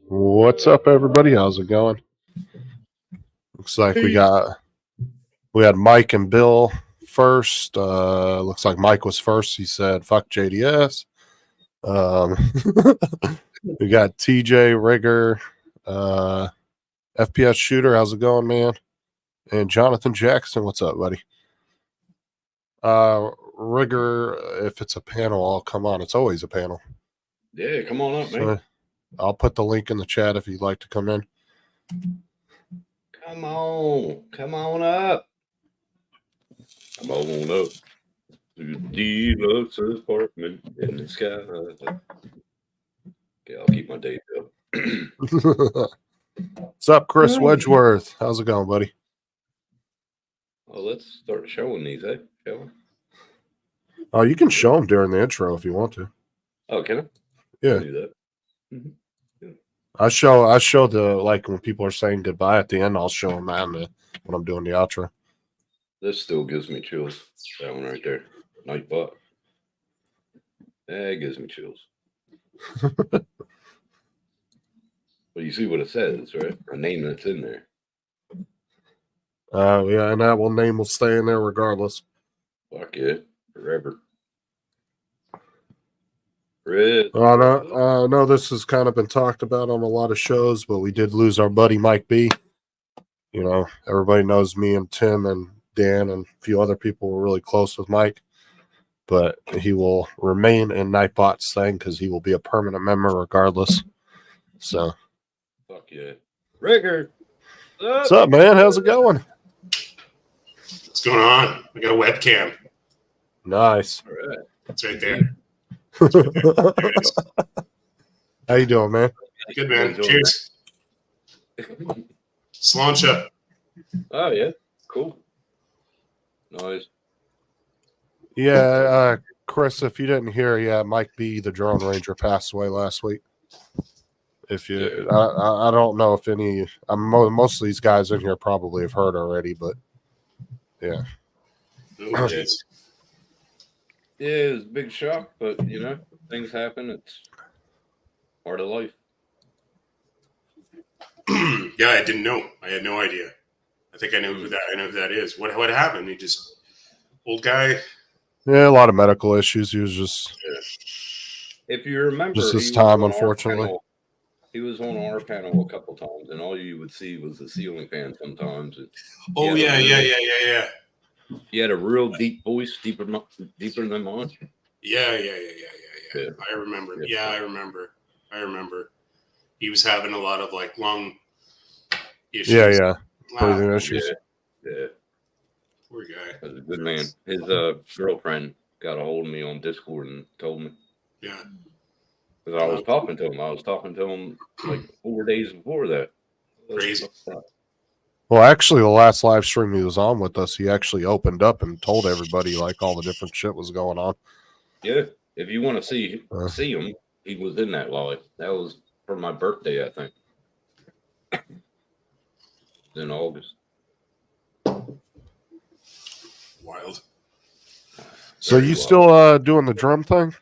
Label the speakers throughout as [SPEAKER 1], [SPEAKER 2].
[SPEAKER 1] What's up, everybody? How's it going? Looks like we had Mike and Bill first. Looks like Mike was first. He said, "Fuck JDS." We got TJ Rigger, FPS Shooter. How's it going, man? And Jonathan Jackson. What's up, buddy? Rigger, if it's a panel, I'll come on. It's always a panel.
[SPEAKER 2] Yeah, come on up, man.
[SPEAKER 1] I'll put the link in the chat if you'd like to come in.
[SPEAKER 2] Come on up. Come on up to the deluxe apartment in the sky. Okay, I'll keep my day up.
[SPEAKER 1] What's up, Chris Wedgeworth? How's it going, buddy?
[SPEAKER 2] Well, let's start showing these, eh? Shall we?
[SPEAKER 1] Oh, you can show them during the intro if you want to.
[SPEAKER 2] Oh, can I?
[SPEAKER 1] Yeah.
[SPEAKER 2] I'll do that. Mm-hmm. Yeah.
[SPEAKER 1] I show the, like, when people are saying goodbye at the end, I'll show them that when I'm doing the outro.
[SPEAKER 2] This still gives me chills. That one right there. Nightbot. That gives me chills. But you see what it says, right? A name that's in there.
[SPEAKER 1] Yeah, and that name will stay in there regardless.
[SPEAKER 2] Fuck yeah. Forever. Red.
[SPEAKER 1] No, this has kind of been talked about on a lot of shows, but we did lose our buddy Mike B. You know, everybody knows me and Tim and Dan and a few other people were really close with Mike, but he will remain in Nightbot's thing because he will be a permanent member regardless. So,
[SPEAKER 2] fuck yeah. Rigger.
[SPEAKER 1] What's up, man? How's it going?
[SPEAKER 3] What's going on? We got a webcam.
[SPEAKER 1] Nice.
[SPEAKER 2] All right.
[SPEAKER 3] It's right there.
[SPEAKER 1] How you doing, man?
[SPEAKER 3] Good, man. Cheers. Sláinte.
[SPEAKER 2] Oh, yeah. Cool. Nice.
[SPEAKER 1] Yeah, Chris, if you didn't hear, Mike B, the drone ranger, passed away last week. If you, I don't know if any, most of these guys in here probably have heard already, but yeah.
[SPEAKER 3] Oh,
[SPEAKER 2] yeah, it was a big shock, but you know, things happen. It's part of life.
[SPEAKER 3] Yeah, I didn't know. I had no idea. I think I know who that is. What happened? He just old guy.
[SPEAKER 1] Yeah, a lot of medical issues. He was just.
[SPEAKER 2] If you remember,
[SPEAKER 1] just his time, unfortunately.
[SPEAKER 2] He was on our panel a couple times, and all you would see was the ceiling fan sometimes.
[SPEAKER 3] Oh yeah.
[SPEAKER 2] He had a real deep voice, deeper than mine.
[SPEAKER 3] Yeah. I remember. Yeah, I remember. He was having a lot of like lung issues.
[SPEAKER 1] Yeah. Breathing issues.
[SPEAKER 2] Yeah.
[SPEAKER 3] Poor guy.
[SPEAKER 2] That was a good man. His girlfriend got a hold of me on Discord and told me.
[SPEAKER 3] Yeah.
[SPEAKER 2] Because I was talking to him. I was talking to him like 4 days before that.
[SPEAKER 3] Crazy.
[SPEAKER 1] Well, actually, the last live stream he was on with us, he actually opened up and told everybody like all the different shit was going on.
[SPEAKER 2] Yeah, if you want to see
[SPEAKER 1] Uh.
[SPEAKER 2] him, he was in that live. That was for my birthday, I think, in August.
[SPEAKER 3] Wild.
[SPEAKER 1] So
[SPEAKER 3] Very
[SPEAKER 1] you
[SPEAKER 3] wild.
[SPEAKER 1] still doing the drum thing?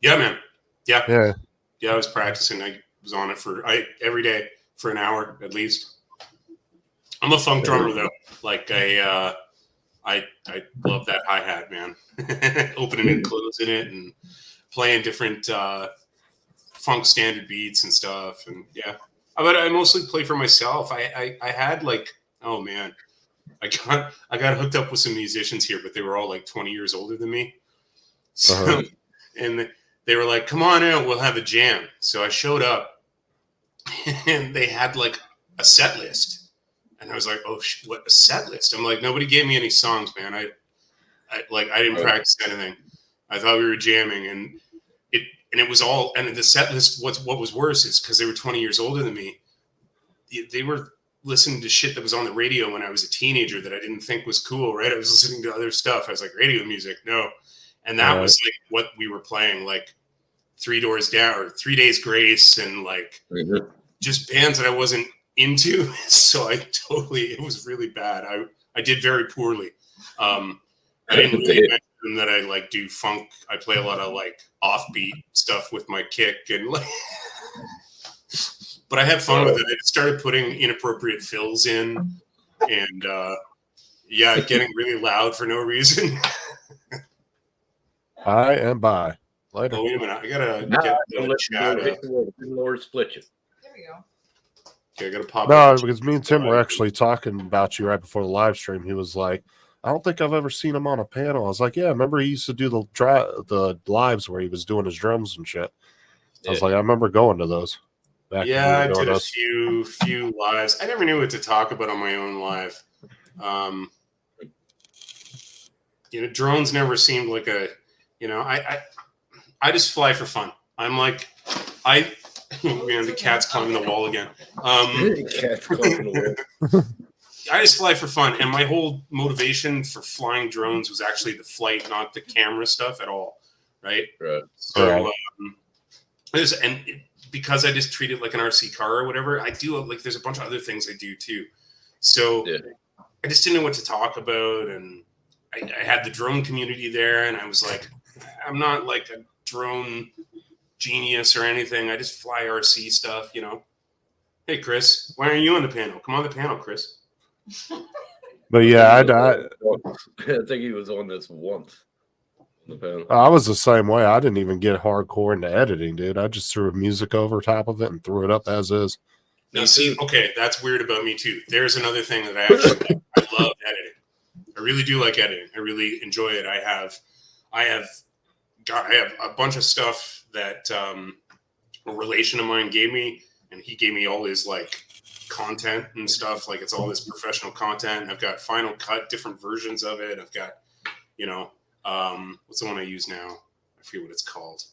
[SPEAKER 3] Yeah, man. Yeah.
[SPEAKER 1] Yeah.
[SPEAKER 3] Yeah, I was practicing. I was on it every day for an hour at least. I'm a funk drummer though. Like I love that hi-hat, man. Opening and closing it and playing different funk standard beats and stuff. And yeah. But I mostly play for myself. I had like, oh man, I got hooked up with some musicians here, but they were all like 20 years older than me. So and they were like, come on out, we'll have a jam. So I showed up and they had like a set list. And I was like, oh, what a set list. I'm like, nobody gave me any songs, man. I didn't practice anything. I thought we were jamming and it was all, and the set list, what was worse is because they were 20 years older than me. They were listening to shit that was on the radio when I was a teenager that I didn't think was cool, right? I was listening to other stuff. I was like, radio music, no. And that was like what we were playing, like 3 Doors Down or 3 Days Grace and like just bands that I wasn't into. So it was really bad. I did very poorly. I didn't really mention that I like do funk. I play a lot of like offbeat stuff with my kick and like, but I had fun with it. I started putting inappropriate fills in and getting really loud for no reason.
[SPEAKER 1] Hi and bye. Later.
[SPEAKER 3] Oh, wait a minute. I gotta get the chat up.
[SPEAKER 2] Lord split you.
[SPEAKER 4] There we go.
[SPEAKER 3] Okay, I gotta pop.
[SPEAKER 1] No, because me and Tim were actually talking about you right before the live stream. He was like, I don't think I've ever seen him on a panel. I was like, yeah, remember he used to do the lives where he was doing his drums and shit. I was like, I remember going to those.
[SPEAKER 3] Yeah, I did a few lives. I never knew what to talk about on my own live. Drones never seemed like a, I just fly for fun. I'm like, man, the cat's climbing the wall again. I just fly for fun, and my whole motivation for flying drones was actually the flight, not the camera stuff at all, right?
[SPEAKER 2] Right.
[SPEAKER 3] So, because I just treat it like an RC car or whatever, I do like there's a bunch of other things I do too. So I just didn't know what to talk about, and I had the drone community there, and I was like, I'm not like a drone genius or anything. I just fly RC stuff, Hey, Chris, why aren't you on the panel? Come on the panel, Chris.
[SPEAKER 1] But yeah,
[SPEAKER 2] I think he was on this once.
[SPEAKER 1] I was the same way. I didn't even get hardcore into editing, dude. I just threw music over top of it and threw it up as is.
[SPEAKER 3] Now, see, okay, that's weird about me too. There's another thing that I love editing. I really do like editing. I really enjoy it. I have a bunch of stuff that a relation of mine gave me, and he gave me all his like content and stuff. Like it's all this professional content. I've got Final Cut, different versions of it. I've got, what's the one I use now? I forget what it's called.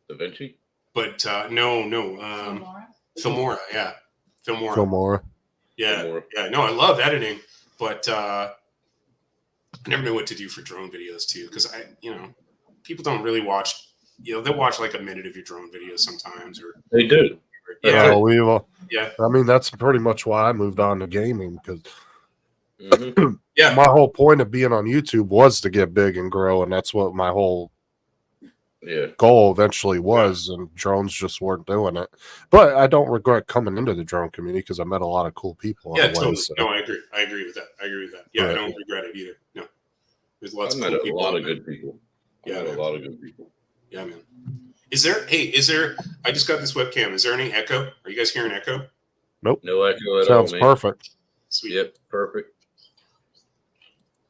[SPEAKER 2] DaVinci?
[SPEAKER 3] But no. Filmora, yeah. Filmora. Yeah.
[SPEAKER 2] Filmora.
[SPEAKER 3] Yeah. No, I love editing, but I never knew what to do for drone videos too, because people don't really watch. They'll watch like a minute of your drone videos sometimes, or
[SPEAKER 2] they do.
[SPEAKER 3] Yeah.
[SPEAKER 1] I mean, that's pretty much why I moved on to gaming, because
[SPEAKER 3] yeah,
[SPEAKER 1] my whole point of being on YouTube was to get big and grow, and that's what my whole goal eventually was, and drones just weren't doing it. But I don't regret coming into the drone community because I met a lot of cool people.
[SPEAKER 3] Yeah, totally. No, I agree with that. Yeah, right. I don't regret it either. No, there's lots of cool people.
[SPEAKER 2] A lot of good people.
[SPEAKER 3] Yeah,
[SPEAKER 2] a lot of good people.
[SPEAKER 3] Yeah, man. Is there? I just got this webcam. Is there any echo? Are you guys hearing echo?
[SPEAKER 1] Nope.
[SPEAKER 2] No echo at
[SPEAKER 1] Sounds
[SPEAKER 2] all.
[SPEAKER 1] Sounds perfect.
[SPEAKER 3] Sweet.
[SPEAKER 2] Yep, perfect.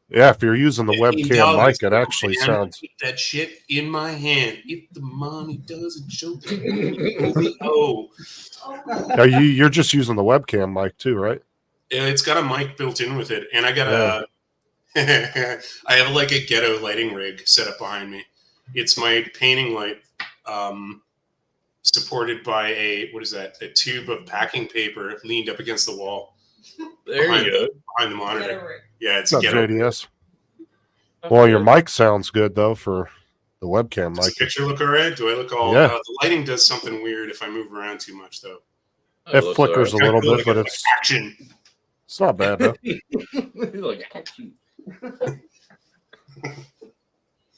[SPEAKER 1] Yeah, if you're using the webcam mic, it actually sounds.
[SPEAKER 3] Keep that shit in my hand. If the money doesn't show,
[SPEAKER 1] You're just using the webcam mic too, right?
[SPEAKER 3] It's got a mic built in with it, and I got I have like a ghetto lighting rig set up behind me. It's my painting light, supported by a tube of packing paper leaned up against the wall.
[SPEAKER 2] There you go.
[SPEAKER 3] behind the monitor.
[SPEAKER 4] Get
[SPEAKER 3] Yeah, it's
[SPEAKER 1] What's
[SPEAKER 3] a
[SPEAKER 1] up,
[SPEAKER 3] ghetto.
[SPEAKER 1] JDS? Well, your mic sounds good though for the webcam
[SPEAKER 3] Does
[SPEAKER 1] mic.
[SPEAKER 3] the picture look all right? Do I look all?
[SPEAKER 1] Yeah.
[SPEAKER 3] The lighting does something weird if I move around too much, though.
[SPEAKER 1] It flickers a little bit, but
[SPEAKER 3] like
[SPEAKER 1] it's
[SPEAKER 3] action.
[SPEAKER 1] not bad though.
[SPEAKER 2] Like,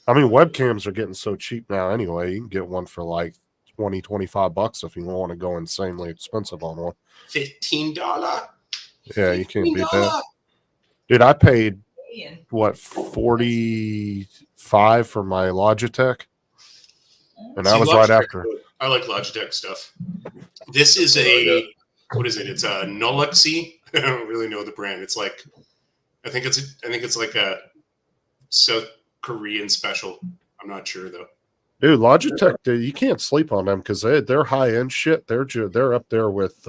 [SPEAKER 1] I mean, webcams are getting so cheap now anyway. You can get one for like $20-25 if you want to go insanely expensive on one.
[SPEAKER 3] $15.
[SPEAKER 1] Yeah, you can't beat that. Dude, I paid
[SPEAKER 4] Ian.
[SPEAKER 1] what, 45 for my Logitech, and that
[SPEAKER 3] See,
[SPEAKER 1] was right
[SPEAKER 3] Logitech-
[SPEAKER 1] after.
[SPEAKER 3] I like Logitech stuff. This is a what is it? It's a Noluxy. I don't really know the brand. It's like I think it's like a South Korean special. I'm not sure though.
[SPEAKER 1] Dude, Logitech, dude, you can't sleep on them because they're high end shit. They're up there with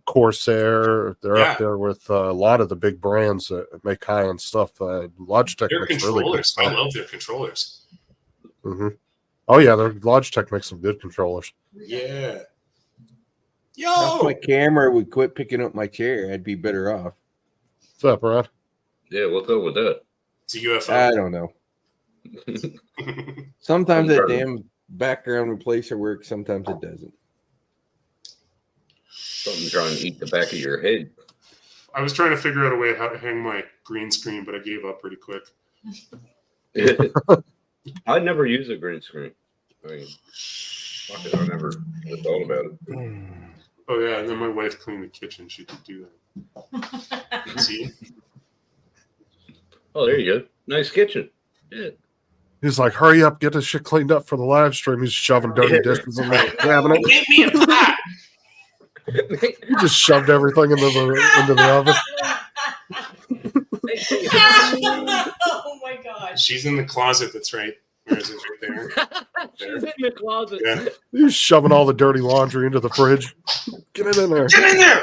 [SPEAKER 1] Corsair. They're
[SPEAKER 3] Yeah.
[SPEAKER 1] up there with a lot of the big brands that make high end stuff. Logitech
[SPEAKER 3] Their
[SPEAKER 1] makes really good
[SPEAKER 3] controllers.
[SPEAKER 1] stuff.
[SPEAKER 3] I love their controllers.
[SPEAKER 1] Mm-hmm. Oh yeah, Logitech makes some good controllers.
[SPEAKER 3] Yeah.
[SPEAKER 5] If
[SPEAKER 3] Yo.
[SPEAKER 5] my camera would quit picking up my chair, I'd be better off.
[SPEAKER 1] What's up, Rod?
[SPEAKER 2] yeah, what's up with that?
[SPEAKER 3] It's a UFO.
[SPEAKER 5] I don't know. Sometimes that
[SPEAKER 2] Sorry.
[SPEAKER 5] damn background replacer works, sometimes it doesn't.
[SPEAKER 2] Something trying to eat the back of your head.
[SPEAKER 3] I was trying to figure out a way how to hang my green screen, but I gave up pretty quick.
[SPEAKER 2] I never use a green screen. I mean, fuck it, I never thought about it.
[SPEAKER 3] Oh yeah, and then my wife cleaned the kitchen. She could do that. See?
[SPEAKER 2] Oh, there you go. Nice kitchen. Yeah.
[SPEAKER 1] He's like, hurry up, get this shit cleaned up for the live stream. He's shoving dirty
[SPEAKER 2] Yeah.
[SPEAKER 1] dishes in the cabinet.
[SPEAKER 3] Give me a pot.
[SPEAKER 1] He just shoved everything into the oven.
[SPEAKER 4] Oh my gosh.
[SPEAKER 3] She's in the closet. That's right. Where is it? Right there.
[SPEAKER 2] She's in the closet.
[SPEAKER 3] Yeah.
[SPEAKER 1] He's shoving all the dirty laundry into the fridge. Get it in there.
[SPEAKER 3] Get in there.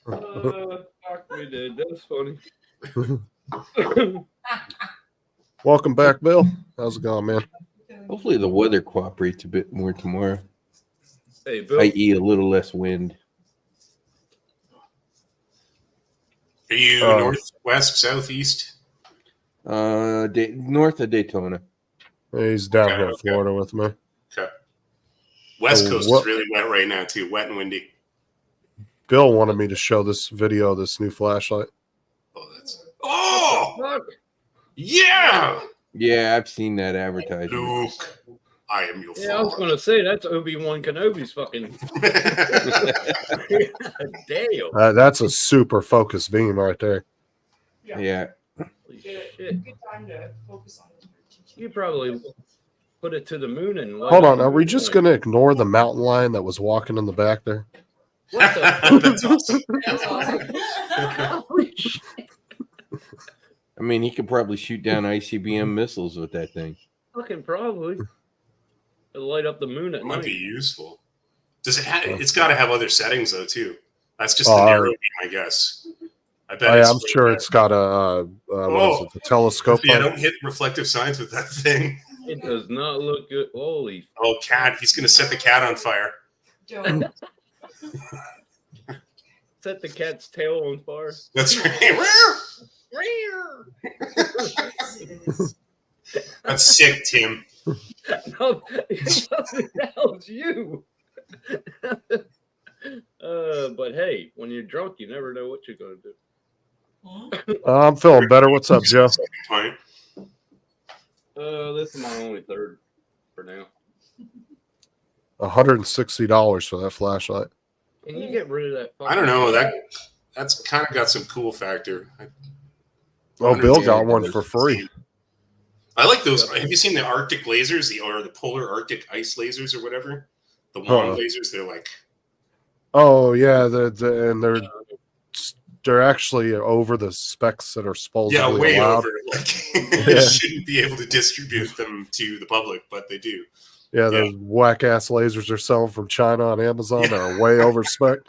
[SPEAKER 2] Fuck me, dude. That's funny.
[SPEAKER 1] Welcome back, Bill. How's it going, man?
[SPEAKER 5] Hopefully the weather cooperates a bit more tomorrow,
[SPEAKER 2] Hey, Bill.
[SPEAKER 5] i.e. a little less wind.
[SPEAKER 3] Are you north, west, southeast?
[SPEAKER 5] North of Daytona.
[SPEAKER 1] He's down
[SPEAKER 3] Okay,
[SPEAKER 1] here in
[SPEAKER 3] okay.
[SPEAKER 1] Florida with me.
[SPEAKER 3] West
[SPEAKER 1] Oh,
[SPEAKER 3] Coast
[SPEAKER 1] what-
[SPEAKER 3] is really wet right now too. Wet and windy.
[SPEAKER 1] Bill wanted me to show this video of this new flashlight.
[SPEAKER 3] Oh, that's. Oh,
[SPEAKER 2] Fuck.
[SPEAKER 3] yeah.
[SPEAKER 5] Yeah, I've seen that advertisement.
[SPEAKER 3] Luke, I am your
[SPEAKER 2] Yeah, I was
[SPEAKER 3] father.
[SPEAKER 2] gonna say that's Obi-Wan Kenobi's fucking. Damn.
[SPEAKER 1] That's a super focused beam right there.
[SPEAKER 5] Yeah.
[SPEAKER 2] Holy shit.
[SPEAKER 4] Good time to focus on it.
[SPEAKER 2] You probably put it to the moon and. light
[SPEAKER 1] Hold
[SPEAKER 2] up
[SPEAKER 1] on,
[SPEAKER 2] the
[SPEAKER 1] are we
[SPEAKER 2] moon.
[SPEAKER 1] just going to ignore the mountain lion that was walking in the back there?
[SPEAKER 2] What the?
[SPEAKER 3] That's awesome.
[SPEAKER 4] That's awesome.
[SPEAKER 2] Holy shit.
[SPEAKER 5] I mean, he could probably shoot down ICBM missiles with that thing.
[SPEAKER 2] Fucking probably. It'll light up the moon at
[SPEAKER 3] It might be
[SPEAKER 2] night.
[SPEAKER 3] useful. Does it have? It's got to have other settings though too. That's just
[SPEAKER 1] Oh,
[SPEAKER 3] the
[SPEAKER 1] I-
[SPEAKER 3] narrow beam, I guess. I bet.
[SPEAKER 1] Oh, yeah,
[SPEAKER 3] it's
[SPEAKER 1] I'm sure it's got a what is it, the telescope.
[SPEAKER 3] Yeah,
[SPEAKER 1] on it?
[SPEAKER 3] don't hit reflective signs with that thing.
[SPEAKER 2] It does not look good. Holy.
[SPEAKER 3] Oh, cat! He's gonna set the cat on fire.
[SPEAKER 4] Don't.
[SPEAKER 2] Set the cat's tail on fire.
[SPEAKER 3] That's right. That's sick, Tim.
[SPEAKER 2] No, that was you. But hey, when you're drunk, you never know what you're gonna do.
[SPEAKER 1] I'm feeling better. What's up, Joe?
[SPEAKER 3] Second point.
[SPEAKER 2] This is my only third for now.
[SPEAKER 1] $160 for that flashlight.
[SPEAKER 2] Can you get rid of that?
[SPEAKER 3] I don't know. That's kind of got some cool factor.
[SPEAKER 1] Oh, Bill got one for free.
[SPEAKER 3] I like those. Have you seen the Arctic lasers, or the polar Arctic ice lasers, or whatever? The wand lasers. They're like,
[SPEAKER 1] Oh yeah, and they're actually over the specs that are supposedly
[SPEAKER 3] yeah, way
[SPEAKER 1] allowed.
[SPEAKER 3] over. Like,
[SPEAKER 1] Yeah.
[SPEAKER 3] they shouldn't be able to distribute them to the public, but they do.
[SPEAKER 1] Yeah, those whack ass lasers they're selling from China on Amazon that are way over spec.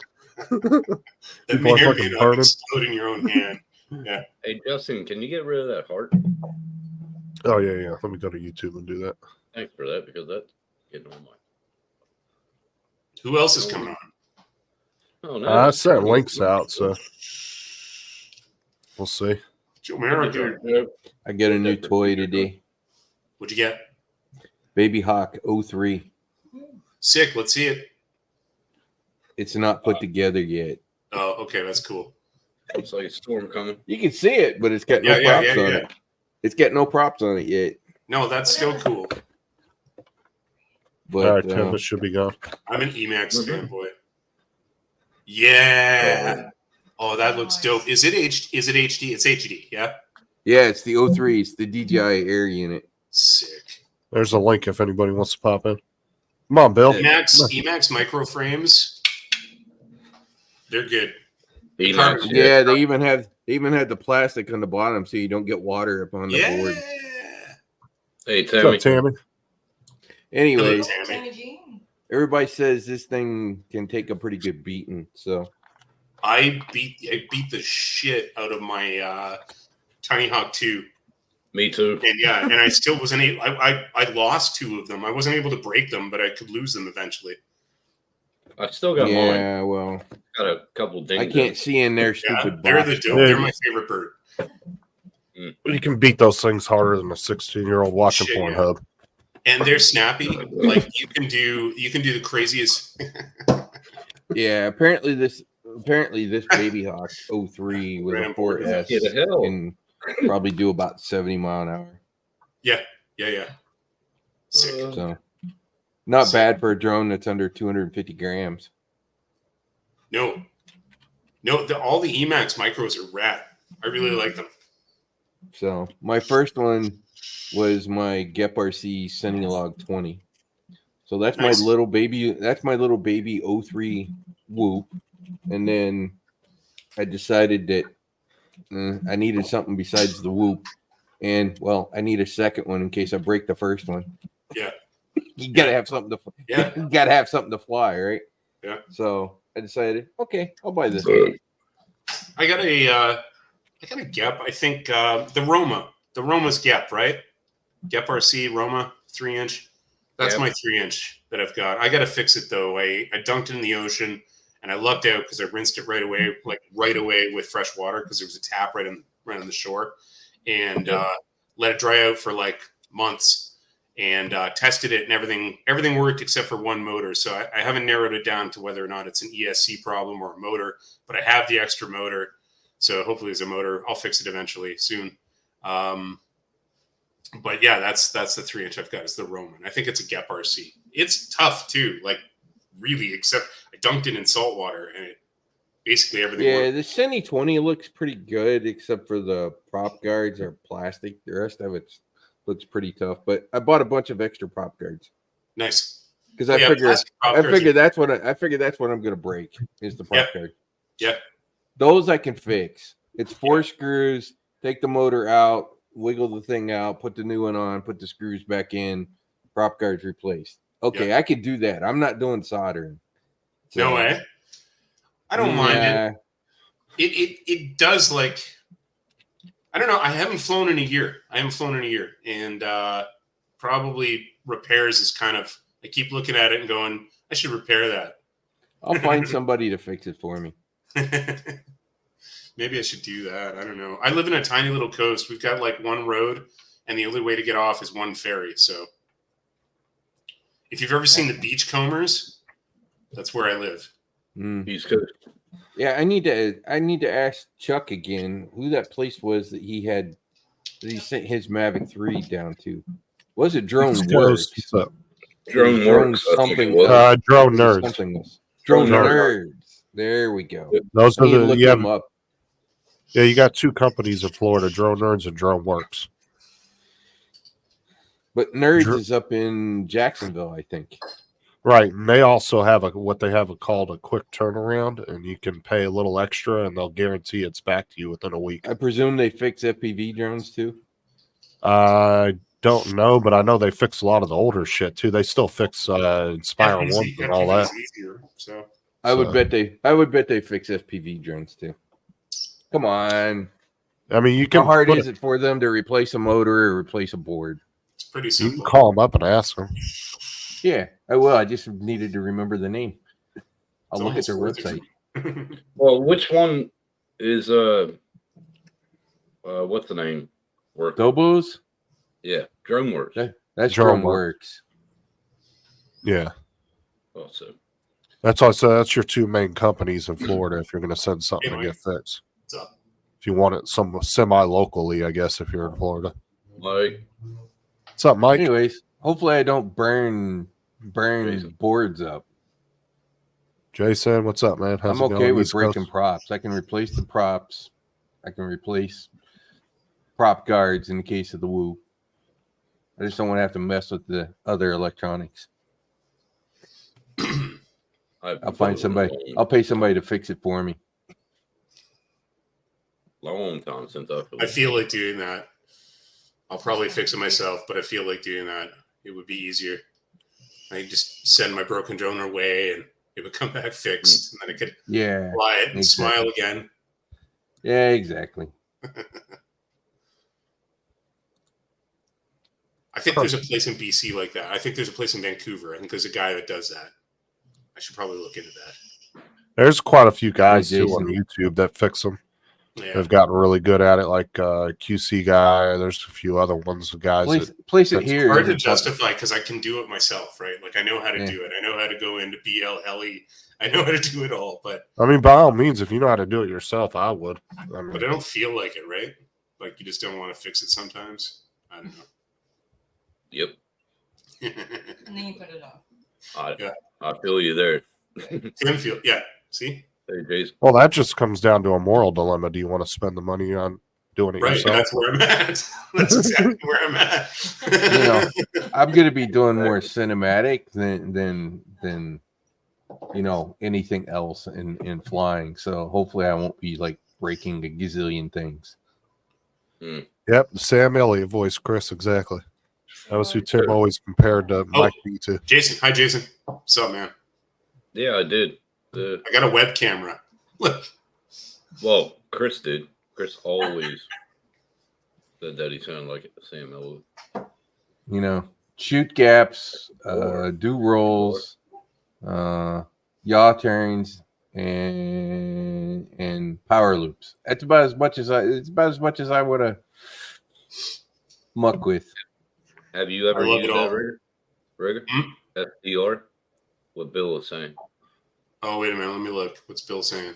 [SPEAKER 3] That
[SPEAKER 1] People
[SPEAKER 3] may
[SPEAKER 1] are
[SPEAKER 3] or may
[SPEAKER 1] fucking
[SPEAKER 3] not
[SPEAKER 1] burning.
[SPEAKER 3] explode in your own hand.
[SPEAKER 2] Hey Justin, can you get rid of that heart?
[SPEAKER 1] Oh yeah. Let me go to YouTube and do that.
[SPEAKER 2] Thanks for that because that's getting on my.
[SPEAKER 3] Who else is coming on?
[SPEAKER 2] Oh no!
[SPEAKER 1] I sent links out, so we'll see.
[SPEAKER 3] Joe Mara, dude.
[SPEAKER 5] I got a new toy today.
[SPEAKER 3] What'd you get?
[SPEAKER 5] Baby Hawk 03.
[SPEAKER 3] Sick. Let's see it.
[SPEAKER 5] It's not put together yet.
[SPEAKER 3] Oh, okay. That's cool.
[SPEAKER 2] Looks like a storm coming.
[SPEAKER 5] You can see it, but it's got no props on it. It's got no props on it yet.
[SPEAKER 3] No, that's still cool.
[SPEAKER 5] But
[SPEAKER 1] All right, Tim, this should be gone.
[SPEAKER 3] I'm an Emax fanboy. Yeah. Oh, that looks dope. Is it HD? It's HD. Yeah.
[SPEAKER 5] yeah, it's the 03. It's the DJI Air unit.
[SPEAKER 3] Sick.
[SPEAKER 1] There's a link if anybody wants to pop in. Come on, Bill.
[SPEAKER 3] Emax micro frames. They're good.
[SPEAKER 2] Emax,
[SPEAKER 5] Yeah, they even have the plastic on the bottom so you don't get water up on the board.
[SPEAKER 2] Hey,
[SPEAKER 1] What's
[SPEAKER 2] Tammy.
[SPEAKER 1] up, Tammy?
[SPEAKER 5] Anyways,
[SPEAKER 3] Hello,
[SPEAKER 4] Tammy Jean.
[SPEAKER 5] everybody says this thing can take a pretty good beating. So
[SPEAKER 3] I beat the shit out of my Tiny Hawk 2.
[SPEAKER 2] Me too.
[SPEAKER 3] And yeah, and I still wasn't able. I lost 2 of them. I wasn't able to break them, but I could lose them eventually.
[SPEAKER 2] I still got mine.
[SPEAKER 5] yeah, well,
[SPEAKER 2] Got a couple dings.
[SPEAKER 5] I can't see in their
[SPEAKER 3] Yeah,
[SPEAKER 5] stupid
[SPEAKER 3] they're
[SPEAKER 5] box.
[SPEAKER 3] the dope. They're my favorite bird.
[SPEAKER 1] You can beat those things harder than a 16-year-old watching
[SPEAKER 3] Shit, yeah.
[SPEAKER 1] Pornhub.
[SPEAKER 3] And they're snappy. Like you can do the craziest.
[SPEAKER 5] Yeah, apparently this Baby Hawk 03 with a
[SPEAKER 3] Ram
[SPEAKER 5] 4S
[SPEAKER 2] Yeah, the hell.
[SPEAKER 5] can probably do about 70 mile an hour.
[SPEAKER 3] Yeah. Sick.
[SPEAKER 5] So not bad for a drone that's under 250 grams.
[SPEAKER 3] No, all the Emax micros are rad. I really like them.
[SPEAKER 5] So my first one was my Gep RC Senilog 20. So that's
[SPEAKER 3] Nice.
[SPEAKER 5] my little baby. That's my little baby 03 Whoop. And then I decided that I needed something besides the Whoop. And well, I need a second one in case I break the first one.
[SPEAKER 3] Yeah.
[SPEAKER 5] You gotta have something to.
[SPEAKER 3] Yeah.
[SPEAKER 5] You gotta have something to fly, right?
[SPEAKER 3] Yeah.
[SPEAKER 5] So I decided, okay, I'll buy this.
[SPEAKER 3] I got a Gep. I think the Roma. The Roma's Gep, right? Gep RC Roma 3-inch. That's
[SPEAKER 2] Yep.
[SPEAKER 3] my 3-inch that I've got. I got to fix it though. I dunked it in the ocean and I lucked out because I rinsed it right away with fresh water because there was a tap right on the shore, and let it dry out for like months. And tested it, and everything worked except for one motor. So I haven't narrowed it down to whether or not it's an ESC problem or a motor, but I have the extra motor. So hopefully it's a motor. I'll fix it eventually soon. But yeah, that's the 3-inch I've got is the Roman. I think it's a Gep RC. It's tough too, like really, except I dunked it in salt water and it basically everything
[SPEAKER 5] Yeah,
[SPEAKER 3] worked.
[SPEAKER 5] the Cine 20 looks pretty good, except for the prop guards are plastic. The rest of it looks pretty tough. But I bought a bunch of extra prop guards
[SPEAKER 3] Nice.
[SPEAKER 5] because I
[SPEAKER 3] Yeah,
[SPEAKER 5] figure
[SPEAKER 3] plastic prop guards
[SPEAKER 5] that's what I'm gonna break is the prop guard.
[SPEAKER 3] Yeah.
[SPEAKER 5] Those I can fix. It's 4 screws. Take the motor out, wiggle the thing out, put the new one on, put the screws back in. Prop guards replaced. Okay, I could do that. I'm not doing soldering.
[SPEAKER 3] No way. I don't mind it.
[SPEAKER 5] Yeah.
[SPEAKER 3] It does, like, I don't know. I haven't flown in a year. And probably repairs is kind of, I keep looking at it and going, I should repair that.
[SPEAKER 5] I'll find somebody to fix it for me.
[SPEAKER 3] Maybe I should do that. I don't know. I live in a tiny little coast. We've got like one road, and the only way to get off is one ferry. So if you've ever seen the Beachcombers, that's where I live.
[SPEAKER 2] He's good.
[SPEAKER 5] Yeah, I need to ask Chuck again who that place was that he sent his Mavic 3 down to. Was it Drone Works?
[SPEAKER 1] What's up?
[SPEAKER 2] Drone works. I think it
[SPEAKER 5] something.
[SPEAKER 2] was.
[SPEAKER 1] Drone nerds.
[SPEAKER 5] Something else. Drone
[SPEAKER 2] Drone
[SPEAKER 5] Nerds. There we go.
[SPEAKER 1] Those
[SPEAKER 5] I
[SPEAKER 1] are
[SPEAKER 5] need to
[SPEAKER 1] the
[SPEAKER 5] look
[SPEAKER 1] you have,
[SPEAKER 5] them up.
[SPEAKER 1] yeah. You got 2 companies in Florida: Drone Nerds and Drone Works.
[SPEAKER 5] But Nerds
[SPEAKER 1] Dr-
[SPEAKER 5] is up in Jacksonville, I think.
[SPEAKER 1] Right, and they also have what they have called a quick turnaround, and you can pay a little extra, and they'll guarantee it's back to you within a week.
[SPEAKER 5] I presume they fix FPV drones too.
[SPEAKER 1] I don't know, but I know they fix a lot of the older shit too. They still fix Inspire
[SPEAKER 3] FPV
[SPEAKER 1] ones and all that.
[SPEAKER 3] is easier, so.
[SPEAKER 5] I would
[SPEAKER 1] So-
[SPEAKER 5] bet they fix FPV drones too. Come on.
[SPEAKER 1] I mean, you can
[SPEAKER 5] How hard
[SPEAKER 1] put
[SPEAKER 5] is it for them to replace a motor or replace a board?
[SPEAKER 3] It's pretty
[SPEAKER 1] You
[SPEAKER 3] simple.
[SPEAKER 1] can call him up and ask him.
[SPEAKER 5] Yeah, I will. I just needed to remember the name. I'll
[SPEAKER 3] It's
[SPEAKER 5] look at their
[SPEAKER 3] almost
[SPEAKER 5] website.
[SPEAKER 3] worth it.
[SPEAKER 2] Well, which one is what's the name? Work.
[SPEAKER 5] Dobos?
[SPEAKER 2] Yeah, DroneWorks.
[SPEAKER 5] Yeah. That's
[SPEAKER 1] DroneWorks.
[SPEAKER 5] DroneWorks.
[SPEAKER 1] Yeah.
[SPEAKER 2] Also,
[SPEAKER 1] That's also that's your two main companies in Florida if you're going to send something to
[SPEAKER 3] Anyway.
[SPEAKER 1] get fixed.
[SPEAKER 3] What's up?
[SPEAKER 1] If you want it some semi-locally, I guess, if you're in Florida.
[SPEAKER 2] like
[SPEAKER 1] What's up, Mike?
[SPEAKER 5] Anyways, hopefully I don't burn
[SPEAKER 2] Jason.
[SPEAKER 5] boards up.
[SPEAKER 1] Jason, what's up, man? How's
[SPEAKER 5] I'm
[SPEAKER 1] it
[SPEAKER 5] okay
[SPEAKER 1] going?
[SPEAKER 5] with
[SPEAKER 1] East
[SPEAKER 5] breaking
[SPEAKER 1] Coast?
[SPEAKER 5] props. I can replace the props. I can replace prop guards in the case of the Woo. I just don't want to have to mess with the other electronics. I'll find somebody. I'll pay somebody to fix it for me.
[SPEAKER 2] Long time since
[SPEAKER 3] I feel like doing that. I'll probably fix it myself, but I feel like doing that. It would be easier. I could just send my broken drone away and it would come back fixed. And then I could
[SPEAKER 5] Yeah.
[SPEAKER 3] fly it and
[SPEAKER 5] exactly.
[SPEAKER 3] smile again.
[SPEAKER 5] Yeah, exactly.
[SPEAKER 3] I think there's a place in BC like that. I think there's a place in Vancouver. I think there's a guy that does that. I should probably look into that.
[SPEAKER 1] There's quite a few guys
[SPEAKER 5] Hey,
[SPEAKER 1] too
[SPEAKER 5] Jason.
[SPEAKER 1] on YouTube that fix them.
[SPEAKER 3] Yeah.
[SPEAKER 1] They've gotten really good at it, like QC guy. There's a few other ones, guys.
[SPEAKER 5] Place it
[SPEAKER 1] that's
[SPEAKER 5] here.
[SPEAKER 3] Hard to
[SPEAKER 5] isn't
[SPEAKER 3] justify because I can do it myself, right? Like I know how to
[SPEAKER 5] Yeah.
[SPEAKER 3] do it. I know how to go into BL Heli. I know how to do it all, but
[SPEAKER 1] I mean, by all means, if you know how to do it yourself, I would. I mean,
[SPEAKER 3] I don't feel like it, right? Like you just don't want to fix it sometimes. I don't
[SPEAKER 2] Yep,
[SPEAKER 3] know.
[SPEAKER 4] And then you put it off.
[SPEAKER 2] I feel you there.
[SPEAKER 3] Tim feel, yeah. See,
[SPEAKER 2] Hey, Jason.
[SPEAKER 1] well, that just comes down to a moral dilemma. Do you want to spend the money on doing it
[SPEAKER 3] right?
[SPEAKER 1] yourself?
[SPEAKER 3] That's where I'm at. That's exactly where I'm at.
[SPEAKER 5] I'm going to be doing more cinematic than anything else in flying. So hopefully I won't be like breaking a gazillion things.
[SPEAKER 1] Yep, the Sam Elliott voice, Chris, exactly. That was who Tim always compared to Mike B to.
[SPEAKER 3] Jason, hi Jason. What's up, man?
[SPEAKER 2] Yeah, I did.
[SPEAKER 3] I got a web camera. Look,
[SPEAKER 2] Well, Chris did. Chris always said that he sounded like Sam Elliott.
[SPEAKER 5] Shoot gaps, do rolls, yaw turns, and power loops. That's about as much as I would have muck with.
[SPEAKER 2] Have you ever
[SPEAKER 3] I love
[SPEAKER 2] used
[SPEAKER 3] it all.
[SPEAKER 2] that rigger?
[SPEAKER 3] Hmm?
[SPEAKER 2] FDR? What Bill was saying.
[SPEAKER 3] oh wait a minute, let me look. What's Bill saying?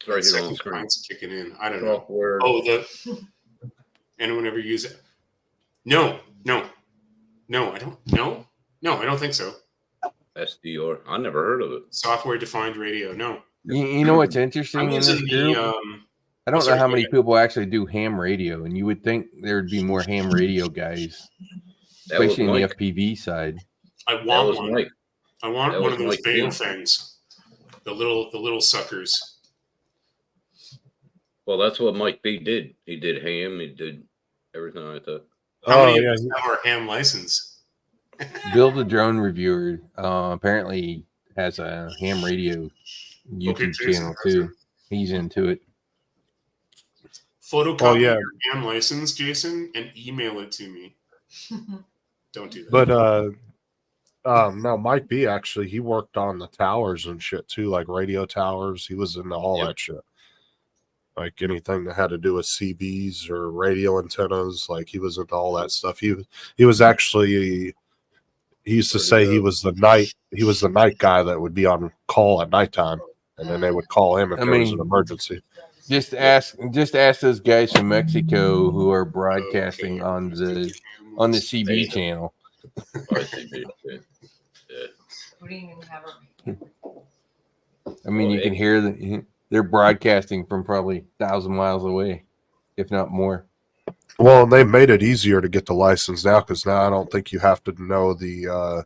[SPEAKER 2] It's right here on the
[SPEAKER 3] Second
[SPEAKER 2] screen.
[SPEAKER 3] client's kicking in. I don't know.
[SPEAKER 2] Software.
[SPEAKER 3] Oh, anyone ever use it? No, I don't. No, I don't think so.
[SPEAKER 2] SDR. I never heard of it.
[SPEAKER 3] Software defined radio. No,
[SPEAKER 5] You know what's interesting
[SPEAKER 3] I'm
[SPEAKER 5] in this
[SPEAKER 3] using
[SPEAKER 5] group?
[SPEAKER 3] the.
[SPEAKER 5] I don't know
[SPEAKER 3] sorry,
[SPEAKER 5] how
[SPEAKER 3] go
[SPEAKER 5] many
[SPEAKER 3] ahead.
[SPEAKER 5] people actually do ham radio, and you would think there would be more ham radio guys,
[SPEAKER 2] That was
[SPEAKER 5] especially in the
[SPEAKER 2] Mike.
[SPEAKER 5] FPV side.
[SPEAKER 3] I
[SPEAKER 2] That
[SPEAKER 3] want
[SPEAKER 2] was
[SPEAKER 3] one.
[SPEAKER 2] Mike.
[SPEAKER 3] I want
[SPEAKER 2] that
[SPEAKER 3] one
[SPEAKER 2] was
[SPEAKER 3] of those
[SPEAKER 2] Mike
[SPEAKER 3] bale
[SPEAKER 2] Dean.
[SPEAKER 3] things. The little suckers.
[SPEAKER 2] Well, that's what Mike B did. He did ham. He did everything like that.
[SPEAKER 3] How
[SPEAKER 1] Oh,
[SPEAKER 3] many
[SPEAKER 1] yeah.
[SPEAKER 3] of us have our ham license?
[SPEAKER 5] Bill the drone reviewer apparently has a ham radio YouTube
[SPEAKER 3] Jason,
[SPEAKER 5] channel too. He's into it.
[SPEAKER 3] Photocopy
[SPEAKER 1] Oh, yeah.
[SPEAKER 3] your ham license, Jason, and email it to me. Don't do that.
[SPEAKER 1] But no, Mike B actually, he worked on the towers and shit too, like radio towers. He was into all
[SPEAKER 3] Yep.
[SPEAKER 1] that shit. Like anything that had to do with CBs or radio antennas, like he was into all that stuff. He was actually he used to say he was the night guy that would be on call at nighttime, and then they would call him if
[SPEAKER 5] I
[SPEAKER 1] there was an
[SPEAKER 5] mean-
[SPEAKER 1] emergency.
[SPEAKER 5] Just ask those guys from Mexico who are broadcasting
[SPEAKER 3] Okay.
[SPEAKER 5] on the CB channel.
[SPEAKER 2] ICB. Yeah.
[SPEAKER 4] We didn't even have a.
[SPEAKER 5] I mean, you can hear they're broadcasting from probably 1,000 miles away, if not more.
[SPEAKER 1] Well, and they made it easier to get the license now because now I don't think you have to know the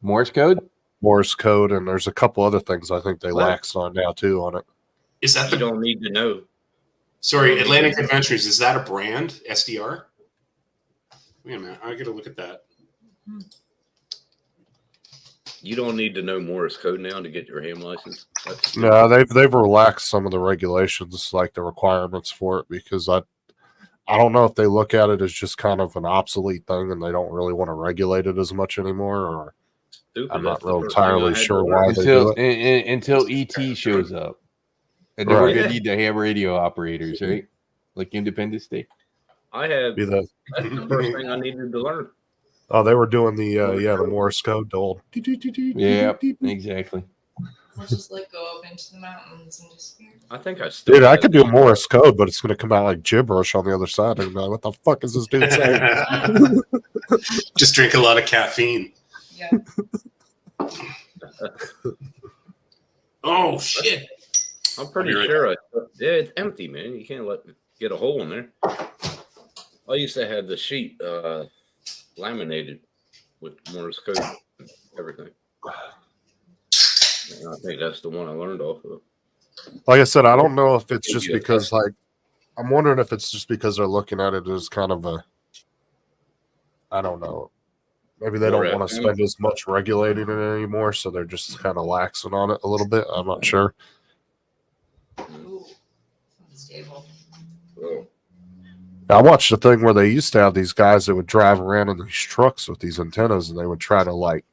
[SPEAKER 5] Morse code?
[SPEAKER 1] Morse code, and there's a couple other things I think they
[SPEAKER 2] What?
[SPEAKER 1] laxed on now too on it.
[SPEAKER 3] Is that
[SPEAKER 2] You
[SPEAKER 3] the
[SPEAKER 2] don't need to know.
[SPEAKER 3] sorry Atlantic Adventures? Is that a brand? SDR? Wait a minute, I got to look at that.
[SPEAKER 2] You don't need to know Morse code now to get your ham license. That's
[SPEAKER 1] No, they've relaxed some of the regulations, like the requirements for it, because I don't know if they look at it as just kind of an obsolete thing and they don't really want to regulate it as much anymore, or
[SPEAKER 2] Stupid.
[SPEAKER 1] I'm
[SPEAKER 2] That's
[SPEAKER 1] not
[SPEAKER 2] the
[SPEAKER 1] real
[SPEAKER 2] first thing I
[SPEAKER 1] entirely
[SPEAKER 2] had to
[SPEAKER 1] sure
[SPEAKER 2] learn.
[SPEAKER 1] why they do
[SPEAKER 5] until
[SPEAKER 1] it.
[SPEAKER 5] until ET shows up, and then we're
[SPEAKER 1] Right.
[SPEAKER 5] gonna need to have radio operators, right? Like Independence Day.
[SPEAKER 2] I have.
[SPEAKER 1] Be the
[SPEAKER 2] That's the first thing I needed to learn.
[SPEAKER 1] oh, they were doing the Morse code, the old
[SPEAKER 5] Yeah, exactly.
[SPEAKER 4] We'll just like go up into the mountains and disappear.
[SPEAKER 2] I think I still.
[SPEAKER 1] Dude, I
[SPEAKER 2] have
[SPEAKER 1] could do
[SPEAKER 2] the,
[SPEAKER 1] Morse code, but it's going to come out like gibberish on the other side. And like, what the fuck is this dude saying?
[SPEAKER 3] Just drink a lot of caffeine.
[SPEAKER 4] Yeah.
[SPEAKER 3] Oh shit!
[SPEAKER 2] I'm pretty
[SPEAKER 3] I'll be right
[SPEAKER 2] sure. Yeah, it's empty, man. You can't get a hole in there. I used to have the sheet laminated with Morse code and everything. And I think that's the one I learned off of.
[SPEAKER 1] Like I said, I don't know if it's just because, like, I'm wondering if it's just because they're looking at it as kind of a, I don't know. Maybe they don't want to spend as much regulating it anymore, so they're just kind of laxing on it a little bit. I'm not sure.
[SPEAKER 4] Ooh. Unstable.
[SPEAKER 2] Oh,
[SPEAKER 1] I watched a thing where they used to have these guys that would drive around in these trucks with these antennas, and they would try to like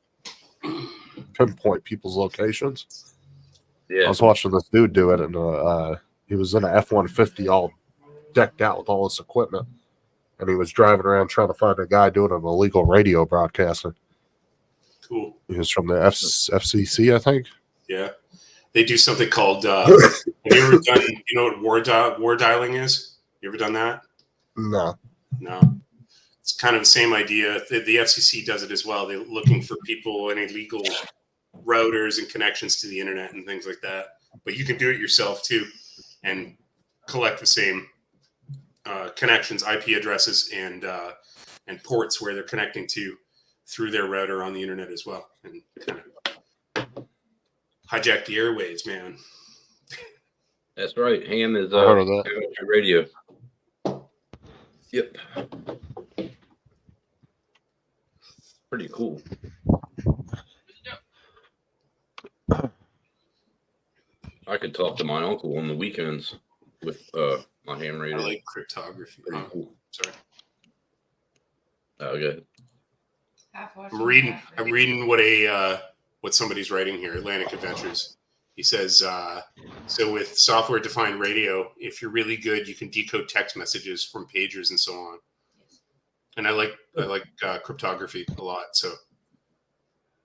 [SPEAKER 1] pinpoint people's locations.
[SPEAKER 2] yeah.
[SPEAKER 1] I was watching this dude do it, and he was in an F-150 all decked out with all this equipment, and he was driving around trying to find a guy doing an illegal radio broadcasting.
[SPEAKER 3] Cool.
[SPEAKER 1] He was from the FCC, I think.
[SPEAKER 3] Yeah, they do something called. Have you ever done? You know what war dialing is? You ever done that?
[SPEAKER 1] No.
[SPEAKER 3] No. It's kind of the same idea. The FCC does it as well. They're looking for people and illegal routers and connections to the internet and things like that. But you can do it yourself too, and collect the same connections, IP addresses, and ports where they're connecting to through their router on the internet as well, and kind of hijack the airwaves, man.
[SPEAKER 2] That's right. Ham is
[SPEAKER 1] I heard of that.
[SPEAKER 2] amateur radio. Yep. Pretty cool. I could talk to my uncle on the weekends with my ham
[SPEAKER 3] I
[SPEAKER 2] radio.
[SPEAKER 3] like cryptography.
[SPEAKER 2] Pretty cool.
[SPEAKER 3] Sorry.
[SPEAKER 2] Okay.
[SPEAKER 4] Half watching,
[SPEAKER 3] I'm reading.
[SPEAKER 4] half
[SPEAKER 3] I'm reading what somebody's writing here. Atlantic Adventures. He says, so with software-defined radio, if you're really good, you can decode text messages from pagers and so on. And I like cryptography a lot, so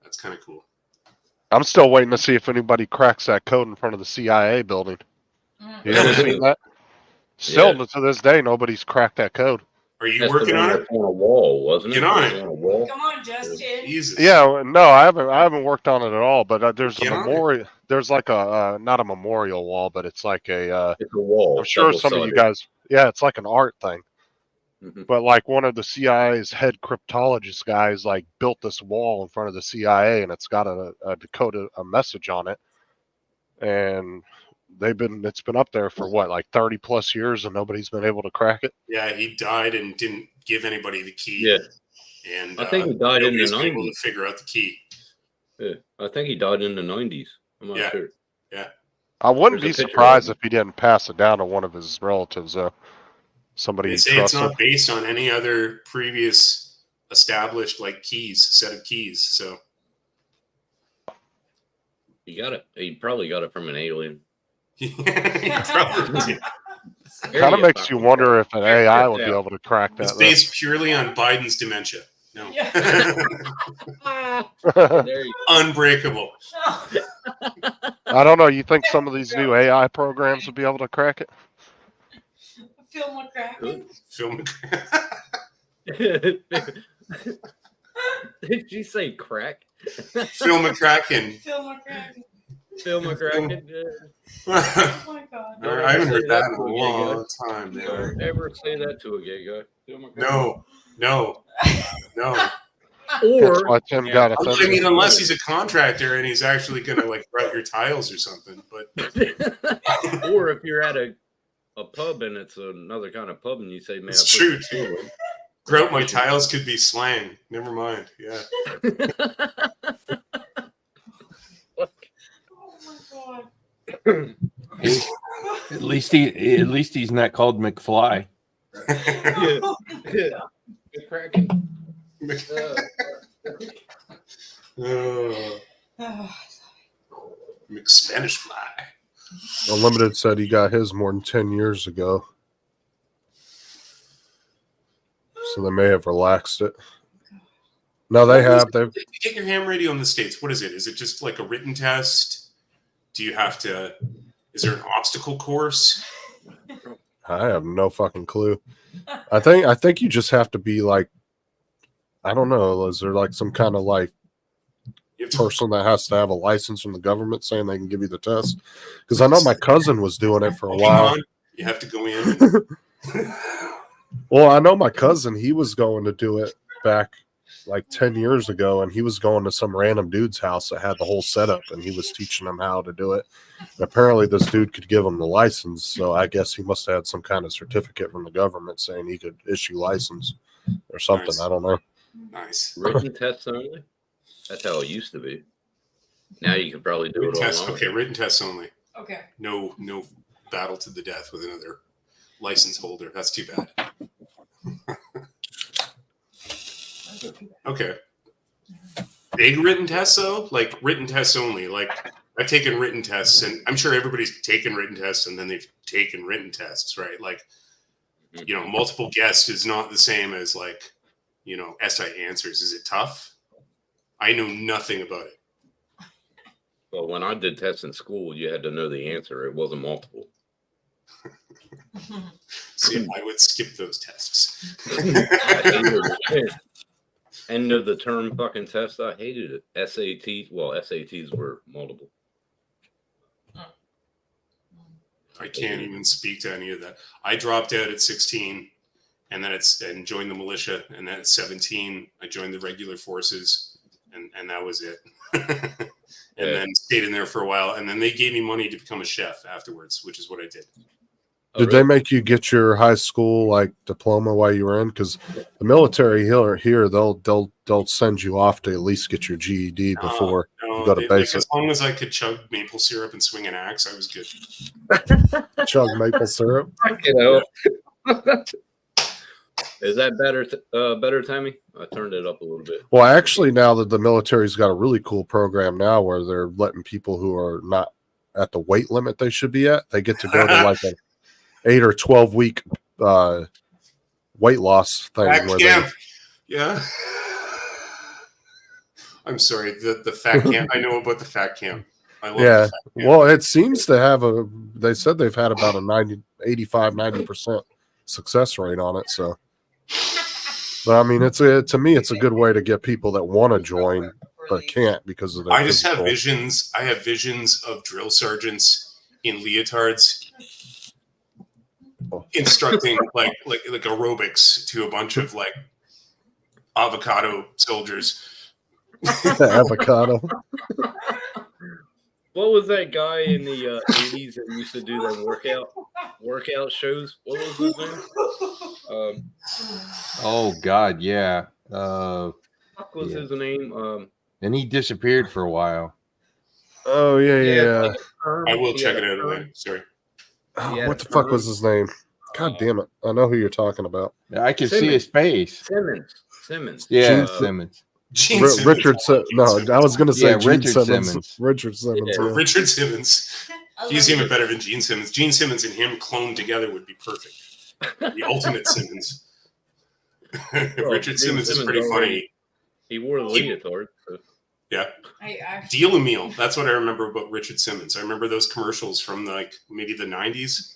[SPEAKER 3] that's kind of cool.
[SPEAKER 1] I'm still waiting to see if anybody cracks that code in front of the CIA building.
[SPEAKER 4] Mm.
[SPEAKER 1] You ever seen that? Still, to this day, nobody's cracked that code.
[SPEAKER 3] Are you
[SPEAKER 2] That's the
[SPEAKER 3] working
[SPEAKER 2] one
[SPEAKER 3] on it?
[SPEAKER 2] that's on a wall, wasn't it?
[SPEAKER 3] Get on
[SPEAKER 2] It was
[SPEAKER 3] it.
[SPEAKER 2] on a wall.
[SPEAKER 4] Come on, Justin.
[SPEAKER 3] Jesus.
[SPEAKER 1] Yeah, no, I haven't worked on it at all. But there's
[SPEAKER 3] Get
[SPEAKER 1] a
[SPEAKER 3] on it.
[SPEAKER 1] memorial. There's like a not a memorial wall, but it's like a.
[SPEAKER 2] It's a wall.
[SPEAKER 1] I'm sure some of you guys. Yeah, it's like an art thing.
[SPEAKER 2] Mhm.
[SPEAKER 1] But like one of the CIA's head cryptologist guys like built this wall in front of the CIA, and it's got a decoded a message on it, and it's been up there for what, like 30 plus years, and nobody's been able to crack it.
[SPEAKER 3] Yeah, he died and didn't give anybody the key.
[SPEAKER 2] Yeah.
[SPEAKER 3] And
[SPEAKER 2] I think he died in the
[SPEAKER 3] nobody's been able
[SPEAKER 2] 90s.
[SPEAKER 3] to figure out the key.
[SPEAKER 2] Yeah. I think he died in the 90s. I'm not
[SPEAKER 3] Yeah.
[SPEAKER 2] sure.
[SPEAKER 1] I wouldn't
[SPEAKER 2] There's
[SPEAKER 1] be
[SPEAKER 2] a picture
[SPEAKER 1] surprised
[SPEAKER 2] of
[SPEAKER 1] if he didn't pass it down to one of his relatives, though. Somebody
[SPEAKER 3] They
[SPEAKER 1] he
[SPEAKER 3] say it's
[SPEAKER 1] trusted.
[SPEAKER 3] not based on any other previous established like set of keys. So
[SPEAKER 2] He got it. He probably got it from an alien.
[SPEAKER 3] he probably did.
[SPEAKER 1] Kind of makes you wonder if an AI would be able to crack
[SPEAKER 3] It's
[SPEAKER 1] that.
[SPEAKER 3] based purely on Biden's dementia. No.
[SPEAKER 4] Yeah.
[SPEAKER 1] though.
[SPEAKER 2] There you
[SPEAKER 3] Unbreakable.
[SPEAKER 1] I don't know. You think some of these new AI programs would be able to crack it?
[SPEAKER 4] Phil McCracken.
[SPEAKER 3] Film.
[SPEAKER 2] go. Did you say crack?
[SPEAKER 3] Phil McCracken.
[SPEAKER 4] Phil McCracken.
[SPEAKER 2] Phil McCracken?
[SPEAKER 3] I
[SPEAKER 4] Oh my god.
[SPEAKER 3] haven't heard that in a
[SPEAKER 2] to a gay guy.
[SPEAKER 3] long time. Man.
[SPEAKER 2] Don't ever say that to a gay guy. Phil McCracken.
[SPEAKER 3] No.
[SPEAKER 1] That's
[SPEAKER 2] Or
[SPEAKER 1] why Tim got
[SPEAKER 3] I
[SPEAKER 1] offended.
[SPEAKER 3] mean, unless he's a contractor and he's actually going to like grout your tiles or something. But
[SPEAKER 2] or if you're at a pub and it's another kind of pub and you say, "Man,
[SPEAKER 3] It's true, too. Grout my tiles could be slang. Never mind. Yeah.
[SPEAKER 4] Oh my god.
[SPEAKER 5] At least he's not called McFly.
[SPEAKER 2] Yeah. Good cracking.
[SPEAKER 3] Oh, Spanish fly.
[SPEAKER 1] Unlimited said he got his more than 10 years ago. So they may have relaxed it. No, they have. They've
[SPEAKER 3] To get your ham radio in the States, what is it? Is it just like a written test? Do you have to, is there an obstacle course?
[SPEAKER 1] I have no fucking clue. I think you just have to be like, I don't know, is there like some kind of like
[SPEAKER 3] You have to,
[SPEAKER 1] person that has to have a license from the government saying they can give you the test? Because I know my cousin was doing it for a while.
[SPEAKER 3] you have to go in.
[SPEAKER 1] Well, I know my cousin, he was going to do it back like 10 years ago, and he was going to some random dude's house that had the whole setup, and he was teaching him how to do it. And apparently this dude could give him the license, so I guess he must have had some kind of certificate from the government saying he could issue license or something.
[SPEAKER 3] Nice.
[SPEAKER 1] I don't know.
[SPEAKER 3] Nice.
[SPEAKER 2] Written tests only. That's how it used to be. Now you can probably do
[SPEAKER 3] Written
[SPEAKER 2] it
[SPEAKER 3] tests,
[SPEAKER 2] online.
[SPEAKER 3] okay, written tests only.
[SPEAKER 4] Okay.
[SPEAKER 3] No battle to the death with another license holder. That's too bad. Okay. Big written tests though? Like written tests only. Like I've taken written tests, and I'm sure everybody's taken written tests and then they've taken written tests, right? Like, multiple guess is not the same as like, SI answers. Is it tough? I know nothing about it.
[SPEAKER 2] Well, when I did tests in school, you had to know the answer. It wasn't multiple.
[SPEAKER 3] See, I would skip those tests.
[SPEAKER 2] End of the term fucking test. I hated it. SATs. Well, SATs were multiple.
[SPEAKER 3] I can't even speak to any of that. I dropped out at 16 and then joined the militia. And then at 17, I joined the regular forces and that was it. And then stayed in there for a while. And then they gave me money to become a chef afterwards, which is what I did.
[SPEAKER 1] Did they make you get your high school like diploma while you were in? Because the military here, they'll send you off to at least get your GED before you go to basic.
[SPEAKER 3] As long as I could chug maple syrup and swing an axe, I was good.
[SPEAKER 1] Chug maple syrup.
[SPEAKER 2] Is that better, Tammy? I turned it up a little bit.
[SPEAKER 1] Well, actually, now that the military's got a really cool program now where they're letting people who are not at the weight limit they should be at, they get to go to like an 8 or 12 week weight loss thing.
[SPEAKER 3] Yeah. I'm sorry. The fat camp. I know about the fat camp. I love the fat camp.
[SPEAKER 1] Well, it seems to have they said they've had about a 90% success rate on it. So, but I mean, to me, it's a good way to get people that want to join but can't because of their
[SPEAKER 3] I just have
[SPEAKER 1] physical.
[SPEAKER 3] visions. I have visions of drill sergeants in leotards instructing like aerobics to a bunch of like avocado soldiers.
[SPEAKER 1] Avocado.
[SPEAKER 2] What was that guy in the 80s that used to do them workout shows? What was his name?
[SPEAKER 5] Oh God, yeah.
[SPEAKER 2] What was his name?
[SPEAKER 5] And he disappeared for a while.
[SPEAKER 1] Oh yeah.
[SPEAKER 3] I will check it out later. Sorry.
[SPEAKER 1] Oh, what the fuck was his name? God damn it! I know who you're talking about.
[SPEAKER 5] I can see his face.
[SPEAKER 2] Simmons.
[SPEAKER 5] Yeah, Simmons.
[SPEAKER 3] Gene Simmons.
[SPEAKER 1] Richard. No, I was going to say Gene
[SPEAKER 5] Richard
[SPEAKER 1] Simmons.
[SPEAKER 5] Simmons.
[SPEAKER 1] Richard Simmons.
[SPEAKER 3] Or
[SPEAKER 1] Yeah.
[SPEAKER 3] Richard Simmons. He's even better than Gene Simmons. Gene Simmons and him cloned together would be perfect. The ultimate Simmons. Richard Simmons is pretty funny.
[SPEAKER 2] He wore the leotard. So.
[SPEAKER 3] Yeah.
[SPEAKER 4] I actually.
[SPEAKER 3] Deal a meal. That's what I remember about Richard Simmons. I remember those commercials from like maybe the 90s.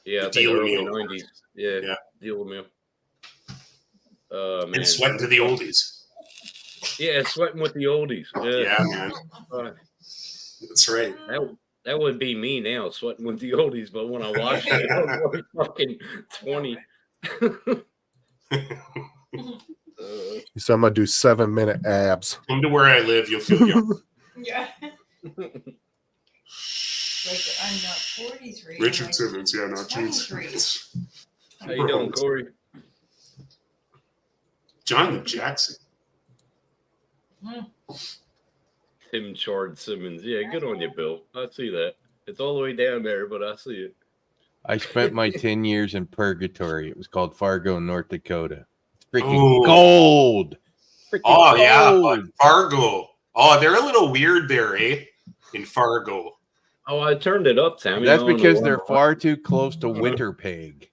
[SPEAKER 2] Yeah, I think
[SPEAKER 3] Deal a
[SPEAKER 2] early
[SPEAKER 3] meal.
[SPEAKER 2] 90s. Yeah. Deal a meal. Man.
[SPEAKER 3] And sweating to the oldies.
[SPEAKER 2] Yeah, sweating with the oldies.
[SPEAKER 3] Yeah, man. That's right.
[SPEAKER 2] That would be me now, sweating with the oldies. But when I watched it, I was fucking 20.
[SPEAKER 1] He said I'm gonna do 7-minute abs.
[SPEAKER 3] Come to where I live, you'll feel young.
[SPEAKER 4] Yeah. Like I'm not 43.
[SPEAKER 3] Richard
[SPEAKER 4] I'm
[SPEAKER 3] Simmons, yeah, not Gene
[SPEAKER 4] 23.
[SPEAKER 3] Simmons.
[SPEAKER 2] How you doing, Corey?
[SPEAKER 3] Jonathan Jackson.
[SPEAKER 2] Tim Chard Simmons. Yeah, good on you, Bill. I see that. It's all the way down there, but I see it.
[SPEAKER 5] I spent my 10 years in purgatory. It was called Fargo, North Dakota. It's freaking
[SPEAKER 3] Ooh.
[SPEAKER 5] cold. Freaking
[SPEAKER 3] Oh yeah,
[SPEAKER 5] cold.
[SPEAKER 3] but Fargo. Oh, they're a little weird there, eh? In Fargo.
[SPEAKER 2] Oh, I turned it up, Tammy.
[SPEAKER 5] That's
[SPEAKER 2] I don't know
[SPEAKER 5] because
[SPEAKER 2] why.
[SPEAKER 5] they're far too close to Winterpeg.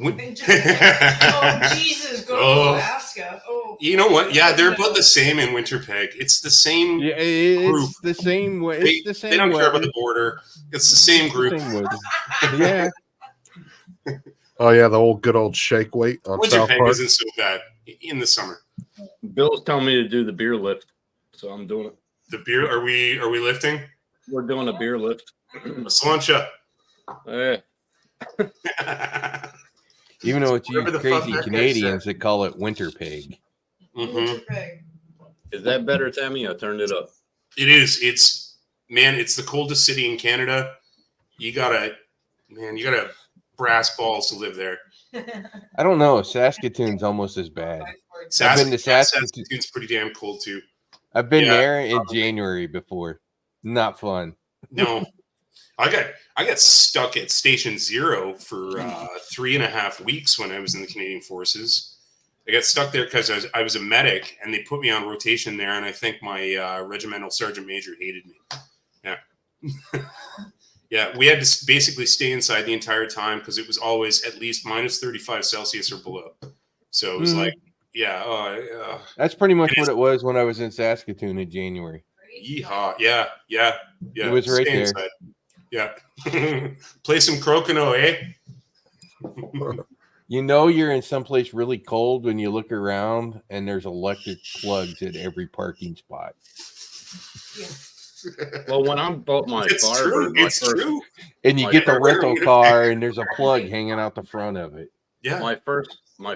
[SPEAKER 4] And just oh Jesus, go
[SPEAKER 3] Oh.
[SPEAKER 4] to Alaska. Oh,
[SPEAKER 3] You know what? Yeah, they're about the same in Winterpeg. It's the same.
[SPEAKER 5] Yeah,
[SPEAKER 3] Group.
[SPEAKER 5] it's the same way.
[SPEAKER 3] They,
[SPEAKER 5] It's the same
[SPEAKER 3] they don't care about
[SPEAKER 5] weather.
[SPEAKER 3] the border. It's the same group.
[SPEAKER 5] Same weather. Yeah.
[SPEAKER 1] Oh yeah, the old good old shake weight on South
[SPEAKER 3] Winterpeg
[SPEAKER 1] Park.
[SPEAKER 3] isn't so bad in the summer.
[SPEAKER 2] Bill's telling me to do the beer lift, so I'm doing it.
[SPEAKER 3] The beer. Are we lifting?
[SPEAKER 2] We're doing a beer lift.
[SPEAKER 3] Slancha.
[SPEAKER 2] Yeah.
[SPEAKER 5] Even though it's you
[SPEAKER 3] Whatever the fuck
[SPEAKER 5] crazy
[SPEAKER 3] that guy
[SPEAKER 5] Canadians that call it Winterpeg.
[SPEAKER 3] Mhm.
[SPEAKER 2] Is that better, Tammy? I turned it up.
[SPEAKER 3] It is. It's the coldest city in Canada. You gotta brass balls to live there.
[SPEAKER 5] I don't know. Saskatoon's almost as bad. I've been to Saskatoon.
[SPEAKER 3] Saskatoon's pretty damn cold too.
[SPEAKER 5] I've been
[SPEAKER 3] Yeah,
[SPEAKER 5] there in January before. Not fun.
[SPEAKER 3] No, I got stuck at Station Zero for 3.5 weeks when I was in the Canadian Forces. I got stuck there because I was a medic, and they put me on rotation there, and I think my regimental sergeant major hated me. Yeah. Yeah, we had to basically stay inside the entire time because it was always at least minus 35 Celsius or below. So it was like, yeah,
[SPEAKER 5] That's pretty much
[SPEAKER 3] It
[SPEAKER 5] what
[SPEAKER 3] is-
[SPEAKER 5] it was when I was in Saskatoon in January.
[SPEAKER 3] yeehaw. Yeah.
[SPEAKER 5] It was right
[SPEAKER 3] Stay
[SPEAKER 5] there.
[SPEAKER 3] inside. Yeah. Play some Crokinole, eh?
[SPEAKER 5] You know you're in someplace really cold when you look around and there's electric plugs at every parking spot.
[SPEAKER 2] Well, when I bought my
[SPEAKER 3] It's
[SPEAKER 2] Firebird,
[SPEAKER 3] true. It's true.
[SPEAKER 5] And you
[SPEAKER 2] Oh,
[SPEAKER 5] get the
[SPEAKER 2] yeah.
[SPEAKER 5] rental car and there's a plug hanging out the front of it.
[SPEAKER 3] Yeah.
[SPEAKER 2] my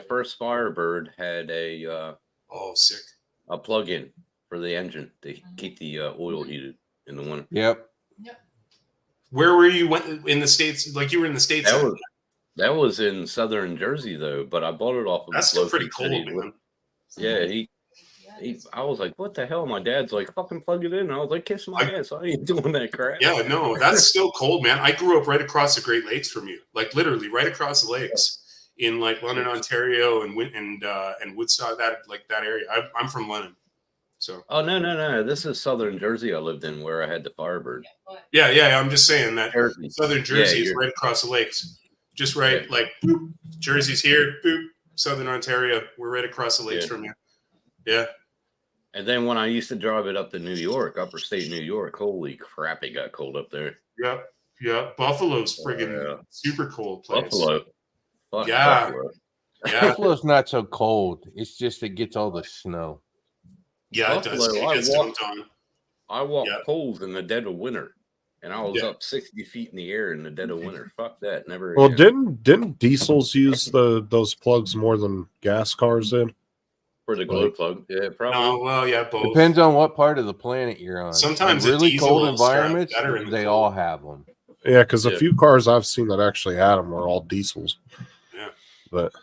[SPEAKER 2] first Firebird had a
[SPEAKER 3] Sick.
[SPEAKER 2] plug-in for the engine to keep the oil heated in the winter.
[SPEAKER 5] Yep.
[SPEAKER 3] Where were you in the States? Like you were in the States?
[SPEAKER 2] That was in southern Jersey though, but I bought it off of
[SPEAKER 3] That's still
[SPEAKER 2] local
[SPEAKER 3] pretty cold,
[SPEAKER 2] city.
[SPEAKER 3] man.
[SPEAKER 2] Yeah, I was like, what the hell? My dad's like, fucking plug it in. And I was like, kiss my ass. I ain't doing that crap.
[SPEAKER 3] Yeah, no, that's still cold, man. I grew up right across the Great Lakes from you, like literally right across the lakes in like London, Ontario, and Woodstock, that area. I'm from London, so
[SPEAKER 2] Oh no. This is southern Jersey I lived in where I had the Firebird.
[SPEAKER 3] yeah. I'm just saying that
[SPEAKER 2] Jersey.
[SPEAKER 3] southern Jersey is
[SPEAKER 2] you're-
[SPEAKER 3] right across the lakes, just right.
[SPEAKER 2] Yeah.
[SPEAKER 3] Like boop, Jersey's here, boop, southern Ontario, we're right across the lakes
[SPEAKER 2] Yeah.
[SPEAKER 3] from you. Yeah.
[SPEAKER 2] And then when I used to drive it up to New York, upper state New York, holy crap, it got cold up there.
[SPEAKER 3] Yeah. Buffalo's friggin'
[SPEAKER 2] Yeah.
[SPEAKER 3] super cold place.
[SPEAKER 2] Buffalo. Fuck
[SPEAKER 3] Yeah.
[SPEAKER 2] Buffalo.
[SPEAKER 3] Yeah,
[SPEAKER 5] Buffalo's not so cold. It's just it gets all the snow.
[SPEAKER 3] yeah, it does.
[SPEAKER 2] Buffalo,
[SPEAKER 3] It gets dumped on.
[SPEAKER 2] I walked
[SPEAKER 3] Yeah.
[SPEAKER 2] poles in the dead of winter. And I was
[SPEAKER 3] Yeah.
[SPEAKER 2] up 60 feet in the air in the dead of winter. Fuck that. Never
[SPEAKER 1] Well,
[SPEAKER 2] again.
[SPEAKER 1] didn't diesels use those plugs more than gas cars did?
[SPEAKER 2] For the glow plug. Yeah, probably.
[SPEAKER 3] No, well, yeah, both.
[SPEAKER 5] Depends on what part of the planet you're on.
[SPEAKER 3] Sometimes
[SPEAKER 5] in
[SPEAKER 3] a
[SPEAKER 5] really
[SPEAKER 3] diesel
[SPEAKER 5] cold
[SPEAKER 3] will strive
[SPEAKER 5] environments,
[SPEAKER 3] better in the
[SPEAKER 5] they
[SPEAKER 3] cold.
[SPEAKER 5] all have them.
[SPEAKER 1] Yeah, because a
[SPEAKER 2] Yeah.
[SPEAKER 1] few cars I've seen that actually had them were all diesels.
[SPEAKER 3] Yeah.
[SPEAKER 1] But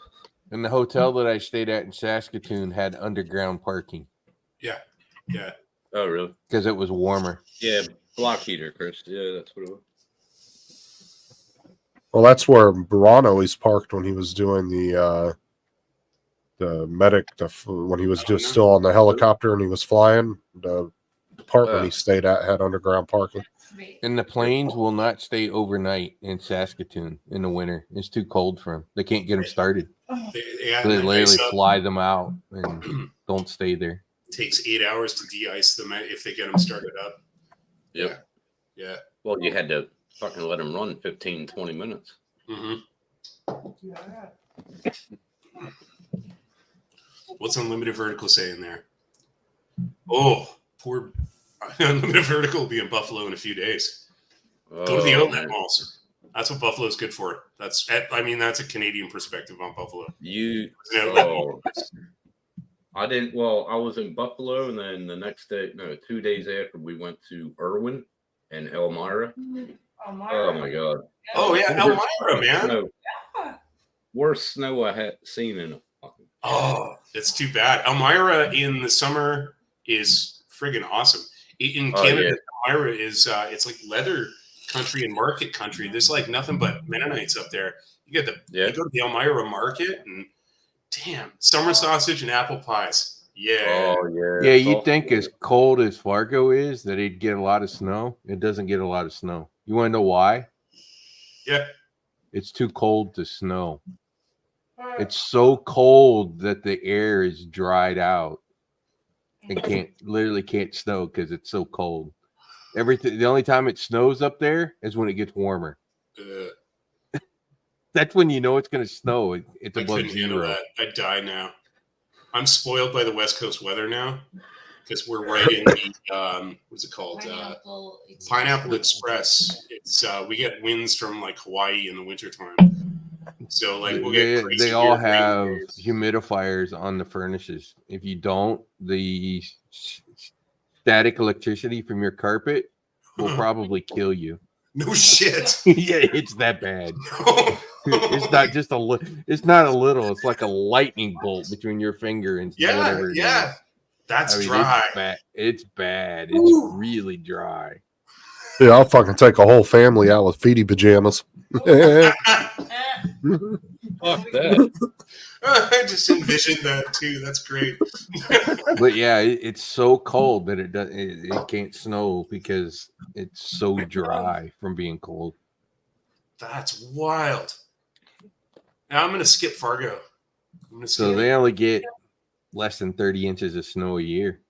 [SPEAKER 5] And the hotel that I stayed at in Saskatoon had underground parking
[SPEAKER 3] Yeah.
[SPEAKER 2] Oh, really?
[SPEAKER 5] because it was warmer.
[SPEAKER 2] Yeah, block heater, Chris. Yeah, that's what it was.
[SPEAKER 1] well, that's where Braun always parked when he was doing the medic when he was
[SPEAKER 3] I don't
[SPEAKER 1] just
[SPEAKER 3] know.
[SPEAKER 1] still on the helicopter and he was flying. The apartment
[SPEAKER 2] Yeah.
[SPEAKER 1] he stayed at had underground parking.
[SPEAKER 5] And the planes will not stay overnight in Saskatoon in the winter. It's too cold for them. They can't get them started.
[SPEAKER 3] Yeah,
[SPEAKER 5] So they
[SPEAKER 3] and the
[SPEAKER 5] literally
[SPEAKER 3] ice up
[SPEAKER 5] fly them out and don't stay there.
[SPEAKER 3] takes 8 hours to de-ice them if they get them started up.
[SPEAKER 2] Yep.
[SPEAKER 3] Yeah.
[SPEAKER 2] Well, you had to fucking let them run 15, 20 minutes.
[SPEAKER 3] hmm What's Unlimited Vertical saying there? Oh, poor Unlimited Vertical will be in Buffalo in a few days. Go to the
[SPEAKER 2] Oh,
[SPEAKER 3] outlet
[SPEAKER 2] man.
[SPEAKER 3] malls. That's what Buffalo's good for. That's a Canadian perspective on Buffalo.
[SPEAKER 2] You.
[SPEAKER 3] An outlet
[SPEAKER 2] Oh,
[SPEAKER 3] mall.
[SPEAKER 2] I didn't. Well, I was in Buffalo, and then the next day, no, 2 days after, we went to Irwin and Elmira. Oh my god!
[SPEAKER 3] Oh yeah, Elmira, man.
[SPEAKER 2] Snow. Worst snow I had seen in a fucking.
[SPEAKER 3] Oh, that's too bad. Elmira in the summer is friggin' awesome. In
[SPEAKER 2] Oh,
[SPEAKER 3] Canada, Elmira is it's like leather country and market country. There's like nothing but Mennonites up there. You go to the Elmira market and damn, summer sausage and apple pies. Yeah.
[SPEAKER 2] Oh yeah.
[SPEAKER 5] Yeah,
[SPEAKER 2] it's
[SPEAKER 5] you
[SPEAKER 2] all
[SPEAKER 5] think
[SPEAKER 2] good.
[SPEAKER 5] as cold as Fargo is that it'd get a lot of snow. It doesn't get a lot of snow. You want to know why?
[SPEAKER 3] Yeah.
[SPEAKER 5] It's too cold to snow. It's so cold that the air is dried out and literally can't snow because it's so cold. The only time it snows up there is when it gets warmer. That's when you know it's going to snow. It's
[SPEAKER 3] I
[SPEAKER 5] above
[SPEAKER 3] couldn't handle
[SPEAKER 5] zero.
[SPEAKER 3] that. I'd die now. I'm spoiled by the West Coast weather now because we're right in the what's it called? Pineapple Express. It's we get winds from like Hawaii in the wintertime. So like we'll get crazy
[SPEAKER 5] They all
[SPEAKER 3] weird rain
[SPEAKER 5] have
[SPEAKER 3] waves.
[SPEAKER 5] humidifiers on the furnaces. If you don't, the static electricity from your carpet will probably kill you.
[SPEAKER 3] No shit.
[SPEAKER 5] Yeah, it's that bad. It's not just it's not a little. It's like a lightning bolt between your finger and whatever it is.
[SPEAKER 3] That's
[SPEAKER 5] I mean,
[SPEAKER 3] dry.
[SPEAKER 5] It's bad.
[SPEAKER 3] Ooh.
[SPEAKER 5] It's really dry.
[SPEAKER 1] Yeah, I'll fucking take a whole family out with feety pajamas.
[SPEAKER 2] Fuck that.
[SPEAKER 3] I just envisioned that too. That's great.
[SPEAKER 5] But yeah, it's so cold that it can't snow because it's so dry from being cold.
[SPEAKER 3] That's wild. Now I'm gonna skip Fargo.
[SPEAKER 5] So they only get less than 30 inches of snow a year.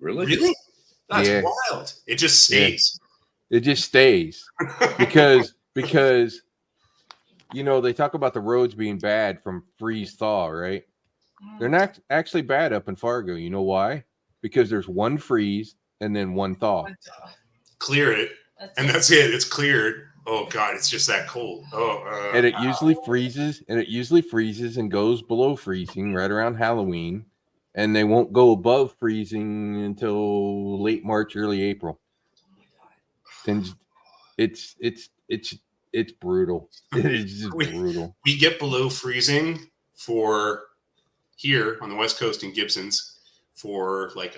[SPEAKER 2] Really?
[SPEAKER 3] Really? That's
[SPEAKER 5] Yeah.
[SPEAKER 3] wild. It just stays.
[SPEAKER 5] It just stays because you know they talk about the roads being bad from freeze thaw, right? They're not actually bad up in Fargo. You know why? Because there's one freeze and then one thaw.
[SPEAKER 3] Clear it, and that's it. It's cleared. Oh god, it's just that cold.
[SPEAKER 5] And it usually freezes, and goes below freezing right around Halloween, and they won't go above freezing until late March, early April. And it's brutal. It is just brutal.
[SPEAKER 3] we get below freezing for here on the West Coast in Gibson's for like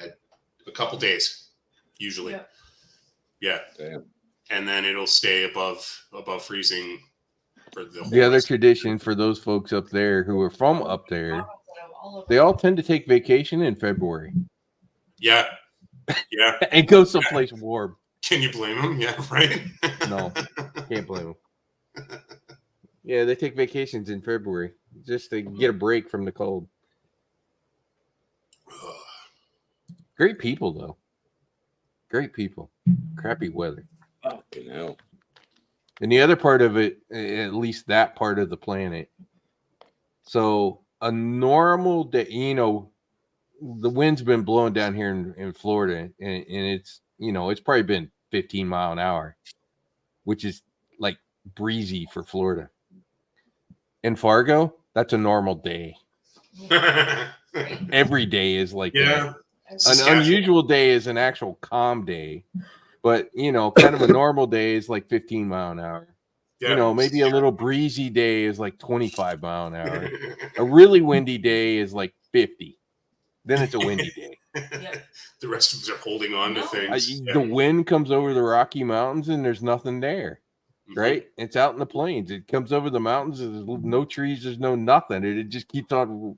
[SPEAKER 3] a couple days, usually. Yeah.
[SPEAKER 2] Damn.
[SPEAKER 3] And then it'll stay above freezing for the whole
[SPEAKER 5] The other
[SPEAKER 3] rest.
[SPEAKER 5] tradition for those folks up there who are from up there, they all tend to take vacation in February
[SPEAKER 3] Yeah. Yeah.
[SPEAKER 5] and go someplace warm.
[SPEAKER 3] Can you blame them? Yeah, right?
[SPEAKER 5] No, can't blame them. Yeah, they take vacations in February just to get a break from the cold. Great people, though. Great people. Crappy weather.
[SPEAKER 2] Fucking hell.
[SPEAKER 5] And the other part of it, at least that part of the planet. So a normal day, you know, the wind's been blowing down here in Florida, and it's, you know, it's probably been 15 mile an hour, which is like breezy for Florida. In Fargo, that's a normal day. Every day is like that. An unusual day is an actual calm day, but you know, kind of a normal day is like 15 mile an hour.
[SPEAKER 3] Yeah.
[SPEAKER 5] You know, maybe a little breezy day is like 25 mile an hour. A really windy day is like 50. Then it's a windy day.
[SPEAKER 3] The rest of us are holding on to things.
[SPEAKER 5] The wind comes over the Rocky Mountains and there's nothing there,
[SPEAKER 3] Mhm.
[SPEAKER 5] right? It's out in the plains. It comes over the mountains. There's no trees. There's no nothing. It just keeps on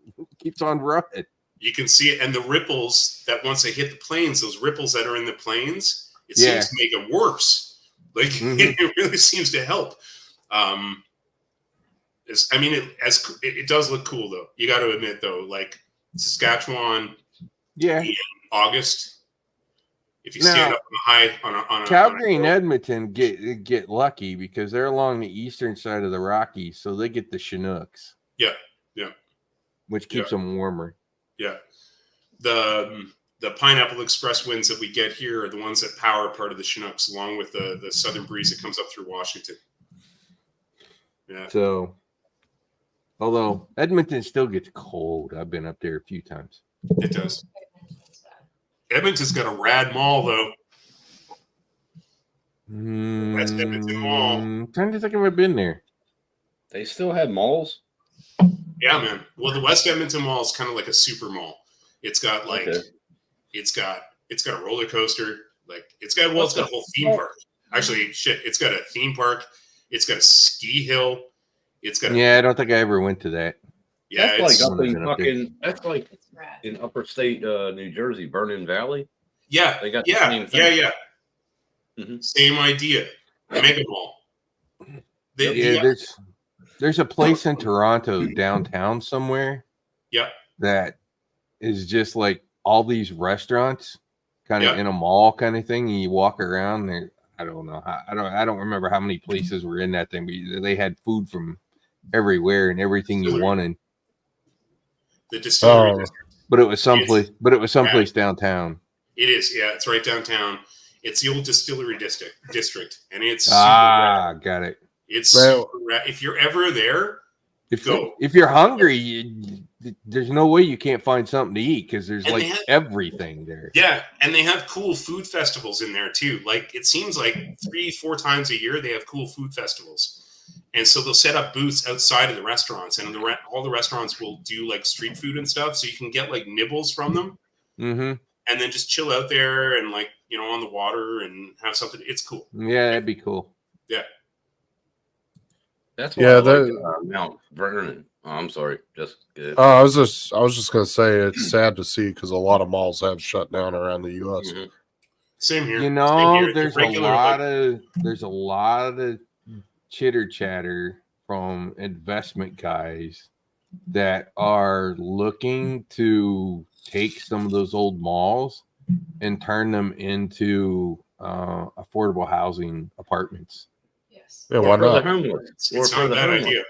[SPEAKER 5] running.
[SPEAKER 3] You can see it, and the ripples that once they hit the plains, those ripples that are in the plains, it seems to make it worse. Like it really seems to help. It does look cool though. You got to admit though, like Saskatchewan, in August. If you stand up on a high on a
[SPEAKER 5] Calgary and Edmonton get lucky because they're along the eastern side of the Rockies, so they get the Chinooks.
[SPEAKER 3] Yeah.
[SPEAKER 5] Which keeps them warmer.
[SPEAKER 3] Yeah. The Pineapple Express winds that we get here are the ones that power part of the Chinooks, along with the southern breeze that comes up through Washington. Yeah.
[SPEAKER 5] So, although Edmonton still gets cold, I've been up there a few times.
[SPEAKER 3] It does. Edmonton's got a rad mall, though. That's Edmonton Mall.
[SPEAKER 5] I'm trying to think if I've been there.
[SPEAKER 2] They still have malls?
[SPEAKER 3] Yeah, man. Well, the West Edmonton Mall is kind of like a super mall. It's got like,
[SPEAKER 2] Okay.
[SPEAKER 3] it's got a roller coaster. Like it's got a whole theme park. Actually, shit, it's got a theme park. It's got a ski hill. It's got
[SPEAKER 5] Yeah, I don't think I ever went to that.
[SPEAKER 3] yeah.
[SPEAKER 2] That's like
[SPEAKER 3] It's,
[SPEAKER 2] up in
[SPEAKER 5] Someone's up there.
[SPEAKER 2] fucking. That's like
[SPEAKER 4] It's rad.
[SPEAKER 2] in upper state New Jersey, Vernon Valley.
[SPEAKER 3] yeah,
[SPEAKER 2] They got the
[SPEAKER 3] yeah,
[SPEAKER 2] same
[SPEAKER 3] yeah,
[SPEAKER 2] thing.
[SPEAKER 3] yeah.
[SPEAKER 2] Mhm.
[SPEAKER 3] Same idea. Mega Mall.
[SPEAKER 5] Yeah, there's a place in Toronto downtown somewhere
[SPEAKER 3] Yeah.
[SPEAKER 5] that is just like all these restaurants kind of
[SPEAKER 3] Yeah.
[SPEAKER 5] in a mall kind of thing, and you walk around there. I don't know. I don't remember how many places were in that thing, but they had food from everywhere and everything you
[SPEAKER 3] Distillery.
[SPEAKER 5] wanted.
[SPEAKER 3] The distillery
[SPEAKER 1] Oh.
[SPEAKER 3] district.
[SPEAKER 5] But it was someplace. But it was someplace
[SPEAKER 3] Yeah.
[SPEAKER 5] downtown.
[SPEAKER 3] It is. Yeah, it's right downtown. It's the old distillery district, and it's super rad.
[SPEAKER 5] Got it.
[SPEAKER 3] It's
[SPEAKER 1] Well-
[SPEAKER 3] super rad. If you're ever there,
[SPEAKER 5] If
[SPEAKER 3] Go.
[SPEAKER 5] if you're hungry, there's no way you can't find something to eat because there's
[SPEAKER 3] And
[SPEAKER 5] like
[SPEAKER 3] they have-
[SPEAKER 5] everything there.
[SPEAKER 3] yeah, and they have cool food festivals in there too. Like it seems like 3-4 times a year they have cool food festivals, and so they'll set up booths outside of the restaurants, and all the restaurants will do like street food and stuff, so you can get like nibbles from them,
[SPEAKER 5] Mm-hmm.
[SPEAKER 3] and then just chill out there and like on the water and have something. It's cool.
[SPEAKER 5] Yeah, that'd be cool.
[SPEAKER 2] That's why
[SPEAKER 1] Yeah,
[SPEAKER 2] I like
[SPEAKER 1] that-
[SPEAKER 2] Mount Vernon. Oh, I'm sorry, just
[SPEAKER 1] I was just gonna say it's sad to see because a lot of malls have shut down around the U.S.
[SPEAKER 2] Mhm.
[SPEAKER 3] Same here.
[SPEAKER 5] You
[SPEAKER 3] Same
[SPEAKER 5] know,
[SPEAKER 3] here. The
[SPEAKER 5] there's
[SPEAKER 3] regular,
[SPEAKER 5] a lot of chitter chatter from investment guys that are looking to take some of those old malls and turn them into affordable housing apartments.
[SPEAKER 4] Yes.
[SPEAKER 1] Yeah,
[SPEAKER 2] Or
[SPEAKER 1] why
[SPEAKER 2] for the
[SPEAKER 1] not?
[SPEAKER 2] homeless.
[SPEAKER 3] It's
[SPEAKER 2] Or
[SPEAKER 3] not
[SPEAKER 2] for
[SPEAKER 3] a
[SPEAKER 2] the
[SPEAKER 3] bad
[SPEAKER 2] homeless.
[SPEAKER 3] idea.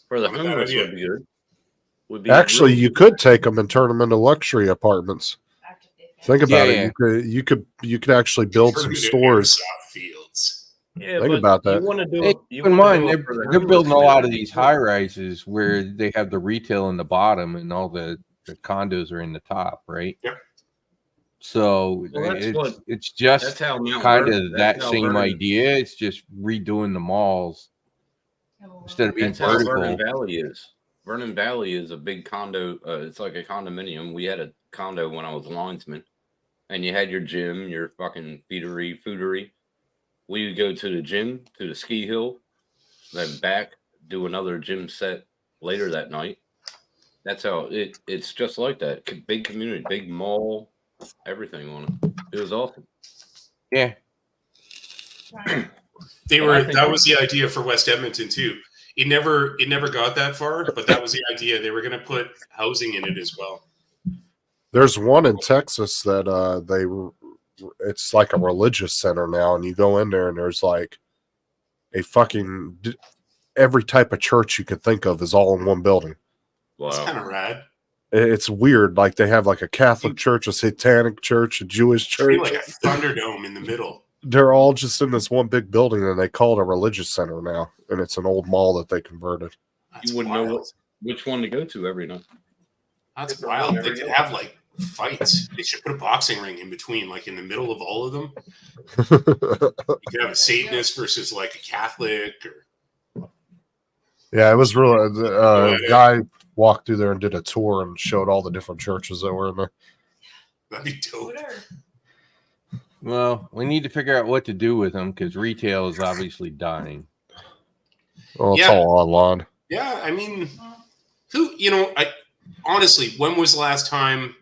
[SPEAKER 2] For the
[SPEAKER 3] Not a bad
[SPEAKER 2] homeless
[SPEAKER 3] idea.
[SPEAKER 2] would be good. Would be
[SPEAKER 1] Actually,
[SPEAKER 2] really
[SPEAKER 1] you could take them and turn them into luxury apartments.
[SPEAKER 4] Active big
[SPEAKER 1] Think
[SPEAKER 4] fans.
[SPEAKER 1] about
[SPEAKER 5] Yeah,
[SPEAKER 1] it. You could actually build
[SPEAKER 3] Turn
[SPEAKER 1] some
[SPEAKER 3] it into
[SPEAKER 1] stores.
[SPEAKER 3] airsoft fields.
[SPEAKER 2] Yeah,
[SPEAKER 1] Think
[SPEAKER 2] but
[SPEAKER 1] about that.
[SPEAKER 2] You want to do
[SPEAKER 5] Hey,
[SPEAKER 2] it. You
[SPEAKER 5] keep in
[SPEAKER 2] wanna do
[SPEAKER 5] mind,
[SPEAKER 2] it for the
[SPEAKER 5] they're
[SPEAKER 2] homeless
[SPEAKER 5] building a lot of
[SPEAKER 2] community.
[SPEAKER 5] these high rises where they have the retail in the bottom and all the condos are in the top, right?
[SPEAKER 3] Yep.
[SPEAKER 5] So
[SPEAKER 2] Well, that's
[SPEAKER 5] it's
[SPEAKER 2] That's
[SPEAKER 5] just
[SPEAKER 2] how Mount
[SPEAKER 5] kind
[SPEAKER 2] Vernon-
[SPEAKER 5] of
[SPEAKER 2] that's
[SPEAKER 5] that
[SPEAKER 2] how
[SPEAKER 5] same
[SPEAKER 2] Vernon-
[SPEAKER 5] idea. It's just redoing the malls.
[SPEAKER 4] Oh,
[SPEAKER 5] Instead of being
[SPEAKER 2] That's how Vernon
[SPEAKER 5] vertical.
[SPEAKER 2] Valley is. Vernon Valley is a big condo. It's like a condominium. We had a condo when I was linesman, and you had your gym, your fucking foodery. We would go to the gym, to the ski hill, then back, do another gym set later that night. That's how it's just like that. Big community, big mall, everything on it. It was awesome.
[SPEAKER 5] Yeah.
[SPEAKER 4] Right.
[SPEAKER 2] But I think
[SPEAKER 3] That was the idea for West Edmonton too. It never got that far, but that was the idea. They were going to put housing in it as well.
[SPEAKER 1] There's one in Texas that it's like a religious center now, and you go in there and there's like a fucking every type of church you could think of is all in one building.
[SPEAKER 2] Wow.
[SPEAKER 3] It's kind of rad.
[SPEAKER 1] It's weird. Like they have like a Catholic church, a Satanic church, a Jewish
[SPEAKER 3] It's really
[SPEAKER 1] church.
[SPEAKER 3] like a Thunderdome in the middle.
[SPEAKER 1] They're all just in this one big building, and they call it a religious center now. And it's an old mall that they converted.
[SPEAKER 3] That's
[SPEAKER 2] You wouldn't know
[SPEAKER 3] wild.
[SPEAKER 2] which one to go to every night.
[SPEAKER 3] That's wild. They could have like fights. They should put a boxing ring in between, like in the middle of all of them. You could have a Satanist versus like a Catholic. Or
[SPEAKER 1] Yeah, it was really. A guy walked through there and did a tour and showed all the different churches that were in there.
[SPEAKER 3] that'd be dope.
[SPEAKER 4] Whatever.
[SPEAKER 5] Well, we need to figure out what to do with them because retail is obviously dying.
[SPEAKER 1] Well, it's
[SPEAKER 3] Yeah.
[SPEAKER 1] all online.
[SPEAKER 3] Yeah, I mean, I honestly, when was the last time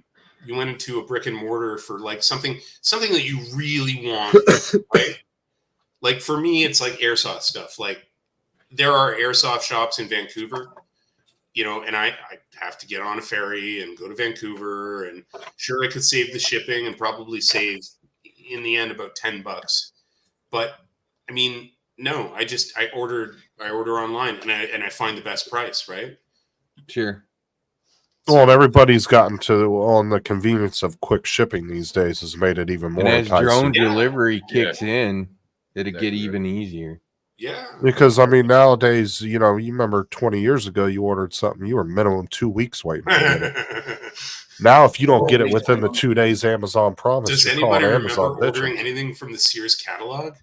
[SPEAKER 3] you went into a brick and mortar for like something that you really want, right? Like for me, it's like airsoft stuff. Like there are airsoft shops in Vancouver, and I have to get on a ferry and go to Vancouver, and sure I could save the shipping and probably save in the end about $10. But I mean, no, I order online and I find the best price, right?
[SPEAKER 5] Sure.
[SPEAKER 1] Well, and everybody's gotten on the convenience of quick shipping these days has made it even more
[SPEAKER 5] And as
[SPEAKER 1] enticing.
[SPEAKER 5] drone
[SPEAKER 3] Yeah.
[SPEAKER 5] delivery kicks in, it'll get
[SPEAKER 2] Exactly.
[SPEAKER 5] even easier.
[SPEAKER 3] Yeah.
[SPEAKER 1] Because I mean, nowadays, you remember 20 years ago, you ordered something, you were minimum 2 weeks waiting. To get it. Now, if you don't get it within the 2 days Amazon promise,
[SPEAKER 3] Does
[SPEAKER 1] you're
[SPEAKER 3] anybody
[SPEAKER 1] calling
[SPEAKER 3] remember
[SPEAKER 1] Amazon
[SPEAKER 3] ordering
[SPEAKER 1] bitching.
[SPEAKER 3] anything from the Sears catalog?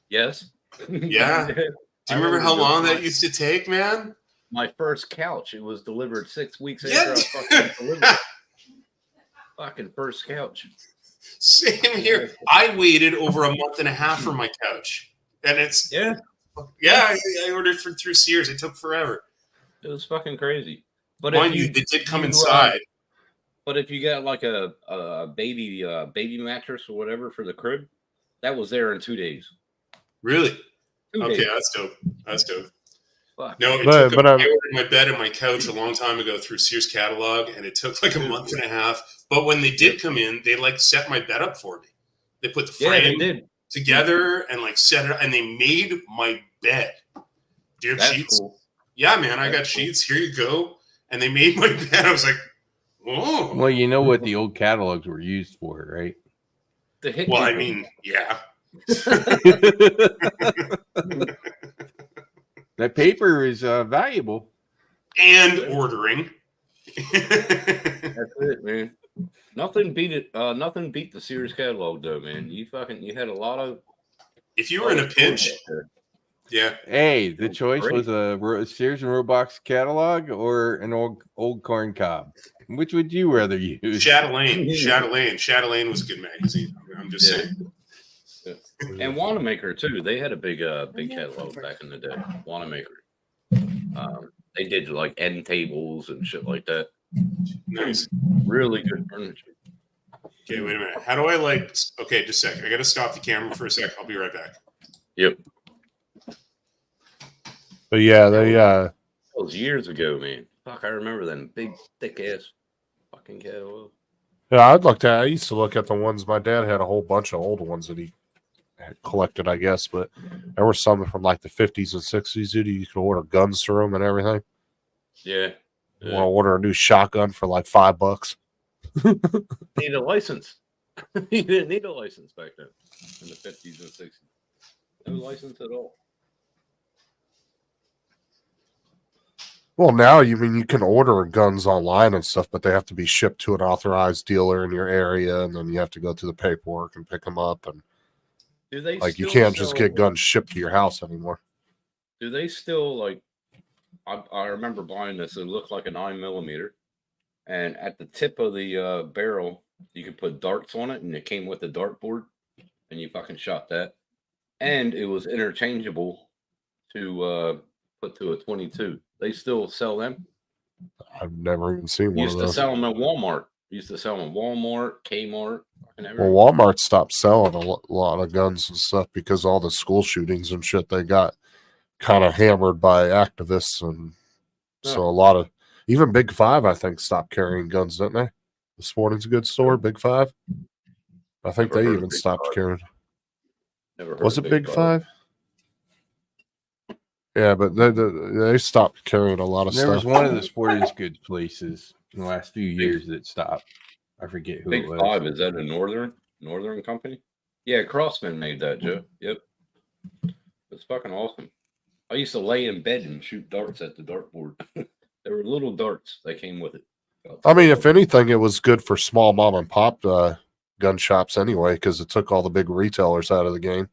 [SPEAKER 2] Yes.
[SPEAKER 3] Yeah. Do you remember how long that used to take, man?
[SPEAKER 2] My first couch, it was delivered 6 weeks
[SPEAKER 3] Yeah.
[SPEAKER 2] after I fucking delivered it. Fucking first couch.
[SPEAKER 3] Same here. I waited over a month and a half for my couch, and it's
[SPEAKER 2] Yeah,
[SPEAKER 3] I ordered through Sears. It took forever.
[SPEAKER 2] it was fucking crazy. But
[SPEAKER 3] Mind
[SPEAKER 2] if
[SPEAKER 3] you,
[SPEAKER 2] you
[SPEAKER 3] they did come
[SPEAKER 2] you,
[SPEAKER 3] inside.
[SPEAKER 2] but if you got like a baby mattress or whatever for the crib, that was there in 2 days.
[SPEAKER 3] Really?
[SPEAKER 2] 2
[SPEAKER 3] Okay,
[SPEAKER 2] days.
[SPEAKER 3] that's dope. That's dope.
[SPEAKER 2] Fuck.
[SPEAKER 3] No, it
[SPEAKER 1] But-
[SPEAKER 3] took.
[SPEAKER 1] but
[SPEAKER 3] I
[SPEAKER 1] I'm-
[SPEAKER 3] ordered my bed and my couch a long time ago through Sears catalog, and it took like a month and a half. But when they did come in, they like set my bed up for me. They put the
[SPEAKER 2] Yeah, they
[SPEAKER 3] frame
[SPEAKER 2] did.
[SPEAKER 3] together and like set it, and they made my bed. Do you have
[SPEAKER 2] That's
[SPEAKER 3] sheets?
[SPEAKER 2] cool.
[SPEAKER 3] Yeah, man, I got
[SPEAKER 2] That's cool.
[SPEAKER 3] sheets. Here you go. And they made my bed. I was like, oh.
[SPEAKER 5] Well, you know what the old catalogs were used for, right?
[SPEAKER 2] The hit
[SPEAKER 3] Well, I
[SPEAKER 2] people.
[SPEAKER 3] mean, yeah.
[SPEAKER 5] That paper is valuable.
[SPEAKER 3] And ordering.
[SPEAKER 2] That's it, man. Nothing beat it. Nothing beat the Sears catalog, though, man. You had a lot of.
[SPEAKER 3] If you were in a pinch, yeah.
[SPEAKER 5] Hey, the choice
[SPEAKER 2] Great.
[SPEAKER 5] was a Sears and Roebuck's catalog or an old corn cob. Which would you rather use?
[SPEAKER 3] Chatelaine was a good magazine. I'm just
[SPEAKER 2] Yeah.
[SPEAKER 3] saying.
[SPEAKER 2] And Wanamaker too. They had a big catalog back in the day. Wanamaker. They did like end tables and shit like that.
[SPEAKER 3] Nice.
[SPEAKER 2] Really good furniture.
[SPEAKER 3] Okay, wait a minute. How do I okay, just a sec. I gotta stop the camera for a sec. I'll be right back.
[SPEAKER 2] Yep.
[SPEAKER 1] But yeah, they
[SPEAKER 2] That was years ago, man. Fuck, I remember them big, thick ass fucking catalog.
[SPEAKER 1] yeah, I used to look at the ones my dad had a whole bunch of old ones that he had collected, I guess, but there were some from like the 50s and 60s, dude. You could order guns through them and everything.
[SPEAKER 2] Yeah.
[SPEAKER 1] You want to order a new shotgun for like $5.
[SPEAKER 2] Need a license. You didn't need a license back then in the 50s and 60s. No license at all.
[SPEAKER 1] Well, now you can order guns online and stuff, but they have to be shipped to an authorized dealer in your area, and then you have to go through the paperwork and pick them up. And
[SPEAKER 2] Do they
[SPEAKER 1] like you
[SPEAKER 2] still
[SPEAKER 1] can't just
[SPEAKER 2] sell-
[SPEAKER 1] get guns shipped to your house anymore.
[SPEAKER 2] Do they still like? I remember buying this. It looked like a 9mm, and at the tip of the barrel, you could put darts on it, and it came with a dartboard, and you fucking shot that. And it was interchangeable to put to a 22. They still sell them.
[SPEAKER 1] I've never even seen one
[SPEAKER 2] Used
[SPEAKER 1] of
[SPEAKER 2] to
[SPEAKER 1] those.
[SPEAKER 2] sell them at Walmart. Used to sell them at Walmart, Kmart, fucking everywhere.
[SPEAKER 1] Well, Walmart stopped selling a lot of guns and stuff because all the school shootings and shit they got kind of hammered by activists, and so a lot of even Big Five I think stopped carrying guns, didn't they? The sporting goods store, Big Five. I think
[SPEAKER 2] Never
[SPEAKER 1] they
[SPEAKER 2] heard of
[SPEAKER 1] even
[SPEAKER 2] Big
[SPEAKER 1] stopped
[SPEAKER 2] Five.
[SPEAKER 1] carrying.
[SPEAKER 2] Never heard
[SPEAKER 1] Was
[SPEAKER 2] of
[SPEAKER 1] it Big Five? Yeah, but they stopped carrying a lot of
[SPEAKER 5] There was
[SPEAKER 1] stuff.
[SPEAKER 5] one of the sporting goods places in the last few years that stopped. I forget who
[SPEAKER 2] Big
[SPEAKER 5] it was.
[SPEAKER 2] Five, is that a northern company? Yeah, Crossman made that, Joe. Yep. It's fucking awesome. I used to lay in bed and shoot darts at the dartboard. There were little darts that came with it.
[SPEAKER 1] I mean, if anything, it was good for small mom and pop gun shops anyway, because it took all the big retailers out of the game.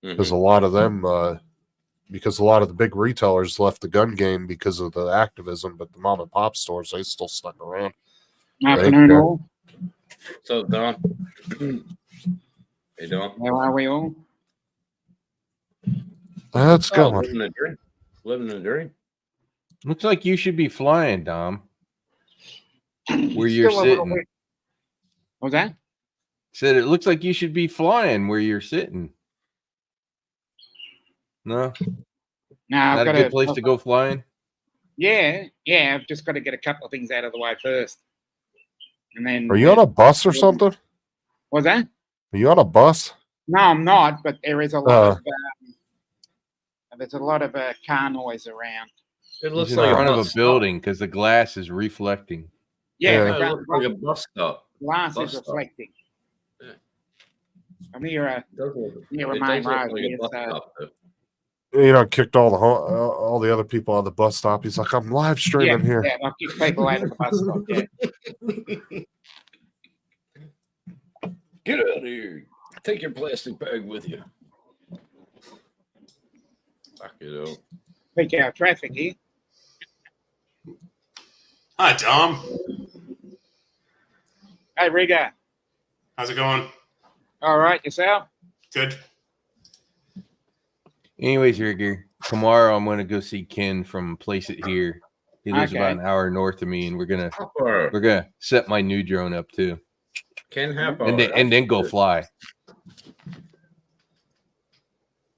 [SPEAKER 1] Because
[SPEAKER 2] Mhm.
[SPEAKER 1] a lot of them, because a lot of the big retailers left the gun game because of the activism, but the mom and pop stores, they still stuck around.
[SPEAKER 6] Afternoon,
[SPEAKER 1] Yeah.
[SPEAKER 6] all.
[SPEAKER 2] So, Don. Hey, Don.
[SPEAKER 6] How are we all?
[SPEAKER 1] That's
[SPEAKER 2] Oh,
[SPEAKER 1] going.
[SPEAKER 2] living a dream. Living a dream.
[SPEAKER 5] Looks like you should be flying, Dom. Where you're
[SPEAKER 6] Still a little
[SPEAKER 5] sitting.
[SPEAKER 6] bit- What was that?
[SPEAKER 5] Said it looks like you should be flying where you're sitting. No,
[SPEAKER 6] No, I've
[SPEAKER 5] not a
[SPEAKER 6] got
[SPEAKER 5] good place to go flying.
[SPEAKER 6] Yeah, I've just got to get a couple of things out of the way first, and then.
[SPEAKER 1] Are you on a bus or something?
[SPEAKER 6] What's that?
[SPEAKER 1] Are you on a bus?
[SPEAKER 6] No, I'm not. But there is a lot there's a lot of car noise around.
[SPEAKER 2] It
[SPEAKER 5] He's
[SPEAKER 2] looks
[SPEAKER 5] in
[SPEAKER 2] like
[SPEAKER 5] front of
[SPEAKER 2] bus
[SPEAKER 5] a
[SPEAKER 2] stop.
[SPEAKER 5] building because the glass is reflecting.
[SPEAKER 6] Yeah,
[SPEAKER 1] Yeah.
[SPEAKER 6] the
[SPEAKER 2] Yeah, it looks like a bus stop.
[SPEAKER 6] glass
[SPEAKER 2] bus
[SPEAKER 6] is
[SPEAKER 2] stop.
[SPEAKER 6] reflecting.
[SPEAKER 2] Yeah.
[SPEAKER 6] I'm near a
[SPEAKER 2] It does look,
[SPEAKER 6] near a
[SPEAKER 2] it
[SPEAKER 6] main
[SPEAKER 2] does look
[SPEAKER 6] road.
[SPEAKER 2] like a
[SPEAKER 6] Yes,
[SPEAKER 2] bus stop, though.
[SPEAKER 1] You know, kicked all the other people on the bus stop. He's like, I'm live streaming here.
[SPEAKER 6] Yeah, I'll kick people out of the bus stop. Yeah.
[SPEAKER 2] Get out of here. Take your plastic bag with you. Fuck it up.
[SPEAKER 6] Peak hour traffic here.
[SPEAKER 3] Hi, Dom.
[SPEAKER 6] Hey, Rigger.
[SPEAKER 3] How's it going?
[SPEAKER 6] All right, yourself?
[SPEAKER 3] Good.
[SPEAKER 5] Anyways, Rigger, tomorrow I'm gonna go see Ken from Place It Here. He lives
[SPEAKER 6] Okay.
[SPEAKER 5] about an hour north of me, and we're gonna
[SPEAKER 2] Hopper.
[SPEAKER 5] set my new drone up too,
[SPEAKER 2] Ken Hopper.
[SPEAKER 5] and then go fly.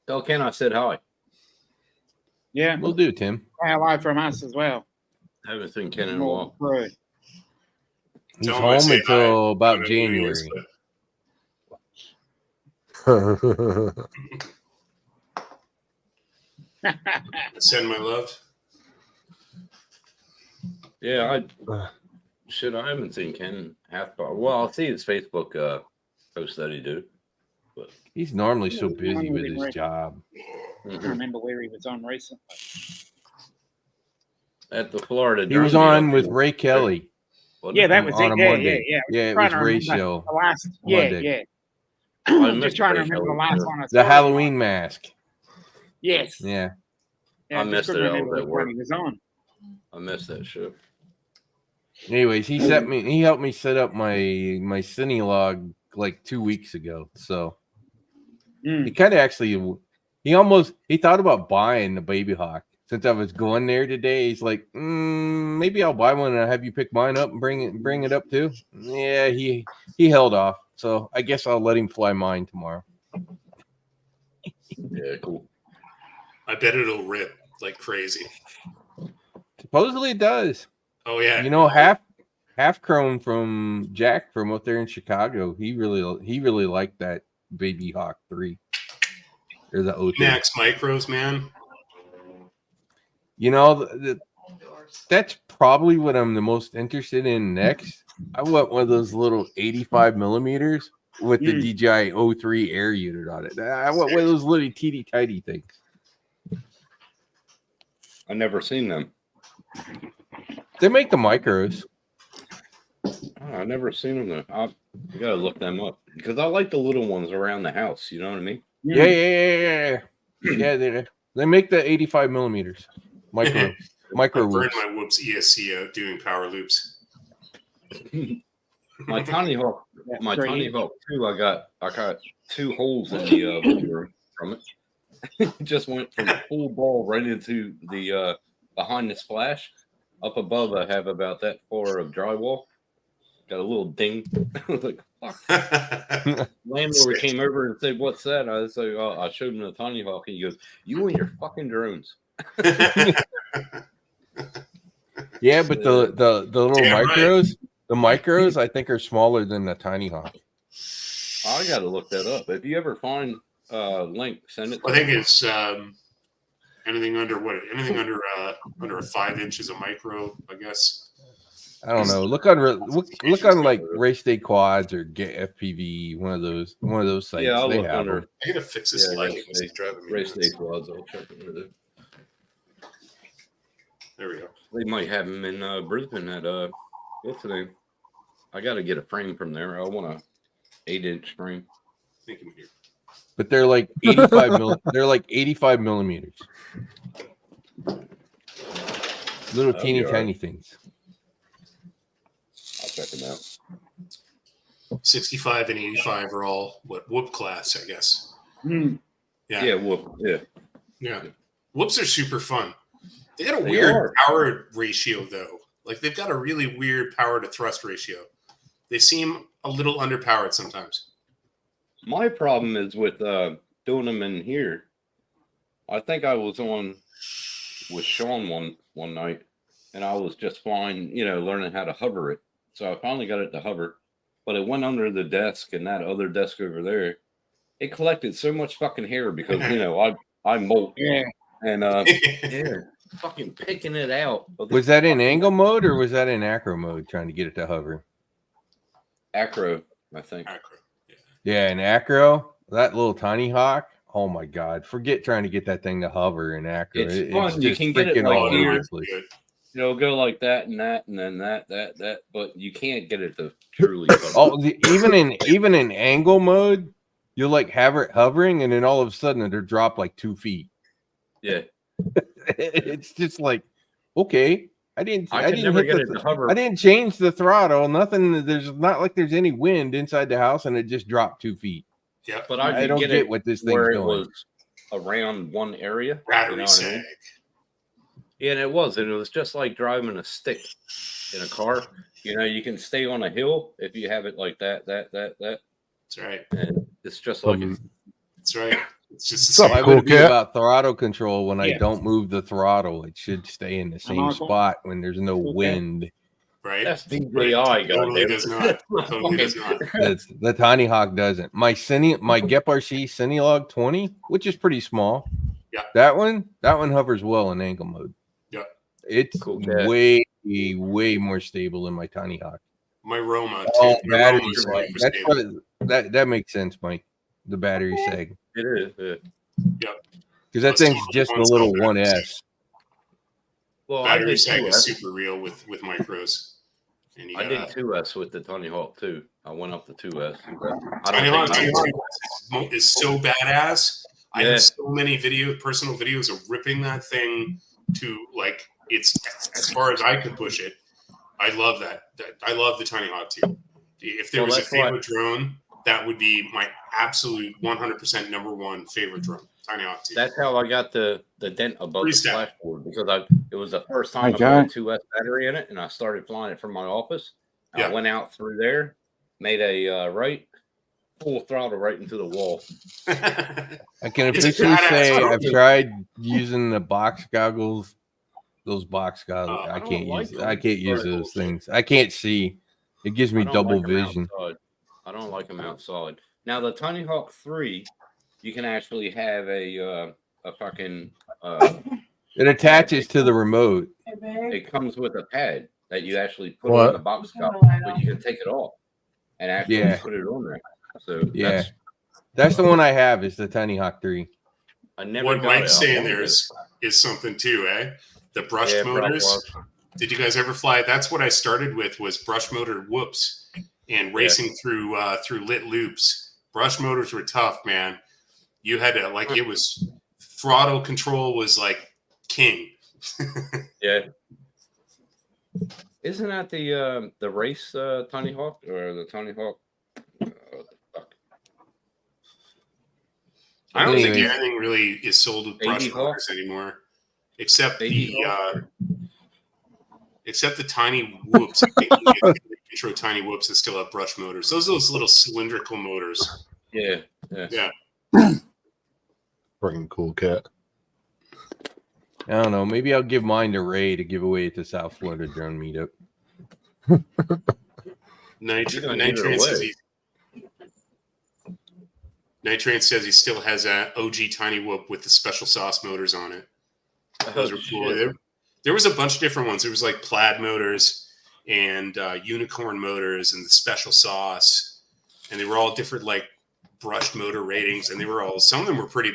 [SPEAKER 2] Tell Ken I said hi.
[SPEAKER 6] Yeah.
[SPEAKER 5] We'll do, Tim.
[SPEAKER 6] Hello from us as well.
[SPEAKER 2] Haven't seen Ken in a
[SPEAKER 6] More
[SPEAKER 2] while.
[SPEAKER 6] crew.
[SPEAKER 5] He's
[SPEAKER 3] Tell him I
[SPEAKER 5] home
[SPEAKER 3] say hi.
[SPEAKER 5] until
[SPEAKER 3] I don't
[SPEAKER 5] about
[SPEAKER 3] know who he is,
[SPEAKER 5] January.
[SPEAKER 3] but send my love.
[SPEAKER 2] Yeah, I haven't seen Ken Halfbar. Well, I'll see his Facebook post that he do. But
[SPEAKER 5] He's normally so busy with his job.
[SPEAKER 6] I don't remember where he was on recently.
[SPEAKER 2] At the Florida,
[SPEAKER 5] He was
[SPEAKER 2] Drone
[SPEAKER 5] on
[SPEAKER 2] Meetup,
[SPEAKER 5] with Ray
[SPEAKER 2] wasn't
[SPEAKER 5] Kelly.
[SPEAKER 6] Yeah,
[SPEAKER 2] it?
[SPEAKER 6] that was
[SPEAKER 5] on
[SPEAKER 6] it.
[SPEAKER 5] a
[SPEAKER 6] Yeah,
[SPEAKER 5] Monday.
[SPEAKER 6] yeah.
[SPEAKER 5] Yeah, it
[SPEAKER 6] Trying
[SPEAKER 5] was
[SPEAKER 6] to
[SPEAKER 5] Ray's
[SPEAKER 6] remember
[SPEAKER 5] show.
[SPEAKER 6] The last,
[SPEAKER 5] Monday.
[SPEAKER 6] yeah.
[SPEAKER 2] I
[SPEAKER 6] I'm
[SPEAKER 2] missed
[SPEAKER 6] just trying to
[SPEAKER 2] Ray
[SPEAKER 6] remember the
[SPEAKER 2] Kelly,
[SPEAKER 6] last
[SPEAKER 2] too.
[SPEAKER 6] one. I
[SPEAKER 5] The
[SPEAKER 6] saw.
[SPEAKER 5] Halloween mask.
[SPEAKER 6] Yes.
[SPEAKER 5] Yeah.
[SPEAKER 6] Yeah,
[SPEAKER 2] I
[SPEAKER 6] just
[SPEAKER 2] missed
[SPEAKER 6] couldn't
[SPEAKER 2] it. I was
[SPEAKER 6] remember
[SPEAKER 2] at
[SPEAKER 6] which one
[SPEAKER 2] work.
[SPEAKER 6] he was on.
[SPEAKER 2] I missed that show.
[SPEAKER 5] Anyways, he helped me set up my Cinelog like 2 weeks ago. So he kind of actually he thought about buying the Baby Hawk. Since I was going there today, he's like, maybe I'll buy one and I'll have you pick mine up and bring it up too. Yeah, he held off. So I guess I'll let him fly mine tomorrow.
[SPEAKER 2] Yeah, cool.
[SPEAKER 3] I bet it'll rip like crazy.
[SPEAKER 5] Supposedly it does.
[SPEAKER 3] Oh yeah.
[SPEAKER 5] You know, half Chrome from Jack from up there in Chicago. He really liked that Baby Hawk 3. Or the O3.
[SPEAKER 3] Max Micros, man.
[SPEAKER 5] You know,
[SPEAKER 4] Indoors.
[SPEAKER 5] that's probably what I'm the most interested in next. I want one of those little 85 millimeters with the DJI O3 air unit on it. I want one of those little teeny tiny things.
[SPEAKER 2] I never seen them.
[SPEAKER 5] They make the micros.
[SPEAKER 2] Oh, I never seen them though. I gotta look them up because I like the little ones around the house. You know what I mean?
[SPEAKER 5] Yeah. They make the 85 millimeters micro
[SPEAKER 3] I burned
[SPEAKER 5] whoops.
[SPEAKER 3] my Whoops ESC out doing power loops.
[SPEAKER 2] My Tiny Hawk, my
[SPEAKER 6] Great.
[SPEAKER 2] Tiny Hawk 2, I got 2 holes in the room from it. Just went from full ball right into the behind the splash. Up above, I have about that far of drywall. Got a little ding. I was like, fuck. Landlord came over and said, "What's that?" I was like, "Oh," I showed him the Tiny Hawk, and he goes, "You and your fucking drones."
[SPEAKER 5] Yeah, but the little
[SPEAKER 3] Damn right.
[SPEAKER 5] micros, the micros I think are smaller than the Tiny Hawk.
[SPEAKER 2] I got to look that up. If you ever find link, send it.
[SPEAKER 3] I think it's anything under under 5 inches of micro, I guess.
[SPEAKER 5] I don't know. Look on like Race Day Quads or Get FPV, one of those sites.
[SPEAKER 2] Yeah, I'll
[SPEAKER 5] they
[SPEAKER 2] look
[SPEAKER 5] have
[SPEAKER 2] under
[SPEAKER 5] them.
[SPEAKER 3] I gotta fix this
[SPEAKER 2] Yeah,
[SPEAKER 3] lighting.
[SPEAKER 2] Race
[SPEAKER 3] It's
[SPEAKER 2] Day-
[SPEAKER 3] driving me
[SPEAKER 2] Race
[SPEAKER 3] nuts.
[SPEAKER 2] Day Quads. I'll check it with it.
[SPEAKER 3] There we go.
[SPEAKER 2] They might have them in Brisbane at what's the name? I got to get a frame from there. I want a 8-inch frame.
[SPEAKER 3] Thank you, dear.
[SPEAKER 5] But they're like 85 they're like 85 millimeters. Little
[SPEAKER 2] That'll
[SPEAKER 5] teeny
[SPEAKER 2] be all
[SPEAKER 5] tiny
[SPEAKER 2] right.
[SPEAKER 5] things.
[SPEAKER 2] I'll check them out.
[SPEAKER 3] 65 and 85 are all whoop class, I guess.
[SPEAKER 6] Hmm.
[SPEAKER 3] Yeah.
[SPEAKER 2] Yeah, whoop. Yeah.
[SPEAKER 3] Yeah. Whoops are super fun. They got a
[SPEAKER 2] They
[SPEAKER 3] weird
[SPEAKER 2] are.
[SPEAKER 3] power ratio though. Like they've got a really weird power to thrust ratio. They seem a little underpowered sometimes.
[SPEAKER 2] My problem is with doing them in here. I think I was on with Sean one night, and I was just flying, learning how to hover it. So I finally got it to hover, but it went under the desk and that other desk over there. It collected so much fucking hair because I molt
[SPEAKER 6] Yeah.
[SPEAKER 2] and fucking picking it out. of the
[SPEAKER 5] Was that in
[SPEAKER 2] fucking
[SPEAKER 5] angle mode or was that in acro mode trying to get it to hover?
[SPEAKER 2] acro? I think.
[SPEAKER 3] Acro.
[SPEAKER 5] Yeah, in acro, that little Tiny Hawk. Oh my god. Forget trying to get that thing to hover in acro.
[SPEAKER 2] It's fun. You
[SPEAKER 5] just
[SPEAKER 2] can get it
[SPEAKER 5] freaking
[SPEAKER 2] like
[SPEAKER 5] all over
[SPEAKER 2] here.
[SPEAKER 5] the place.
[SPEAKER 3] Good.
[SPEAKER 2] Go like that and that and then that, but you can't get it to truly.
[SPEAKER 5] Oh, even in angle mode, you'll like have it hovering, and then all of a sudden it'll drop like 2 feet.
[SPEAKER 2] Yeah.
[SPEAKER 5] It's just like, okay, I didn't
[SPEAKER 2] I could
[SPEAKER 5] didn't
[SPEAKER 2] never
[SPEAKER 5] hit
[SPEAKER 2] get
[SPEAKER 5] the
[SPEAKER 2] it to hover.
[SPEAKER 5] I didn't change the throttle. Nothing. There's not like there's any wind inside the house, and it just dropped 2 feet.
[SPEAKER 3] Yeah.
[SPEAKER 2] But I
[SPEAKER 5] I
[SPEAKER 2] could
[SPEAKER 5] don't
[SPEAKER 2] get
[SPEAKER 5] get
[SPEAKER 2] it
[SPEAKER 5] what this
[SPEAKER 2] where
[SPEAKER 5] thing's
[SPEAKER 2] it
[SPEAKER 5] doing.
[SPEAKER 2] was around one area.
[SPEAKER 3] Battery
[SPEAKER 2] you know what I
[SPEAKER 3] sag.
[SPEAKER 2] mean? Yeah, and it was just like driving a stick in a car. You know, you can stay on a hill if you have it like that.
[SPEAKER 3] That's right.
[SPEAKER 2] And it's just like
[SPEAKER 1] Um,
[SPEAKER 2] it's,
[SPEAKER 3] That's right. It's just the
[SPEAKER 1] Sup,
[SPEAKER 5] Why
[SPEAKER 3] same.
[SPEAKER 5] would it be
[SPEAKER 1] Cool cat.
[SPEAKER 5] about throttle control when I
[SPEAKER 6] Yeah.
[SPEAKER 5] don't move the throttle? It should stay in the same
[SPEAKER 6] Michael?
[SPEAKER 5] spot when there's no
[SPEAKER 6] Cool cat.
[SPEAKER 5] wind.
[SPEAKER 3] Right?
[SPEAKER 2] that's
[SPEAKER 3] Right.
[SPEAKER 2] DJI.
[SPEAKER 3] Totally
[SPEAKER 2] goddamn.
[SPEAKER 3] does not. Totally does not.
[SPEAKER 5] That's the Tiny Hawk doesn't. My Gep RC Cinelog 20, which is pretty small.
[SPEAKER 3] Yeah.
[SPEAKER 5] That one hovers well in angle mode.
[SPEAKER 3] Yeah.
[SPEAKER 5] It's
[SPEAKER 2] Cool cat.
[SPEAKER 5] way more stable than my Tiny Hawk.
[SPEAKER 3] My Roma too.
[SPEAKER 5] Oh,
[SPEAKER 3] My
[SPEAKER 5] battery
[SPEAKER 3] Roma's
[SPEAKER 5] sag.
[SPEAKER 3] super
[SPEAKER 5] That's
[SPEAKER 3] stable.
[SPEAKER 5] what that makes sense, Mike. The battery sag.
[SPEAKER 2] It is. Yeah.
[SPEAKER 5] Because that
[SPEAKER 3] Let's
[SPEAKER 5] thing's
[SPEAKER 3] talk
[SPEAKER 5] just a
[SPEAKER 3] about
[SPEAKER 5] little
[SPEAKER 3] battery
[SPEAKER 5] 1S.
[SPEAKER 2] Well,
[SPEAKER 3] Battery
[SPEAKER 2] I did
[SPEAKER 3] sag
[SPEAKER 2] 2S.
[SPEAKER 3] is super real with micros. And you
[SPEAKER 2] I
[SPEAKER 3] got
[SPEAKER 2] did 2S with the Tony Hawk too. I went up to 2S. I
[SPEAKER 3] Tiny
[SPEAKER 2] don't
[SPEAKER 3] Hawk
[SPEAKER 2] think
[SPEAKER 3] 2 is so badass. I
[SPEAKER 2] Yeah.
[SPEAKER 3] have so many personal videos of ripping that thing to like it's as far as I can push it. I love that. I love the Tiny Hawk 2. If there
[SPEAKER 2] Well,
[SPEAKER 3] was a
[SPEAKER 2] that's why-
[SPEAKER 3] favorite drone, that would be my absolute 100% number one favorite drone. Tiny Hawk 2.
[SPEAKER 2] That's how I got the dent above the
[SPEAKER 3] Freestyle.
[SPEAKER 2] splashboard because it was the first time
[SPEAKER 6] Hi,
[SPEAKER 2] I put
[SPEAKER 6] John.
[SPEAKER 2] a 2S battery in it, and I started flying it from my office.
[SPEAKER 3] Yeah.
[SPEAKER 2] I went out through there, made a right, full throttle right into the wall.
[SPEAKER 5] I can
[SPEAKER 3] It's a
[SPEAKER 5] officially
[SPEAKER 3] badass
[SPEAKER 5] say
[SPEAKER 3] drone.
[SPEAKER 5] I've tried using the box goggles. Those box goggles,
[SPEAKER 3] Oh,
[SPEAKER 5] I
[SPEAKER 2] I don't
[SPEAKER 5] can't
[SPEAKER 2] like
[SPEAKER 5] use.
[SPEAKER 2] them.
[SPEAKER 5] I can't use
[SPEAKER 3] Very
[SPEAKER 5] those
[SPEAKER 3] cool.
[SPEAKER 5] things. I can't see. It gives me
[SPEAKER 2] I don't
[SPEAKER 5] double
[SPEAKER 2] like 'em
[SPEAKER 5] vision.
[SPEAKER 2] outside. I don't like them outside. Now the Tiny Hawk 3, you can actually have a fucking
[SPEAKER 5] It attaches to the remote.
[SPEAKER 2] it comes with a pad that you actually put
[SPEAKER 1] What?
[SPEAKER 2] on the box cover, but you can take it off and actually
[SPEAKER 5] Yeah.
[SPEAKER 2] put it on there. So
[SPEAKER 5] Yeah. That's the one I have. Is the Tiny Hawk 3.
[SPEAKER 2] I never
[SPEAKER 3] What
[SPEAKER 2] got
[SPEAKER 3] Mike's
[SPEAKER 2] it. I
[SPEAKER 3] saying
[SPEAKER 2] wanted
[SPEAKER 3] there
[SPEAKER 2] it.
[SPEAKER 3] is something too, eh? The brush
[SPEAKER 2] Yeah,
[SPEAKER 3] motors.
[SPEAKER 2] probably.
[SPEAKER 3] Did you guys ever fly? That's what I started with was brush motor whoops and racing through lit loops. Brush motors were tough, man. You had to like it was throttle control was like king.
[SPEAKER 2] Yeah. Isn't that the race Tony Hawk or the Tony Hawk? Fuck.
[SPEAKER 3] I don't think
[SPEAKER 5] Anyways.
[SPEAKER 3] anything really is sold with brush
[SPEAKER 2] Baby Hawk?
[SPEAKER 3] motors anymore, except
[SPEAKER 2] Baby
[SPEAKER 3] the
[SPEAKER 2] Hawk?
[SPEAKER 3] except the tiny whoops. I think you get the intro tiny whoops that still have brush motors. Those little cylindrical motors.
[SPEAKER 2] Yeah.
[SPEAKER 3] Yeah.
[SPEAKER 1] Freaking cool cat.
[SPEAKER 5] I don't know. Maybe I'll give mine to Ray to give away at the South Florida Drone Meetup.
[SPEAKER 2] You're gonna give it
[SPEAKER 3] Nitrate says
[SPEAKER 2] away.
[SPEAKER 3] Nitrate says he still has a OG tiny whoop with the special sauce motors on it. Those
[SPEAKER 2] Oh,
[SPEAKER 3] were cool.
[SPEAKER 2] shit.
[SPEAKER 3] There was a bunch of different ones. There was like plaid motors and unicorn motors and the special sauce, and they were all different like brushed motor ratings, and they were all some of them were pretty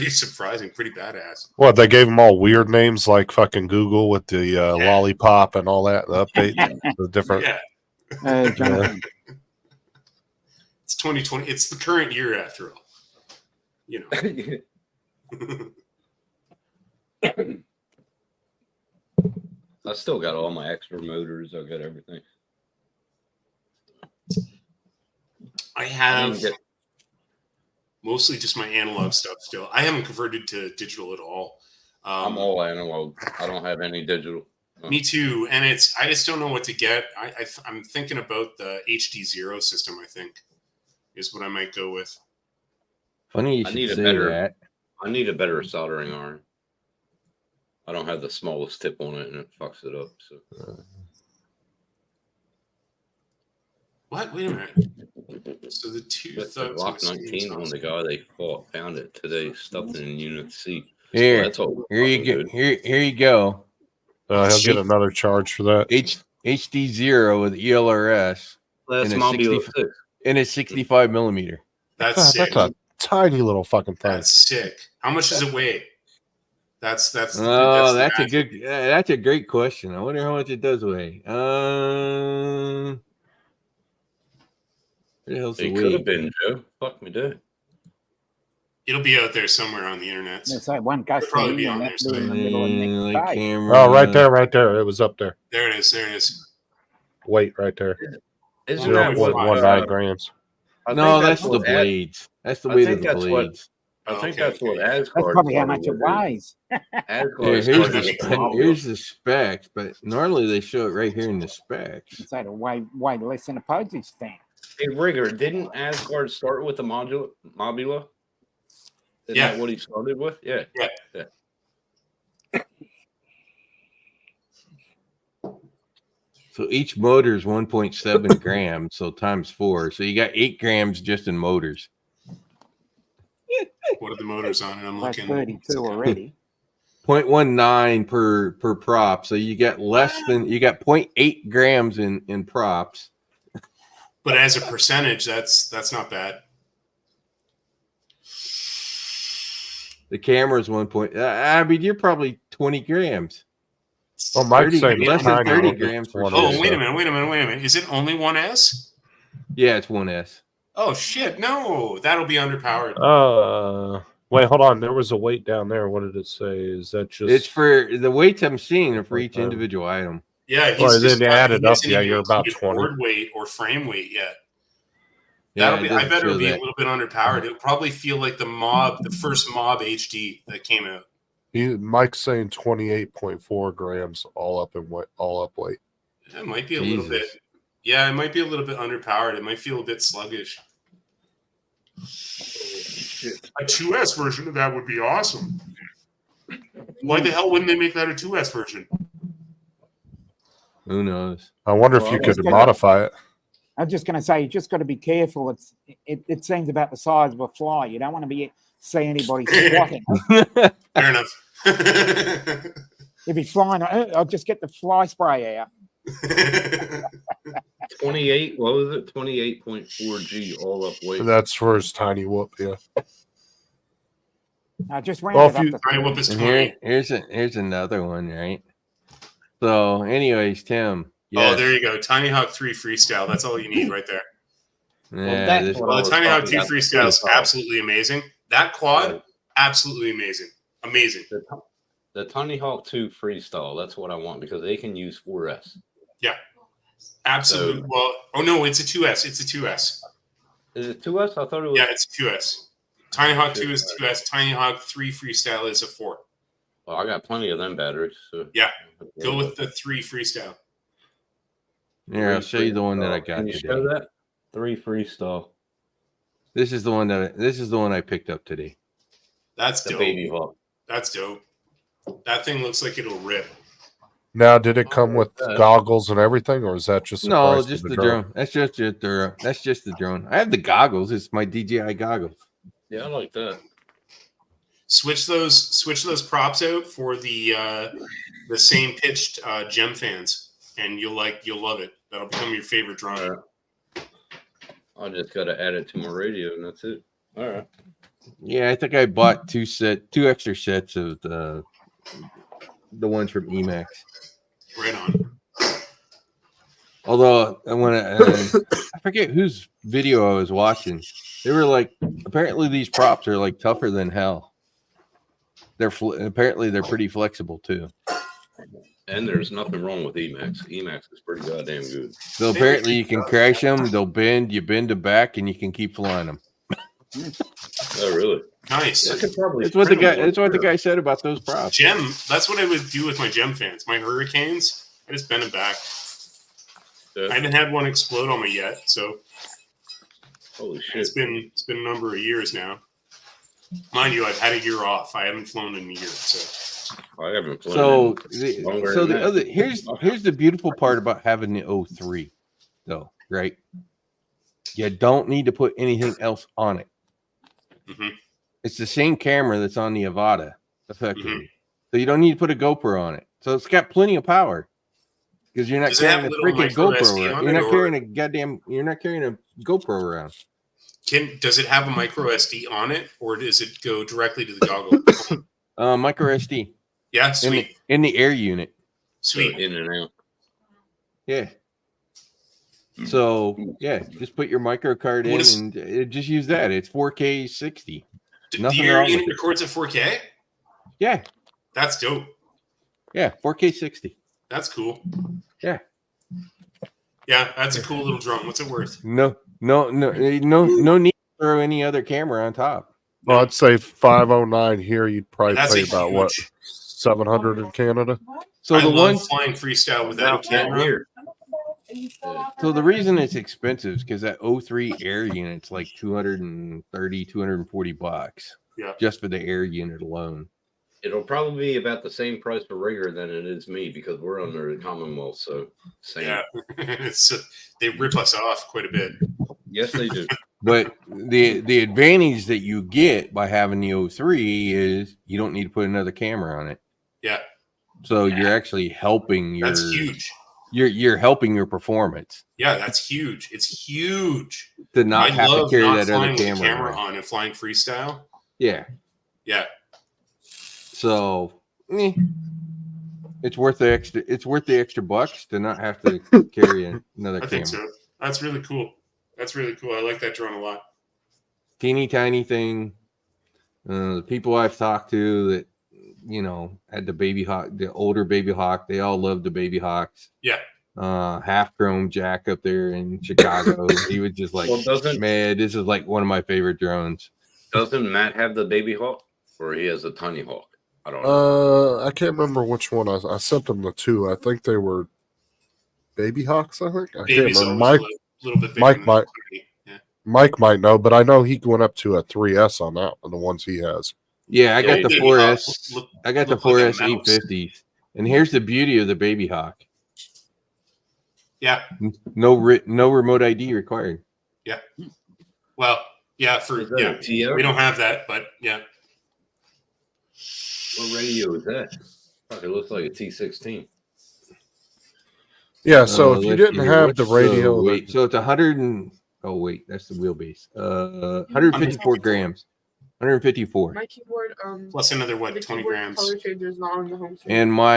[SPEAKER 3] surprising, pretty badass.
[SPEAKER 1] What, they gave them all weird names like fucking Google with the lollipop and all that, the update, the different.
[SPEAKER 3] Yeah,
[SPEAKER 6] Jonathan,
[SPEAKER 3] it's 2020. It's the current year after all. You know.
[SPEAKER 2] I still got all my extra motors. I got everything.
[SPEAKER 3] I
[SPEAKER 2] I
[SPEAKER 3] have
[SPEAKER 2] didn't get-
[SPEAKER 3] mostly just my analog stuff still. I haven't converted to digital at all.
[SPEAKER 2] I'm all analog. I don't have any digital.
[SPEAKER 3] Me too, and I just don't know what to get. I'm thinking about the HD0 system. I think is what I might go with.
[SPEAKER 5] Funny you
[SPEAKER 2] I
[SPEAKER 5] should
[SPEAKER 2] need a
[SPEAKER 5] say
[SPEAKER 2] better-
[SPEAKER 5] that.
[SPEAKER 2] I need a better soldering iron. I don't have the smallest tip on it, and it fucks it up. So
[SPEAKER 3] What? Wait a minute. So the two
[SPEAKER 2] that's the
[SPEAKER 3] thugs
[SPEAKER 2] Glock
[SPEAKER 3] with
[SPEAKER 2] 19 on the guy they found it today, stuffed in Unit C.
[SPEAKER 5] Here,
[SPEAKER 2] That's all.
[SPEAKER 5] here you
[SPEAKER 2] fucking
[SPEAKER 5] go.
[SPEAKER 2] good.
[SPEAKER 5] Here you go.
[SPEAKER 1] He'll get another charge for that.
[SPEAKER 5] HD0 with ELRS
[SPEAKER 2] That's
[SPEAKER 5] in a
[SPEAKER 2] Mobile
[SPEAKER 5] 60
[SPEAKER 2] 6.
[SPEAKER 5] and it's 65 millimeter.
[SPEAKER 3] That's
[SPEAKER 1] God,
[SPEAKER 3] sick.
[SPEAKER 1] that's a tiny little fucking thing.
[SPEAKER 3] That's sick. How much does it weigh? That's
[SPEAKER 5] Oh,
[SPEAKER 3] the
[SPEAKER 5] that's a
[SPEAKER 3] magic.
[SPEAKER 5] good. That's a great question. I wonder how much it does weigh. Where the hell's the
[SPEAKER 2] It could have
[SPEAKER 5] weight?
[SPEAKER 2] been Joe. Fuck me, dude.
[SPEAKER 3] It'll be out there somewhere on the internet.
[SPEAKER 6] There's like one
[SPEAKER 3] probably
[SPEAKER 6] custody
[SPEAKER 3] be on
[SPEAKER 6] and
[SPEAKER 3] their
[SPEAKER 6] that'd be in
[SPEAKER 3] site.
[SPEAKER 6] the middle of
[SPEAKER 5] Like
[SPEAKER 6] Nick's bay.
[SPEAKER 5] camera.
[SPEAKER 1] Oh, right there. It was up there.
[SPEAKER 3] There it is. There it is.
[SPEAKER 1] Weight right there.
[SPEAKER 2] Isn't
[SPEAKER 3] Zero
[SPEAKER 2] that what?
[SPEAKER 1] 0.19 grams.
[SPEAKER 2] I
[SPEAKER 5] No,
[SPEAKER 2] think
[SPEAKER 5] that's the
[SPEAKER 2] what
[SPEAKER 5] blades. That's the
[SPEAKER 2] I
[SPEAKER 5] weight
[SPEAKER 2] think
[SPEAKER 5] of the
[SPEAKER 2] that's what-
[SPEAKER 5] blades.
[SPEAKER 2] I think
[SPEAKER 3] Okay,
[SPEAKER 2] that's what
[SPEAKER 3] okay.
[SPEAKER 6] That's
[SPEAKER 2] Asgard.
[SPEAKER 6] probably how
[SPEAKER 2] started
[SPEAKER 6] much it
[SPEAKER 2] with.
[SPEAKER 6] weighs.
[SPEAKER 2] Asgard
[SPEAKER 5] Here,
[SPEAKER 2] started
[SPEAKER 5] here's the
[SPEAKER 2] with
[SPEAKER 3] spec-
[SPEAKER 2] Mobula.
[SPEAKER 5] here's the specs, but normally they show it right here in the specs.
[SPEAKER 6] It's like way less than a postage stamp.
[SPEAKER 2] Hey, Rigger, didn't Asgard start with the Mobula? Isn't
[SPEAKER 3] Yeah.
[SPEAKER 2] that what he started with? Yeah.
[SPEAKER 5] So each motor is 1.7 grams, so times 4. So you got 8 grams just in motors.
[SPEAKER 3] What are the motors on it? I'm
[SPEAKER 6] That's
[SPEAKER 3] looking.
[SPEAKER 6] 32 already.
[SPEAKER 5] 0.19 per prop. So you got less than you got 0.8 grams in props.
[SPEAKER 3] But as a percentage, that's not bad.
[SPEAKER 5] The camera's 1. I mean, you're probably 20 grams.
[SPEAKER 1] Well, Mike's
[SPEAKER 5] 30
[SPEAKER 1] saying
[SPEAKER 5] less
[SPEAKER 1] it's
[SPEAKER 5] than
[SPEAKER 1] tiny
[SPEAKER 5] 30
[SPEAKER 1] one,
[SPEAKER 5] grams for
[SPEAKER 1] one
[SPEAKER 5] sure.
[SPEAKER 3] Oh,
[SPEAKER 1] is,
[SPEAKER 3] wait a minute. Is it only 1S?
[SPEAKER 5] Yeah, it's 1S.
[SPEAKER 3] Oh shit, no. That'll be underpowered.
[SPEAKER 1] Wait, hold on. There was a weight down there. What did it say? Is that just?
[SPEAKER 5] It's for the weights I'm seeing are for each
[SPEAKER 1] Okay.
[SPEAKER 5] individual item.
[SPEAKER 3] Yeah, he's
[SPEAKER 1] Well,
[SPEAKER 3] just
[SPEAKER 1] then you add it
[SPEAKER 3] he
[SPEAKER 1] up,
[SPEAKER 3] hasn't
[SPEAKER 1] yeah,
[SPEAKER 3] even
[SPEAKER 1] you're about
[SPEAKER 3] included
[SPEAKER 1] 20.
[SPEAKER 3] board weight or frame weight yet.
[SPEAKER 5] Yeah,
[SPEAKER 3] That'll be.
[SPEAKER 5] it
[SPEAKER 3] I
[SPEAKER 5] doesn't
[SPEAKER 3] bet it'll
[SPEAKER 5] show
[SPEAKER 3] be a
[SPEAKER 5] that.
[SPEAKER 3] little bit underpowered. It'll probably feel like the first Mob HD that came out.
[SPEAKER 1] Mike's saying 28.4 grams all up weight.
[SPEAKER 3] It might be a little bit.
[SPEAKER 5] Jesus.
[SPEAKER 3] Yeah, it might be a little bit underpowered. It might feel a bit sluggish. A 2S version of that would be awesome. Why the hell wouldn't they make that a 2S version?
[SPEAKER 5] Who knows?
[SPEAKER 1] I wonder if
[SPEAKER 2] Well,
[SPEAKER 1] you
[SPEAKER 6] let's
[SPEAKER 1] could
[SPEAKER 6] get
[SPEAKER 1] modify it.
[SPEAKER 6] I'm just going to say, you just got to be careful. It seems about the size of a fly. You don't want to see anybody swatting.
[SPEAKER 3] Fair enough.
[SPEAKER 6] If he's flying, I'll just get the fly spray out.
[SPEAKER 2] 28. What was it? 28.4 G all up weight.
[SPEAKER 1] That's for his tiny whoop. Yeah.
[SPEAKER 6] I just round
[SPEAKER 1] Well,
[SPEAKER 6] it
[SPEAKER 1] if
[SPEAKER 6] up
[SPEAKER 1] you-
[SPEAKER 6] to
[SPEAKER 3] Tiny whoop is
[SPEAKER 5] And
[SPEAKER 3] 20.
[SPEAKER 5] here's another one, right? So, anyways, Tim.
[SPEAKER 3] Oh,
[SPEAKER 5] Yes.
[SPEAKER 3] there you go. Tiny Hawk 3 Freestyle. That's all you need right there.
[SPEAKER 5] Yeah,
[SPEAKER 6] that-
[SPEAKER 5] this-
[SPEAKER 2] Well,
[SPEAKER 3] Well,
[SPEAKER 2] I
[SPEAKER 3] the
[SPEAKER 2] was
[SPEAKER 3] Tiny Hawk
[SPEAKER 2] talking
[SPEAKER 3] 2
[SPEAKER 2] about the
[SPEAKER 3] Freestyle is
[SPEAKER 2] quad.
[SPEAKER 3] absolutely amazing. That quad,
[SPEAKER 2] Right.
[SPEAKER 3] absolutely amazing. Amazing.
[SPEAKER 2] The Tiny Hawk 2 Freestyle. That's what I want because they can use 4S.
[SPEAKER 3] Absolutely.
[SPEAKER 2] So-
[SPEAKER 3] Well, oh no, it's a 2S. It's a 2S.
[SPEAKER 2] Is it 2S? I thought it was.
[SPEAKER 3] Yeah, it's a 2S. Tiny Hawk 2 is 2S. Tiny Hawk 3 Freestyle is a 4.
[SPEAKER 2] Well, I got plenty of them batteries. So.
[SPEAKER 3] Yeah. Go with the 3 Freestyle.
[SPEAKER 5] Here, I'll show you the one that I got
[SPEAKER 2] Can you
[SPEAKER 5] today.
[SPEAKER 2] show that? 3 Freestyle.
[SPEAKER 5] This is the one I picked up today.
[SPEAKER 3] That's
[SPEAKER 2] The
[SPEAKER 3] dope.
[SPEAKER 2] Baby Hawk.
[SPEAKER 3] That's dope. That thing looks like it'll rip.
[SPEAKER 1] Now, did it come
[SPEAKER 2] Oh,
[SPEAKER 1] with
[SPEAKER 2] that-
[SPEAKER 1] goggles and everything, or is that just the
[SPEAKER 5] No,
[SPEAKER 1] price of
[SPEAKER 5] just
[SPEAKER 1] the
[SPEAKER 5] the
[SPEAKER 1] drone?
[SPEAKER 5] drone. That's just the drone. I have the goggles. It's my DJI goggles.
[SPEAKER 2] Yeah, I like that.
[SPEAKER 3] Switch those props out for the same pitched gem fans, and you'll love it. That'll become your favorite drone.
[SPEAKER 2] All right. I just got to add it to my radio, and that's it. All right.
[SPEAKER 5] Yeah, I think I bought two extra sets of the ones from Emax.
[SPEAKER 3] Right on.
[SPEAKER 5] Although I forget whose video I was watching, they were like, apparently these props are like tougher than hell. Apparently they're pretty flexible too.
[SPEAKER 2] And there's nothing wrong with Emax. Emax is pretty goddamn good.
[SPEAKER 5] So apparently you can crash them. They'll bend. You bend them back, and you can keep flying them.
[SPEAKER 2] Oh, really?
[SPEAKER 3] Nice.
[SPEAKER 2] I could probably.
[SPEAKER 5] That's what the
[SPEAKER 2] print
[SPEAKER 5] guy.
[SPEAKER 2] them
[SPEAKER 5] That's what the
[SPEAKER 2] one
[SPEAKER 5] guy said about those props.
[SPEAKER 3] Gem. That's what I would do with my gem fans. My Hurricanes. I just bend them back.
[SPEAKER 2] Yeah.
[SPEAKER 3] I haven't had one explode on me yet, so
[SPEAKER 2] Holy shit!
[SPEAKER 3] it's been a number of years now. Mind you, I've had a year off. I haven't flown in a year, so
[SPEAKER 2] I haven't. flown
[SPEAKER 5] So,
[SPEAKER 2] in longer
[SPEAKER 5] so
[SPEAKER 2] than
[SPEAKER 5] the
[SPEAKER 2] that.
[SPEAKER 5] other here's the beautiful part about having the 03, though, right? You don't need to put anything else on it.
[SPEAKER 3] Mhm.
[SPEAKER 5] It's the same camera that's on the Avata, effectively.
[SPEAKER 3] Mm-hmm.
[SPEAKER 5] So you don't need to put a GoPro on it. So it's got plenty of power because you're not
[SPEAKER 3] Does it have
[SPEAKER 5] carrying a
[SPEAKER 3] a little
[SPEAKER 5] freaking
[SPEAKER 3] micro
[SPEAKER 5] GoPro
[SPEAKER 3] SD
[SPEAKER 5] around.
[SPEAKER 3] on
[SPEAKER 5] You're
[SPEAKER 3] it,
[SPEAKER 5] not
[SPEAKER 3] or-
[SPEAKER 5] carrying a goddamn. You're not carrying a GoPro around.
[SPEAKER 3] does it have a micro SD on it, or does it go directly to the goggle?
[SPEAKER 5] Micro SD
[SPEAKER 3] Yeah,
[SPEAKER 5] in
[SPEAKER 3] sweet,
[SPEAKER 5] the air unit.
[SPEAKER 3] sweet.
[SPEAKER 2] in and out.
[SPEAKER 5] Yeah. So yeah, just put your micro card in
[SPEAKER 3] What is-
[SPEAKER 5] and just use that. It's 4K 60. Nothing
[SPEAKER 3] your
[SPEAKER 5] wrong
[SPEAKER 3] unit
[SPEAKER 5] with it.
[SPEAKER 3] records at 4K?
[SPEAKER 5] Yeah,
[SPEAKER 3] That's dope.
[SPEAKER 5] yeah, 4K 60.
[SPEAKER 3] That's cool.
[SPEAKER 5] Yeah.
[SPEAKER 3] Yeah, that's a cool little drone. What's it worth?
[SPEAKER 5] No need to throw any other camera on top.
[SPEAKER 1] Well, I'd say 509 here. You'd probably
[SPEAKER 3] That's
[SPEAKER 1] pay
[SPEAKER 3] a
[SPEAKER 1] about what,
[SPEAKER 3] huge.
[SPEAKER 1] 700 in Canada.
[SPEAKER 5] So
[SPEAKER 3] I
[SPEAKER 5] the
[SPEAKER 3] love
[SPEAKER 5] ones,
[SPEAKER 3] flying freestyle without a
[SPEAKER 2] About that
[SPEAKER 3] camera.
[SPEAKER 2] here.
[SPEAKER 5] so the reason it's expensive is because that 03 air unit's like 230, 240 bucks.
[SPEAKER 3] Yeah.
[SPEAKER 5] Just for the air unit alone.
[SPEAKER 2] It'll probably be about the same price for Rigger than it is me because we're under the Commonwealth. So same.
[SPEAKER 3] Yeah, they rip us off quite a bit.
[SPEAKER 2] Yes, they do.
[SPEAKER 5] But the advantage that you get by having the 03 is you don't need to put another camera on it.
[SPEAKER 3] Yeah,
[SPEAKER 5] So you're actually helping your
[SPEAKER 3] that's huge.
[SPEAKER 5] You're helping your performance
[SPEAKER 3] Yeah, that's huge. It's huge.
[SPEAKER 5] to not
[SPEAKER 3] I
[SPEAKER 5] have to
[SPEAKER 3] love
[SPEAKER 5] carry
[SPEAKER 3] not
[SPEAKER 5] that
[SPEAKER 3] flying
[SPEAKER 5] other
[SPEAKER 3] with the
[SPEAKER 5] camera.
[SPEAKER 3] camera on and flying freestyle.
[SPEAKER 5] Yeah.
[SPEAKER 3] Yeah,
[SPEAKER 5] So it's worth the extra. It's worth the extra bucks to not have to carry another
[SPEAKER 3] I
[SPEAKER 5] camera.
[SPEAKER 3] think so. That's really cool. That's really cool. I like that drone a lot.
[SPEAKER 5] Teeny tiny thing. The people I've talked to that had the baby hawk, the older baby hawk, they all loved the baby hawks.
[SPEAKER 3] Yeah.
[SPEAKER 5] Half chrome Jack up there in Chicago. He was just like,
[SPEAKER 2] Well,
[SPEAKER 5] man, this is like one of my favorite drones.
[SPEAKER 2] Doesn't Matt have the baby hawk, or he has a tiny hawk? I don't know.
[SPEAKER 1] I can't remember which one. I sent them the two. I think they were Baby Hawks. I think. I can't
[SPEAKER 3] Baby's
[SPEAKER 1] remember.
[SPEAKER 3] always
[SPEAKER 1] Mike,
[SPEAKER 3] a little bit bigger
[SPEAKER 1] Mike
[SPEAKER 3] than
[SPEAKER 1] might-
[SPEAKER 3] the 20. Yeah.
[SPEAKER 1] Mike might know, but I know he went up to a 3S on that one, the ones he has.
[SPEAKER 5] Yeah, I
[SPEAKER 2] Yeah,
[SPEAKER 5] got the
[SPEAKER 3] Baby
[SPEAKER 5] 4S.
[SPEAKER 3] Hawk
[SPEAKER 5] I got the
[SPEAKER 3] look like a
[SPEAKER 5] 4S
[SPEAKER 3] mouse.
[SPEAKER 5] 850s. And here's the beauty of the baby hawk.
[SPEAKER 3] Yeah.
[SPEAKER 5] No remote ID required.
[SPEAKER 3] Well, yeah,
[SPEAKER 2] Is that a TO?
[SPEAKER 3] we don't have that, but yeah.
[SPEAKER 2] What radio is that? Fuck, it looks like a T16.
[SPEAKER 1] Yeah. So if you
[SPEAKER 5] let's
[SPEAKER 1] didn't
[SPEAKER 5] see,
[SPEAKER 1] have
[SPEAKER 5] what's
[SPEAKER 1] the radio,
[SPEAKER 5] weight? So it's 100 and that's the wheelbase. 154 grams. 154.
[SPEAKER 7] My keyboard,
[SPEAKER 3] Plus another
[SPEAKER 7] the
[SPEAKER 3] what, 20
[SPEAKER 7] keyboard
[SPEAKER 3] grams.
[SPEAKER 7] color changer is not on the home screen.
[SPEAKER 5] And my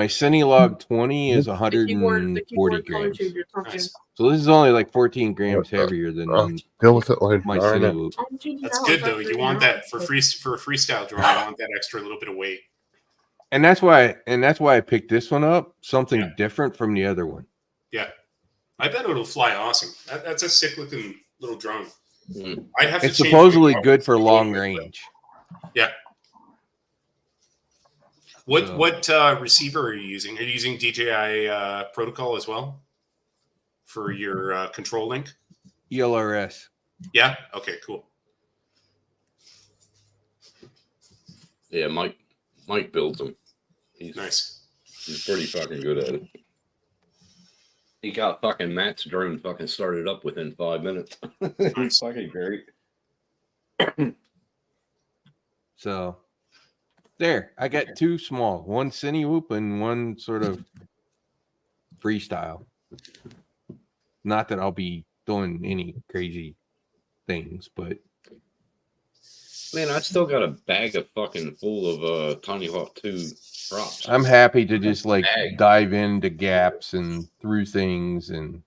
[SPEAKER 5] Cinelog 20 is
[SPEAKER 7] the
[SPEAKER 5] 140
[SPEAKER 7] keyboard color
[SPEAKER 5] grams.
[SPEAKER 7] changer is not
[SPEAKER 3] Nice.
[SPEAKER 5] So this is only like 14 grams heavier than
[SPEAKER 1] deal with it later.
[SPEAKER 5] my
[SPEAKER 1] All right.
[SPEAKER 5] Cinewhoop.
[SPEAKER 7] I'm changing
[SPEAKER 3] That's
[SPEAKER 7] out.
[SPEAKER 3] good
[SPEAKER 7] It's
[SPEAKER 3] though.
[SPEAKER 7] actually
[SPEAKER 3] You want
[SPEAKER 7] not-
[SPEAKER 3] that for a freestyle drone. You want that extra little bit of weight.
[SPEAKER 5] And that's why I picked this one up, something
[SPEAKER 3] Yeah.
[SPEAKER 5] different from the other one.
[SPEAKER 3] Yeah, I bet it'll fly awesome. That's a sick looking little drone.
[SPEAKER 2] Mm.
[SPEAKER 3] I'd have to.
[SPEAKER 5] It's
[SPEAKER 3] change
[SPEAKER 5] supposedly
[SPEAKER 3] my
[SPEAKER 5] good for
[SPEAKER 3] power.
[SPEAKER 5] long range.
[SPEAKER 3] Yeah. What
[SPEAKER 5] So-
[SPEAKER 3] what receiver are you using? Are you using DJI protocol as well for your control link?
[SPEAKER 5] ELRS.
[SPEAKER 3] Yeah. Okay. Cool.
[SPEAKER 2] Yeah, Mike builds them. He's
[SPEAKER 3] Nice.
[SPEAKER 2] pretty fucking good at it. He got fucking Matt's drone fucking started up within 5 minutes. He's fucking great.
[SPEAKER 5] So there, I got two small, one Cinewhoop and one sort of freestyle. Not that I'll be doing any crazy things, but
[SPEAKER 2] Man, I still got a bag of fucking full of Tiny Hawk 2 props.
[SPEAKER 5] I'm happy to just like
[SPEAKER 2] Bag.
[SPEAKER 5] dive into gaps and through things. And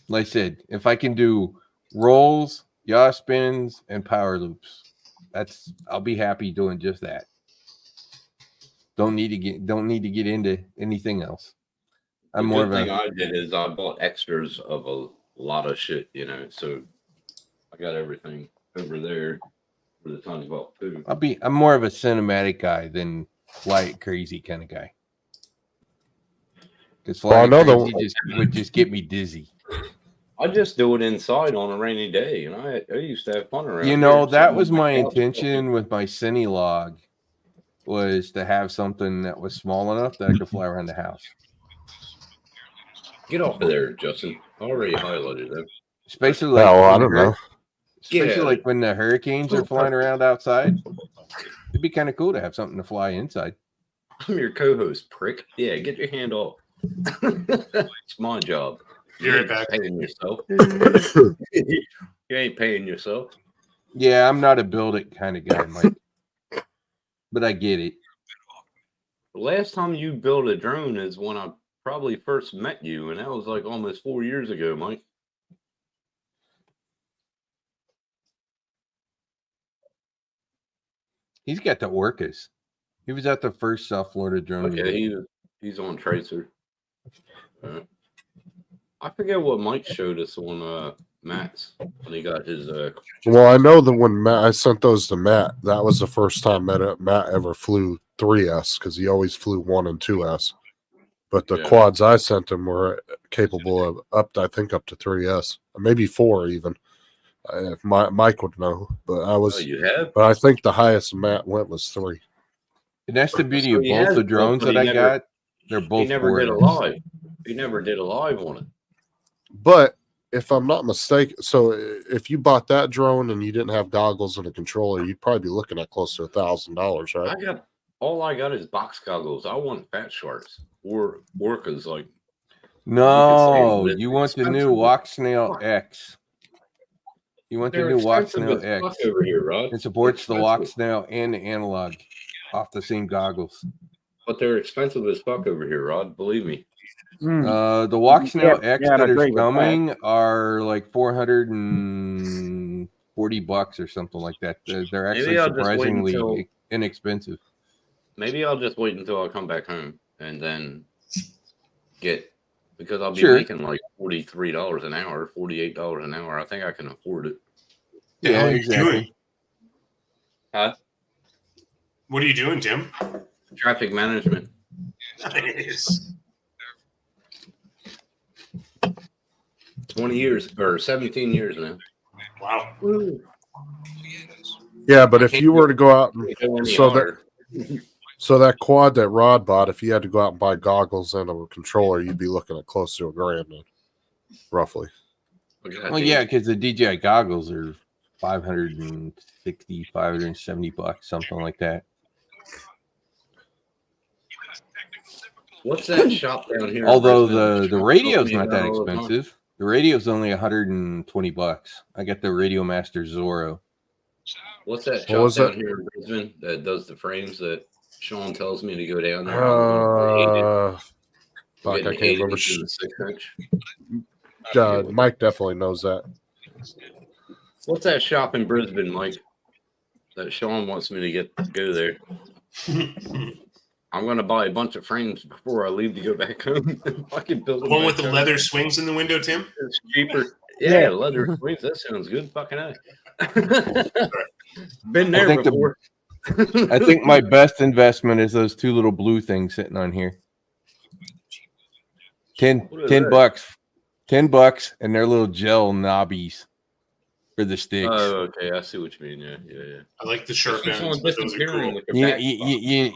[SPEAKER 5] like I said, if I can do rolls, yaw spins, and power loops, I'll be happy doing just that. Don't need to get into anything else. I'm
[SPEAKER 2] The
[SPEAKER 5] more
[SPEAKER 2] good
[SPEAKER 5] of
[SPEAKER 2] thing
[SPEAKER 5] a
[SPEAKER 2] I did is I bought extras of a lot of shit, so I got everything over there for the Tiny Hawk 2.
[SPEAKER 5] I'm more of a cinematic guy than fly it crazy kind of guy. Because
[SPEAKER 1] Well, I
[SPEAKER 5] flying
[SPEAKER 1] know the-
[SPEAKER 5] crazy would just get me dizzy.
[SPEAKER 2] I just do it inside on a rainy day, and I used to have fun around.
[SPEAKER 5] You
[SPEAKER 2] here,
[SPEAKER 5] know, that
[SPEAKER 2] sitting
[SPEAKER 5] was
[SPEAKER 2] on
[SPEAKER 5] my
[SPEAKER 2] couch.
[SPEAKER 5] intention with my Cinelog, was to have something that was small enough that I could fly around the house.
[SPEAKER 2] Get off of there, Justin. I already highlighted them.
[SPEAKER 5] Especially like
[SPEAKER 1] Oh, I
[SPEAKER 5] when
[SPEAKER 1] don't
[SPEAKER 5] the
[SPEAKER 1] know.
[SPEAKER 5] especially
[SPEAKER 2] Yeah.
[SPEAKER 5] like when the hurricanes are flying around outside. It'd be kind of cool to have something to fly inside.
[SPEAKER 2] I'm your co-host, prick. Yeah, get your hand off. It's my job.
[SPEAKER 3] Be
[SPEAKER 2] You
[SPEAKER 3] right
[SPEAKER 2] ain't
[SPEAKER 3] back.
[SPEAKER 2] paying yourself. You ain't paying yourself.
[SPEAKER 5] Yeah, I'm not a build it kind of guy, Mike. But I get it.
[SPEAKER 2] The last time you built a drone is when I probably first met you, and that was like almost 4 years ago, Mike.
[SPEAKER 5] He's got the Orcas. He was at the first South Florida drone.
[SPEAKER 2] Okay, he's on Tracer. I forget what Mike showed us on Matt's when he got his.
[SPEAKER 1] Well, I know that when I sent those to Matt, that was the first time Matt ever flew 3S because he always flew 1 and 2S. But the quads I sent him were capable of up to 3S, maybe 4 even. If Mike would know, but I was.
[SPEAKER 2] Oh, you have?
[SPEAKER 1] But I think the highest Matt went was 3.
[SPEAKER 5] And that's the beauty
[SPEAKER 2] So
[SPEAKER 5] of
[SPEAKER 2] he
[SPEAKER 5] both
[SPEAKER 2] has
[SPEAKER 5] the
[SPEAKER 2] both,
[SPEAKER 5] drones
[SPEAKER 2] but
[SPEAKER 5] that
[SPEAKER 2] he
[SPEAKER 5] I
[SPEAKER 2] never-
[SPEAKER 5] got. They're both.
[SPEAKER 2] He never did a
[SPEAKER 5] 4S.
[SPEAKER 2] live. He never did a live on it.
[SPEAKER 1] But if I'm not mistaken, so if you bought that drone and you didn't have goggles and a controller, you'd probably be looking at close to $1,000, right?
[SPEAKER 2] All I got is box goggles. I want fat sharks or orcas. Like
[SPEAKER 5] No,
[SPEAKER 2] You can say
[SPEAKER 5] you
[SPEAKER 2] it's
[SPEAKER 5] want the new
[SPEAKER 2] expensive.
[SPEAKER 5] Walk Snail X. You want the
[SPEAKER 2] they're
[SPEAKER 5] new Walk
[SPEAKER 2] expensive
[SPEAKER 5] Snail
[SPEAKER 2] as fuck
[SPEAKER 5] X.
[SPEAKER 2] over here, Rod.
[SPEAKER 5] It supports the
[SPEAKER 2] They're
[SPEAKER 5] Walk
[SPEAKER 2] expensive.
[SPEAKER 5] Snail and the analog off the same goggles.
[SPEAKER 2] But they're expensive as fuck over here, Rod. Believe me.
[SPEAKER 5] The Walk Snail X
[SPEAKER 6] yeah, I'd
[SPEAKER 5] that
[SPEAKER 6] agree
[SPEAKER 5] are
[SPEAKER 6] with that.
[SPEAKER 5] coming are like $440 or something like that. They're actually
[SPEAKER 2] Maybe I'll just wait
[SPEAKER 5] surprisingly
[SPEAKER 2] until-
[SPEAKER 5] inexpensive.
[SPEAKER 2] Maybe I'll just wait until I come back home and then get, because I'll be
[SPEAKER 5] Sure.
[SPEAKER 2] making like $43 an hour, $48 an hour. I think I can afford it.
[SPEAKER 3] The hell
[SPEAKER 5] Yeah,
[SPEAKER 3] are you
[SPEAKER 5] exactly.
[SPEAKER 3] doing?
[SPEAKER 2] Huh?
[SPEAKER 3] What are you doing, Tim?
[SPEAKER 2] Traffic management.
[SPEAKER 3] Nice.
[SPEAKER 2] 20 years or 17 years now.
[SPEAKER 3] Wow.
[SPEAKER 1] Yeah, but if
[SPEAKER 2] can't
[SPEAKER 1] you
[SPEAKER 2] go-
[SPEAKER 1] were to go out and
[SPEAKER 2] Can't go any
[SPEAKER 1] So that-
[SPEAKER 2] harder.
[SPEAKER 1] so that quad that Rod bought, if you had to go out and buy goggles and a controller, you'd be looking at close to $1,000 then, roughly.
[SPEAKER 5] Well, yeah, because the DJI goggles are $560, $570, something like that.
[SPEAKER 2] What's that shop down here? in
[SPEAKER 5] Although
[SPEAKER 2] Brisbane?
[SPEAKER 5] the radio's
[SPEAKER 2] Talking
[SPEAKER 5] not that
[SPEAKER 2] about all the time.
[SPEAKER 5] expensive. The radio's only $120. I got the Radio Master Zorro.
[SPEAKER 2] What's that
[SPEAKER 1] What
[SPEAKER 2] shop
[SPEAKER 1] was
[SPEAKER 2] down
[SPEAKER 1] that?
[SPEAKER 2] here in Brisbane that does the frames that Sean tells me to go down there? I'm
[SPEAKER 1] Fuck, I
[SPEAKER 2] getting
[SPEAKER 1] can't
[SPEAKER 2] 8
[SPEAKER 1] remember.
[SPEAKER 2] inch and 6 inch.
[SPEAKER 1] Mike definitely knows that.
[SPEAKER 2] What's that shop in Brisbane, Mike? That Sean wants me to go there. I'm gonna buy a bunch of frames before I leave to go back home. I can build
[SPEAKER 3] The
[SPEAKER 2] them
[SPEAKER 3] one
[SPEAKER 2] back
[SPEAKER 3] with the
[SPEAKER 2] home.
[SPEAKER 3] leather swings in the window, Tim?
[SPEAKER 2] It's cheaper. Yeah, leather swings. That sounds good. Fucking A. Been there
[SPEAKER 5] think
[SPEAKER 2] before.
[SPEAKER 5] I think my best investment is those two little blue things sitting on here. 10
[SPEAKER 2] What are they?
[SPEAKER 5] bucks. $10 and they're little gel knobbies for the sticks.
[SPEAKER 2] Oh, okay. I see what you mean. Yeah.
[SPEAKER 3] I like the sharp
[SPEAKER 2] Keeps on
[SPEAKER 3] ends, but those are
[SPEAKER 2] disappearing
[SPEAKER 3] cool.
[SPEAKER 2] with the back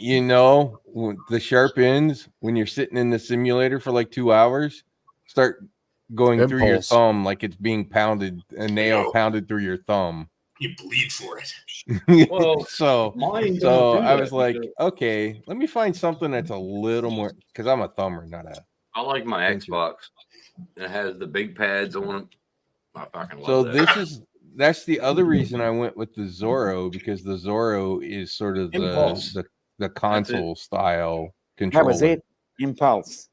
[SPEAKER 5] You know, the sharp ends, when you're sitting in the simulator for like 2 hours, start going through your
[SPEAKER 1] Impulse.
[SPEAKER 5] thumb like it's being pounded, a nail
[SPEAKER 3] No.
[SPEAKER 5] pounded through your thumb.
[SPEAKER 3] You bleed for it.
[SPEAKER 2] Well,
[SPEAKER 5] so
[SPEAKER 2] Mine
[SPEAKER 5] so
[SPEAKER 2] don't do
[SPEAKER 5] I
[SPEAKER 2] that
[SPEAKER 5] was like,
[SPEAKER 2] because
[SPEAKER 5] okay, let me find something that's a little more, because I'm a thumber, not a.
[SPEAKER 2] I like my
[SPEAKER 5] Thank you.
[SPEAKER 2] Xbox. It has the big pads on it. I fucking love
[SPEAKER 5] So
[SPEAKER 2] that.
[SPEAKER 5] that's the other reason I went with the Zorro, because the Zorro is sort of
[SPEAKER 2] Impulse.
[SPEAKER 5] the console style
[SPEAKER 6] That
[SPEAKER 5] controller.
[SPEAKER 6] was it. Impulse.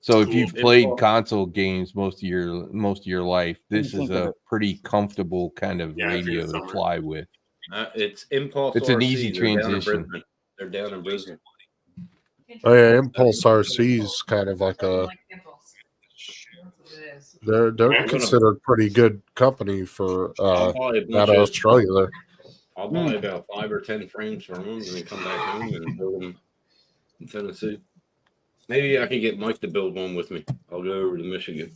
[SPEAKER 5] So if
[SPEAKER 3] Cool.
[SPEAKER 5] you've played
[SPEAKER 2] Impulse.
[SPEAKER 5] console games most of your life, this
[SPEAKER 6] think
[SPEAKER 5] is
[SPEAKER 6] of
[SPEAKER 5] a
[SPEAKER 6] it.
[SPEAKER 5] pretty comfortable kind of
[SPEAKER 3] Yeah, if you're
[SPEAKER 5] radio
[SPEAKER 3] a
[SPEAKER 5] to
[SPEAKER 3] thumber.
[SPEAKER 5] fly with.
[SPEAKER 2] It's Impulse.
[SPEAKER 5] It's an
[SPEAKER 2] RC.
[SPEAKER 5] easy
[SPEAKER 2] They're down in
[SPEAKER 5] transition.
[SPEAKER 2] Brisbane. They're down in Brisbane.
[SPEAKER 1] Oh yeah, Impulse RC is kind of like a
[SPEAKER 4] Like pimples. That's what it is.
[SPEAKER 1] they're
[SPEAKER 3] gonna-
[SPEAKER 1] considered pretty good company for
[SPEAKER 2] I'll buy a
[SPEAKER 1] out
[SPEAKER 2] bunch
[SPEAKER 1] of
[SPEAKER 2] of,
[SPEAKER 1] Australia there.
[SPEAKER 2] I'll buy about 5 or 10 frames from them and then come back home and build them in Tennessee. Maybe I can get Mike to build one with me. I'll go over to Michigan.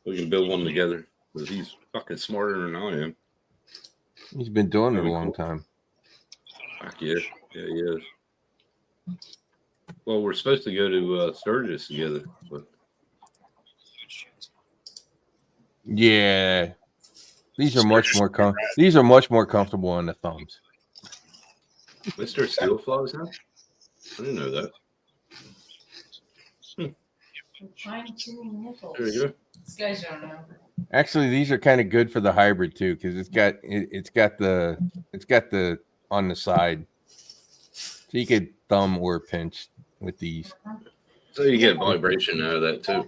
[SPEAKER 2] We can build one together because he's fucking smarter than I am.
[SPEAKER 5] He's been doing it a
[SPEAKER 2] That'd be
[SPEAKER 5] long
[SPEAKER 2] cool.
[SPEAKER 5] time.
[SPEAKER 2] Fuck yeah. Yeah, he is. Well, we're supposed to go to Sturgis together, but
[SPEAKER 5] Yeah, these are much more these are much more comfortable on the thumbs.
[SPEAKER 2] Mr. Steel flies now? I didn't know that.
[SPEAKER 4] Fine tuning nipples.
[SPEAKER 2] There you go.
[SPEAKER 4] These guys don't know.
[SPEAKER 5] Actually, these are kind of good for the hybrid too, because it's got the on the side, so you could thumb or pinch with these.
[SPEAKER 2] So you get vibration out of that too.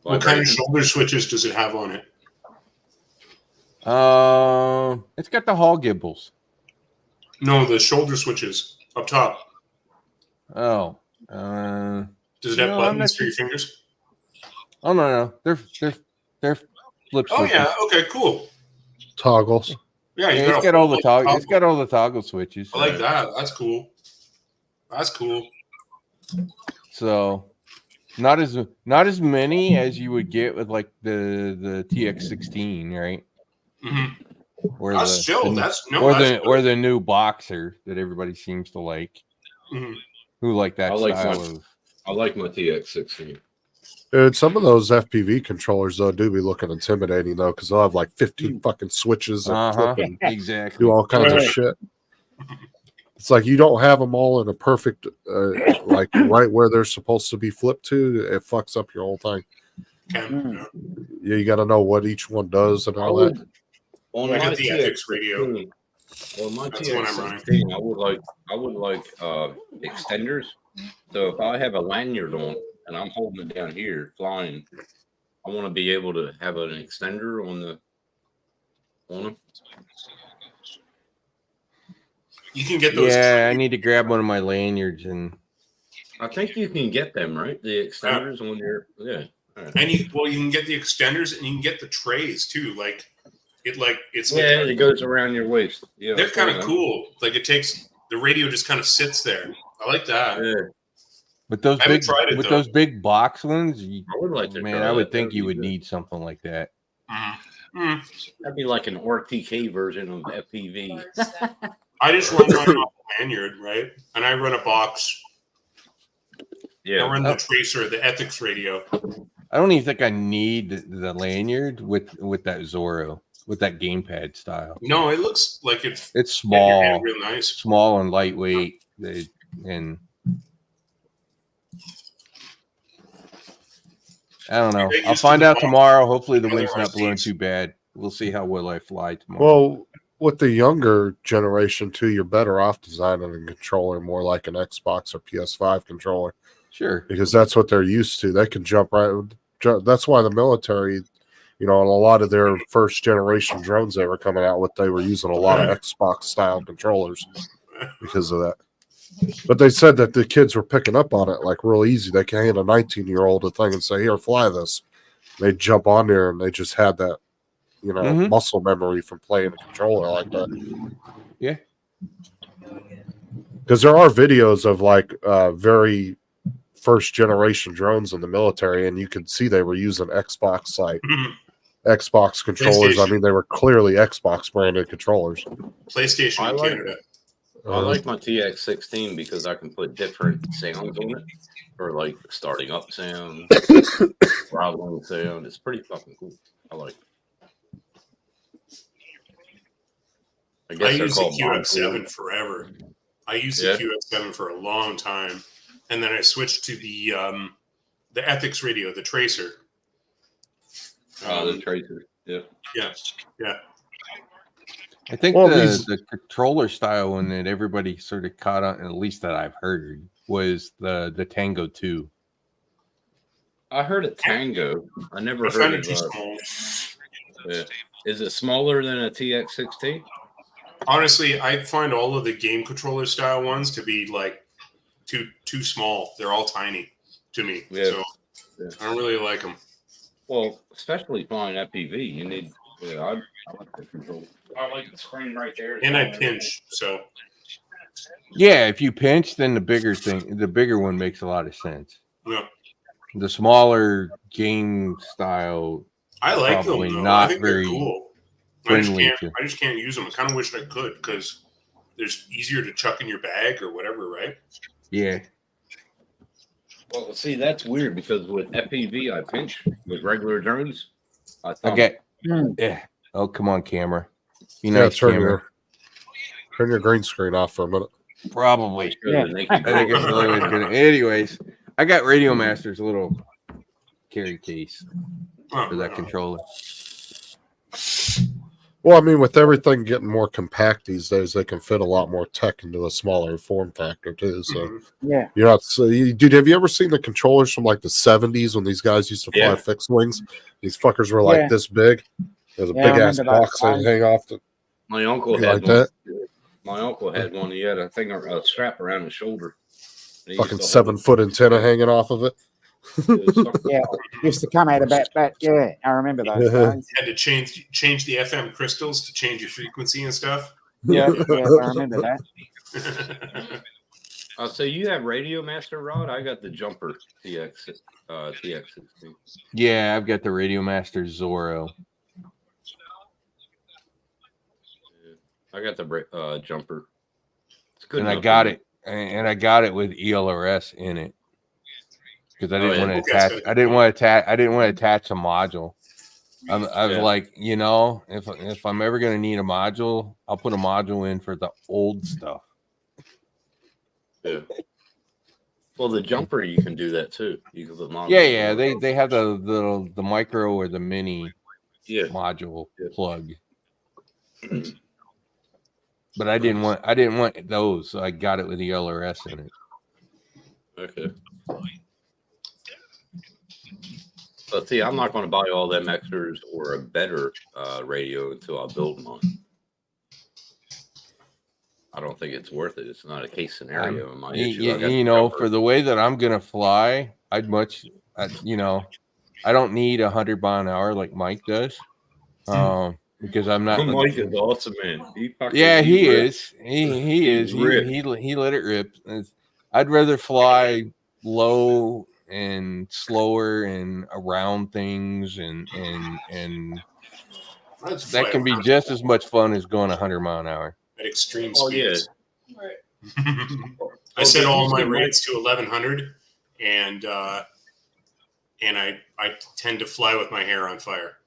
[SPEAKER 3] What kind of
[SPEAKER 2] Vibration.
[SPEAKER 3] shoulder switches does it have on it?
[SPEAKER 5] It's got the Hall gimbals.
[SPEAKER 3] No, the shoulder switches up top.
[SPEAKER 5] Oh,
[SPEAKER 3] Does it have
[SPEAKER 5] No, I'm
[SPEAKER 3] buttons
[SPEAKER 5] not
[SPEAKER 3] for your fingers?
[SPEAKER 5] no, they're flip
[SPEAKER 3] Oh
[SPEAKER 5] switches.
[SPEAKER 3] yeah. Okay. Cool.
[SPEAKER 1] Toggles.
[SPEAKER 3] Yeah, you
[SPEAKER 5] Yeah,
[SPEAKER 3] got
[SPEAKER 5] it's
[SPEAKER 3] a
[SPEAKER 5] got all the
[SPEAKER 3] full
[SPEAKER 5] toggle. It's got all the toggle switches.
[SPEAKER 3] I like that. That's cool. That's cool.
[SPEAKER 5] So, not as many as you would get with like the TX16, right?
[SPEAKER 3] hmm
[SPEAKER 5] Or
[SPEAKER 3] That's
[SPEAKER 5] the,
[SPEAKER 3] chill.
[SPEAKER 5] the-
[SPEAKER 3] That's no.
[SPEAKER 5] or
[SPEAKER 3] that's
[SPEAKER 5] the or the new Boxer that everybody seems to like.
[SPEAKER 3] Mhm.
[SPEAKER 5] Who like that
[SPEAKER 2] I like
[SPEAKER 5] style
[SPEAKER 2] my-
[SPEAKER 5] of?
[SPEAKER 2] I like my TX16.
[SPEAKER 1] Dude, some of those FPV controllers though do be looking intimidating though, because they'll have like 15 fucking switches and flip and
[SPEAKER 5] Exactly.
[SPEAKER 1] do all kinds of
[SPEAKER 6] Right.
[SPEAKER 1] shit. It's like you don't have them all in a perfect, like right where they're supposed to be flipped to. It fucks up your whole thing.
[SPEAKER 3] Ken, yeah.
[SPEAKER 1] Yeah, you got to know what each one does and
[SPEAKER 2] I
[SPEAKER 1] all that.
[SPEAKER 2] would, on
[SPEAKER 3] I
[SPEAKER 2] my
[SPEAKER 3] got the Ethics radio.
[SPEAKER 2] TX16, on my
[SPEAKER 3] That's the one I'm running.
[SPEAKER 2] TX16, I would like extenders. So if I have a lanyard on and I'm holding it down here flying, I want to be able to have an extender on them.
[SPEAKER 3] You can get those.
[SPEAKER 5] Yeah, I need to grab one of my lanyards and
[SPEAKER 2] I think you can get them, right? The extenders on your All right.
[SPEAKER 3] And you can get the extenders and you can get the trays too. It's
[SPEAKER 2] Yeah, it goes around your waist. Yeah,
[SPEAKER 3] they're kind of cool. Like it takes the radio just kind of sits there. I like that.
[SPEAKER 2] Yeah,
[SPEAKER 5] with those
[SPEAKER 3] I haven't
[SPEAKER 5] big
[SPEAKER 3] tried it,
[SPEAKER 5] with
[SPEAKER 3] though.
[SPEAKER 5] those big box ones.
[SPEAKER 2] I would like to.
[SPEAKER 5] Man,
[SPEAKER 2] try
[SPEAKER 5] I would
[SPEAKER 2] that.
[SPEAKER 5] think
[SPEAKER 2] That'd
[SPEAKER 5] you
[SPEAKER 2] be
[SPEAKER 5] would
[SPEAKER 2] good.
[SPEAKER 5] need something like that.
[SPEAKER 3] Mhm.
[SPEAKER 2] That'd be like an RTK version of FPV.
[SPEAKER 3] I just run mine off a lanyard, right? And I run a box. I
[SPEAKER 2] Yeah,
[SPEAKER 3] run the tracer, the Ethics radio.
[SPEAKER 5] I don't even think I need the lanyard with that Zorro with that gamepad style.
[SPEAKER 3] No, it looks like it's
[SPEAKER 5] It's
[SPEAKER 3] in your hand
[SPEAKER 5] small,
[SPEAKER 3] real nice.
[SPEAKER 5] small and lightweight. And I don't know.
[SPEAKER 3] You get
[SPEAKER 5] I'll
[SPEAKER 3] used to
[SPEAKER 5] find
[SPEAKER 3] the
[SPEAKER 5] out
[SPEAKER 3] box.
[SPEAKER 5] tomorrow. Hopefully the
[SPEAKER 3] Other
[SPEAKER 5] wind's not blowing
[SPEAKER 3] RCs.
[SPEAKER 5] too bad. We'll see how well I fly tomorrow.
[SPEAKER 1] Well, with the younger generation too, you're better off designing a controller more like an Xbox or PS5 controller
[SPEAKER 5] Sure.
[SPEAKER 1] because that's what they're used to. They can jump right. That's why the military, you know, and a lot of their first generation drones they were coming out with, they were using a lot of Xbox style controllers because of that. But they said that the kids were picking up on it like real easy. They can hand a 19-year-old a thing and say, "Here, fly this." They jump on there and they just had that, you know,
[SPEAKER 5] Mhm.
[SPEAKER 1] muscle memory from playing a controller like that.
[SPEAKER 5] Yeah.
[SPEAKER 1] Because there are videos of like very first generation drones in the military, and you can see they were using Xbox Xbox controllers. I
[SPEAKER 3] PlayStation.
[SPEAKER 1] mean, they were clearly Xbox branded controllers.
[SPEAKER 3] PlayStation
[SPEAKER 2] I
[SPEAKER 3] in
[SPEAKER 2] like
[SPEAKER 3] Canada.
[SPEAKER 2] I like my TX16 because I can put different sounds on it for like starting up sound, throttling sound. It's pretty fucking cool. I like it. I
[SPEAKER 3] I
[SPEAKER 2] guess they're
[SPEAKER 3] used the
[SPEAKER 2] called
[SPEAKER 3] QX7 forever. I used
[SPEAKER 2] Yeah.
[SPEAKER 3] the QX7 for a long time, and then I switched to the Ethics radio, the Tracer.
[SPEAKER 2] the tracer. Yeah.
[SPEAKER 3] Yeah.
[SPEAKER 5] I think
[SPEAKER 1] Well,
[SPEAKER 5] the controller style one that everybody sort of caught on, at least that I've heard, was the Tango 2.
[SPEAKER 2] I heard of Tango. I never
[SPEAKER 3] I
[SPEAKER 2] heard
[SPEAKER 3] found
[SPEAKER 2] of
[SPEAKER 3] it too small.
[SPEAKER 2] yeah. Is it smaller than a TX16?
[SPEAKER 3] Honestly, I find all of the game controller style ones to be like too small. They're all tiny to me.
[SPEAKER 2] Yeah.
[SPEAKER 3] So
[SPEAKER 2] Yeah.
[SPEAKER 3] I don't really like them.
[SPEAKER 2] Well, especially flying FPV, you need. Yeah, I like the control. I like the screen right there.
[SPEAKER 3] And I pinch, so
[SPEAKER 5] Yeah, if you pinch, then the bigger one makes a lot of sense.
[SPEAKER 3] yeah.
[SPEAKER 5] The smaller game style,
[SPEAKER 3] I like
[SPEAKER 5] Probably
[SPEAKER 3] them though.
[SPEAKER 5] not
[SPEAKER 3] I think
[SPEAKER 5] very
[SPEAKER 3] they're cool.
[SPEAKER 5] friendly
[SPEAKER 3] I just can't use them. I kind of wish I could because there's easier to chuck in your bag or whatever, right?
[SPEAKER 5] yeah.
[SPEAKER 2] Well, see, that's weird because with FPV, I pinch with regular drones. I thumb.
[SPEAKER 5] Okay.
[SPEAKER 6] Hmm.
[SPEAKER 5] Yeah. Oh, come on, camera. Be
[SPEAKER 1] Yeah,
[SPEAKER 5] nice,
[SPEAKER 1] turn
[SPEAKER 5] camera.
[SPEAKER 1] your green screen off for a minute.
[SPEAKER 5] Probably.
[SPEAKER 6] Yeah.
[SPEAKER 5] I think it's the only way it's gonna. Anyways, I got Radio Master's little carry case
[SPEAKER 3] Oh,
[SPEAKER 5] for that
[SPEAKER 3] no.
[SPEAKER 5] controller.
[SPEAKER 1] Well, I mean, with everything getting more compact these days, they can fit a lot more tech into a smaller form factor too. So
[SPEAKER 3] Mhm.
[SPEAKER 6] Yeah.
[SPEAKER 1] you're not. So, dude, have you ever seen the controllers from like the '70s when these guys used to fly
[SPEAKER 2] Yeah.
[SPEAKER 1] fixed wings? These fuckers were like
[SPEAKER 6] Yeah.
[SPEAKER 1] this big. There's a
[SPEAKER 6] Yeah, I
[SPEAKER 1] big ass
[SPEAKER 6] remember those
[SPEAKER 1] box that
[SPEAKER 6] days.
[SPEAKER 1] hang off the.
[SPEAKER 2] My uncle
[SPEAKER 1] You
[SPEAKER 2] had
[SPEAKER 1] like
[SPEAKER 2] one.
[SPEAKER 1] that?
[SPEAKER 2] My uncle had one. He had a thing, a strap around his shoulder. And he used
[SPEAKER 1] Fucking
[SPEAKER 2] to hold
[SPEAKER 1] 7-foot antenna hanging off of it.
[SPEAKER 2] it.
[SPEAKER 6] Yeah, used to come out about that. Yeah, I remember those days.
[SPEAKER 3] Had to change the FM crystals to change your frequency and stuff.
[SPEAKER 6] Yeah, yeah, I remember that.
[SPEAKER 2] So you have Radio Master Rod? I got the Jumper TX16.
[SPEAKER 5] Yeah, I've got the Radio Master Zorro.
[SPEAKER 2] I got the Jumper. It's good.
[SPEAKER 5] And I
[SPEAKER 2] enough
[SPEAKER 5] got
[SPEAKER 2] for me.
[SPEAKER 5] it. And I got it with ELRS in it. Because I didn't
[SPEAKER 2] yeah.
[SPEAKER 5] want to
[SPEAKER 3] Okay,
[SPEAKER 5] attach.
[SPEAKER 3] so-
[SPEAKER 5] I didn't want to attach a module. I was
[SPEAKER 2] Yeah.
[SPEAKER 5] like, you know, if I'm ever gonna need a module, I'll put a module in for the old stuff.
[SPEAKER 2] Yeah. Well, the Jumper, you can do that too. You can put modules
[SPEAKER 5] Yeah,
[SPEAKER 2] on
[SPEAKER 5] yeah.
[SPEAKER 2] it.
[SPEAKER 5] They have the micro or the mini
[SPEAKER 2] Yeah.
[SPEAKER 5] module
[SPEAKER 2] Yeah.
[SPEAKER 5] plug. But I didn't want those, so I got it with the LRS in it.
[SPEAKER 2] Okay. But see, I'm not going to buy all them extras or a better radio until I build mine. I don't think it's worth it. It's not a case scenario in my issue. I got
[SPEAKER 5] You
[SPEAKER 2] the
[SPEAKER 5] know,
[SPEAKER 2] Jumper.
[SPEAKER 5] for the way that I'm gonna fly, I don't need 100 mile an hour like Mike does, because I'm not.
[SPEAKER 2] Mike is awesome, man.
[SPEAKER 5] Yeah, he
[SPEAKER 2] ripped.
[SPEAKER 5] is. He is.
[SPEAKER 2] ripped.
[SPEAKER 5] He let it rip. I'd rather fly low and slower and around things, and
[SPEAKER 3] Let's
[SPEAKER 5] that
[SPEAKER 3] fly
[SPEAKER 5] can be
[SPEAKER 3] around
[SPEAKER 5] just as much fun as going 100 mile an hour.
[SPEAKER 3] at extreme
[SPEAKER 2] Oh, yeah.
[SPEAKER 3] speeds.
[SPEAKER 4] Right.
[SPEAKER 3] I set
[SPEAKER 2] did
[SPEAKER 3] all
[SPEAKER 2] you
[SPEAKER 3] my
[SPEAKER 2] see Mike-
[SPEAKER 3] rates to 1100, and I tend to fly with my hair on fire.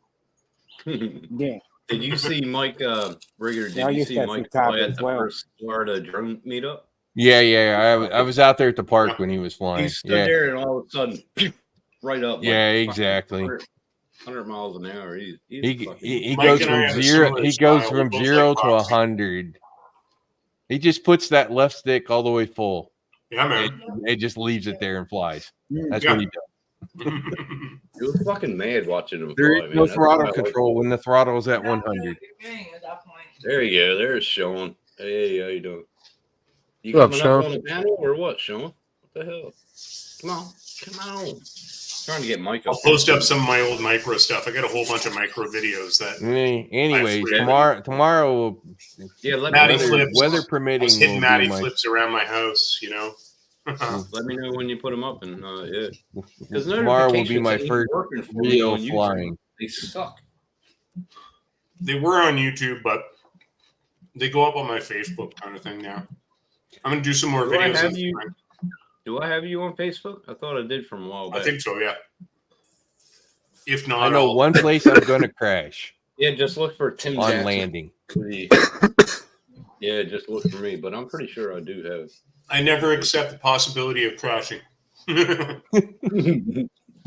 [SPEAKER 6] Yeah,
[SPEAKER 2] Did you see Mike Brigger? Did
[SPEAKER 6] Yeah, I
[SPEAKER 2] you
[SPEAKER 6] used
[SPEAKER 2] see
[SPEAKER 6] to have
[SPEAKER 2] Mike
[SPEAKER 6] Chicago
[SPEAKER 2] fly at
[SPEAKER 6] as
[SPEAKER 2] the
[SPEAKER 6] well.
[SPEAKER 2] first Florida drone meetup?
[SPEAKER 5] Yeah. I was out there at the park when he was
[SPEAKER 2] He
[SPEAKER 5] flying.
[SPEAKER 2] stood
[SPEAKER 5] Yeah,
[SPEAKER 2] there and all of a sudden, right up.
[SPEAKER 5] Yeah,
[SPEAKER 2] fucking
[SPEAKER 5] exactly.
[SPEAKER 2] 100 miles an hour. He's
[SPEAKER 5] he
[SPEAKER 3] Mike
[SPEAKER 5] goes
[SPEAKER 3] and I
[SPEAKER 5] from
[SPEAKER 3] have a
[SPEAKER 5] zero.
[SPEAKER 3] similar
[SPEAKER 5] He goes
[SPEAKER 3] style.
[SPEAKER 5] from
[SPEAKER 3] We both
[SPEAKER 5] 0
[SPEAKER 3] like
[SPEAKER 5] to
[SPEAKER 3] boxing.
[SPEAKER 5] 100. He just puts that left stick all the way full.
[SPEAKER 3] Yeah, man.
[SPEAKER 5] It just leaves it there and flies.
[SPEAKER 6] Mm.
[SPEAKER 5] That's
[SPEAKER 3] Yeah.
[SPEAKER 5] what he does.
[SPEAKER 2] He was fucking mad watching him
[SPEAKER 5] There
[SPEAKER 2] fly,
[SPEAKER 5] is
[SPEAKER 2] man.
[SPEAKER 5] no
[SPEAKER 2] That's what I
[SPEAKER 5] throttle
[SPEAKER 2] like.
[SPEAKER 5] control when the throttle is at
[SPEAKER 4] You don't know
[SPEAKER 5] 100.
[SPEAKER 4] what you're doing at that point.
[SPEAKER 2] There you go. There's Sean. Hey, how you doing? You
[SPEAKER 1] What up,
[SPEAKER 2] coming
[SPEAKER 1] Sean?
[SPEAKER 2] up on the panel or what, Sean? What the hell? Come on. Trying to get Mike
[SPEAKER 3] I'll
[SPEAKER 2] up.
[SPEAKER 3] post up some of my old micro stuff. I got a whole bunch of micro videos that
[SPEAKER 5] Anyways,
[SPEAKER 3] forget.
[SPEAKER 5] tomorrow,
[SPEAKER 2] Yeah, let
[SPEAKER 3] Matty
[SPEAKER 2] me know.
[SPEAKER 3] flips.
[SPEAKER 5] weather
[SPEAKER 3] I
[SPEAKER 5] permitting,
[SPEAKER 3] was hitting
[SPEAKER 5] will
[SPEAKER 3] Matty
[SPEAKER 5] be my,
[SPEAKER 3] flips around my house, you know.
[SPEAKER 2] Let me know when you put them up, and yeah, because
[SPEAKER 5] tomorrow will be my
[SPEAKER 2] notifications ain't
[SPEAKER 5] first
[SPEAKER 2] working for me
[SPEAKER 5] real
[SPEAKER 2] on YouTube.
[SPEAKER 5] flying.
[SPEAKER 2] They suck.
[SPEAKER 3] They were on YouTube, but they go up on my Facebook kind of thing now. I'm gonna do some more
[SPEAKER 2] Do I
[SPEAKER 3] videos.
[SPEAKER 2] have
[SPEAKER 3] on-
[SPEAKER 2] you- Do I have you on Facebook? I thought I did from a while back.
[SPEAKER 3] I think so, yeah. If not,
[SPEAKER 5] I know
[SPEAKER 3] I'll-
[SPEAKER 5] one place I'm going to crash
[SPEAKER 2] Yeah, just look for Tim
[SPEAKER 5] on
[SPEAKER 2] Jackson.
[SPEAKER 5] landing.
[SPEAKER 2] Yeah, just look for me, but I'm pretty sure I do have.
[SPEAKER 3] I never accept the possibility of crashing, and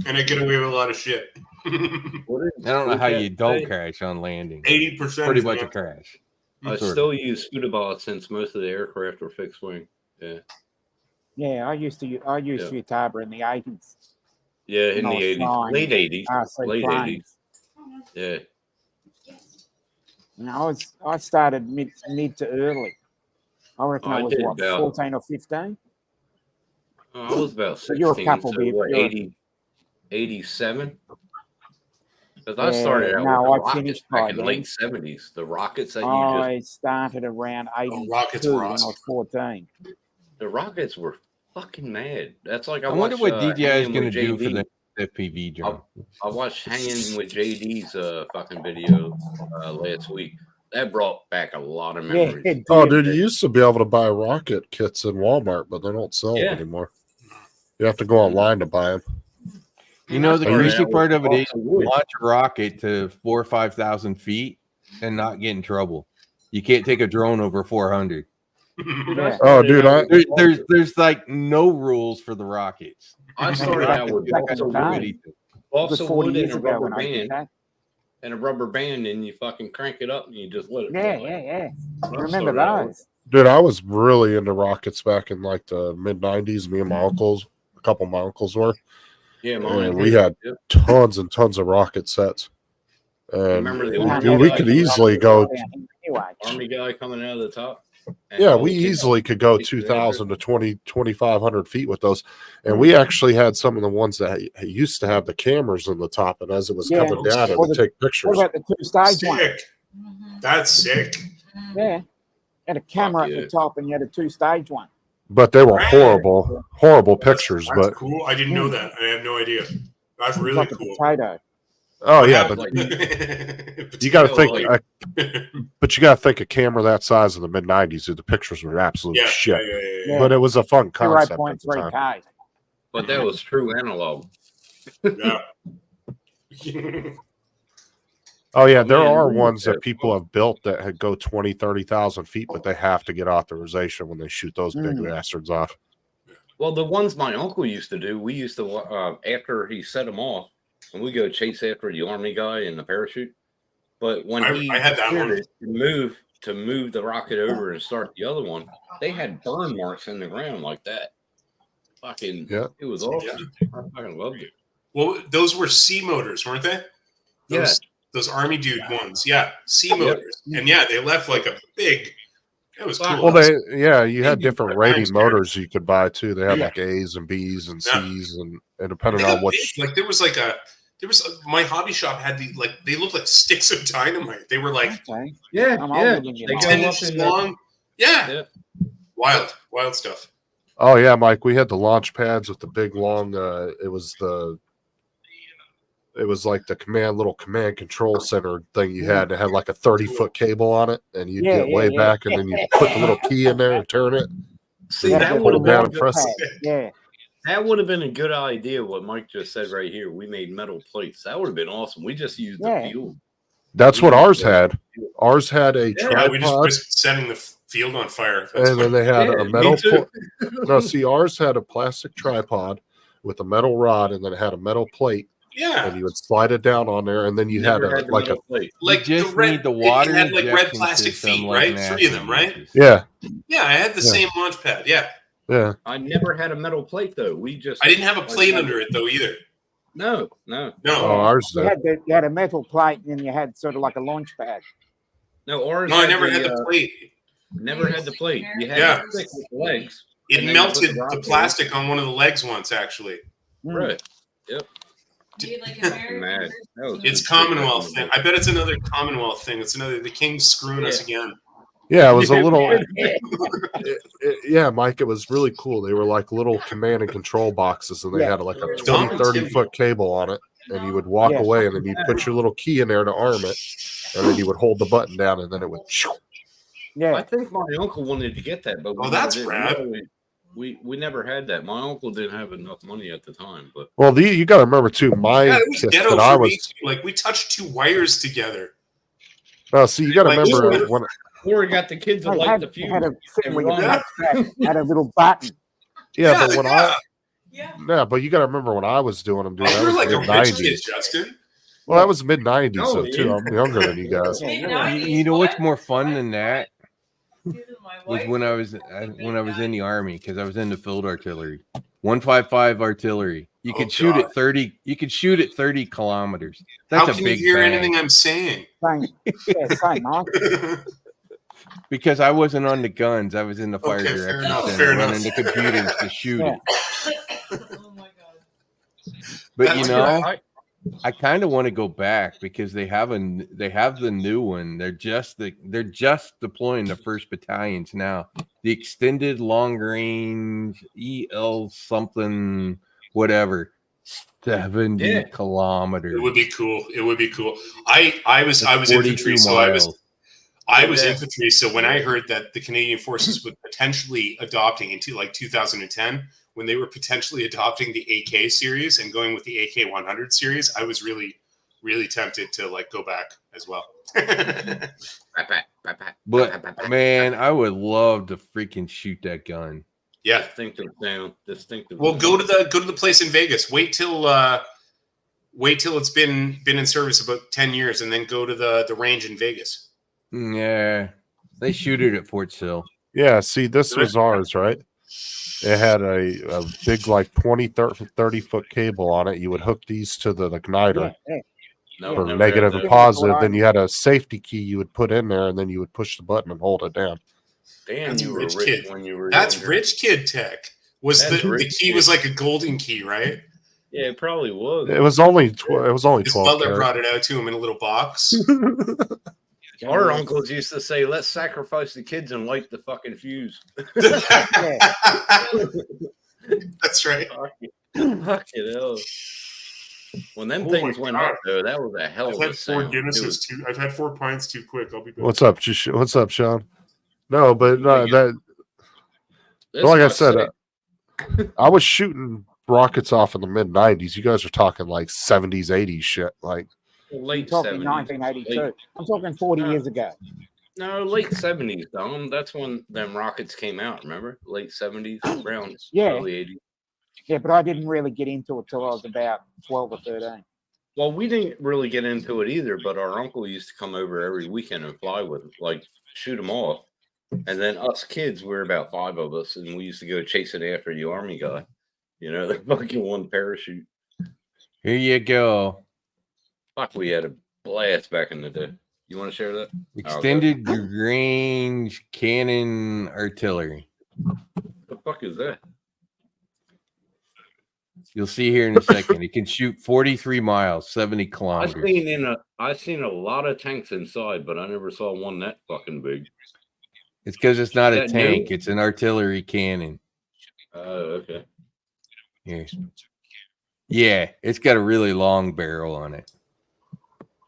[SPEAKER 3] I get away with a lot of shit.
[SPEAKER 2] What is-
[SPEAKER 5] I don't know how
[SPEAKER 2] Okay.
[SPEAKER 5] you don't crash on landing.
[SPEAKER 3] 80%.
[SPEAKER 5] Pretty much a crash.
[SPEAKER 2] I
[SPEAKER 5] Sort of.
[SPEAKER 2] still use Scudabot since most of the aircraft were fixed wing. Yeah,
[SPEAKER 6] yeah. I used
[SPEAKER 2] Yeah.
[SPEAKER 6] Futaba in the 80s.
[SPEAKER 2] yeah, in
[SPEAKER 6] No,
[SPEAKER 2] the
[SPEAKER 6] it's
[SPEAKER 2] 80s,
[SPEAKER 6] fine.
[SPEAKER 2] late 80s,
[SPEAKER 6] RC
[SPEAKER 2] late
[SPEAKER 6] planes.
[SPEAKER 2] 80s. Yeah,
[SPEAKER 6] And I started mid to early. I reckon I
[SPEAKER 2] I
[SPEAKER 6] was
[SPEAKER 2] did
[SPEAKER 6] what,
[SPEAKER 2] about-
[SPEAKER 6] 14 or 15.
[SPEAKER 2] I was about 16,
[SPEAKER 6] you're a couple,
[SPEAKER 2] so
[SPEAKER 6] dude.
[SPEAKER 2] what,
[SPEAKER 6] You're-
[SPEAKER 2] 80, 87? Because I
[SPEAKER 6] Yeah,
[SPEAKER 2] started out
[SPEAKER 6] no,
[SPEAKER 2] with the
[SPEAKER 6] I
[SPEAKER 2] rockets
[SPEAKER 6] finished
[SPEAKER 2] back
[SPEAKER 6] by
[SPEAKER 2] in
[SPEAKER 6] then.
[SPEAKER 2] late 70s. The rockets that you
[SPEAKER 6] I started around
[SPEAKER 3] Rockets
[SPEAKER 6] 82
[SPEAKER 3] were
[SPEAKER 6] when I
[SPEAKER 3] awesome.
[SPEAKER 6] was 14.
[SPEAKER 2] the rockets were fucking mad. That's like
[SPEAKER 5] I wonder what DJI is
[SPEAKER 2] Hanging
[SPEAKER 5] going to
[SPEAKER 2] with
[SPEAKER 5] do for
[SPEAKER 2] JD.
[SPEAKER 5] the FPV drone.
[SPEAKER 2] I watched Hanging with JD's fucking video last week. That brought back a lot of
[SPEAKER 6] Yeah,
[SPEAKER 2] memories.
[SPEAKER 6] it
[SPEAKER 1] Oh,
[SPEAKER 6] did.
[SPEAKER 1] dude, you used to be able to buy rocket kits in Walmart, but they don't sell
[SPEAKER 2] Yeah.
[SPEAKER 1] them anymore. You have to go online to buy them.
[SPEAKER 5] You know, the
[SPEAKER 2] Started
[SPEAKER 5] greasy
[SPEAKER 2] out
[SPEAKER 5] part
[SPEAKER 2] with
[SPEAKER 5] of it is
[SPEAKER 2] blocks of wood.
[SPEAKER 5] launch a rocket to 4,000 or 5,000 feet and not get in trouble. You can't take a drone over 400.
[SPEAKER 2] Dude, I
[SPEAKER 6] Yeah.
[SPEAKER 1] Oh,
[SPEAKER 2] started
[SPEAKER 1] dude,
[SPEAKER 2] out with
[SPEAKER 5] There's like no rules for the rockets.
[SPEAKER 2] I started
[SPEAKER 6] Back
[SPEAKER 2] out
[SPEAKER 6] in-
[SPEAKER 2] with
[SPEAKER 6] back
[SPEAKER 2] blocks
[SPEAKER 6] in
[SPEAKER 2] of
[SPEAKER 6] the
[SPEAKER 2] wood,
[SPEAKER 6] day. It
[SPEAKER 2] blocks
[SPEAKER 6] was
[SPEAKER 2] of
[SPEAKER 6] 40
[SPEAKER 2] wood and
[SPEAKER 6] years
[SPEAKER 2] a
[SPEAKER 6] ago
[SPEAKER 2] rubber
[SPEAKER 6] when I did
[SPEAKER 2] band,
[SPEAKER 6] that.
[SPEAKER 2] and you fucking crank it up and you just let it
[SPEAKER 6] Yeah,
[SPEAKER 2] fly.
[SPEAKER 6] yeah.
[SPEAKER 2] I
[SPEAKER 6] I remember
[SPEAKER 2] started out with-
[SPEAKER 6] those.
[SPEAKER 1] Dude, I was really into rockets back in like the mid 90s. Me and my uncles, a couple of my uncles were.
[SPEAKER 2] Yeah, mine.
[SPEAKER 1] And we had tons and tons of rocket sets. And
[SPEAKER 2] Remember the
[SPEAKER 6] Yeah,
[SPEAKER 2] Army
[SPEAKER 1] dude, we
[SPEAKER 2] guy
[SPEAKER 1] could
[SPEAKER 2] coming
[SPEAKER 1] easily
[SPEAKER 2] out-
[SPEAKER 1] go.
[SPEAKER 6] Anyway,
[SPEAKER 2] Army guy coming out of the top. And
[SPEAKER 1] Yeah,
[SPEAKER 2] all
[SPEAKER 1] we
[SPEAKER 2] the kids-
[SPEAKER 1] easily could go
[SPEAKER 2] Feet
[SPEAKER 1] 2,000 to 2,500 feet with those. And we actually had some of the ones that used to have the cameras in the top. And as it was
[SPEAKER 6] Yeah.
[SPEAKER 1] coming down, it
[SPEAKER 6] Or
[SPEAKER 1] would
[SPEAKER 6] the-
[SPEAKER 1] take
[SPEAKER 6] what
[SPEAKER 1] pictures.
[SPEAKER 6] about the two-stage one?
[SPEAKER 3] Sick.
[SPEAKER 4] Mhm.
[SPEAKER 3] That's sick.
[SPEAKER 4] Mhm.
[SPEAKER 6] Yeah, had a camera at
[SPEAKER 2] yeah.
[SPEAKER 6] the top, and you had a two-stage one.
[SPEAKER 1] But they were
[SPEAKER 3] Right.
[SPEAKER 1] horrible pictures.
[SPEAKER 3] That's
[SPEAKER 1] But
[SPEAKER 3] cool. I didn't know that. I have no idea. That's
[SPEAKER 6] It was
[SPEAKER 3] really
[SPEAKER 6] like a
[SPEAKER 3] cool.
[SPEAKER 6] potato.
[SPEAKER 1] oh
[SPEAKER 3] What
[SPEAKER 1] yeah,
[SPEAKER 3] happened?
[SPEAKER 1] but you got to
[SPEAKER 2] Yeah,
[SPEAKER 1] think.
[SPEAKER 2] well,
[SPEAKER 1] But you got to think a camera that size in the mid '90s, the pictures were absolute
[SPEAKER 3] yeah,
[SPEAKER 1] shit.
[SPEAKER 3] yeah.
[SPEAKER 1] But it was a fun concept at the
[SPEAKER 6] 0.3
[SPEAKER 1] time.
[SPEAKER 6] K.
[SPEAKER 2] But that was true analog.
[SPEAKER 3] Yeah.
[SPEAKER 1] Oh yeah, there
[SPEAKER 2] Man,
[SPEAKER 1] are
[SPEAKER 2] we
[SPEAKER 1] ones
[SPEAKER 2] were
[SPEAKER 1] that people have built that had go 20, 30,000 feet, but they have to get authorization when they shoot those big
[SPEAKER 6] Mm.
[SPEAKER 1] bastards off.
[SPEAKER 2] Well, the ones my uncle used to do, we used to after he set them off, and we go chase after the Army guy in the parachute. But when
[SPEAKER 3] I
[SPEAKER 2] he
[SPEAKER 3] had that one.
[SPEAKER 2] started to move the rocket over and start the other one, they had burn marks in the ground like that. Fucking
[SPEAKER 1] Yeah.
[SPEAKER 2] it was awesome. I fucking loved it.
[SPEAKER 3] Well, those were C motors, weren't they?
[SPEAKER 2] Yeah.
[SPEAKER 3] Those Army dude ones. Yeah, C motors. And yeah, they left like a big. That was cool.
[SPEAKER 1] Well, you had
[SPEAKER 3] Maybe
[SPEAKER 1] different
[SPEAKER 3] the
[SPEAKER 1] rating
[SPEAKER 3] times
[SPEAKER 1] motors you could buy too. They had
[SPEAKER 3] Yeah.
[SPEAKER 1] like A's and B's and
[SPEAKER 3] Yeah.
[SPEAKER 1] C's, and
[SPEAKER 3] They
[SPEAKER 1] depending
[SPEAKER 3] got
[SPEAKER 1] on what.
[SPEAKER 3] big. Like there was my hobby shop had the like they looked like sticks of dynamite. They were like
[SPEAKER 6] Okay.
[SPEAKER 2] Yeah,
[SPEAKER 6] I'm
[SPEAKER 2] yeah.
[SPEAKER 6] older than you.
[SPEAKER 2] They go
[SPEAKER 3] 10
[SPEAKER 2] up
[SPEAKER 3] inches
[SPEAKER 2] in the,
[SPEAKER 3] long. Yeah.
[SPEAKER 2] yeah.
[SPEAKER 3] Wild stuff.
[SPEAKER 1] Oh yeah, Mike, we had the launch pads with the big long. It was like the little command control center thing you had. It had like a 30-foot cable on it, and you'd
[SPEAKER 6] Yeah,
[SPEAKER 1] get way
[SPEAKER 6] yeah.
[SPEAKER 1] back, and then you put the little key in there and turn it.
[SPEAKER 2] See,
[SPEAKER 1] Yeah,
[SPEAKER 2] that
[SPEAKER 1] put
[SPEAKER 2] would
[SPEAKER 1] them
[SPEAKER 2] have
[SPEAKER 1] down
[SPEAKER 2] been
[SPEAKER 1] and press
[SPEAKER 6] Okay, Yeah.
[SPEAKER 2] that would have been a good idea. What Mike just said right here, we made metal plates. That would have been awesome. We just used
[SPEAKER 6] Yeah.
[SPEAKER 2] the fuel.
[SPEAKER 1] That's what ours had. Ours had a
[SPEAKER 3] Yeah, we just
[SPEAKER 1] tripod,
[SPEAKER 3] was setting the field on fire. That's
[SPEAKER 1] and then
[SPEAKER 3] fine.
[SPEAKER 1] they had
[SPEAKER 2] Yeah,
[SPEAKER 1] a
[SPEAKER 2] me
[SPEAKER 1] metal.
[SPEAKER 2] too.
[SPEAKER 1] No, see, ours had a plastic tripod with a metal rod, and then it had a metal plate,
[SPEAKER 3] Yeah.
[SPEAKER 1] and you would slide it down on there, and then you
[SPEAKER 2] Never
[SPEAKER 1] had
[SPEAKER 2] the
[SPEAKER 1] like a
[SPEAKER 2] metal plate.
[SPEAKER 3] Like
[SPEAKER 5] you just
[SPEAKER 3] the red,
[SPEAKER 5] need the water
[SPEAKER 3] it had like red
[SPEAKER 5] injection
[SPEAKER 3] plastic
[SPEAKER 5] system
[SPEAKER 3] feet,
[SPEAKER 5] like
[SPEAKER 3] right? 3 of them,
[SPEAKER 5] NASA
[SPEAKER 3] right?
[SPEAKER 5] uses.
[SPEAKER 1] yeah,
[SPEAKER 3] Yeah, I had the
[SPEAKER 1] Yeah.
[SPEAKER 3] same launch pad. Yeah.
[SPEAKER 1] yeah.
[SPEAKER 2] I never had a metal plate though. We just
[SPEAKER 3] I didn't have a plate under it though either.
[SPEAKER 2] No.
[SPEAKER 1] Oh,
[SPEAKER 3] No.
[SPEAKER 1] ours
[SPEAKER 6] You
[SPEAKER 1] did.
[SPEAKER 6] had a metal plate, and then you had sort of like a launch pad.
[SPEAKER 2] No, ours
[SPEAKER 3] No, I
[SPEAKER 2] had
[SPEAKER 3] never
[SPEAKER 2] the,
[SPEAKER 3] had the plate.
[SPEAKER 2] never had the plate. You had
[SPEAKER 3] Yeah.
[SPEAKER 2] the stick with the legs.
[SPEAKER 3] It
[SPEAKER 2] And then you
[SPEAKER 3] melted
[SPEAKER 2] put the rock
[SPEAKER 3] the
[SPEAKER 2] in.
[SPEAKER 3] plastic on one of the legs once, actually.
[SPEAKER 6] Mm.
[SPEAKER 2] Right.
[SPEAKER 4] Dude, like American
[SPEAKER 2] Mad.
[SPEAKER 4] version
[SPEAKER 2] That was
[SPEAKER 4] of
[SPEAKER 3] It's
[SPEAKER 2] It's
[SPEAKER 3] Commonwealth thing. I bet it's another Commonwealth thing. It's another the King's screwing us again.
[SPEAKER 1] Yeah, it was a little. Yeah, Mike, it was really cool. They were like little command and control boxes, and they
[SPEAKER 6] Yeah.
[SPEAKER 1] had like a
[SPEAKER 3] Dumb
[SPEAKER 1] 20, 30-foot cable on it, and you would walk
[SPEAKER 6] Yeah.
[SPEAKER 1] away, and then you'd put your little key in there to arm it, and then you would hold the button down, and then it would.
[SPEAKER 2] I
[SPEAKER 6] Yeah.
[SPEAKER 2] think my uncle wanted to get that, but we
[SPEAKER 3] Oh, that's
[SPEAKER 2] never
[SPEAKER 3] rad.
[SPEAKER 2] did. We never had that. My uncle didn't have enough money at the time, but
[SPEAKER 1] Well, you got to remember too. My
[SPEAKER 3] Yeah, it was
[SPEAKER 1] kit
[SPEAKER 3] ghetto
[SPEAKER 1] that I
[SPEAKER 3] for me.
[SPEAKER 1] was.
[SPEAKER 3] Too. Like we touched 2 wires together.
[SPEAKER 1] No, see, you got to
[SPEAKER 3] Like,
[SPEAKER 1] remember
[SPEAKER 3] this
[SPEAKER 1] when.
[SPEAKER 2] or got the kids that
[SPEAKER 6] Hey,
[SPEAKER 2] like
[SPEAKER 6] had,
[SPEAKER 2] the fuse.
[SPEAKER 6] had a thing where you
[SPEAKER 2] Yeah.
[SPEAKER 6] pressed that, had a little button.
[SPEAKER 1] Yeah, but when
[SPEAKER 3] yeah.
[SPEAKER 4] Yeah.
[SPEAKER 1] but you got to remember when I was doing them, dude.
[SPEAKER 3] Oh,
[SPEAKER 1] That
[SPEAKER 3] you're
[SPEAKER 1] was
[SPEAKER 3] like a
[SPEAKER 1] mid
[SPEAKER 3] rich kid,
[SPEAKER 1] '90s.
[SPEAKER 3] Justin.
[SPEAKER 1] Well, that was mid '90s,
[SPEAKER 2] No,
[SPEAKER 1] so too.
[SPEAKER 2] yeah.
[SPEAKER 1] I'm younger than you guys.
[SPEAKER 6] Yeah,
[SPEAKER 4] Big
[SPEAKER 6] you're right.
[SPEAKER 4] 90s,
[SPEAKER 5] You know what's
[SPEAKER 4] what?
[SPEAKER 5] more fun than that
[SPEAKER 4] Dude, my
[SPEAKER 5] was
[SPEAKER 4] wife
[SPEAKER 5] when I was in the army because I was in the field artillery, 155 artillery. You could
[SPEAKER 3] Oh,
[SPEAKER 5] shoot
[SPEAKER 3] God.
[SPEAKER 5] at 30. You could shoot at 30 kilometers. That's
[SPEAKER 3] How
[SPEAKER 5] a
[SPEAKER 3] can you
[SPEAKER 5] big
[SPEAKER 3] hear
[SPEAKER 5] bang.
[SPEAKER 3] anything I'm saying?
[SPEAKER 6] Same, yeah, same, Mike.
[SPEAKER 5] Because I wasn't on the guns. I was in the fire
[SPEAKER 3] Okay, fair
[SPEAKER 5] direction
[SPEAKER 3] enough,
[SPEAKER 5] center
[SPEAKER 3] fair
[SPEAKER 5] running
[SPEAKER 3] enough.
[SPEAKER 5] the computers to shoot
[SPEAKER 6] Yeah.
[SPEAKER 5] it.
[SPEAKER 4] Oh my god.
[SPEAKER 5] But
[SPEAKER 3] That's
[SPEAKER 5] you
[SPEAKER 3] good.
[SPEAKER 5] know, I kind of want to go back because they have the new one. They're just deploying the first battalions now. The extended long range EL something whatever 70
[SPEAKER 2] Yeah.
[SPEAKER 5] kilometers.
[SPEAKER 3] It would be cool. It would be cool. I was
[SPEAKER 5] That's
[SPEAKER 3] infantry, so I was
[SPEAKER 2] Yeah.
[SPEAKER 3] infantry. So when I heard that the Canadian Forces would potentially adopting into like 2010, when they were potentially adopting the AK series and going with the AK 100 series, I was really, really tempted to like go back as well.
[SPEAKER 5] But man, I would love to freaking shoot that gun.
[SPEAKER 3] Yeah.
[SPEAKER 2] Distinctive sound. Distinctive.
[SPEAKER 3] Well,
[SPEAKER 2] sound.
[SPEAKER 3] go to the place in Vegas. Wait till it's been in service about 10 years, and then go to the range in Vegas.
[SPEAKER 5] Yeah, they shoot it at Fort Sill.
[SPEAKER 1] Yeah, see, this was ours, right? It had a big, like 20, 30 foot cable on it. You would hook these to the igniter,
[SPEAKER 6] Yeah,
[SPEAKER 2] No,
[SPEAKER 1] for
[SPEAKER 2] never
[SPEAKER 1] negative
[SPEAKER 2] had
[SPEAKER 1] and
[SPEAKER 2] that.
[SPEAKER 1] positive. Then you had a safety key you would put in there, and then you would push the button and hold it down.
[SPEAKER 2] Damn,
[SPEAKER 3] That's
[SPEAKER 2] you
[SPEAKER 3] a
[SPEAKER 2] were
[SPEAKER 3] rich
[SPEAKER 2] rich
[SPEAKER 3] kid.
[SPEAKER 2] when you were
[SPEAKER 3] That's
[SPEAKER 2] younger.
[SPEAKER 3] rich kid tech. Was
[SPEAKER 2] That's
[SPEAKER 3] the
[SPEAKER 2] rich
[SPEAKER 3] key
[SPEAKER 2] kid.
[SPEAKER 3] was like a golden key, right?
[SPEAKER 2] Yeah, it probably was.
[SPEAKER 1] It was only 12
[SPEAKER 3] His butler
[SPEAKER 1] karat.
[SPEAKER 3] brought it out to him in a little box.
[SPEAKER 2] Our uncles used to say, "Let's sacrifice the kids and light the fucking fuse."
[SPEAKER 3] That's right.
[SPEAKER 2] Fucking hell. When them
[SPEAKER 3] Oh
[SPEAKER 2] things
[SPEAKER 3] my
[SPEAKER 2] went
[SPEAKER 3] God.
[SPEAKER 2] up, though, that was a hell
[SPEAKER 3] I've
[SPEAKER 2] of a
[SPEAKER 3] had 4
[SPEAKER 2] sound.
[SPEAKER 3] Guinnesses too. I've had 4 pints too quick. I'll be back.
[SPEAKER 1] What's up? What's up, Sean? No, but no, that
[SPEAKER 2] This
[SPEAKER 1] like I
[SPEAKER 2] must
[SPEAKER 1] said,
[SPEAKER 2] say-
[SPEAKER 1] I was shooting rockets off in the mid '90s. You guys are talking like '70s, '80s shit. Like,
[SPEAKER 6] I'm
[SPEAKER 2] late
[SPEAKER 6] talking
[SPEAKER 2] 70s.
[SPEAKER 6] 1982.
[SPEAKER 2] Late-
[SPEAKER 6] I'm talking 40 years ago.
[SPEAKER 2] No, late 70s, Dom. That's when them rockets came out, remember? Late 70s, around
[SPEAKER 6] Yeah.
[SPEAKER 2] early 80s.
[SPEAKER 6] Yeah, but I didn't really get into it till I was about 12 or 13.
[SPEAKER 2] Well, we didn't really get into it either, but our uncle used to come over every weekend and fly with them, like shoot them off. And then us kids, we're about 5 of us, and we used to go chasing after the army guy. You know, the fucking one parachute.
[SPEAKER 5] Here you go.
[SPEAKER 2] Fuck, we had a blast back in the day. You want to share that?
[SPEAKER 5] Extended range cannon artillery.
[SPEAKER 2] The fuck is that?
[SPEAKER 5] You'll see here in a second. It can shoot 43 miles, 70
[SPEAKER 2] I've
[SPEAKER 5] kilometers.
[SPEAKER 2] seen a lot of tanks inside, but I never saw one that fucking big.
[SPEAKER 5] It's because it's not a
[SPEAKER 2] Is that
[SPEAKER 5] tank.
[SPEAKER 2] new?
[SPEAKER 5] It's an artillery cannon.
[SPEAKER 2] Oh, okay.
[SPEAKER 5] Here. Yeah, it's got a really long barrel on it.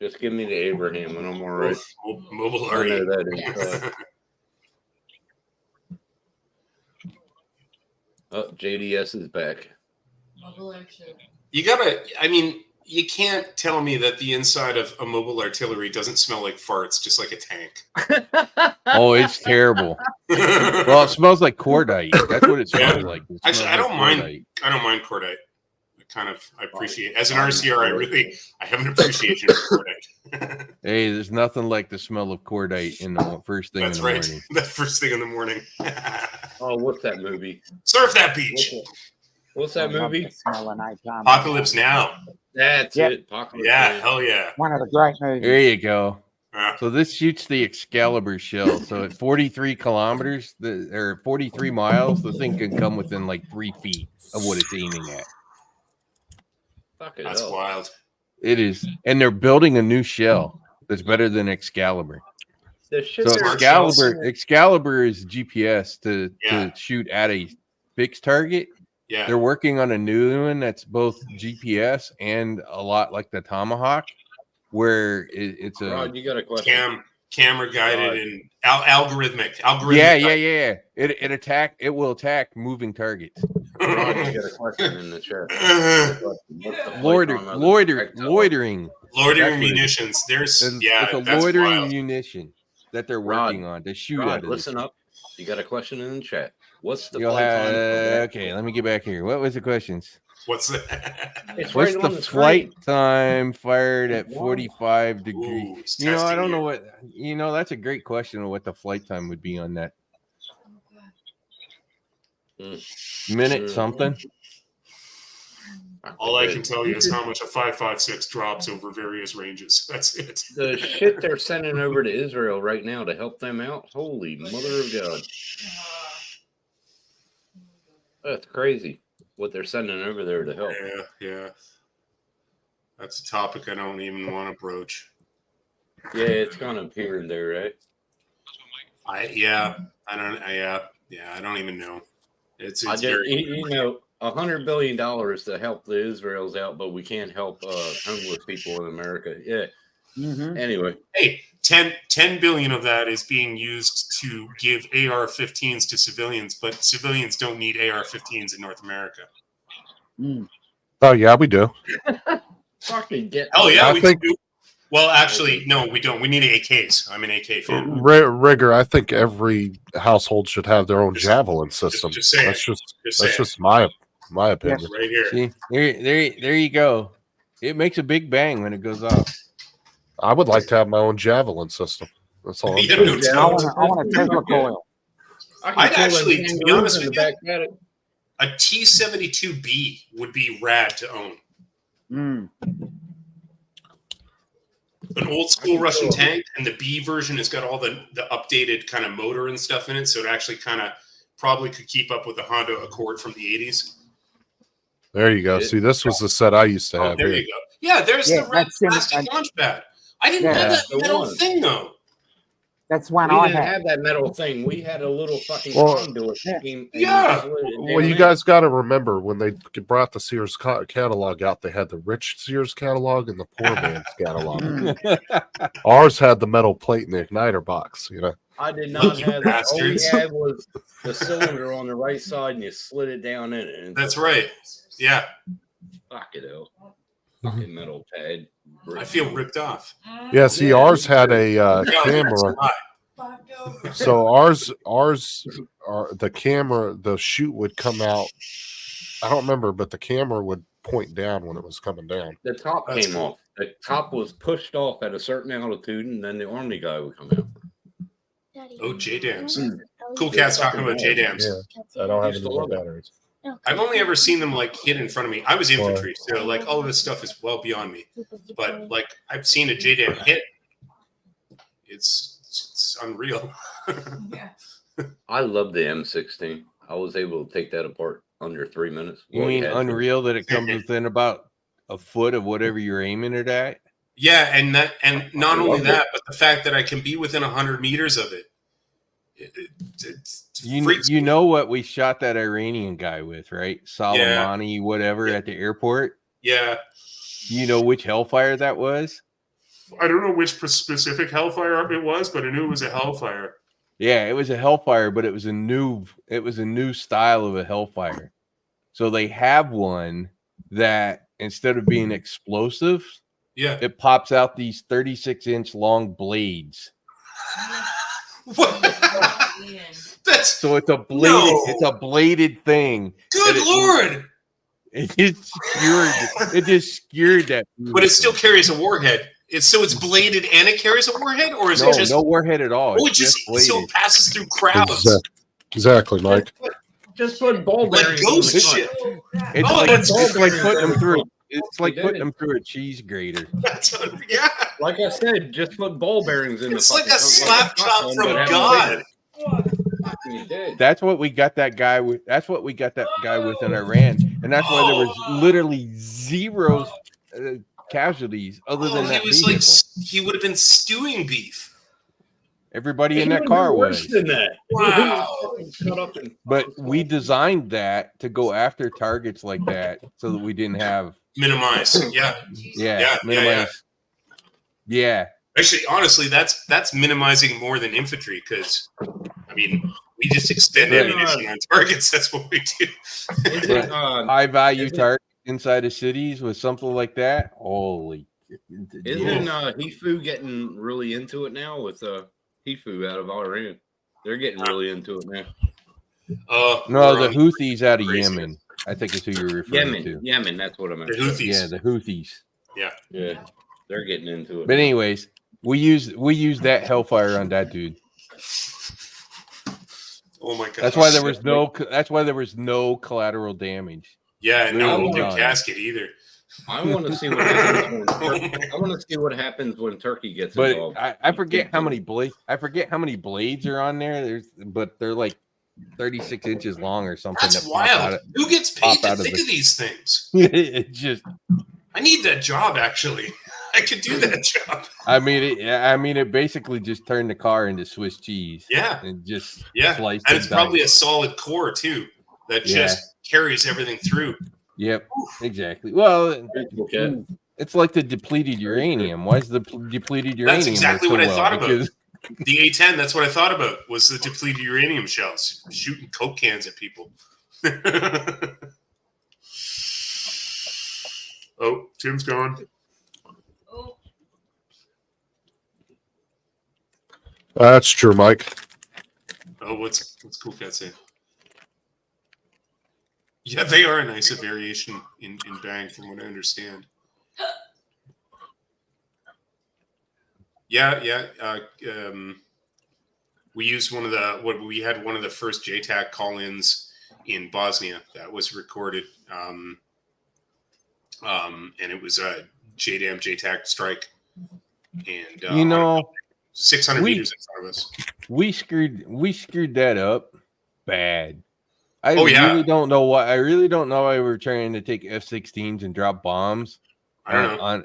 [SPEAKER 2] Just give me the Abraham and I'm all right.
[SPEAKER 3] Mobile
[SPEAKER 2] I know
[SPEAKER 3] army.
[SPEAKER 2] that inside. Oh, JDS is back.
[SPEAKER 4] Mobile action.
[SPEAKER 3] You gotta. I mean, you can't tell me that the inside of a mobile artillery doesn't smell like farts, just like a tank.
[SPEAKER 5] Oh, it's terrible. Well, it smells like cordite. That's what it smells
[SPEAKER 3] Yeah.
[SPEAKER 5] like. It
[SPEAKER 3] Actually,
[SPEAKER 5] smells
[SPEAKER 3] I don't mind-
[SPEAKER 5] cordite.
[SPEAKER 3] I don't mind cordite. I appreciate. As an RCR, I have an appreciation for cordite.
[SPEAKER 5] Hey, there's nothing like the smell of cordite in the first thing
[SPEAKER 3] That's
[SPEAKER 5] in the
[SPEAKER 3] right.
[SPEAKER 5] morning.
[SPEAKER 3] That first thing in the morning.
[SPEAKER 2] Oh, what's that movie?
[SPEAKER 3] Surf that beach.
[SPEAKER 2] What's
[SPEAKER 6] I
[SPEAKER 2] that
[SPEAKER 6] love
[SPEAKER 2] movie?
[SPEAKER 6] the smell of nighttime.
[SPEAKER 3] Apocalypse Now.
[SPEAKER 2] That's
[SPEAKER 6] Yep.
[SPEAKER 2] it. Apocalypse
[SPEAKER 3] Yeah,
[SPEAKER 2] Now.
[SPEAKER 3] hell yeah.
[SPEAKER 6] One of the great movies.
[SPEAKER 5] There you go.
[SPEAKER 3] Uh,
[SPEAKER 5] So this shoots the Excalibur shell. So at 43 kilometers, or 43 miles, the thing can come within like 3 feet of what it's aiming at.
[SPEAKER 2] Fucking
[SPEAKER 3] that's
[SPEAKER 2] hell.
[SPEAKER 3] wild.
[SPEAKER 5] It is, and they're building a new shell that's better than Excalibur.
[SPEAKER 2] The shit
[SPEAKER 5] So
[SPEAKER 2] they're-
[SPEAKER 5] Excalibur is GPS to
[SPEAKER 3] Yeah.
[SPEAKER 5] shoot at a fixed target.
[SPEAKER 3] Yeah.
[SPEAKER 5] They're working on a new one that's both GPS and a lot like the Tomahawk, where it's a
[SPEAKER 2] Rod, you got a question?
[SPEAKER 3] Camera guided
[SPEAKER 2] God.
[SPEAKER 3] and algorithmic.
[SPEAKER 5] yeah. It will attack moving targets.
[SPEAKER 2] Rod, you got a question in the chat. What's the flight
[SPEAKER 5] Loiter,
[SPEAKER 2] time of the
[SPEAKER 5] loiter,
[SPEAKER 2] projectile?
[SPEAKER 5] loitering.
[SPEAKER 3] Loitering
[SPEAKER 5] That's what it is.
[SPEAKER 3] munitions. There's
[SPEAKER 5] It's a
[SPEAKER 3] that's
[SPEAKER 5] loitering
[SPEAKER 3] wild.
[SPEAKER 5] munition that they're
[SPEAKER 2] Rod,
[SPEAKER 5] working on to shoot
[SPEAKER 2] Rod,
[SPEAKER 5] at it.
[SPEAKER 2] listen up. You got a question in the chat. What's the
[SPEAKER 5] You'll
[SPEAKER 2] flight
[SPEAKER 5] have-
[SPEAKER 2] time? of that?
[SPEAKER 5] okay, let me get back here. What was the questions?
[SPEAKER 3] What's that?
[SPEAKER 2] It's
[SPEAKER 5] What's
[SPEAKER 2] right
[SPEAKER 5] the
[SPEAKER 2] on the
[SPEAKER 5] flight
[SPEAKER 2] screen.
[SPEAKER 5] time fired at 45 degrees?
[SPEAKER 3] Ooh, it's
[SPEAKER 5] You know, I
[SPEAKER 3] testing
[SPEAKER 5] don't know
[SPEAKER 3] you.
[SPEAKER 5] what, that's a great question of what the flight time would be on that. Minute something.
[SPEAKER 3] All I can tell you is how much a 5.56 drops over various ranges. That's it.
[SPEAKER 2] The shit they're sending over to Israel right now to help them out. Holy mother of God. That's crazy what they're sending over there to help.
[SPEAKER 3] Yeah. That's a topic I don't even want to broach.
[SPEAKER 2] Yeah, it's going to appear there, right?
[SPEAKER 3] I don't even know. It's
[SPEAKER 2] I just,
[SPEAKER 3] very
[SPEAKER 2] you know, $100 billion to help the Israels out, but we can't help homeless people in America. Yeah.
[SPEAKER 6] Mhm.
[SPEAKER 2] Anyway,
[SPEAKER 3] hey, 10 billion of that is being used to give AR-15s to civilians, but civilians don't need AR-15s in North America.
[SPEAKER 6] Mm.
[SPEAKER 1] Oh yeah, we do.
[SPEAKER 2] fucking get.
[SPEAKER 3] Oh yeah,
[SPEAKER 1] I
[SPEAKER 3] we
[SPEAKER 1] think-
[SPEAKER 3] do. Well, actually, no, we don't. We need AKs. I'm an AK fan.
[SPEAKER 1] Rigger, I think every household should have their own javelin system.
[SPEAKER 3] just say it.
[SPEAKER 1] That's
[SPEAKER 3] Just
[SPEAKER 1] that's
[SPEAKER 3] saying.
[SPEAKER 1] just my opinion.
[SPEAKER 3] Right here.
[SPEAKER 5] See, there you go. It makes a big bang when it goes off.
[SPEAKER 1] I would like to have my own javelin system. That's all I'm
[SPEAKER 3] Yeah,
[SPEAKER 1] saying.
[SPEAKER 3] no
[SPEAKER 6] I want a Tesla
[SPEAKER 2] Okay.
[SPEAKER 6] coil.
[SPEAKER 3] I'd actually, to be honest with you,
[SPEAKER 2] you,
[SPEAKER 3] a T-72B would be rad to own.
[SPEAKER 6] Mm.
[SPEAKER 3] an old school Russian tank, and the B version has got all the updated kind of motor and stuff in it, so it actually kind of probably could keep up with the Honda Accord from the 80s.
[SPEAKER 1] There you go. See, this was the set I used to
[SPEAKER 3] Oh,
[SPEAKER 1] have
[SPEAKER 3] there
[SPEAKER 1] here.
[SPEAKER 3] you go. Yeah, there's
[SPEAKER 6] Yeah,
[SPEAKER 3] the red
[SPEAKER 6] that's in-
[SPEAKER 3] plastic launch pad. I didn't
[SPEAKER 6] Yeah.
[SPEAKER 3] have that
[SPEAKER 2] The
[SPEAKER 3] metal
[SPEAKER 2] one.
[SPEAKER 3] thing though.
[SPEAKER 6] That's one
[SPEAKER 2] We
[SPEAKER 6] I
[SPEAKER 2] didn't
[SPEAKER 6] had.
[SPEAKER 2] have that metal thing. We had a little fucking
[SPEAKER 1] Well,
[SPEAKER 2] conduit.
[SPEAKER 6] yeah.
[SPEAKER 2] Scheme,
[SPEAKER 3] Yeah.
[SPEAKER 1] Well, you guys got to remember when they brought the Sears catalog out, they had the rich Sears catalog and the poor man's catalog. Ours had the metal plate and the igniter box. You know,
[SPEAKER 2] I did not
[SPEAKER 3] You
[SPEAKER 2] have that. All we
[SPEAKER 3] bastards.
[SPEAKER 2] had was the cylinder on the right side, and you slid it down in it. And
[SPEAKER 3] That's right. Yeah,
[SPEAKER 2] Fuck it, fucking metal pad.
[SPEAKER 3] I feel ripped off.
[SPEAKER 1] yeah. See,
[SPEAKER 2] Yeah,
[SPEAKER 1] ours
[SPEAKER 2] me
[SPEAKER 1] had
[SPEAKER 2] too.
[SPEAKER 1] a
[SPEAKER 3] Yeah,
[SPEAKER 1] camera. So the camera, the chute would come out. I don't remember, but the camera would point down when it was coming down.
[SPEAKER 2] The top
[SPEAKER 3] That's
[SPEAKER 2] came
[SPEAKER 3] cool.
[SPEAKER 2] off. The top was pushed off at a certain altitude, and then the army guy would come out.
[SPEAKER 3] Oh, J-Dams.
[SPEAKER 2] Mm.
[SPEAKER 3] Cool Cat's talking about J-Dams.
[SPEAKER 1] I don't have
[SPEAKER 2] Used
[SPEAKER 1] any
[SPEAKER 2] to
[SPEAKER 1] more
[SPEAKER 2] love it.
[SPEAKER 1] batteries.
[SPEAKER 3] I've only ever seen them like hit in front of me. I was infantry, so like all of this stuff is well beyond me. But like I've seen a J-Dam hit. It's unreal.
[SPEAKER 4] Yeah.
[SPEAKER 2] I love the M16. I was able to take that apart under 3 minutes.
[SPEAKER 5] You
[SPEAKER 2] Well,
[SPEAKER 5] mean
[SPEAKER 2] had to.
[SPEAKER 5] unreal that it comes within about a foot of whatever you're aiming it at?
[SPEAKER 3] Yeah, and not only
[SPEAKER 2] love
[SPEAKER 3] that, but the fact that I can be within 100 meters of it. It's freaks
[SPEAKER 5] You
[SPEAKER 3] me.
[SPEAKER 5] know what we shot that Iranian guy with, right? Soleimani, whatever,
[SPEAKER 3] Yeah.
[SPEAKER 5] at the airport.
[SPEAKER 3] Yeah.
[SPEAKER 5] You know which Hellfire that was?
[SPEAKER 3] I don't know which specific Hellfire it was, but I knew it was a Hellfire.
[SPEAKER 5] Yeah, it was a Hellfire, but it was a new style of a Hellfire. So they have one that instead of being explosive,
[SPEAKER 3] Yeah.
[SPEAKER 5] it pops out these 36-inch long blades.
[SPEAKER 3] What? That's
[SPEAKER 5] So it's a bladed,
[SPEAKER 3] No.
[SPEAKER 5] it's a bladed thing.
[SPEAKER 3] good,
[SPEAKER 5] it-
[SPEAKER 3] Lord!
[SPEAKER 5] It just skewered that.
[SPEAKER 3] But it still carries a warhead. It's bladed and it carries a warhead, or is
[SPEAKER 5] no,
[SPEAKER 3] it just?
[SPEAKER 5] no warhead at all.
[SPEAKER 3] Oh, it
[SPEAKER 5] It's
[SPEAKER 3] just
[SPEAKER 5] bladed.
[SPEAKER 3] so it passes through crowds.
[SPEAKER 1] Exactly, Mike.
[SPEAKER 2] Just put ball
[SPEAKER 3] Like
[SPEAKER 2] bearings
[SPEAKER 3] ghost
[SPEAKER 2] in the front.
[SPEAKER 3] shit.
[SPEAKER 5] It's
[SPEAKER 3] Oh,
[SPEAKER 5] like
[SPEAKER 3] that's
[SPEAKER 5] it's like
[SPEAKER 2] good.
[SPEAKER 5] putting them through. It's like
[SPEAKER 2] did
[SPEAKER 5] putting
[SPEAKER 2] it.
[SPEAKER 5] them through a cheese grater.
[SPEAKER 3] That's yeah.
[SPEAKER 2] Like I said, just put ball bearings in
[SPEAKER 3] It's
[SPEAKER 2] the
[SPEAKER 3] like
[SPEAKER 2] fucking
[SPEAKER 3] a
[SPEAKER 2] front,
[SPEAKER 3] slap chop
[SPEAKER 2] shotgun,
[SPEAKER 3] from
[SPEAKER 2] but have
[SPEAKER 3] God.
[SPEAKER 2] You did.
[SPEAKER 5] That's what we got that guy with. That's what we got that guy with in Iran, and that's why there was literally zero casualties other than
[SPEAKER 3] Oh,
[SPEAKER 5] that
[SPEAKER 3] he was
[SPEAKER 5] vehicle.
[SPEAKER 3] like he would have been stewing beef.
[SPEAKER 5] Everybody in
[SPEAKER 2] It
[SPEAKER 5] that
[SPEAKER 2] would've
[SPEAKER 5] car
[SPEAKER 2] been worse
[SPEAKER 5] was.
[SPEAKER 2] than that.
[SPEAKER 3] Wow.
[SPEAKER 2] Cut up and
[SPEAKER 5] But we designed that to go after targets like that so that we didn't have
[SPEAKER 3] Minimize. Yeah. Yeah,
[SPEAKER 5] minimize. Yeah.
[SPEAKER 3] Actually, honestly, that's minimizing more than infantry because I mean we just expend
[SPEAKER 5] Right.
[SPEAKER 3] ammunition on targets. That's what we do.
[SPEAKER 2] Isn't,
[SPEAKER 5] High value
[SPEAKER 2] Isn't-
[SPEAKER 5] target inside of cities with something like that. Holy.
[SPEAKER 2] isn't Hifu getting really into it now with Hifu out of Iran? They're getting really into it now.
[SPEAKER 5] No, the
[SPEAKER 3] we're on
[SPEAKER 5] Houthis out of
[SPEAKER 3] crazy.
[SPEAKER 5] Yemen. I think is who you're referring to.
[SPEAKER 2] Yemen, that's what I meant.
[SPEAKER 3] the Houthis.
[SPEAKER 5] Yeah, the Houthis.
[SPEAKER 2] Yeah, they're getting into it.
[SPEAKER 5] But anyways, we use that Hellfire on that dude.
[SPEAKER 3] Oh my god.
[SPEAKER 5] That's why there was no collateral damage.
[SPEAKER 3] Yeah, and no
[SPEAKER 5] Really
[SPEAKER 3] no
[SPEAKER 5] done.
[SPEAKER 3] casket either.
[SPEAKER 2] I want to see what happens. I want to see what happens when Turkey gets
[SPEAKER 5] But
[SPEAKER 2] involved.
[SPEAKER 5] I forget how many blades. I forget how many blades are on there. But they're like 36 inches long or something.
[SPEAKER 3] That's
[SPEAKER 5] that pop out
[SPEAKER 3] wild.
[SPEAKER 5] of-
[SPEAKER 3] Who gets paid
[SPEAKER 5] pop
[SPEAKER 3] to
[SPEAKER 5] out of
[SPEAKER 3] think
[SPEAKER 5] the-
[SPEAKER 3] of these things?
[SPEAKER 5] it just.
[SPEAKER 3] I need that job actually. I could do that job.
[SPEAKER 5] I mean, it basically just turned the car into Swiss cheese.
[SPEAKER 3] Yeah.
[SPEAKER 5] And just
[SPEAKER 3] Yeah.
[SPEAKER 5] sliced
[SPEAKER 3] And
[SPEAKER 5] it
[SPEAKER 3] it's probably
[SPEAKER 5] down.
[SPEAKER 3] a solid core too that
[SPEAKER 5] Yeah.
[SPEAKER 3] just carries everything through.
[SPEAKER 5] Yep, exactly. Well,
[SPEAKER 2] Okay.
[SPEAKER 5] it's like the depleted uranium. Why is the depleted uranium?
[SPEAKER 3] That's exactly
[SPEAKER 5] work
[SPEAKER 3] what
[SPEAKER 5] so
[SPEAKER 3] I thought
[SPEAKER 5] well?
[SPEAKER 3] about.
[SPEAKER 5] Because-
[SPEAKER 3] The A10, that's what I thought about, was the depleted uranium shells, shooting Coke cans at people. Oh, Tim's gone.
[SPEAKER 4] Oh,
[SPEAKER 1] That's true, Mike.
[SPEAKER 3] Oh, what's Cool Cat say? Yeah, they are a nice variation in Bang, from what I understand. Yeah. We used one of the first JTAC call-ins in Bosnia that was recorded, and it was a JDAM JTAC strike. and
[SPEAKER 5] You know,
[SPEAKER 3] 600
[SPEAKER 5] we-
[SPEAKER 3] meters in front of us.
[SPEAKER 5] we screwed that up bad. I
[SPEAKER 3] Oh, yeah.
[SPEAKER 5] really don't know why. I really don't know why we're trying to take F-16s and drop bombs
[SPEAKER 3] I don't know.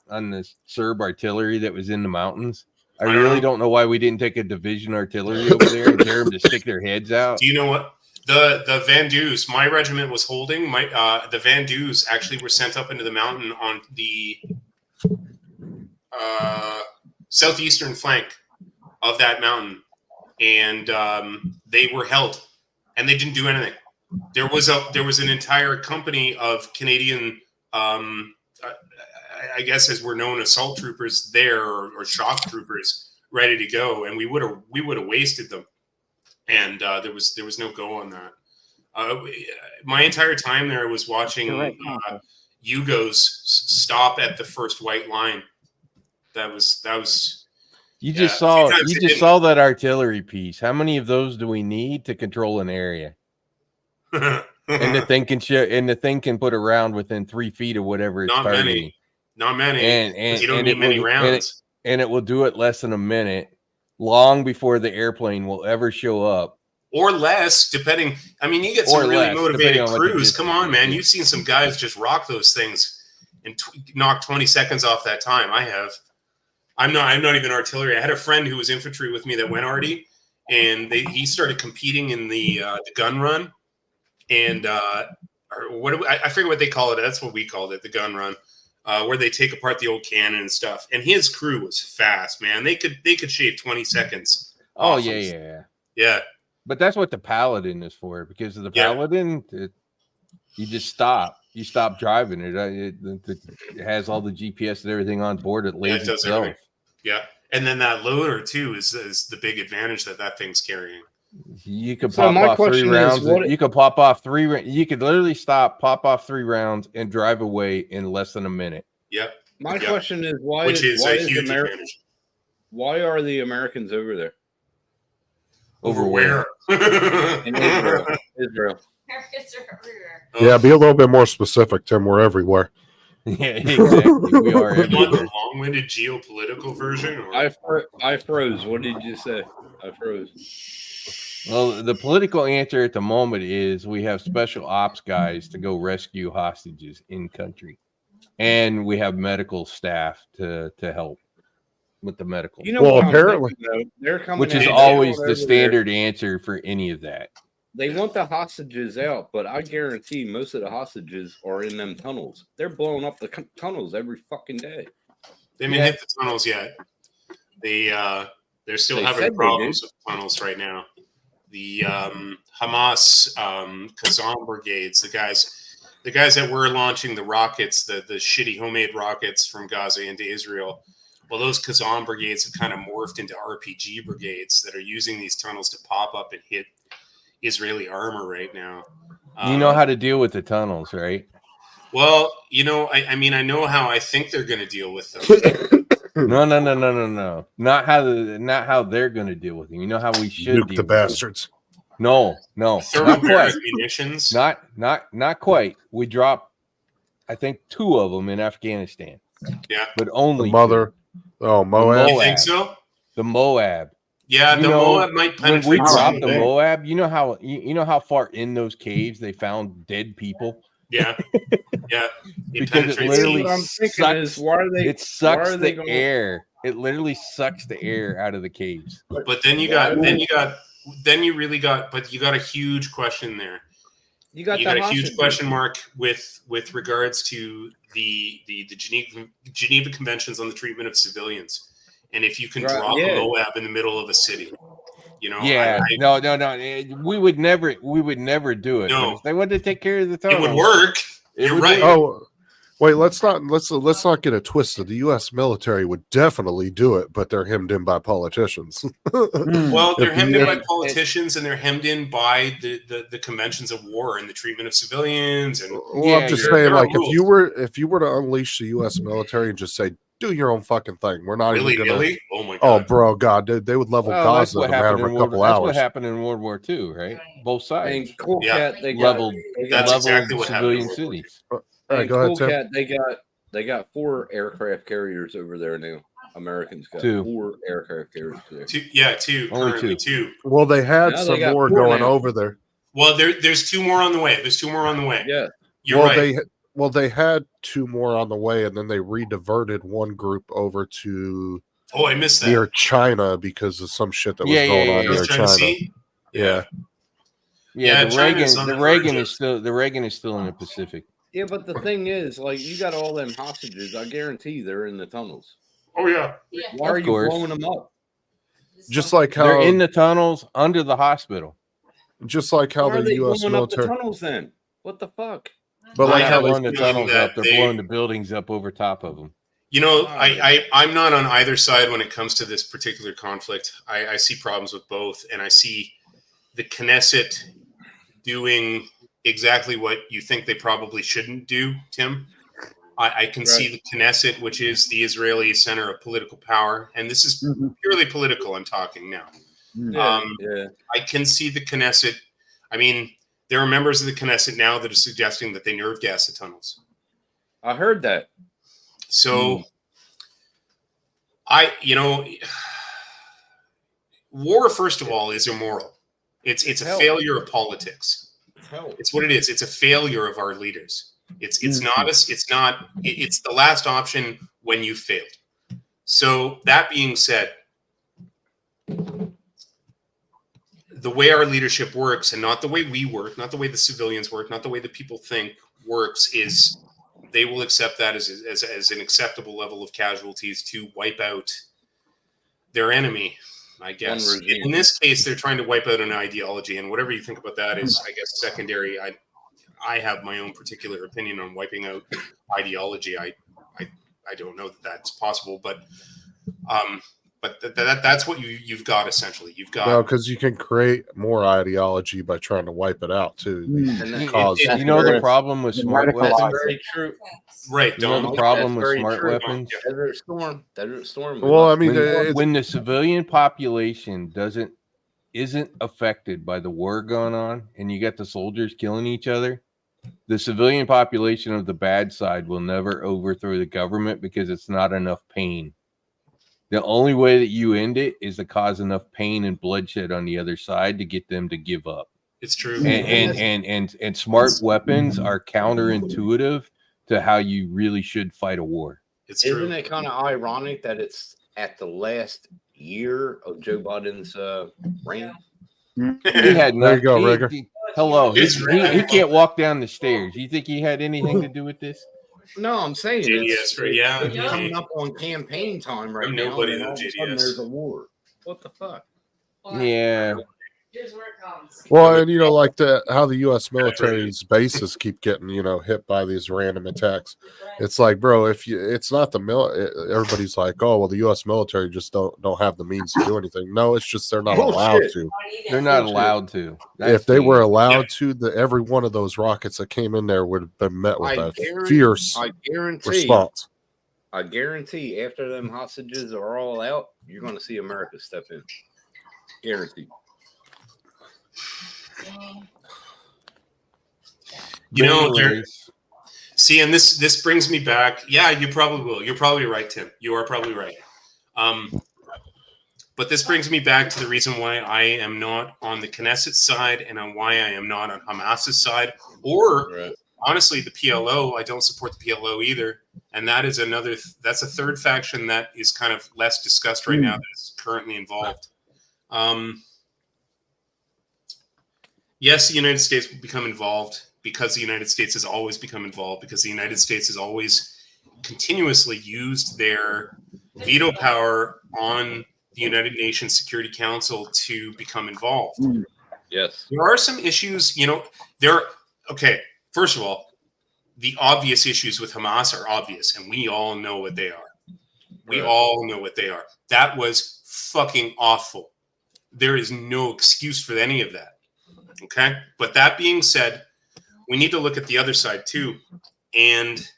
[SPEAKER 5] on this Serb artillery that was in the mountains. I
[SPEAKER 3] I don't
[SPEAKER 5] really
[SPEAKER 3] know.
[SPEAKER 5] don't know why we didn't take a division artillery over there and dare them to stick their heads out.
[SPEAKER 3] Do you know what? The Van Deus, my regiment was holding. The Van Deus actually were sent up into the mountain on the southeastern flank of that mountain, and they were held, and they didn't do anything. There was an entire company of Canadian, I guess as we're known, assault troopers there, or shock troopers ready to go, and we would have wasted them. And there was no go on that. My entire time there, I was watching Yugos stop at the first white line. That was.
[SPEAKER 5] You
[SPEAKER 3] Yeah,
[SPEAKER 5] just saw
[SPEAKER 3] sometimes
[SPEAKER 5] you
[SPEAKER 3] it
[SPEAKER 5] just
[SPEAKER 3] didn't-
[SPEAKER 5] saw that artillery piece. How many of those do we need to control an area? And the thing can put a round within 3 feet of whatever it's
[SPEAKER 3] Not many.
[SPEAKER 5] targeting.
[SPEAKER 3] Not many.
[SPEAKER 5] And
[SPEAKER 3] you don't
[SPEAKER 5] and
[SPEAKER 3] need
[SPEAKER 5] it
[SPEAKER 3] many
[SPEAKER 5] will-
[SPEAKER 3] rounds.
[SPEAKER 5] and it will do it less than a minute, long before the airplane will ever show up.
[SPEAKER 3] Or less, depending. I mean, you get
[SPEAKER 5] Or
[SPEAKER 3] some really
[SPEAKER 5] less,
[SPEAKER 3] motivated
[SPEAKER 5] depending on what the
[SPEAKER 3] crews. Come
[SPEAKER 5] distance
[SPEAKER 3] on,
[SPEAKER 5] is.
[SPEAKER 3] man. You've seen some guys just rock those things and knock 20 seconds off that time. I have. I'm not even artillery. I had a friend who was infantry with me that went arty, and he started competing in the gun run, and I forget what they call it. That's what we called it, the gun run, where they take apart the old cannon and stuff. And his crew was fast, man. They could shave 20 seconds.
[SPEAKER 5] Oh
[SPEAKER 3] off
[SPEAKER 5] yeah,
[SPEAKER 3] of-
[SPEAKER 5] yeah.
[SPEAKER 3] yeah.
[SPEAKER 5] But that's what the Paladin is for, because of the
[SPEAKER 3] Yeah.
[SPEAKER 5] Paladin, you just stop. You stop driving it. It has all the GPS and everything on board. It lays
[SPEAKER 3] does
[SPEAKER 5] itself.
[SPEAKER 3] everything. Yeah, and then that loader too is the big advantage that thing's carrying.
[SPEAKER 5] You could
[SPEAKER 7] So
[SPEAKER 5] pop
[SPEAKER 7] my
[SPEAKER 5] off 3
[SPEAKER 7] question is,
[SPEAKER 5] rounds.
[SPEAKER 7] what-
[SPEAKER 5] You could pop off 3. You could literally pop off 3 rounds and drive away in less than a minute.
[SPEAKER 3] Yep,
[SPEAKER 7] My
[SPEAKER 3] Yeah.
[SPEAKER 7] question is why
[SPEAKER 3] which is
[SPEAKER 7] why
[SPEAKER 3] a
[SPEAKER 7] is
[SPEAKER 3] huge
[SPEAKER 7] Ameri-
[SPEAKER 3] advantage.
[SPEAKER 7] why are the Americans over there?
[SPEAKER 5] Over where?
[SPEAKER 7] In Israel. Israel.
[SPEAKER 4] Americans are everywhere.
[SPEAKER 1] Yeah, be a little bit more specific, Tim. We're everywhere.
[SPEAKER 5] Yeah, exactly. We are
[SPEAKER 3] You want
[SPEAKER 5] everywhere.
[SPEAKER 3] the long-winded geopolitical version? Or?
[SPEAKER 7] I froze. What did you say? I froze.
[SPEAKER 5] Well, the political answer at the moment is we have special ops guys to go rescue hostages in country, and we have medical staff to help with the medical,
[SPEAKER 7] You know
[SPEAKER 1] Well,
[SPEAKER 7] what I'm
[SPEAKER 1] apparently-
[SPEAKER 7] thinking, though? They're coming
[SPEAKER 5] which is
[SPEAKER 7] in
[SPEAKER 5] always
[SPEAKER 7] over
[SPEAKER 5] the
[SPEAKER 7] there.
[SPEAKER 5] standard answer for any of that.
[SPEAKER 7] They want the hostages out, but I guarantee most of the hostages are in them tunnels. They're blowing up the tunnels every fucking day.
[SPEAKER 3] They haven't hit the tunnels yet. They're still
[SPEAKER 7] They
[SPEAKER 3] having
[SPEAKER 7] said they
[SPEAKER 3] problems with tunnels right now. The Hamas Kazan brigades, the guys that were launching the rockets, the shitty homemade rockets from Gaza into Israel. Well, those Kazan brigades have kind of morphed into RPG brigades that are using these tunnels to pop up and hit Israeli armor right now.
[SPEAKER 5] You know how to deal with the tunnels, right?
[SPEAKER 3] Well, I mean, I know how I think they're going to deal with them.
[SPEAKER 5] No. Not how they're going to deal with them. You know how we should
[SPEAKER 1] Nuke
[SPEAKER 5] deal
[SPEAKER 1] the
[SPEAKER 5] with them.
[SPEAKER 1] bastards.
[SPEAKER 5] No, not quite.
[SPEAKER 3] Munitions.
[SPEAKER 5] Not quite. We dropped, I think, 2 of them in Afghanistan.
[SPEAKER 3] Yeah.
[SPEAKER 5] but
[SPEAKER 1] The
[SPEAKER 5] only
[SPEAKER 1] mother. Oh, Moab.
[SPEAKER 3] You
[SPEAKER 5] Moab.
[SPEAKER 3] think so?
[SPEAKER 5] the Moab.
[SPEAKER 3] Yeah,
[SPEAKER 5] You
[SPEAKER 3] the
[SPEAKER 5] know,
[SPEAKER 3] Moab might
[SPEAKER 5] When we
[SPEAKER 3] penetrate.
[SPEAKER 5] dropped
[SPEAKER 3] some-
[SPEAKER 5] the Moab, you know how far in those caves they found dead people.
[SPEAKER 3] Yeah, yeah.
[SPEAKER 5] Because it
[SPEAKER 3] penetrates
[SPEAKER 5] literally
[SPEAKER 7] What I'm thinking is,
[SPEAKER 5] sucks.
[SPEAKER 7] why are they?
[SPEAKER 5] It sucks
[SPEAKER 7] are they
[SPEAKER 5] the
[SPEAKER 7] going-
[SPEAKER 5] air. It literally sucks the air out of the caves.
[SPEAKER 3] But then you really got a huge question there.
[SPEAKER 7] You got
[SPEAKER 3] You
[SPEAKER 7] the
[SPEAKER 3] got a huge
[SPEAKER 7] hostages.
[SPEAKER 3] question mark with regards to the Geneva Conventions on the treatment of civilians, and if you can
[SPEAKER 7] Right,
[SPEAKER 3] drop
[SPEAKER 7] yeah.
[SPEAKER 3] Moab in the middle of a city,
[SPEAKER 5] Yeah, no. We would never do it.
[SPEAKER 3] No.
[SPEAKER 5] But if they wanted to take care of the
[SPEAKER 3] it
[SPEAKER 5] tunnel,
[SPEAKER 3] would work.
[SPEAKER 5] it
[SPEAKER 3] You're
[SPEAKER 5] would
[SPEAKER 3] right.
[SPEAKER 5] work.
[SPEAKER 1] Oh, wait. Let's not get it twisted. The U.S. military would definitely do it, but they're hemmed in by politicians.
[SPEAKER 3] Well, they're
[SPEAKER 1] If
[SPEAKER 3] hemmed
[SPEAKER 1] you-
[SPEAKER 3] in by politicians, and they're hemmed in by the conventions of war and the treatment of civilians. And
[SPEAKER 1] Well,
[SPEAKER 5] Yeah,
[SPEAKER 1] I'm just
[SPEAKER 3] there
[SPEAKER 1] saying,
[SPEAKER 3] are
[SPEAKER 1] like,
[SPEAKER 3] rules.
[SPEAKER 1] if you were to unleash the U.S. military and just say, "Do your own fucking thing," we're not
[SPEAKER 3] Willy
[SPEAKER 1] even gonna.
[SPEAKER 3] nilly, oh my
[SPEAKER 1] Oh,
[SPEAKER 3] god!
[SPEAKER 1] bro, God, they would level
[SPEAKER 5] Well, that's
[SPEAKER 1] Gaza
[SPEAKER 5] what
[SPEAKER 1] in a matter
[SPEAKER 5] happened
[SPEAKER 1] of
[SPEAKER 5] in
[SPEAKER 1] a
[SPEAKER 5] World.
[SPEAKER 1] couple
[SPEAKER 5] That's what
[SPEAKER 1] hours.
[SPEAKER 5] happened in World War II, right? Both sides
[SPEAKER 7] And Cool
[SPEAKER 3] Yeah.
[SPEAKER 7] Cat, they got
[SPEAKER 5] leveled
[SPEAKER 7] they
[SPEAKER 3] That's
[SPEAKER 7] got
[SPEAKER 3] exactly what happened in
[SPEAKER 5] civilian
[SPEAKER 3] World War II.
[SPEAKER 5] cities.
[SPEAKER 1] All right,
[SPEAKER 7] and
[SPEAKER 1] go ahead,
[SPEAKER 7] Cool
[SPEAKER 1] Tim.
[SPEAKER 7] Cat, they got They got 4 aircraft carriers over there now. Americans got
[SPEAKER 5] 2.
[SPEAKER 7] 4 aircraft carriers there.
[SPEAKER 3] Two.
[SPEAKER 5] Only
[SPEAKER 3] Currently
[SPEAKER 5] 2.
[SPEAKER 3] two.
[SPEAKER 1] Well, they had
[SPEAKER 7] Now they
[SPEAKER 1] some
[SPEAKER 7] got
[SPEAKER 1] more
[SPEAKER 7] 4
[SPEAKER 1] going
[SPEAKER 7] now.
[SPEAKER 1] over there.
[SPEAKER 3] Well, there's 2 more on the way. There's 2 more on the way.
[SPEAKER 7] Yeah.
[SPEAKER 3] You're
[SPEAKER 1] well,
[SPEAKER 3] right.
[SPEAKER 1] they had 2 more on the way, and then they re-diverted one group over to
[SPEAKER 3] Oh, I missed that.
[SPEAKER 1] near China because of some shit that was
[SPEAKER 5] Yeah,
[SPEAKER 1] going
[SPEAKER 5] yeah,
[SPEAKER 1] on
[SPEAKER 5] yeah.
[SPEAKER 1] near
[SPEAKER 3] Trying to
[SPEAKER 1] China.
[SPEAKER 3] see?
[SPEAKER 1] Yeah.
[SPEAKER 5] Yeah,
[SPEAKER 3] Yeah,
[SPEAKER 5] the
[SPEAKER 3] China's
[SPEAKER 5] Reagan,
[SPEAKER 3] on
[SPEAKER 5] the
[SPEAKER 3] the
[SPEAKER 5] Reagan
[SPEAKER 3] verge
[SPEAKER 5] is still the Reagan is still in the Pacific.
[SPEAKER 7] Yeah, but the thing is, like, you got all them hostages. I guarantee they're in the tunnels.
[SPEAKER 3] Oh yeah.
[SPEAKER 4] Yeah.
[SPEAKER 7] Why
[SPEAKER 5] Of
[SPEAKER 7] are you
[SPEAKER 5] course.
[SPEAKER 7] blowing them up?
[SPEAKER 1] Just like how
[SPEAKER 5] They're in the tunnels under the hospital.
[SPEAKER 1] just like how
[SPEAKER 7] Why are
[SPEAKER 1] the
[SPEAKER 7] they
[SPEAKER 1] U.S.
[SPEAKER 7] blowing up the
[SPEAKER 1] military,
[SPEAKER 7] tunnels then? What the fuck?
[SPEAKER 1] but
[SPEAKER 5] They're
[SPEAKER 1] like
[SPEAKER 3] I
[SPEAKER 1] how
[SPEAKER 5] not
[SPEAKER 3] have
[SPEAKER 1] they
[SPEAKER 3] a
[SPEAKER 5] blowing the
[SPEAKER 3] feeling
[SPEAKER 5] tunnels
[SPEAKER 3] that
[SPEAKER 5] up. They're
[SPEAKER 3] they-
[SPEAKER 5] blowing the buildings up over top of them.
[SPEAKER 3] You know, I'm not on either side when it comes to this particular conflict. I see problems with both, and I see the Knesset doing exactly what you think they probably shouldn't do, Tim. I can see the Knesset, which is the Israeli center of political power, and this is purely political. I'm talking now.
[SPEAKER 7] Yeah, yeah.
[SPEAKER 3] I can see the Knesset. I mean, there are members of the Knesset now that are suggesting that they nerve gas the tunnels.
[SPEAKER 7] I heard that.
[SPEAKER 3] So, war, first of all, is immoral. It's a
[SPEAKER 7] Hell.
[SPEAKER 3] failure of politics.
[SPEAKER 7] Hell.
[SPEAKER 3] It's what it is. It's a failure of our leaders. It's the last option when you failed. So that being said, the way our leadership works, and not the way we work, not the way the civilians work, not the way the people think works, is they will accept that as an acceptable level of casualties to wipe out their enemy, I guess.
[SPEAKER 7] One regime.
[SPEAKER 3] In this case, they're trying to wipe out an ideology, and whatever you think about that is, I guess, secondary. I have my own particular opinion on wiping out ideology. I don't know that that's possible, but that's what you've got essentially. You've got
[SPEAKER 1] no, because you can create more ideology by trying to wipe it out too.
[SPEAKER 7] And then,
[SPEAKER 1] Cause
[SPEAKER 5] You know the problem with smart
[SPEAKER 6] Radicalized.
[SPEAKER 7] that's
[SPEAKER 5] weapons?
[SPEAKER 7] very true.
[SPEAKER 3] right.
[SPEAKER 5] You know
[SPEAKER 3] Don't
[SPEAKER 5] the problem
[SPEAKER 7] That's
[SPEAKER 5] with
[SPEAKER 7] very
[SPEAKER 5] smart
[SPEAKER 7] true.
[SPEAKER 5] weapons?
[SPEAKER 7] Desert Storm.
[SPEAKER 1] Well, I mean, it's,
[SPEAKER 5] When the civilian population isn't affected by the war going on, and you got the soldiers killing each other, the civilian population of the bad side will never overthrow the government because it's not enough pain. The only way that you end it is to cause enough pain and bloodshed on the other side to get them to give up.
[SPEAKER 3] It's true.
[SPEAKER 5] And smart weapons are counterintuitive to how you really should fight a war.
[SPEAKER 3] It's true.
[SPEAKER 7] Isn't it kind of ironic that it's at the last year of Joe Biden's reign?
[SPEAKER 5] He had
[SPEAKER 1] There you go,
[SPEAKER 5] he-
[SPEAKER 1] Rigger.
[SPEAKER 5] Hello,
[SPEAKER 3] It's
[SPEAKER 5] he can't walk down the stairs. You think he had anything to do with this?
[SPEAKER 7] No, I'm saying
[SPEAKER 3] JDS, right? Yeah.
[SPEAKER 7] it's coming up on campaign time right now.
[SPEAKER 3] Nobody
[SPEAKER 7] And all
[SPEAKER 3] knows
[SPEAKER 7] of a sudden
[SPEAKER 3] JDS.
[SPEAKER 7] there's a war. What the fuck?
[SPEAKER 5] Yeah.
[SPEAKER 4] Here's where it comes.
[SPEAKER 1] well, and like how the U.S. military's bases keep getting hit by these random attacks. It's like, bro, it's not the everybody's like, oh well, the U.S. military just don't have the means to do anything. No, it's just they're not allowed
[SPEAKER 7] Bullshit.
[SPEAKER 1] to.
[SPEAKER 5] They're not allowed to.
[SPEAKER 1] If they were allowed
[SPEAKER 3] Yeah.
[SPEAKER 1] to, every one of those rockets that came in there would have been met with
[SPEAKER 7] I
[SPEAKER 1] a
[SPEAKER 7] guarantee-
[SPEAKER 1] fierce
[SPEAKER 7] I guarantee.
[SPEAKER 1] response.
[SPEAKER 7] I guarantee after them hostages are all out, you're going to see America step in. Guaranteed.
[SPEAKER 5] Anyways,
[SPEAKER 3] See, and this brings me back. Yeah, you probably will. You're probably right, Tim. You are probably right. But this brings me back to the reason why I am not on the Knesset side and on why I am not on Hamas's side, or
[SPEAKER 7] Right.
[SPEAKER 3] honestly, the PLO. I don't support the PLO either, and that is that's a third faction that is kind of less discussed right now that is currently involved. Yes, the United States will become involved because the United States has always become involved, because the United States has always continuously used their veto power on the United Nations Security Council to become involved.
[SPEAKER 7] Yes.
[SPEAKER 3] There are some issues, okay, first of all, the obvious issues with Hamas are obvious, and we all know what they are. We
[SPEAKER 7] Right.
[SPEAKER 3] all know what they are. That was fucking awful. There is no excuse for any of that. Okay? But that being said, we need to look at the other side too. And,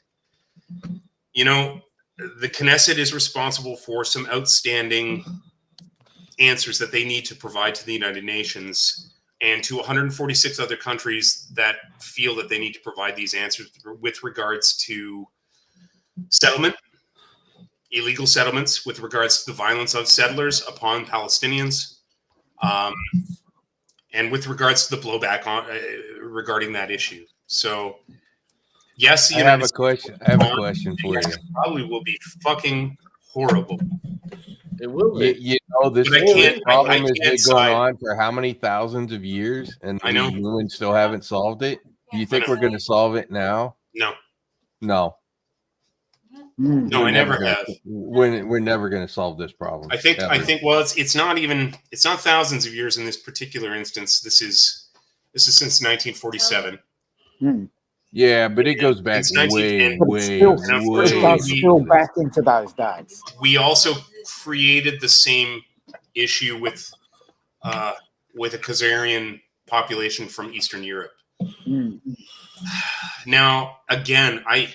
[SPEAKER 3] the Knesset is responsible for some outstanding answers that they need to provide to the United Nations and to 146 other countries that feel that they need to provide these answers with regards to settlement, illegal settlements with regards to the violence of settlers upon Palestinians, and with regards to the blowback on regarding that issue. So, yes, the
[SPEAKER 5] I have
[SPEAKER 3] United
[SPEAKER 5] a
[SPEAKER 3] States
[SPEAKER 5] question. I have a question for you.
[SPEAKER 3] probably will be fucking horrible.
[SPEAKER 7] It will.
[SPEAKER 5] You know, this
[SPEAKER 3] But I can't-
[SPEAKER 5] problem
[SPEAKER 3] I
[SPEAKER 5] has
[SPEAKER 3] can't
[SPEAKER 5] been
[SPEAKER 3] side.
[SPEAKER 5] going on for how many thousands of years, and
[SPEAKER 3] I know.
[SPEAKER 5] humans still haven't solved it. Do you think
[SPEAKER 3] know.
[SPEAKER 5] we're going to solve it now?
[SPEAKER 3] No,
[SPEAKER 5] No.
[SPEAKER 6] Mm.
[SPEAKER 3] no,
[SPEAKER 5] We're
[SPEAKER 3] I never
[SPEAKER 5] gonna-
[SPEAKER 3] have.
[SPEAKER 5] We're never going to solve this problem.
[SPEAKER 3] I think
[SPEAKER 5] ever.
[SPEAKER 3] well, it's not thousands of years in this particular instance. This is since 1947.
[SPEAKER 6] Mm.
[SPEAKER 5] Yeah, but it goes back
[SPEAKER 3] It's
[SPEAKER 5] way,
[SPEAKER 3] 1910.
[SPEAKER 6] But
[SPEAKER 5] way,
[SPEAKER 6] still,
[SPEAKER 3] And
[SPEAKER 6] it
[SPEAKER 3] unfortunately,
[SPEAKER 6] does
[SPEAKER 3] we-
[SPEAKER 6] spill back into those days.
[SPEAKER 3] We also created the same issue with a Khazarian population from Eastern Europe.
[SPEAKER 6] Mm.
[SPEAKER 3] Now, again, I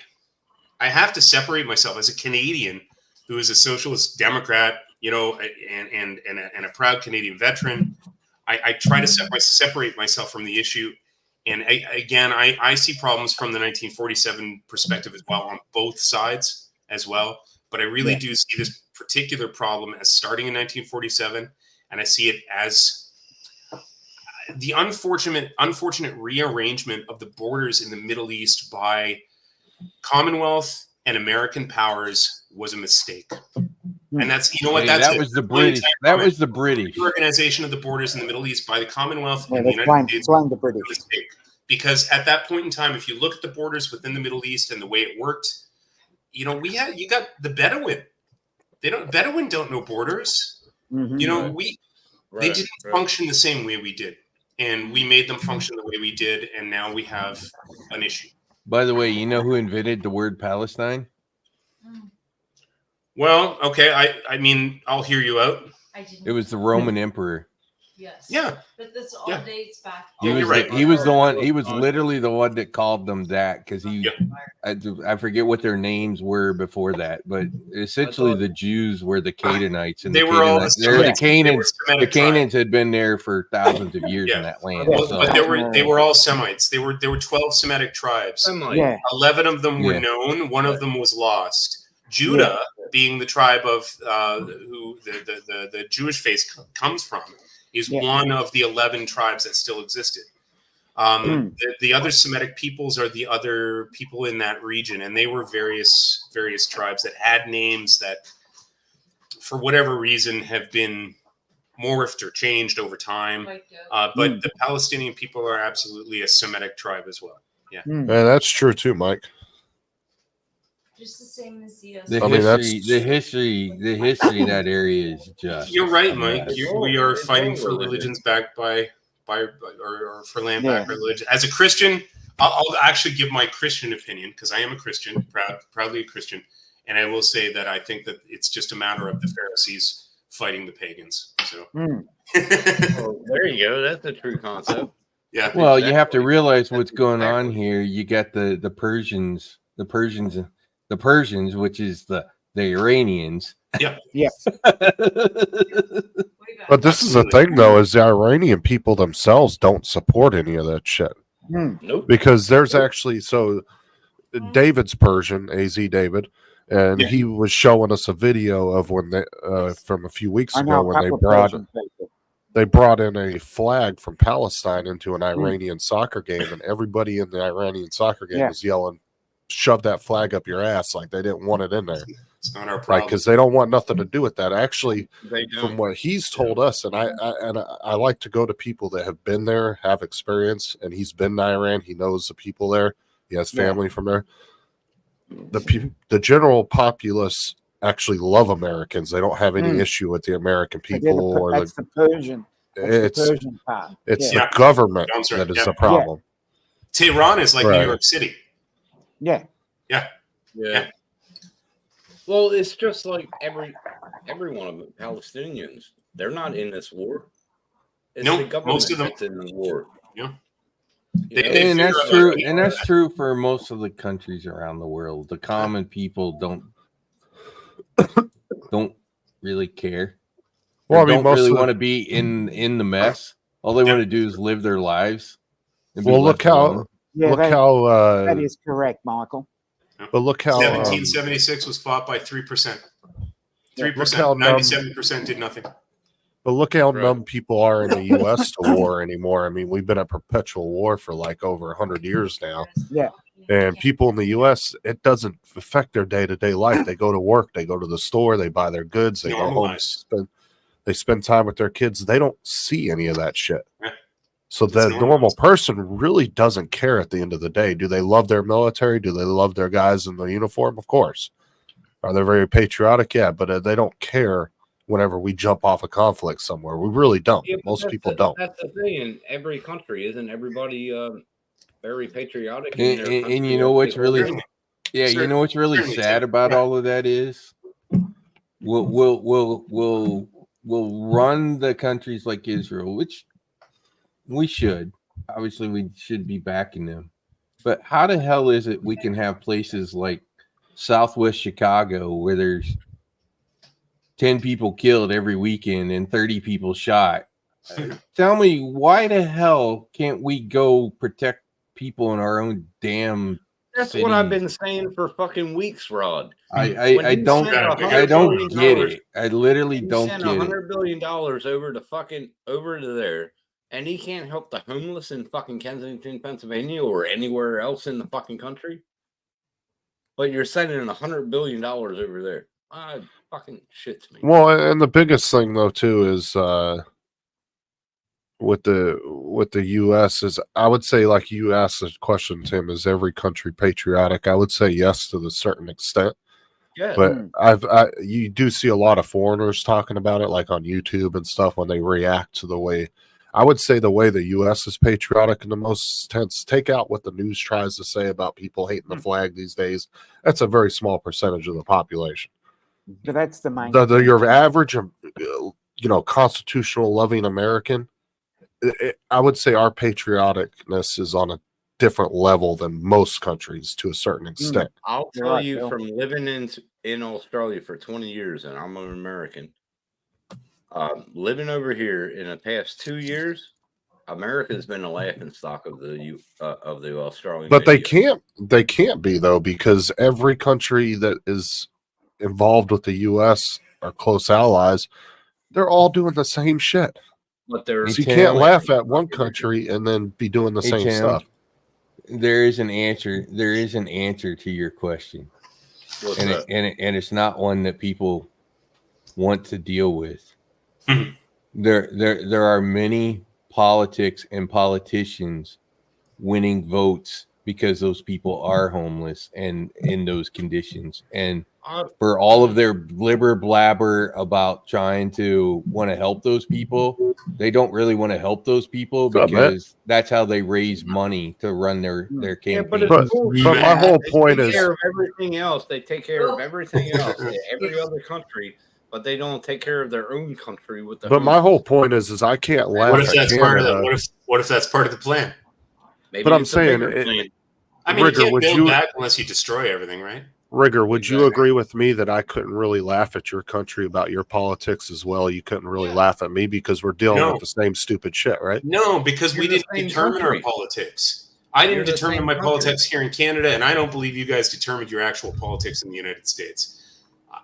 [SPEAKER 3] have to separate myself as a Canadian who is a socialist Democrat, you know, and a proud Canadian veteran. I try to separate myself from the issue. And I see problems from the 1947 perspective as well on both sides as well. But I really do see this particular problem as starting in 1947, and I see it as the unfortunate rearrangement of the borders in the Middle East by Commonwealth and American powers was a mistake. And that's, you know what,
[SPEAKER 5] Hey,
[SPEAKER 3] that's
[SPEAKER 5] that
[SPEAKER 3] it.
[SPEAKER 5] was the
[SPEAKER 3] That's my
[SPEAKER 5] British.
[SPEAKER 3] entire
[SPEAKER 5] That
[SPEAKER 3] comment.
[SPEAKER 5] was the British.
[SPEAKER 3] The organization of the borders in the Middle East by the Commonwealth
[SPEAKER 6] Yeah,
[SPEAKER 3] and the
[SPEAKER 6] they
[SPEAKER 3] United States
[SPEAKER 6] blame the
[SPEAKER 3] was
[SPEAKER 6] British.
[SPEAKER 3] a mistake. Because at that point in time, if you look at the borders within the Middle East and the way it worked, you know, you got the Bedouin. Bedouin don't know borders.
[SPEAKER 6] Mhm.
[SPEAKER 3] You know,
[SPEAKER 7] Right.
[SPEAKER 3] they didn't function the same way we did, and we made them function the way we did, and now we have an issue.
[SPEAKER 5] By the way, you know who invented the word Palestine?
[SPEAKER 3] Well, okay, I mean, I'll hear you out.
[SPEAKER 4] I didn't.
[SPEAKER 5] It was the Roman emperor.
[SPEAKER 4] Yes.
[SPEAKER 3] Yeah,
[SPEAKER 4] But this all
[SPEAKER 3] Yeah.
[SPEAKER 4] dates back.
[SPEAKER 5] He
[SPEAKER 3] Yeah,
[SPEAKER 5] was
[SPEAKER 3] you're right.
[SPEAKER 5] he was the one. He was literally the one that called them that because he.
[SPEAKER 3] Yeah.
[SPEAKER 5] I forget what their names were before that, but essentially the Jews were the Canaanites, and
[SPEAKER 3] They were all
[SPEAKER 5] Canaanites,
[SPEAKER 3] the
[SPEAKER 5] they're the
[SPEAKER 3] Semitic- they were
[SPEAKER 5] Canaans. The
[SPEAKER 3] Semitic tribes.
[SPEAKER 5] Canaans had been there for thousands of years
[SPEAKER 3] Yeah.
[SPEAKER 5] in that land.
[SPEAKER 6] Well,
[SPEAKER 5] So,
[SPEAKER 3] But they were all Semites. There were 12 Semitic tribes.
[SPEAKER 6] Yeah.
[SPEAKER 3] 11 of them were
[SPEAKER 5] Yeah.
[SPEAKER 3] known. One of them was lost. Judah, being the tribe of who the Jewish faith comes from, is
[SPEAKER 6] Yeah.
[SPEAKER 3] one of the 11 tribes that still existed. The other Semitic peoples are the other people in that region, and they were various tribes that had names that, for whatever reason, have been morphed or changed over time. But the Palestinian people are absolutely a Semitic tribe as well.
[SPEAKER 6] Mm.
[SPEAKER 1] Yeah, that's true too, Mike.
[SPEAKER 4] Just the same as the
[SPEAKER 5] the
[SPEAKER 1] I mean,
[SPEAKER 5] history of that area is just.
[SPEAKER 3] You're right, Mike.
[SPEAKER 5] Yes.
[SPEAKER 3] We are fighting for religions backed by or for land backed
[SPEAKER 6] Yeah.
[SPEAKER 3] religion. As a Christian, I'll actually give my Christian opinion because I am a Christian, proudly a Christian, and I will say that I think that it's just a matter of the Pharisees fighting the pagans. So,
[SPEAKER 6] Mm.
[SPEAKER 7] Oh, there you go. That's a true concept.
[SPEAKER 3] yeah,
[SPEAKER 5] Well, you have to
[SPEAKER 7] Exactly.
[SPEAKER 5] realize what's going on
[SPEAKER 7] Exactly.
[SPEAKER 5] here. You got the Persians, which is the Iranians.
[SPEAKER 6] Yes.
[SPEAKER 1] But this is the thing, though, is the Iranian people themselves don't support any of that shit
[SPEAKER 6] Mm.
[SPEAKER 7] Nope.
[SPEAKER 1] because there's actually David's Persian, AZ David, and
[SPEAKER 3] Yeah.
[SPEAKER 1] he was showing us a video of when they from a few weeks
[SPEAKER 6] I
[SPEAKER 1] ago
[SPEAKER 6] know a
[SPEAKER 1] when they
[SPEAKER 6] couple of
[SPEAKER 1] brought
[SPEAKER 6] Persian people.
[SPEAKER 1] they brought in a flag from Palestine into an Iranian soccer game, and everybody in the Iranian soccer game
[SPEAKER 6] Yeah.
[SPEAKER 1] was yelling, "Shove that flag up your ass!" Like they didn't want it in there,
[SPEAKER 3] it's not our
[SPEAKER 1] right?
[SPEAKER 3] problem.
[SPEAKER 1] Because they don't want nothing to do with that. Actually,
[SPEAKER 7] They
[SPEAKER 1] from
[SPEAKER 7] don't.
[SPEAKER 1] what he's told us, and I like to go to people that have been there, have experience, and he's been to Iran. He knows the people there. He has
[SPEAKER 6] Yeah.
[SPEAKER 1] family from there. The general populace actually love Americans. They don't have any
[SPEAKER 6] Mm.
[SPEAKER 1] issue with the American
[SPEAKER 6] But
[SPEAKER 1] people or
[SPEAKER 6] that's the Persian. That's
[SPEAKER 1] it's
[SPEAKER 6] the Persian part.
[SPEAKER 1] it's
[SPEAKER 6] yeah.
[SPEAKER 1] the government
[SPEAKER 3] I'm sorry,
[SPEAKER 1] that is
[SPEAKER 3] yeah.
[SPEAKER 1] the problem.
[SPEAKER 3] Tehran is like
[SPEAKER 1] Right.
[SPEAKER 3] New York City.
[SPEAKER 6] Yeah.
[SPEAKER 7] Yeah. Well, it's just like every one of the Palestinians. They're not in this war. It's
[SPEAKER 3] No,
[SPEAKER 7] the government
[SPEAKER 3] most of them-
[SPEAKER 7] that's in the war.
[SPEAKER 3] Yeah.
[SPEAKER 7] You know?
[SPEAKER 3] They
[SPEAKER 5] And
[SPEAKER 3] figure
[SPEAKER 5] that's
[SPEAKER 3] out
[SPEAKER 5] true.
[SPEAKER 3] how to
[SPEAKER 5] And that's true for most of the countries around the world. The common people don't really care.
[SPEAKER 1] Well,
[SPEAKER 5] Or
[SPEAKER 1] I mean,
[SPEAKER 5] don't
[SPEAKER 1] most
[SPEAKER 5] really
[SPEAKER 1] of the-
[SPEAKER 5] want to be in the mess. All they want to do is live their lives. and be
[SPEAKER 1] Well, look
[SPEAKER 5] left alone.
[SPEAKER 1] how
[SPEAKER 6] Yeah,
[SPEAKER 1] look
[SPEAKER 6] that,
[SPEAKER 1] how
[SPEAKER 6] that is correct, Michael.
[SPEAKER 1] But look how
[SPEAKER 3] 1776 was fought by 3%. 3%.
[SPEAKER 1] how
[SPEAKER 3] 97% did nothing.
[SPEAKER 1] but look how
[SPEAKER 2] Right.
[SPEAKER 1] numb people are in the U.S. to war anymore. I mean, we've been at perpetual war for like over 100 years now.
[SPEAKER 6] Yeah.
[SPEAKER 1] And people in the U.S., it doesn't affect their day-to-day life. They go to work, they go to the store, they buy their goods, they go home,
[SPEAKER 3] Normalized.
[SPEAKER 1] they spend time with their kids. They don't see any of that shit.
[SPEAKER 3] Yeah.
[SPEAKER 1] So
[SPEAKER 3] It's
[SPEAKER 1] the
[SPEAKER 3] normalized.
[SPEAKER 1] normal person really doesn't care at the end of the day. Do they love their military? Do they love their guys in the uniform? Of course. Are they very patriotic? Yeah, but they don't care whenever we jump off a conflict somewhere. We really don't.
[SPEAKER 7] Yeah, but
[SPEAKER 1] Most
[SPEAKER 7] that's
[SPEAKER 1] people
[SPEAKER 7] the-
[SPEAKER 1] don't.
[SPEAKER 7] That's the thing. In every country, isn't everybody very patriotic? in
[SPEAKER 5] And,
[SPEAKER 7] their
[SPEAKER 5] and, and
[SPEAKER 7] country?
[SPEAKER 5] you know what's
[SPEAKER 7] Everybody-
[SPEAKER 5] really, yeah, you
[SPEAKER 3] Certainly.
[SPEAKER 5] know what's really
[SPEAKER 3] Certainly,
[SPEAKER 5] sad
[SPEAKER 3] Tim.
[SPEAKER 5] about
[SPEAKER 3] Yeah.
[SPEAKER 5] all of that is, we'll run the countries like Israel, which we should. Obviously, we should be backing them. But how the hell is it we can have places like Southwest Chicago where there's 10 people killed every weekend and 30 people shot? Tell me, why the hell can't we go protect people in our own damn
[SPEAKER 7] That's what I've
[SPEAKER 5] cities?
[SPEAKER 7] been saying for fucking weeks, Rod.
[SPEAKER 5] I
[SPEAKER 7] When
[SPEAKER 5] I
[SPEAKER 7] you
[SPEAKER 5] don't
[SPEAKER 7] send
[SPEAKER 5] I
[SPEAKER 7] $100
[SPEAKER 5] don't
[SPEAKER 7] billion
[SPEAKER 5] get it. I literally
[SPEAKER 7] You
[SPEAKER 5] don't
[SPEAKER 7] send
[SPEAKER 5] get it.
[SPEAKER 7] $100 billion over to there, and he can't help the homeless in fucking Kensington, Pennsylvania, or anywhere else in the fucking country. But you're sending $100 billion over there. Fucking shits me.
[SPEAKER 1] Well, and the biggest thing though too is with the U.S. is, I would say, like you asked the question, Tim, is every country patriotic? I would say yes to a certain extent.
[SPEAKER 7] Yeah.
[SPEAKER 1] But you do see a lot of foreigners talking about it, like on YouTube and stuff, when they react to the way. I would say the way the U.S. is patriotic in the most sense. Take out what the news tries to say about people hating the flag these days. That's a very small percentage of the population.
[SPEAKER 6] But that's the main.
[SPEAKER 1] Your average, constitutional loving American, I would say our patrioticness is on a different level than most countries to a certain extent.
[SPEAKER 7] I'll
[SPEAKER 6] You're
[SPEAKER 7] tell
[SPEAKER 6] right,
[SPEAKER 7] you
[SPEAKER 6] Bill.
[SPEAKER 7] from living in Australia for 20 years, and I'm an American. Living over here in the past 2 years, America has been a laughing stock of the Australian.
[SPEAKER 1] But they
[SPEAKER 7] media.
[SPEAKER 1] can't be though, because every country that is involved with the U.S. are close allies. They're all doing the same shit.
[SPEAKER 7] But they're
[SPEAKER 1] So you
[SPEAKER 5] Tim,
[SPEAKER 1] can't laugh at one country and then be doing the
[SPEAKER 5] Hey,
[SPEAKER 1] same
[SPEAKER 5] Tim.
[SPEAKER 1] stuff.
[SPEAKER 5] There is an answer. There is an answer to your question,
[SPEAKER 7] What's
[SPEAKER 5] and
[SPEAKER 7] that?
[SPEAKER 5] and it's not one that people want to deal with.
[SPEAKER 3] Mhm.
[SPEAKER 5] There are many politics and politicians winning votes because those people are homeless and in those conditions, and for all of their blibber blabber about trying to want to help those people, they don't really want to help those people
[SPEAKER 1] What's up, Matt?
[SPEAKER 5] because that's how they raise money to run their
[SPEAKER 7] Yeah,
[SPEAKER 5] campaign.
[SPEAKER 7] but it's
[SPEAKER 1] But-
[SPEAKER 7] bullshit.
[SPEAKER 1] but my whole
[SPEAKER 7] They
[SPEAKER 1] point
[SPEAKER 7] take
[SPEAKER 1] is-
[SPEAKER 7] care of everything else. They take care of everything else. Every other country, but they don't take care of their own country with the.
[SPEAKER 1] But my
[SPEAKER 7] homeless.
[SPEAKER 1] whole point is I can't laugh
[SPEAKER 3] What if
[SPEAKER 1] at
[SPEAKER 3] that's part of
[SPEAKER 1] Canada.
[SPEAKER 3] the? What if that's part of the plan?
[SPEAKER 7] Maybe
[SPEAKER 1] but I'm
[SPEAKER 7] it's a
[SPEAKER 1] saying
[SPEAKER 7] bigger
[SPEAKER 1] it-
[SPEAKER 7] plan.
[SPEAKER 3] I mean,
[SPEAKER 1] Rigger,
[SPEAKER 3] you can't
[SPEAKER 1] would
[SPEAKER 3] build
[SPEAKER 1] you-
[SPEAKER 3] back unless you destroy everything, right?
[SPEAKER 1] Rigger, would you
[SPEAKER 7] Exactly.
[SPEAKER 1] agree with me that I couldn't really laugh at your country about your politics as well? You couldn't really
[SPEAKER 4] Yeah.
[SPEAKER 1] laugh at me because we're dealing
[SPEAKER 3] No.
[SPEAKER 1] with the same stupid shit, right?
[SPEAKER 3] No, because we
[SPEAKER 7] You're the
[SPEAKER 3] didn't
[SPEAKER 7] same
[SPEAKER 3] determine
[SPEAKER 7] country.
[SPEAKER 3] our politics. I
[SPEAKER 7] You're
[SPEAKER 3] didn't
[SPEAKER 7] the
[SPEAKER 3] determine
[SPEAKER 7] same
[SPEAKER 3] my
[SPEAKER 7] country.
[SPEAKER 3] politics here in Canada, and I don't believe you guys determined your actual politics in the United States.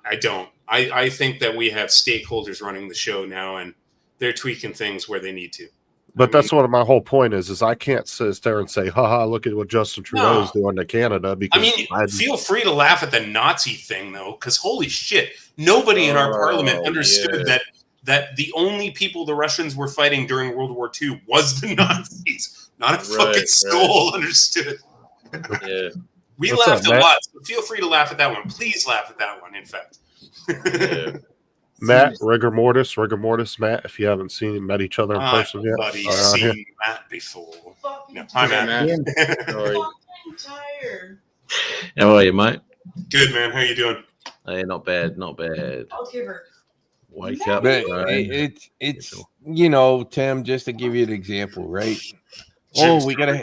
[SPEAKER 3] I don't. I think that we have stakeholders running the show now, and they're tweaking things where they need to.
[SPEAKER 1] But
[SPEAKER 3] I
[SPEAKER 1] that's what my whole point is I can't sit there and say, haha, look at what Justin Trudeau's doing to Canada because
[SPEAKER 3] I mean, feel free to laugh at the Nazi thing, though, because holy shit, nobody in our parliament
[SPEAKER 7] Oh,
[SPEAKER 3] understood
[SPEAKER 7] yeah.
[SPEAKER 3] that the only people the Russians were fighting during World War II was the Nazis. Not a
[SPEAKER 7] Right,
[SPEAKER 3] fucking
[SPEAKER 7] right.
[SPEAKER 3] soul understood.
[SPEAKER 7] Yeah.
[SPEAKER 3] We
[SPEAKER 1] What's
[SPEAKER 3] laughed
[SPEAKER 1] up,
[SPEAKER 3] a
[SPEAKER 1] Matt?
[SPEAKER 3] lot, so feel free to laugh at that one. Please laugh at that one, in fact.
[SPEAKER 7] Yeah.
[SPEAKER 1] Matt, rigor mortis, Matt, if you haven't seen him, met each other in
[SPEAKER 3] I've
[SPEAKER 1] person yet.
[SPEAKER 3] buddy
[SPEAKER 1] around
[SPEAKER 3] seen
[SPEAKER 1] here.
[SPEAKER 3] Matt before.
[SPEAKER 4] Fucking
[SPEAKER 3] No, hi,
[SPEAKER 7] Hey,
[SPEAKER 3] Matt.
[SPEAKER 7] Matt. Sorry.
[SPEAKER 4] fucking tired.
[SPEAKER 8] How are you, mate?
[SPEAKER 3] Good, man. How you doing?
[SPEAKER 8] Hey, not bad, not bad.
[SPEAKER 4] I'll give her.
[SPEAKER 8] Wake up.
[SPEAKER 5] But
[SPEAKER 8] bro.
[SPEAKER 5] it's Tim, just to give you an example, right?
[SPEAKER 3] Jim's
[SPEAKER 5] Oh, we gotta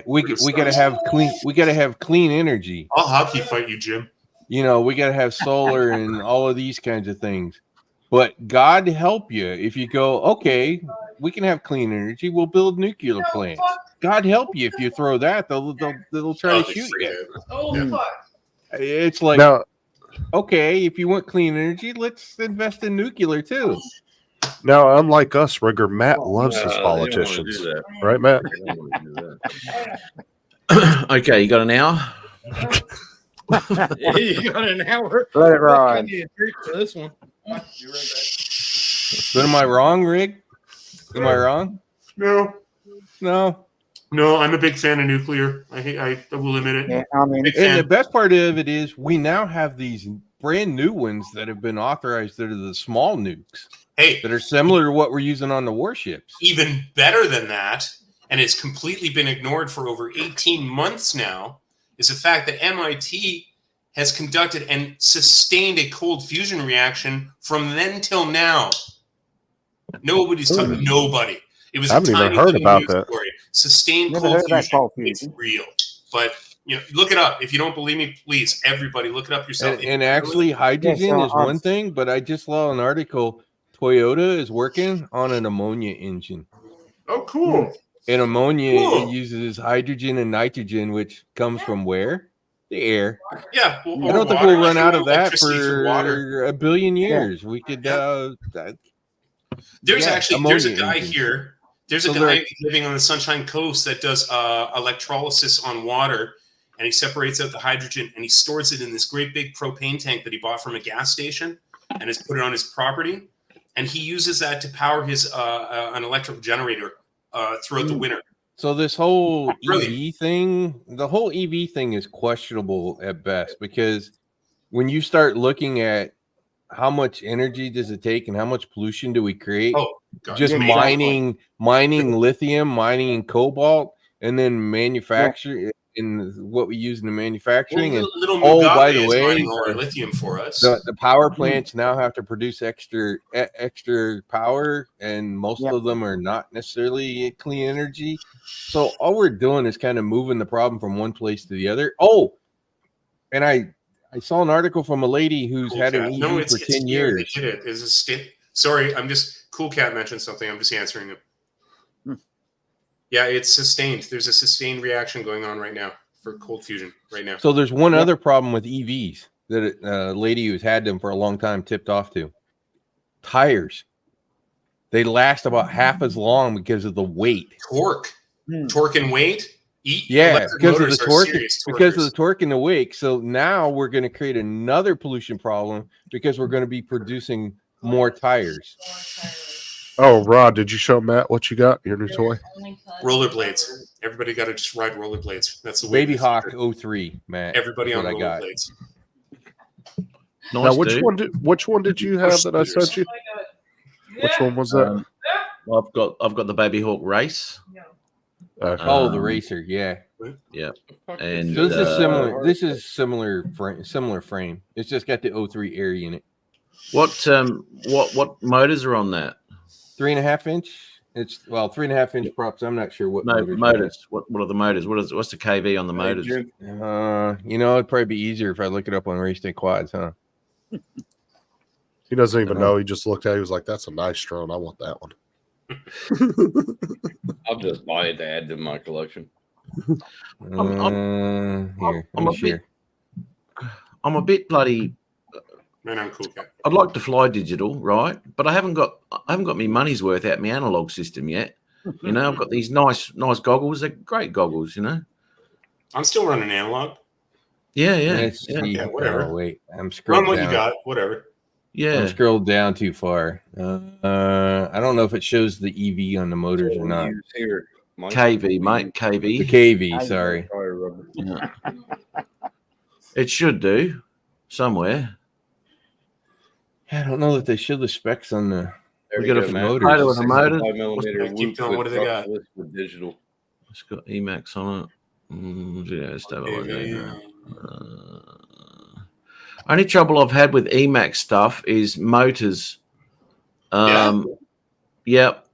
[SPEAKER 5] have clean energy.
[SPEAKER 3] I'll hockey fight you, Jim.
[SPEAKER 5] We gotta have solar and all of these kinds of things. But God help you if you go, okay, we can have clean energy. We'll build nuclear plants. God help you if you throw that, they'll try
[SPEAKER 3] Oh,
[SPEAKER 5] to shoot
[SPEAKER 3] they
[SPEAKER 5] you.
[SPEAKER 3] forget.
[SPEAKER 4] Oh
[SPEAKER 3] Yeah.
[SPEAKER 4] fuck.
[SPEAKER 5] It's like,
[SPEAKER 1] Now,
[SPEAKER 5] okay, if you want clean energy, let's invest in nuclear too.
[SPEAKER 1] now, unlike us, Rigger, Matt loves his
[SPEAKER 2] They don't wanna do
[SPEAKER 1] politicians,
[SPEAKER 2] that.
[SPEAKER 1] right, Matt?
[SPEAKER 2] They don't wanna do that.
[SPEAKER 8] Okay, you got an hour?
[SPEAKER 2] Yeah, you got an hour.
[SPEAKER 6] Let it
[SPEAKER 2] I
[SPEAKER 6] ride.
[SPEAKER 2] need a drink for this one.
[SPEAKER 5] But am I wrong, Rig? Am I wrong?
[SPEAKER 3] No,
[SPEAKER 5] No.
[SPEAKER 3] no, I'm a big fan of nuclear. I will admit it.
[SPEAKER 6] Yeah, I mean,
[SPEAKER 3] Big
[SPEAKER 5] And the
[SPEAKER 3] fan.
[SPEAKER 5] best part of it is we now have these brand new ones that have been authorized that are the small nukes
[SPEAKER 3] Hey,
[SPEAKER 5] that are similar to what we're using on the warships.
[SPEAKER 3] even better than that, and it's completely been ignored for over 18 months now, is the fact that MIT has conducted and sustained a cold fusion reaction from then till now. Nobody's talking. Nobody. It was
[SPEAKER 1] I haven't
[SPEAKER 3] a
[SPEAKER 1] even
[SPEAKER 3] tiny
[SPEAKER 1] heard
[SPEAKER 3] little
[SPEAKER 1] about
[SPEAKER 3] news
[SPEAKER 1] that.
[SPEAKER 3] story. Sustained
[SPEAKER 6] Never
[SPEAKER 3] cold
[SPEAKER 6] heard about
[SPEAKER 3] fusion.
[SPEAKER 6] cold
[SPEAKER 3] It's
[SPEAKER 6] fusion.
[SPEAKER 3] real. But look it up. If you don't believe me, please, everybody, look it up yourself.
[SPEAKER 5] And actually, hydrogen
[SPEAKER 6] Yes,
[SPEAKER 5] is one thing, but I just saw an article. Toyota is working on an ammonia engine.
[SPEAKER 3] oh, cool.
[SPEAKER 5] And ammonia
[SPEAKER 3] Cool.
[SPEAKER 5] it uses hydrogen and nitrogen, which comes from where? The air.
[SPEAKER 3] Yeah. Well,
[SPEAKER 5] I
[SPEAKER 3] or
[SPEAKER 5] don't think
[SPEAKER 3] water.
[SPEAKER 5] we'll run
[SPEAKER 3] You
[SPEAKER 5] out
[SPEAKER 3] know,
[SPEAKER 5] of that
[SPEAKER 3] electricity through water.
[SPEAKER 5] for a billion years. We could.
[SPEAKER 3] Yeah.
[SPEAKER 5] There's
[SPEAKER 3] There's
[SPEAKER 5] a
[SPEAKER 3] a guy
[SPEAKER 5] engine.
[SPEAKER 3] here. There's a
[SPEAKER 5] So
[SPEAKER 3] guy living on the Sunshine Coast that does electrolysis on water, and he separates out the hydrogen and he stores it in this great big propane tank that he bought from a gas station, and has put it on his property, and he uses that to power his an electrical generator throughout the winter.
[SPEAKER 5] So this whole
[SPEAKER 3] Brilliant.
[SPEAKER 5] EV thing, the whole EV thing is questionable at best, because when you start looking at how much energy does it take and how much pollution do we create,
[SPEAKER 3] Oh, God,
[SPEAKER 5] just
[SPEAKER 3] it's amazing.
[SPEAKER 5] mining lithium, mining cobalt, and then manufacture in what we use in the manufacturing.
[SPEAKER 3] Well,
[SPEAKER 5] And
[SPEAKER 3] little
[SPEAKER 5] oh, by
[SPEAKER 3] Mugabe
[SPEAKER 5] the
[SPEAKER 3] is
[SPEAKER 5] way,
[SPEAKER 3] mining all our lithium for us.
[SPEAKER 5] the power plants now have to produce extra power, and most
[SPEAKER 6] Yep.
[SPEAKER 5] of them are not necessarily clean energy. So all we're doing is kind of moving the problem from one place to the other. Oh, and I saw an article from a lady who's had an EV
[SPEAKER 3] No, it's
[SPEAKER 5] for 10
[SPEAKER 3] here.
[SPEAKER 5] years.
[SPEAKER 3] They did it. Is a state. Sorry, I'm just. Cool Cat mentioned something. I'm just answering him. Yeah, it's sustained. There's a sustained reaction going on right now for cold fusion right now.
[SPEAKER 5] So there's one other problem with EVs that a lady who's had them for a long time tipped off to. Tires. They last about half as long because of the weight.
[SPEAKER 3] Torque,
[SPEAKER 6] Hmm.
[SPEAKER 3] torque and weight.
[SPEAKER 5] Yeah,
[SPEAKER 3] Electric
[SPEAKER 5] because of the
[SPEAKER 3] motors are
[SPEAKER 5] torque,
[SPEAKER 3] serious
[SPEAKER 5] because of the
[SPEAKER 3] torquers.
[SPEAKER 5] torque and the weight. So now we're going to create another pollution problem because we're going to be producing more tires.
[SPEAKER 1] Oh, Rod, did you show Matt what you got? Your new toy?
[SPEAKER 3] Rollerblades. Everybody got to just ride rollerblades. That's the way.
[SPEAKER 5] Baby
[SPEAKER 3] of the
[SPEAKER 5] Hawk
[SPEAKER 3] future.
[SPEAKER 5] 03, Matt.
[SPEAKER 3] Everybody
[SPEAKER 5] That's
[SPEAKER 3] on
[SPEAKER 5] what I got.
[SPEAKER 3] rollerblades.
[SPEAKER 1] Now,
[SPEAKER 8] Nice,
[SPEAKER 1] which
[SPEAKER 8] dude.
[SPEAKER 1] one did you have that I sent you? Which one was that?
[SPEAKER 8] I've got the Baby Hawk race.
[SPEAKER 1] Okay.
[SPEAKER 5] Oh, the racer, yeah.
[SPEAKER 8] And
[SPEAKER 5] So this is similar. This is similar frame. It's just got the 03 air unit.
[SPEAKER 8] what motors are on that?
[SPEAKER 5] 3.5 inch. It's 3.5 inch props. I'm not sure what
[SPEAKER 8] Motors. What are the motors? What's the KV on the motors?
[SPEAKER 5] It'd probably be easier if I look it up on Race Day Quads, huh?
[SPEAKER 1] He doesn't even know. He just looked at it. He was like, that's a nice drone. I want that one.
[SPEAKER 2] I'll just buy it to add to my collection.
[SPEAKER 5] Here, let me share.
[SPEAKER 8] I'm a bit bloody.
[SPEAKER 3] Man, I'm Cool Cat.
[SPEAKER 8] I'd like to fly digital, right? But I haven't got my money's worth out my analog system yet. You know, I've got these nice goggles. They're great goggles, you know.
[SPEAKER 3] I'm still running analog.
[SPEAKER 8] Yeah.
[SPEAKER 5] Let's see.
[SPEAKER 3] Yeah, whatever.
[SPEAKER 5] Oh, wait, I'm
[SPEAKER 3] Run
[SPEAKER 5] scrolling
[SPEAKER 3] what
[SPEAKER 5] down.
[SPEAKER 3] you got. Whatever.
[SPEAKER 5] I'm scrolled down too far. I don't know if it shows the EV on the motors or not.
[SPEAKER 2] Here, Mike.
[SPEAKER 8] KV, mate.
[SPEAKER 5] The
[SPEAKER 8] KV.
[SPEAKER 5] KV, sorry.
[SPEAKER 2] Tire rubber.
[SPEAKER 8] Yeah. It should do somewhere.
[SPEAKER 5] I don't know that they show the specs on the.
[SPEAKER 2] There
[SPEAKER 8] We
[SPEAKER 2] you
[SPEAKER 8] got a
[SPEAKER 2] go, man.
[SPEAKER 5] motor.
[SPEAKER 8] photo of the motor.
[SPEAKER 2] 65 millimeter
[SPEAKER 3] Keep
[SPEAKER 2] whoop
[SPEAKER 3] going, what
[SPEAKER 2] with
[SPEAKER 3] do they got?
[SPEAKER 2] brushless with digital.
[SPEAKER 8] It's got Emacs on it. Yeah, let's have a look at it. Only trouble I've had with Emacs stuff is motors. Yep,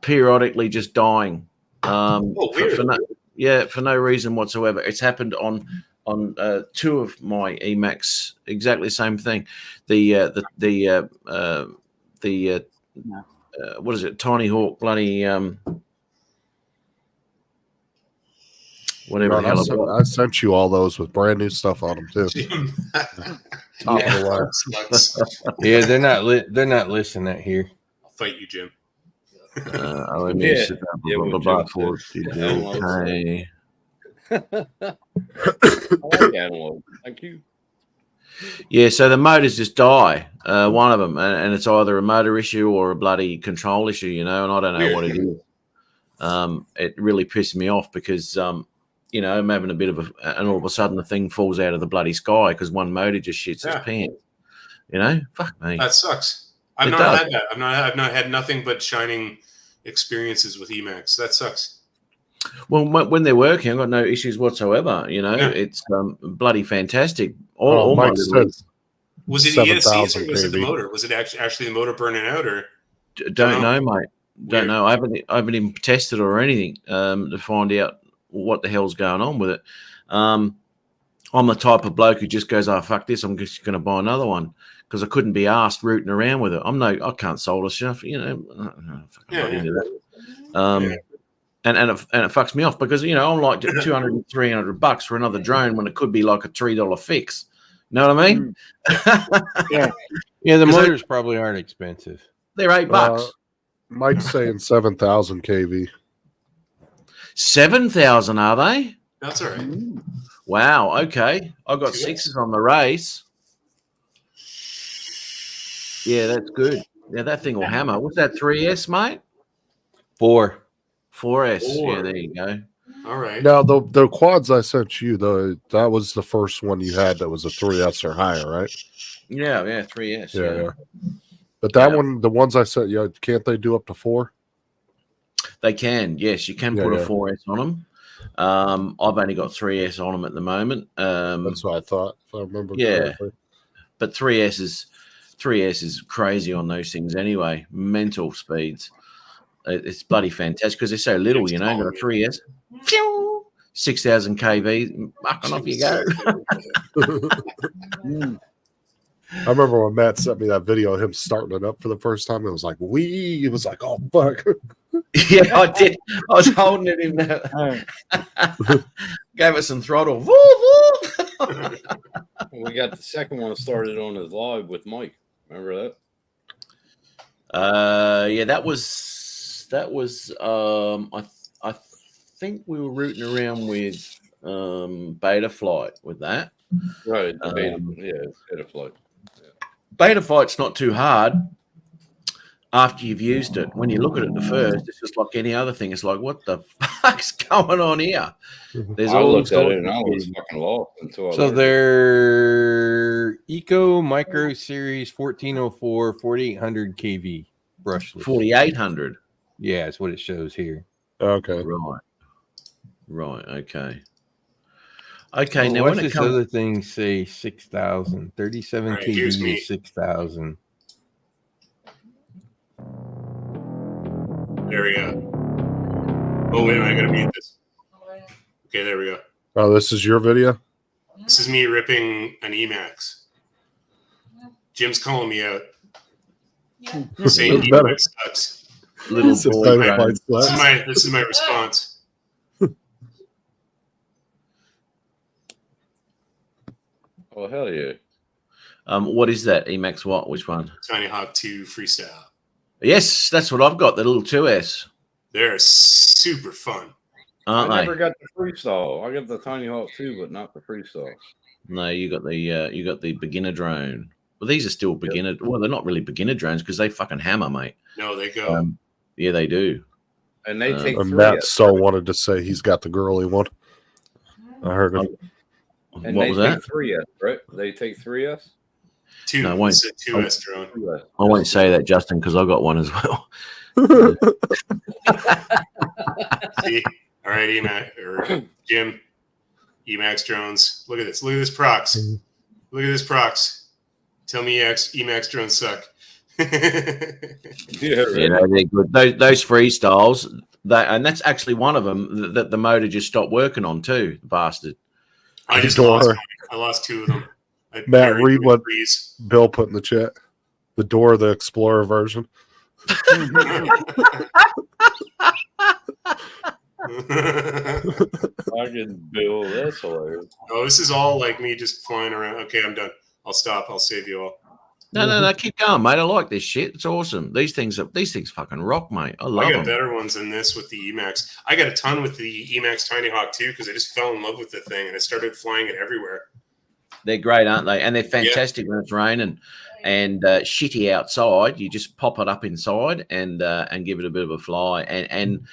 [SPEAKER 8] periodically just dying.
[SPEAKER 3] weird.
[SPEAKER 8] For no reason whatsoever. It's happened on two of my Emacs. Exactly the same thing. What is it? Tiny Hawk bloody whatever the
[SPEAKER 1] Man,
[SPEAKER 8] hell it was.
[SPEAKER 1] I sent you all those with brand new stuff on them too.
[SPEAKER 3] Jim.
[SPEAKER 1] Top of the line.
[SPEAKER 3] Sluts.
[SPEAKER 5] Yeah, they're not listening out here.
[SPEAKER 3] I'll fight you, Jim.
[SPEAKER 8] Let me
[SPEAKER 2] Yeah.
[SPEAKER 8] sit down.
[SPEAKER 2] Yeah,
[SPEAKER 8] Blah,
[SPEAKER 2] what
[SPEAKER 8] blah, blah,
[SPEAKER 2] Jim
[SPEAKER 8] for
[SPEAKER 2] said.
[SPEAKER 8] it.
[SPEAKER 2] Analog.
[SPEAKER 8] Okay.
[SPEAKER 2] I like analog. Thank you.
[SPEAKER 8] Yeah, so the motors just die, one of them, and it's either a motor issue or a bloody control issue, and I don't know what it is. It really pissed me off because, I'm having a bit of and all of a sudden the thing falls out of the bloody sky because one motor just shits its pants. Fuck me.
[SPEAKER 3] That sucks. I've
[SPEAKER 8] It
[SPEAKER 3] not
[SPEAKER 8] does.
[SPEAKER 3] had that. I've not had nothing but shining experiences with Emacs. That sucks.
[SPEAKER 8] Well, when they're working, I've got no issues whatsoever. It's bloody fantastic. All my
[SPEAKER 1] Mike
[SPEAKER 8] little
[SPEAKER 1] said
[SPEAKER 3] Was it
[SPEAKER 1] 7,000
[SPEAKER 3] ESCs or was it the
[SPEAKER 1] kV.
[SPEAKER 3] motor? Was it actually the motor burning out or?
[SPEAKER 8] Don't know, mate. Don't
[SPEAKER 3] Weird.
[SPEAKER 8] know. I haven't even tested or anything to find out what the hell's going on with it. I'm the type of bloke who just goes, "Oh fuck this! I'm just going to buy another one," because I couldn't be asked rooting around with it. I can't solder stuff. I'm not into that. And it fucks me off because I'm like $200 $300 for another drone when it could be like a $3 fix. Know what I mean?
[SPEAKER 5] Yeah, the
[SPEAKER 8] 'Cause
[SPEAKER 5] motors probably aren't expensive.
[SPEAKER 8] They're $8.
[SPEAKER 1] Mike's saying 7,000 kV.
[SPEAKER 8] 7,000 are they?
[SPEAKER 3] That's all right.
[SPEAKER 8] Wow. Okay, I got 6s on the race. Yeah, that's good. Yeah, that thing will hammer. What's that 3S, mate?
[SPEAKER 5] 4.
[SPEAKER 8] 4S.
[SPEAKER 3] Four.
[SPEAKER 8] Yeah, there you go.
[SPEAKER 3] All right.
[SPEAKER 1] Now the quads I sent you, that was the first one you had that was a 3S or higher, right?
[SPEAKER 8] Yeah, 3S.
[SPEAKER 1] Yeah. But that
[SPEAKER 8] Yeah.
[SPEAKER 1] one, the ones I sent you, can't they do up to 4?
[SPEAKER 8] They can. Yes, you can
[SPEAKER 1] Yeah,
[SPEAKER 8] put
[SPEAKER 1] yeah.
[SPEAKER 8] a 4S on them. I've only got 3S on them at the moment.
[SPEAKER 1] That's what I thought, if I remember
[SPEAKER 8] Yeah.
[SPEAKER 1] correctly.
[SPEAKER 8] But 3S is crazy on those things anyway. Mental speeds. It's bloody fantastic because they're so little,
[SPEAKER 3] It's
[SPEAKER 8] Got a
[SPEAKER 3] small,
[SPEAKER 8] 3S, 6,000 kV, fucking off you go.
[SPEAKER 1] I remember when Matt sent me that video of him starting it up for the first time. It was like, it was like, oh, fuck.
[SPEAKER 8] Yeah, I did. I was holding it in there. Gave it some throttle. Woo, woo.
[SPEAKER 2] We got the second one started on his live with Mike. Remember that?
[SPEAKER 8] Yeah, that was I think we were rooting around with Beta Flight with that.
[SPEAKER 2] Right. Beta Flight.
[SPEAKER 8] Beta Flight's not too hard after you've used it. When you look at it the first, it's just like any other thing. It's like, what the fuck's going on here? There's
[SPEAKER 2] I
[SPEAKER 8] all
[SPEAKER 2] looked at
[SPEAKER 8] sorts
[SPEAKER 2] it and I
[SPEAKER 8] of
[SPEAKER 2] was fucking lost until I
[SPEAKER 5] So
[SPEAKER 2] learned it.
[SPEAKER 5] they're Eco Micro Series 1404 4800 kV brushless.
[SPEAKER 8] 4,800.
[SPEAKER 5] Yeah, that's what it shows here.
[SPEAKER 1] Okay.
[SPEAKER 8] Right. Okay. Okay.
[SPEAKER 5] Oh,
[SPEAKER 8] now
[SPEAKER 5] watch
[SPEAKER 8] when it
[SPEAKER 5] this
[SPEAKER 8] comes,
[SPEAKER 5] other thing say 6,000. 37
[SPEAKER 3] All right, here's
[SPEAKER 5] kV
[SPEAKER 3] me.
[SPEAKER 5] is 6,000.
[SPEAKER 3] There we go. Oh wait, I gotta mute this. Okay, there we go.
[SPEAKER 1] Oh, this is your video?
[SPEAKER 3] This is me ripping an Emacs. Jim's calling me out, saying
[SPEAKER 1] It's better.
[SPEAKER 3] Emacs sucks.
[SPEAKER 8] little
[SPEAKER 1] It's a
[SPEAKER 8] boy,
[SPEAKER 1] better
[SPEAKER 8] drone.
[SPEAKER 1] fight
[SPEAKER 3] This is my response.
[SPEAKER 2] Oh hell yeah!
[SPEAKER 8] What is that? Emacs what? Which one?
[SPEAKER 3] Tiny Hawk 2 Freestyle.
[SPEAKER 8] Yes, that's what I've got. The little 2S,
[SPEAKER 3] They're super fun.
[SPEAKER 8] aren't
[SPEAKER 2] I
[SPEAKER 8] they?
[SPEAKER 2] never got the freestyle. I got the Tiny Hawk too, but not the freestyle.
[SPEAKER 8] No, you got the beginner drone. Well, these are still beginner. Well, they're not really beginner drones because they fucking hammer, mate.
[SPEAKER 3] No, they go.
[SPEAKER 8] Yeah, they do.
[SPEAKER 2] And they take
[SPEAKER 1] And
[SPEAKER 2] three.
[SPEAKER 1] Matt so wanted to say he's got the girly one. I heard him.
[SPEAKER 2] And
[SPEAKER 8] What
[SPEAKER 2] they
[SPEAKER 8] was
[SPEAKER 2] take
[SPEAKER 8] that?
[SPEAKER 2] 3S, right? They take 3S.
[SPEAKER 3] 2.
[SPEAKER 8] No, it won't.
[SPEAKER 3] It's a 2S drone.
[SPEAKER 2] 2S.
[SPEAKER 8] I won't say that, Justin, because I got one as well.
[SPEAKER 3] See? All right, Emacs or Jim, Emacs drones. Look at this. Look at this procs. Look at this procs. Tell me Emacs drones suck.
[SPEAKER 2] Yeah,
[SPEAKER 8] You know, they're good. Those freestyles, and that's actually one of them that the motor just stopped working on too. The bastard.
[SPEAKER 3] I just
[SPEAKER 1] Door.
[SPEAKER 3] lost one. I lost 2 of them. I
[SPEAKER 1] Matt,
[SPEAKER 3] buried
[SPEAKER 1] read
[SPEAKER 3] them in
[SPEAKER 1] what-
[SPEAKER 3] trees.
[SPEAKER 1] Bill put in the chat. The door of the Explorer version.
[SPEAKER 7] Fucking Bill, that's hilarious.
[SPEAKER 3] Oh, this is all like me just flying around. Okay, I'm done. I'll stop. I'll save you all.
[SPEAKER 8] No, keep going, mate. I like this shit. It's awesome. These things fucking rock, mate. I love
[SPEAKER 3] I got
[SPEAKER 8] them.
[SPEAKER 3] better ones than this with the Emax. I got a ton with the Emax Tiny Hawk too because I just fell in love with the thing and I started flying it everywhere.
[SPEAKER 8] They're great, aren't they? And they're fantastic when it's raining and shitty outside. You just pop it up inside and give it a bit of a fly. And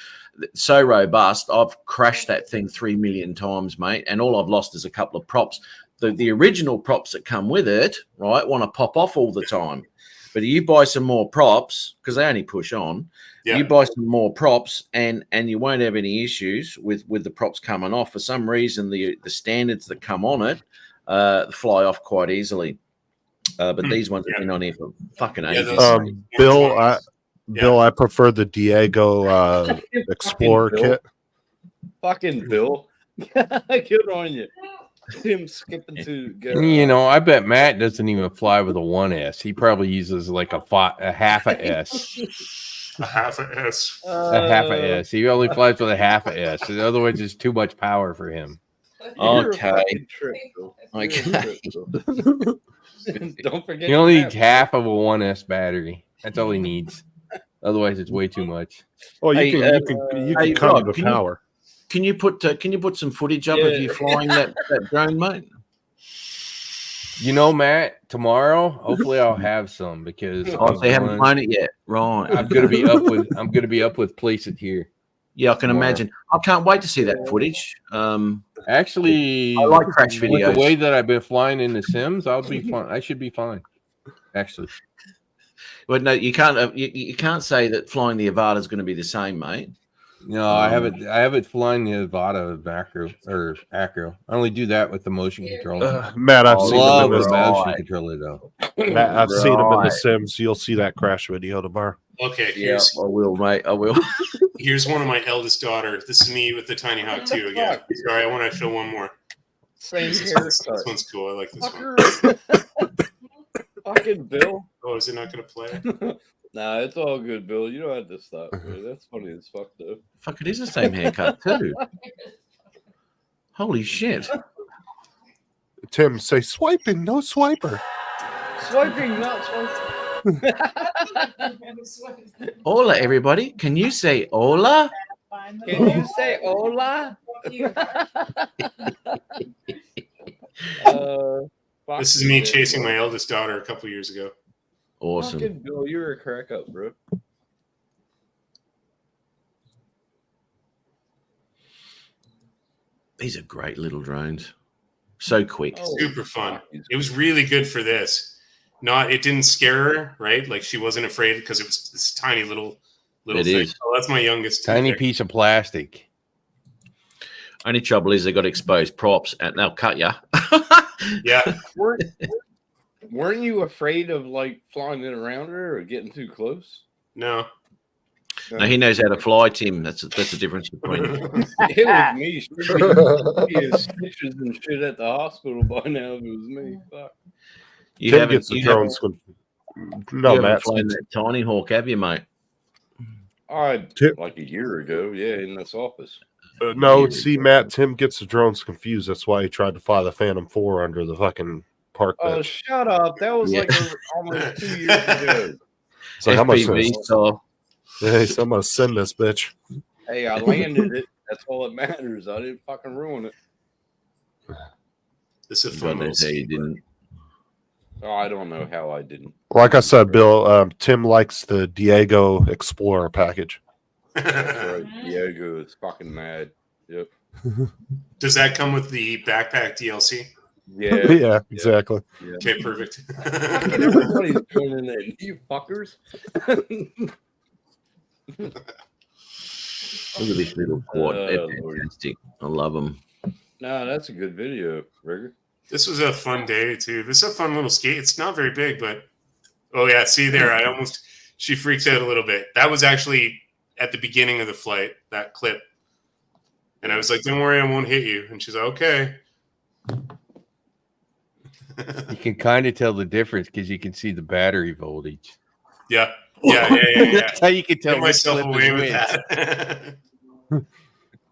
[SPEAKER 8] so robust. I've crashed that thing 3 million times, mate. And all I've lost is a couple of props. The original props that come with it, right, want to pop off all the time. But you buy some more props because they only push on.
[SPEAKER 3] Yeah.
[SPEAKER 8] You buy some more props and you won't have any issues with the props coming off. For some reason, the standards that come on it fly off quite easily. But these ones have been on here for fucking ages.
[SPEAKER 3] those-
[SPEAKER 1] Bill,
[SPEAKER 3] Yeah.
[SPEAKER 1] Bill, I prefer the Diego Explorer
[SPEAKER 7] Fucking Bill.
[SPEAKER 1] kit.
[SPEAKER 7] Fucking Bill. Good on you. Him skipping to go.
[SPEAKER 5] You know, I bet Matt doesn't even fly with a 1S. He probably uses like a half a S.
[SPEAKER 3] A half a S.
[SPEAKER 5] A half a S. He only flies with a half a S. Otherwise, it's too much power for him.
[SPEAKER 7] You're a
[SPEAKER 8] Okay.
[SPEAKER 7] fucking trip, Bill. You're a
[SPEAKER 8] Okay.
[SPEAKER 7] trip, Bill. Don't forget.
[SPEAKER 5] He only
[SPEAKER 7] your
[SPEAKER 5] needs
[SPEAKER 7] map.
[SPEAKER 5] half of a 1S battery. That's all he needs. Otherwise, it's way too much.
[SPEAKER 1] Well,
[SPEAKER 8] Hey,
[SPEAKER 1] you can
[SPEAKER 8] hey,
[SPEAKER 1] cut
[SPEAKER 8] Rob,
[SPEAKER 1] the
[SPEAKER 8] can you-
[SPEAKER 1] power.
[SPEAKER 8] Can you put some footage up of you flying that drone, mate?
[SPEAKER 5] You know, Matt, tomorrow, hopefully I'll have some because
[SPEAKER 8] Oh, they haven't flown it yet, right?
[SPEAKER 5] I'm gonna be up with Place It Here.
[SPEAKER 8] Yeah, I can
[SPEAKER 5] tomorrow.
[SPEAKER 8] imagine. I can't wait to see that footage.
[SPEAKER 5] Actually,
[SPEAKER 8] I like crash
[SPEAKER 5] with
[SPEAKER 8] videos.
[SPEAKER 5] the way that I've been flying in the Sims, I'll be fine. I should be fine. Actually,
[SPEAKER 8] But no, you can't. You can't say that flying the Avata is going to be the same, mate.
[SPEAKER 5] no, I haven't flown the Avata macro or acro. I only do that with the motion controller.
[SPEAKER 1] Matt, I've
[SPEAKER 8] Oh,
[SPEAKER 1] seen
[SPEAKER 5] Love
[SPEAKER 1] him
[SPEAKER 5] the
[SPEAKER 1] in
[SPEAKER 8] right.
[SPEAKER 5] motion controller though.
[SPEAKER 1] the, Matt, I've seen him in the
[SPEAKER 8] Right.
[SPEAKER 1] Sims. You'll see that crash video tomorrow.
[SPEAKER 3] Okay,
[SPEAKER 8] Yeah, I will, mate. I will.
[SPEAKER 3] here's one of my eldest daughter. This is me with the Tiny Hawk 2 again. Sorry, I want to show one more.
[SPEAKER 7] Same
[SPEAKER 3] This
[SPEAKER 7] haircut.
[SPEAKER 3] one's cool. I like this one.
[SPEAKER 7] Fucker. Fucking Bill.
[SPEAKER 3] Oh, is it not going to play?
[SPEAKER 7] Nah, it's all good, Bill. You don't have to stop. Man. That's funny as fuck, though.
[SPEAKER 8] Fuck, it is the same haircut too. Holy shit!
[SPEAKER 1] Tim, say swiping, no swiper.
[SPEAKER 7] Swiping, not swiping.
[SPEAKER 8] Hola, everybody. Can you say hola?
[SPEAKER 7] Can you say hola?
[SPEAKER 3] This is me chasing my eldest daughter a couple years ago.
[SPEAKER 8] Awesome.
[SPEAKER 7] Fucking Bill, you're a crack up, bro.
[SPEAKER 8] These are great little drones. So quick.
[SPEAKER 7] Oh,
[SPEAKER 3] Super fun.
[SPEAKER 7] fuck, he's
[SPEAKER 3] It was really good for this. It didn't scare her, right? Like she wasn't afraid because it was this tiny little
[SPEAKER 8] It
[SPEAKER 3] thing.
[SPEAKER 8] is.
[SPEAKER 3] Oh, that's my youngest.
[SPEAKER 5] Tiny
[SPEAKER 3] there.
[SPEAKER 5] piece of plastic.
[SPEAKER 8] Only trouble is they got exposed props and they'll cut you.
[SPEAKER 3] Yeah.
[SPEAKER 7] Weren't you afraid of like flying it around her or getting too close?
[SPEAKER 3] No.
[SPEAKER 8] No, he knows how to fly, Tim. That's the difference between.
[SPEAKER 7] It was me. She'd be stitches and shit at the hospital by now if it was me. Fuck.
[SPEAKER 8] You
[SPEAKER 1] Tim
[SPEAKER 8] haven't,
[SPEAKER 1] gets the
[SPEAKER 8] you haven't,
[SPEAKER 1] drones.
[SPEAKER 8] you
[SPEAKER 1] No,
[SPEAKER 8] haven't
[SPEAKER 1] Matt.
[SPEAKER 8] flown that Tiny Hawk, have you, mate?
[SPEAKER 7] Like a year ago, yeah, in this office.
[SPEAKER 1] No, see, Matt, Tim gets the drones confused. That's why he tried to fly the Phantom 4 under the fucking park
[SPEAKER 7] Oh,
[SPEAKER 1] bench.
[SPEAKER 7] shut up. That was
[SPEAKER 8] Yeah.
[SPEAKER 7] like almost 2 years ago.
[SPEAKER 1] It's like, I'm gonna
[SPEAKER 8] FPV
[SPEAKER 1] send,
[SPEAKER 8] style.
[SPEAKER 1] hey, so I'm gonna send this bitch.
[SPEAKER 7] Hey, I landed it. That's all that matters. I didn't fucking ruin it.
[SPEAKER 3] This is a
[SPEAKER 8] God
[SPEAKER 3] fun little
[SPEAKER 8] knows how you didn't.
[SPEAKER 7] Oh, I don't know how I didn't.
[SPEAKER 1] Like I said, Bill, Tim likes the Diego Explorer package.
[SPEAKER 7] That's right. Diego is fucking mad. Yep.
[SPEAKER 3] Does that come with the backpack DLC?
[SPEAKER 7] Yeah.
[SPEAKER 1] Yeah, exactly.
[SPEAKER 3] Okay, perfect.
[SPEAKER 7] Fucking everybody's joining in. You fuckers.
[SPEAKER 8] Look at this little quad. They're
[SPEAKER 7] Lord.
[SPEAKER 8] fantastic. I love them.
[SPEAKER 7] No, that's a good video, Rigger.
[SPEAKER 3] This was a fun day too. This is a fun little skate. It's not very big, but oh yeah, see there, she freaks out a little bit. That was actually at the beginning of the flight, that clip. And I was like, don't worry, I won't hit you. And she's like, okay.
[SPEAKER 5] You can kind of tell the difference because you can see the battery voltage.
[SPEAKER 3] Yeah.
[SPEAKER 5] That's how you can tell
[SPEAKER 3] Get
[SPEAKER 5] which
[SPEAKER 3] myself
[SPEAKER 5] clip
[SPEAKER 3] away
[SPEAKER 5] is
[SPEAKER 3] with
[SPEAKER 5] which.
[SPEAKER 3] that.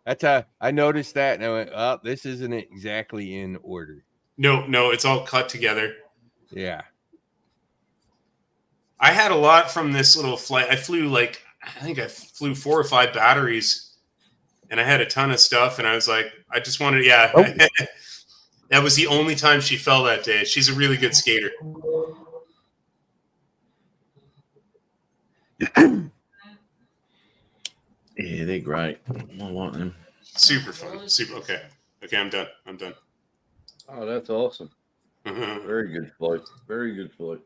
[SPEAKER 5] That's how I noticed that, and I went, "Oh, this isn't exactly in order."
[SPEAKER 3] No, it's all cut together.
[SPEAKER 5] Yeah.
[SPEAKER 3] I had a lot from this little flight. I think I flew 4 or 5 batteries, and I had a ton of stuff. And I was like, I just wanted, yeah.
[SPEAKER 1] Oh.
[SPEAKER 3] That was the only time she fell that day. She's a really good skater.
[SPEAKER 8] Yeah, they're great. I like them.
[SPEAKER 3] Super fun. Super. Okay, I'm done.
[SPEAKER 2] Oh, that's awesome. Very good flight. Very good flight.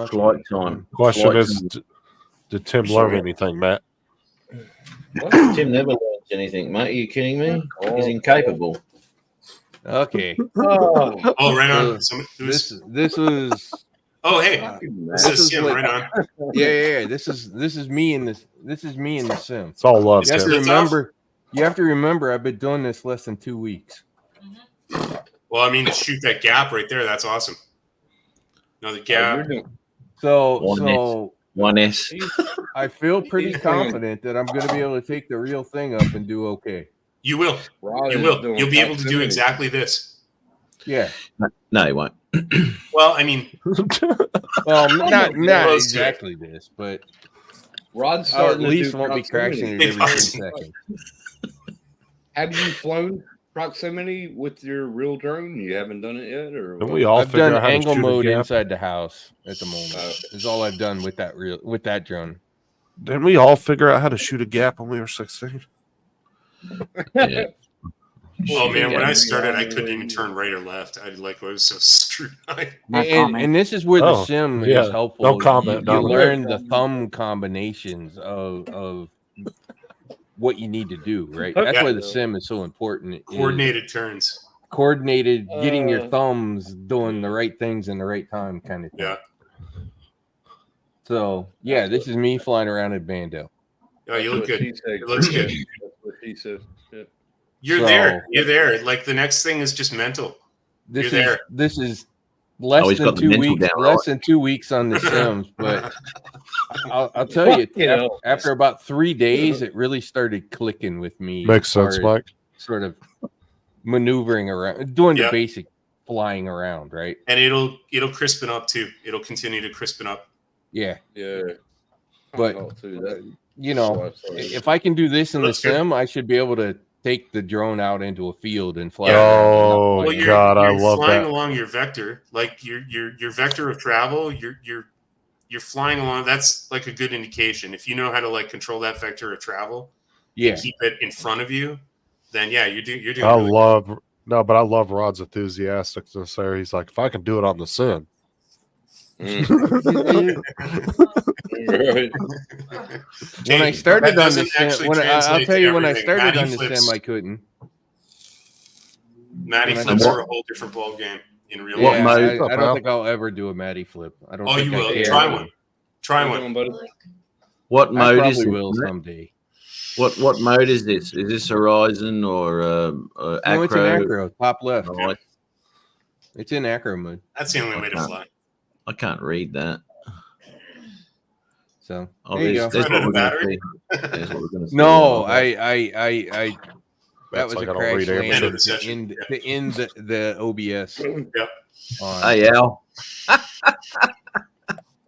[SPEAKER 8] Flight time.
[SPEAKER 1] Question
[SPEAKER 8] Flight
[SPEAKER 1] is,
[SPEAKER 8] time.
[SPEAKER 1] did Tim
[SPEAKER 8] Sure.
[SPEAKER 1] learn anything, Matt?
[SPEAKER 8] Tim never learns anything, mate. Are you kidding me? He's incapable.
[SPEAKER 5] Okay.
[SPEAKER 3] Oh, right on.
[SPEAKER 5] This was
[SPEAKER 3] Oh, hey,
[SPEAKER 5] This
[SPEAKER 3] this is
[SPEAKER 5] is
[SPEAKER 3] Sim.
[SPEAKER 5] what-
[SPEAKER 3] Right on.
[SPEAKER 5] yeah. This is me in this. This is me in the sim.
[SPEAKER 1] It's all love,
[SPEAKER 5] You have to
[SPEAKER 1] Tim.
[SPEAKER 3] Tim.
[SPEAKER 5] remember. I've been doing this less than 2 weeks.
[SPEAKER 3] Well, I mean, to shoot that gap right there, that's awesome. No, the
[SPEAKER 2] You're
[SPEAKER 3] gap.
[SPEAKER 2] doing-
[SPEAKER 5] So
[SPEAKER 8] 1S.
[SPEAKER 5] I feel pretty
[SPEAKER 2] He's doing-
[SPEAKER 5] confident that I'm going to be able to take the real thing up and do okay.
[SPEAKER 3] You will.
[SPEAKER 2] Rod
[SPEAKER 3] You
[SPEAKER 2] is
[SPEAKER 3] will.
[SPEAKER 2] doing
[SPEAKER 3] You'll be able to do
[SPEAKER 2] proximity.
[SPEAKER 3] exactly this.
[SPEAKER 5] Yeah.
[SPEAKER 8] No, he won't.
[SPEAKER 3] Well, I mean,
[SPEAKER 5] Well, not
[SPEAKER 3] Close to it.
[SPEAKER 5] exactly this, but
[SPEAKER 2] Rod's
[SPEAKER 5] I at
[SPEAKER 2] starting to
[SPEAKER 5] least
[SPEAKER 2] do
[SPEAKER 5] won't be crashing
[SPEAKER 2] proximity.
[SPEAKER 5] it every 10 seconds.
[SPEAKER 2] Have you flown proximity with your real drone? You haven't done it yet, or
[SPEAKER 1] Can
[SPEAKER 2] what?
[SPEAKER 1] we all
[SPEAKER 5] I've
[SPEAKER 1] figure
[SPEAKER 5] done
[SPEAKER 1] out how to
[SPEAKER 5] angle
[SPEAKER 1] shoot a
[SPEAKER 5] mode
[SPEAKER 1] gap?
[SPEAKER 5] inside the house at the moment.
[SPEAKER 2] Oh.
[SPEAKER 5] Is all I've done with that drone.
[SPEAKER 1] Didn't we all figure out how to shoot a gap when we were 16?
[SPEAKER 8] Yeah.
[SPEAKER 3] well, man, when
[SPEAKER 2] Yeah.
[SPEAKER 3] I started, I couldn't even turn right or left. I was so screwed.
[SPEAKER 6] No
[SPEAKER 5] And,
[SPEAKER 6] comment.
[SPEAKER 5] and this is where the
[SPEAKER 1] Oh,
[SPEAKER 5] sim
[SPEAKER 1] yeah.
[SPEAKER 5] is helpful.
[SPEAKER 1] No comment,
[SPEAKER 5] You
[SPEAKER 1] no.
[SPEAKER 5] learn the thumb combinations of what you need to do, right? That's
[SPEAKER 3] Yeah.
[SPEAKER 5] why the sim is so important. is
[SPEAKER 3] Coordinated turns.
[SPEAKER 5] coordinated, getting your
[SPEAKER 2] Uh,
[SPEAKER 5] thumbs doing the right things in the right time kind of thing.
[SPEAKER 3] Yeah.
[SPEAKER 5] So, yeah, this is me flying around in Bando.
[SPEAKER 3] Oh, you look
[SPEAKER 2] That's what
[SPEAKER 3] good.
[SPEAKER 2] she said.
[SPEAKER 3] It looks good.
[SPEAKER 2] That's what she said. Yeah.
[SPEAKER 3] You're
[SPEAKER 5] So-
[SPEAKER 3] there. You're there. Like the next thing is just mental.
[SPEAKER 5] This
[SPEAKER 3] You're
[SPEAKER 5] is
[SPEAKER 3] there.
[SPEAKER 5] this is less
[SPEAKER 8] Oh, he's
[SPEAKER 5] than
[SPEAKER 8] got the
[SPEAKER 5] 2
[SPEAKER 8] mental
[SPEAKER 5] weeks.
[SPEAKER 8] down,
[SPEAKER 5] Less than 2 weeks on the Sims, but I'll tell you,
[SPEAKER 2] You know.
[SPEAKER 5] after about 3 days, it really started clicking with me.
[SPEAKER 1] Makes
[SPEAKER 5] as far
[SPEAKER 1] sense,
[SPEAKER 5] as
[SPEAKER 1] Mike.
[SPEAKER 5] Sort of maneuvering around, doing
[SPEAKER 3] Yeah.
[SPEAKER 5] the basic flying around, right?
[SPEAKER 3] And it'll crispen up too. It'll continue to crispen up.
[SPEAKER 5] Yeah,
[SPEAKER 2] Yeah.
[SPEAKER 5] But-
[SPEAKER 2] Oh, too, that-
[SPEAKER 5] you know,
[SPEAKER 2] so I saw it.
[SPEAKER 5] if I can do this in the
[SPEAKER 3] That's good.
[SPEAKER 5] Sim, I should be able to take the drone out into a field and fly.
[SPEAKER 3] Yeah.
[SPEAKER 5] around and not
[SPEAKER 1] Oh,
[SPEAKER 5] fly
[SPEAKER 3] Well,
[SPEAKER 5] in.
[SPEAKER 3] you're,
[SPEAKER 1] God, I
[SPEAKER 3] you're
[SPEAKER 1] love
[SPEAKER 3] flying
[SPEAKER 1] that.
[SPEAKER 3] along your vector, like your vector of travel. You're flying along. That's like a good indication. If you know how to like control that vector of travel,
[SPEAKER 5] Yeah,
[SPEAKER 3] keep it in front of you, then yeah, you're doing.
[SPEAKER 1] I
[SPEAKER 3] really
[SPEAKER 1] love but I love Rod's enthusiasticness there. He's like, if I can do it on the sim.
[SPEAKER 2] Mm. Right.
[SPEAKER 5] when I
[SPEAKER 3] Hey,
[SPEAKER 5] started
[SPEAKER 3] that
[SPEAKER 5] on the
[SPEAKER 3] doesn't
[SPEAKER 5] Sim,
[SPEAKER 3] actually
[SPEAKER 5] I'll
[SPEAKER 3] translate
[SPEAKER 5] tell
[SPEAKER 3] to
[SPEAKER 5] you, when I
[SPEAKER 3] everything.
[SPEAKER 5] started
[SPEAKER 3] Matty
[SPEAKER 5] on the
[SPEAKER 3] flips-
[SPEAKER 5] Sim, I couldn't.
[SPEAKER 3] Matty
[SPEAKER 5] when I
[SPEAKER 3] flips
[SPEAKER 8] did-
[SPEAKER 3] are a whole different ball game in real
[SPEAKER 8] What
[SPEAKER 5] Yeah,
[SPEAKER 3] life.
[SPEAKER 8] mode?
[SPEAKER 5] I
[SPEAKER 1] What's up,
[SPEAKER 5] don't
[SPEAKER 1] pal?
[SPEAKER 5] think I'll ever do a Matty flip. I don't
[SPEAKER 3] Oh,
[SPEAKER 5] think
[SPEAKER 3] you
[SPEAKER 5] I
[SPEAKER 3] will.
[SPEAKER 5] care.
[SPEAKER 3] Try one. Try
[SPEAKER 2] How you
[SPEAKER 3] one.
[SPEAKER 2] doing, buddy?
[SPEAKER 8] What
[SPEAKER 5] I
[SPEAKER 8] mode is
[SPEAKER 5] probably
[SPEAKER 8] this?
[SPEAKER 5] will
[SPEAKER 8] mate?
[SPEAKER 5] someday.
[SPEAKER 8] What mode is this? Is this Horizon or
[SPEAKER 5] No, it's in
[SPEAKER 8] Acro?
[SPEAKER 5] acro, top left.
[SPEAKER 8] Oh,
[SPEAKER 5] It's in acro mode.
[SPEAKER 3] That's the only way to
[SPEAKER 8] Okay.
[SPEAKER 3] fly.
[SPEAKER 8] I can't read that.
[SPEAKER 5] So
[SPEAKER 8] Oh,
[SPEAKER 5] there you go.
[SPEAKER 8] there's
[SPEAKER 3] Run out
[SPEAKER 8] what
[SPEAKER 3] of
[SPEAKER 8] we're gonna
[SPEAKER 3] battery?
[SPEAKER 8] see. There's what we're gonna see.
[SPEAKER 5] No,
[SPEAKER 8] Oh,
[SPEAKER 5] that
[SPEAKER 1] That's
[SPEAKER 5] was
[SPEAKER 1] like
[SPEAKER 5] a
[SPEAKER 1] I don't
[SPEAKER 5] crash
[SPEAKER 1] read
[SPEAKER 5] landing
[SPEAKER 3] End of
[SPEAKER 1] Amazon.
[SPEAKER 3] the
[SPEAKER 5] to
[SPEAKER 3] session.
[SPEAKER 5] end, to end the OBS.
[SPEAKER 3] Yep.
[SPEAKER 5] on-
[SPEAKER 8] Hey Al,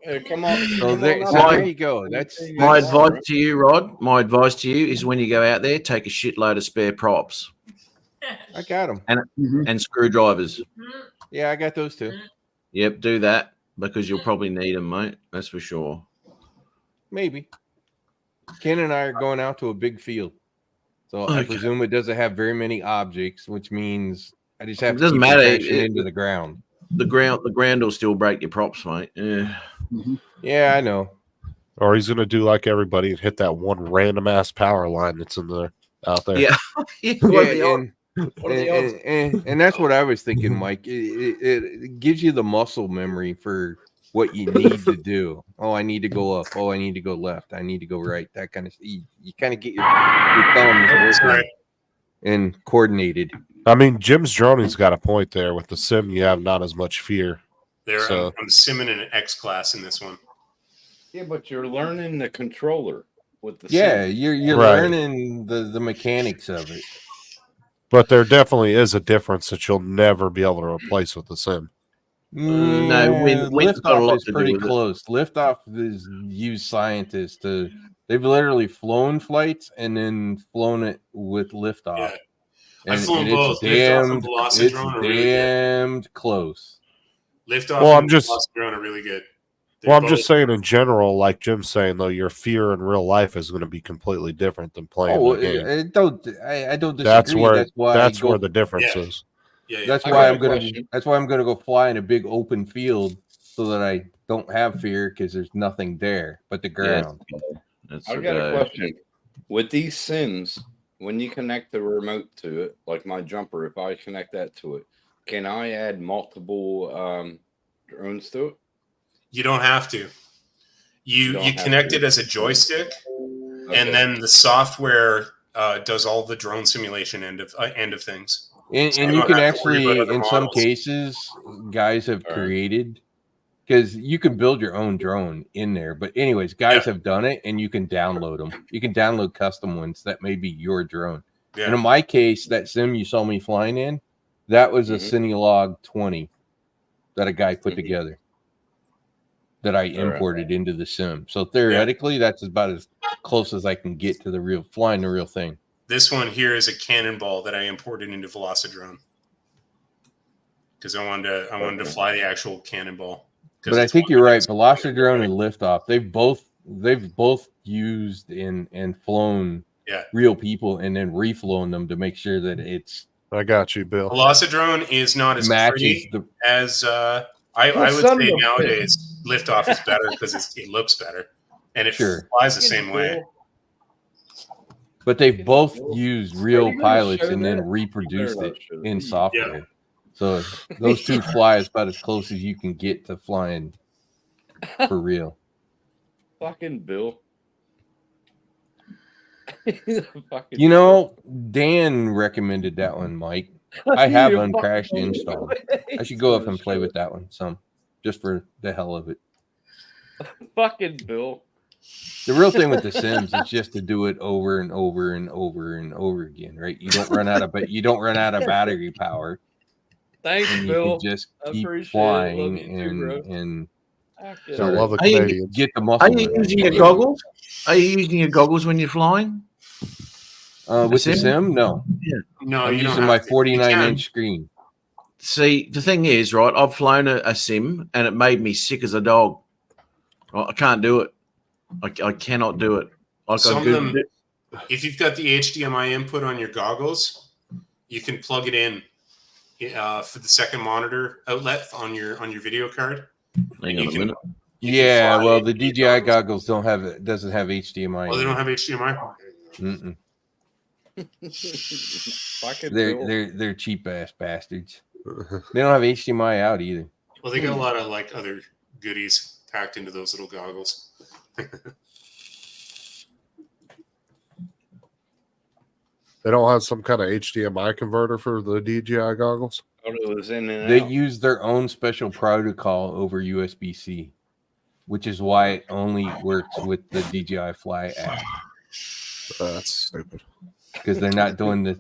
[SPEAKER 2] Hey, come on.
[SPEAKER 5] So
[SPEAKER 2] come
[SPEAKER 5] there,
[SPEAKER 2] on
[SPEAKER 5] so
[SPEAKER 2] up.
[SPEAKER 5] there you go. That's
[SPEAKER 8] my
[SPEAKER 2] That's-
[SPEAKER 8] advice to you, Rod. My advice to you is when you go out there, take a shitload of spare props
[SPEAKER 5] I got them.
[SPEAKER 8] and screwdrivers.
[SPEAKER 5] Yeah, I got those too.
[SPEAKER 8] Yep, do that because you'll probably need them, mate. That's for sure.
[SPEAKER 5] Maybe. Ken and I are going out to a big field, so I
[SPEAKER 8] Okay.
[SPEAKER 5] presume it doesn't have very many objects, which means I just have
[SPEAKER 8] It
[SPEAKER 5] to
[SPEAKER 8] doesn't
[SPEAKER 5] keep
[SPEAKER 8] matter.
[SPEAKER 5] crashing
[SPEAKER 8] It-
[SPEAKER 5] into the ground.
[SPEAKER 8] The ground will still break your props, mate. Yeah.
[SPEAKER 5] Yeah, I know.
[SPEAKER 1] Or he's gonna do like everybody and hit that one random ass power line that's in there out there.
[SPEAKER 8] Yeah. What are the odds?
[SPEAKER 2] What are the odds?
[SPEAKER 5] And that's what I was thinking, Mike. It gives you the muscle memory for what you need to do. Oh, I need to go up. Oh, I need to go left. I need to go right. That kind of you kind of get your thumbs working
[SPEAKER 3] Sorry.
[SPEAKER 5] and coordinated.
[SPEAKER 1] I mean, Jim's droning's got a point there. With the sim, you have not as much fear.
[SPEAKER 3] There,
[SPEAKER 1] So-
[SPEAKER 3] I'm simming in an X class in this one.
[SPEAKER 2] Yeah, but you're learning the controller. with the
[SPEAKER 5] Yeah,
[SPEAKER 2] sim.
[SPEAKER 5] you're
[SPEAKER 1] Right.
[SPEAKER 5] learning the mechanics of it.
[SPEAKER 1] But there definitely is a difference that you'll never be able to replace with the sim.
[SPEAKER 8] No, wind's got a
[SPEAKER 5] Liftoff
[SPEAKER 8] lot
[SPEAKER 5] is
[SPEAKER 8] to do
[SPEAKER 5] pretty
[SPEAKER 8] with it.
[SPEAKER 5] close. Liftoff is used scientists to. They've literally flown flights and then flown it with liftoff.
[SPEAKER 3] Yeah.
[SPEAKER 5] And,
[SPEAKER 3] I've flown
[SPEAKER 5] and
[SPEAKER 3] both.
[SPEAKER 5] it's
[SPEAKER 3] Liftoff and
[SPEAKER 5] damned,
[SPEAKER 3] Velocidrone
[SPEAKER 5] it's
[SPEAKER 3] are really good.
[SPEAKER 5] damned close.
[SPEAKER 3] Liftoff
[SPEAKER 1] Well, I'm
[SPEAKER 3] and
[SPEAKER 1] just-
[SPEAKER 3] Velocidrone are really good. They're
[SPEAKER 1] Well, I'm
[SPEAKER 3] both-
[SPEAKER 1] just saying in general, like Jim's saying, though, your fear in real life is going to be completely different than playing
[SPEAKER 5] Oh,
[SPEAKER 1] the game.
[SPEAKER 5] I don't disagree.
[SPEAKER 1] That's where
[SPEAKER 5] that's why
[SPEAKER 1] the difference
[SPEAKER 3] Yeah.
[SPEAKER 1] is.
[SPEAKER 3] Yeah.
[SPEAKER 5] That's
[SPEAKER 2] I
[SPEAKER 5] why
[SPEAKER 2] got
[SPEAKER 5] I'm
[SPEAKER 2] a
[SPEAKER 5] gonna.
[SPEAKER 2] question.
[SPEAKER 5] That's why I'm gonna go fly in a big open field so that I don't have fear because there's nothing there but the ground.
[SPEAKER 8] That's
[SPEAKER 2] I
[SPEAKER 8] the
[SPEAKER 2] got a
[SPEAKER 8] go.
[SPEAKER 2] question. With these sims, when you connect the remote to it, like my jumper, if I connect that to it, can I add multiple drones to it?
[SPEAKER 3] You don't have to. You
[SPEAKER 2] don't have
[SPEAKER 3] connect
[SPEAKER 2] to.
[SPEAKER 3] it as a joystick,
[SPEAKER 2] Okay.
[SPEAKER 3] and then the software does all the drone simulation end of things.
[SPEAKER 5] And,
[SPEAKER 3] So
[SPEAKER 5] and
[SPEAKER 3] you
[SPEAKER 5] you
[SPEAKER 3] don't
[SPEAKER 5] can
[SPEAKER 3] have to worry
[SPEAKER 5] actually,
[SPEAKER 3] about other
[SPEAKER 5] in some
[SPEAKER 3] models.
[SPEAKER 5] cases, guys have
[SPEAKER 2] All right.
[SPEAKER 5] created because you can build your own drone in there. But anyways, guys have done it, and you can download them. You can download custom ones that may be your drone.
[SPEAKER 3] Yeah.
[SPEAKER 5] And in my case, that sim you saw me flying in, that was a
[SPEAKER 2] Mhm.
[SPEAKER 5] Cinelog 20 that a guy put
[SPEAKER 2] Mhm.
[SPEAKER 5] together that I
[SPEAKER 2] All right.
[SPEAKER 5] imported into the sim. So theoretically, that's about as close as I can get to the real flying the real thing.
[SPEAKER 3] This one here is a cannonball that I imported into Velocidrone because I wanted to
[SPEAKER 2] Okay.
[SPEAKER 3] fly the actual cannonball. 'Cause
[SPEAKER 5] But I
[SPEAKER 3] it's
[SPEAKER 5] think
[SPEAKER 3] one
[SPEAKER 5] you're
[SPEAKER 3] that
[SPEAKER 5] right.
[SPEAKER 3] is-
[SPEAKER 5] Velocidrone and Liftoff, they've both used and flown
[SPEAKER 3] Yeah.
[SPEAKER 5] real people and then reflown them to make sure that it's
[SPEAKER 1] I got you, Bill.
[SPEAKER 3] Velocidrone is not as
[SPEAKER 5] matches
[SPEAKER 3] pretty
[SPEAKER 5] the.
[SPEAKER 3] as I would
[SPEAKER 2] son
[SPEAKER 3] say
[SPEAKER 2] of a
[SPEAKER 3] nowadays. Liftoff is better because it looks better and it
[SPEAKER 5] Sure.
[SPEAKER 3] flies the same way.
[SPEAKER 5] But they've both used real
[SPEAKER 2] gonna
[SPEAKER 5] pilots
[SPEAKER 2] show
[SPEAKER 5] and then
[SPEAKER 2] that?
[SPEAKER 5] reproduced
[SPEAKER 2] Better
[SPEAKER 5] it
[SPEAKER 2] not show
[SPEAKER 5] in
[SPEAKER 2] that.
[SPEAKER 5] software. So those two fly is about as close as you can get to flying for real.
[SPEAKER 2] Fucking Bill. Fucking
[SPEAKER 5] You know, Dan recommended that one, Mike. I have
[SPEAKER 2] You
[SPEAKER 5] Uncrashed
[SPEAKER 2] fucking-
[SPEAKER 5] installed. I should go up and play with that one some, just for the hell of it.
[SPEAKER 2] Fucking Bill.
[SPEAKER 5] The real thing with the Sims is just to do it over and over and over and over again, right? You don't run out of battery power,
[SPEAKER 2] Thanks,
[SPEAKER 5] and you
[SPEAKER 2] Bill.
[SPEAKER 5] can just
[SPEAKER 2] I
[SPEAKER 5] keep
[SPEAKER 2] appreciate it.
[SPEAKER 5] flying
[SPEAKER 2] Love you too, bro.
[SPEAKER 5] and
[SPEAKER 2] Fucking
[SPEAKER 1] I
[SPEAKER 5] Sure.
[SPEAKER 1] love the
[SPEAKER 8] Are you-
[SPEAKER 1] Canadians.
[SPEAKER 5] get the
[SPEAKER 8] Are
[SPEAKER 5] muscle.
[SPEAKER 8] you
[SPEAKER 5] memory.
[SPEAKER 8] using your goggles? Are you using your goggles when you're flying?
[SPEAKER 5] With the
[SPEAKER 8] Sim?
[SPEAKER 5] Sim? No,
[SPEAKER 3] No,
[SPEAKER 5] I'm
[SPEAKER 3] you don't
[SPEAKER 5] using
[SPEAKER 3] have
[SPEAKER 5] my
[SPEAKER 3] to. You
[SPEAKER 5] 49-inch
[SPEAKER 3] can.
[SPEAKER 5] screen.
[SPEAKER 8] See, the thing is, right, I've flown a sim and it made me sick as a dog. I can't do it. I cannot do it. Like
[SPEAKER 3] Some
[SPEAKER 8] I
[SPEAKER 3] of
[SPEAKER 8] googled
[SPEAKER 3] them-
[SPEAKER 8] it.
[SPEAKER 3] If you've got the HDMI input on your goggles, you can plug it in for the second monitor outlet on your video card.
[SPEAKER 8] Hang
[SPEAKER 3] you
[SPEAKER 8] on a
[SPEAKER 3] can-
[SPEAKER 8] minute.
[SPEAKER 3] You can
[SPEAKER 5] Yeah,
[SPEAKER 3] fly
[SPEAKER 5] well,
[SPEAKER 3] it
[SPEAKER 5] the
[SPEAKER 3] in your
[SPEAKER 5] DJI goggles doesn't have HDMI.
[SPEAKER 3] Oh, they
[SPEAKER 5] in
[SPEAKER 3] don't
[SPEAKER 5] it.
[SPEAKER 3] have HDMI.
[SPEAKER 5] Mm-mm.
[SPEAKER 2] Fucking Bill.
[SPEAKER 5] They're cheap ass bastards. They don't have HDMI out either.
[SPEAKER 3] Well, they got a lot of like other goodies packed into those little goggles.
[SPEAKER 1] They don't have some kind of HDMI converter for the DJI goggles.
[SPEAKER 2] It was in and
[SPEAKER 5] They
[SPEAKER 2] out.
[SPEAKER 5] use their own special protocol over USB-C, which is why it only works with the DJI Fly app
[SPEAKER 1] That's stupid.
[SPEAKER 5] because they're not doing the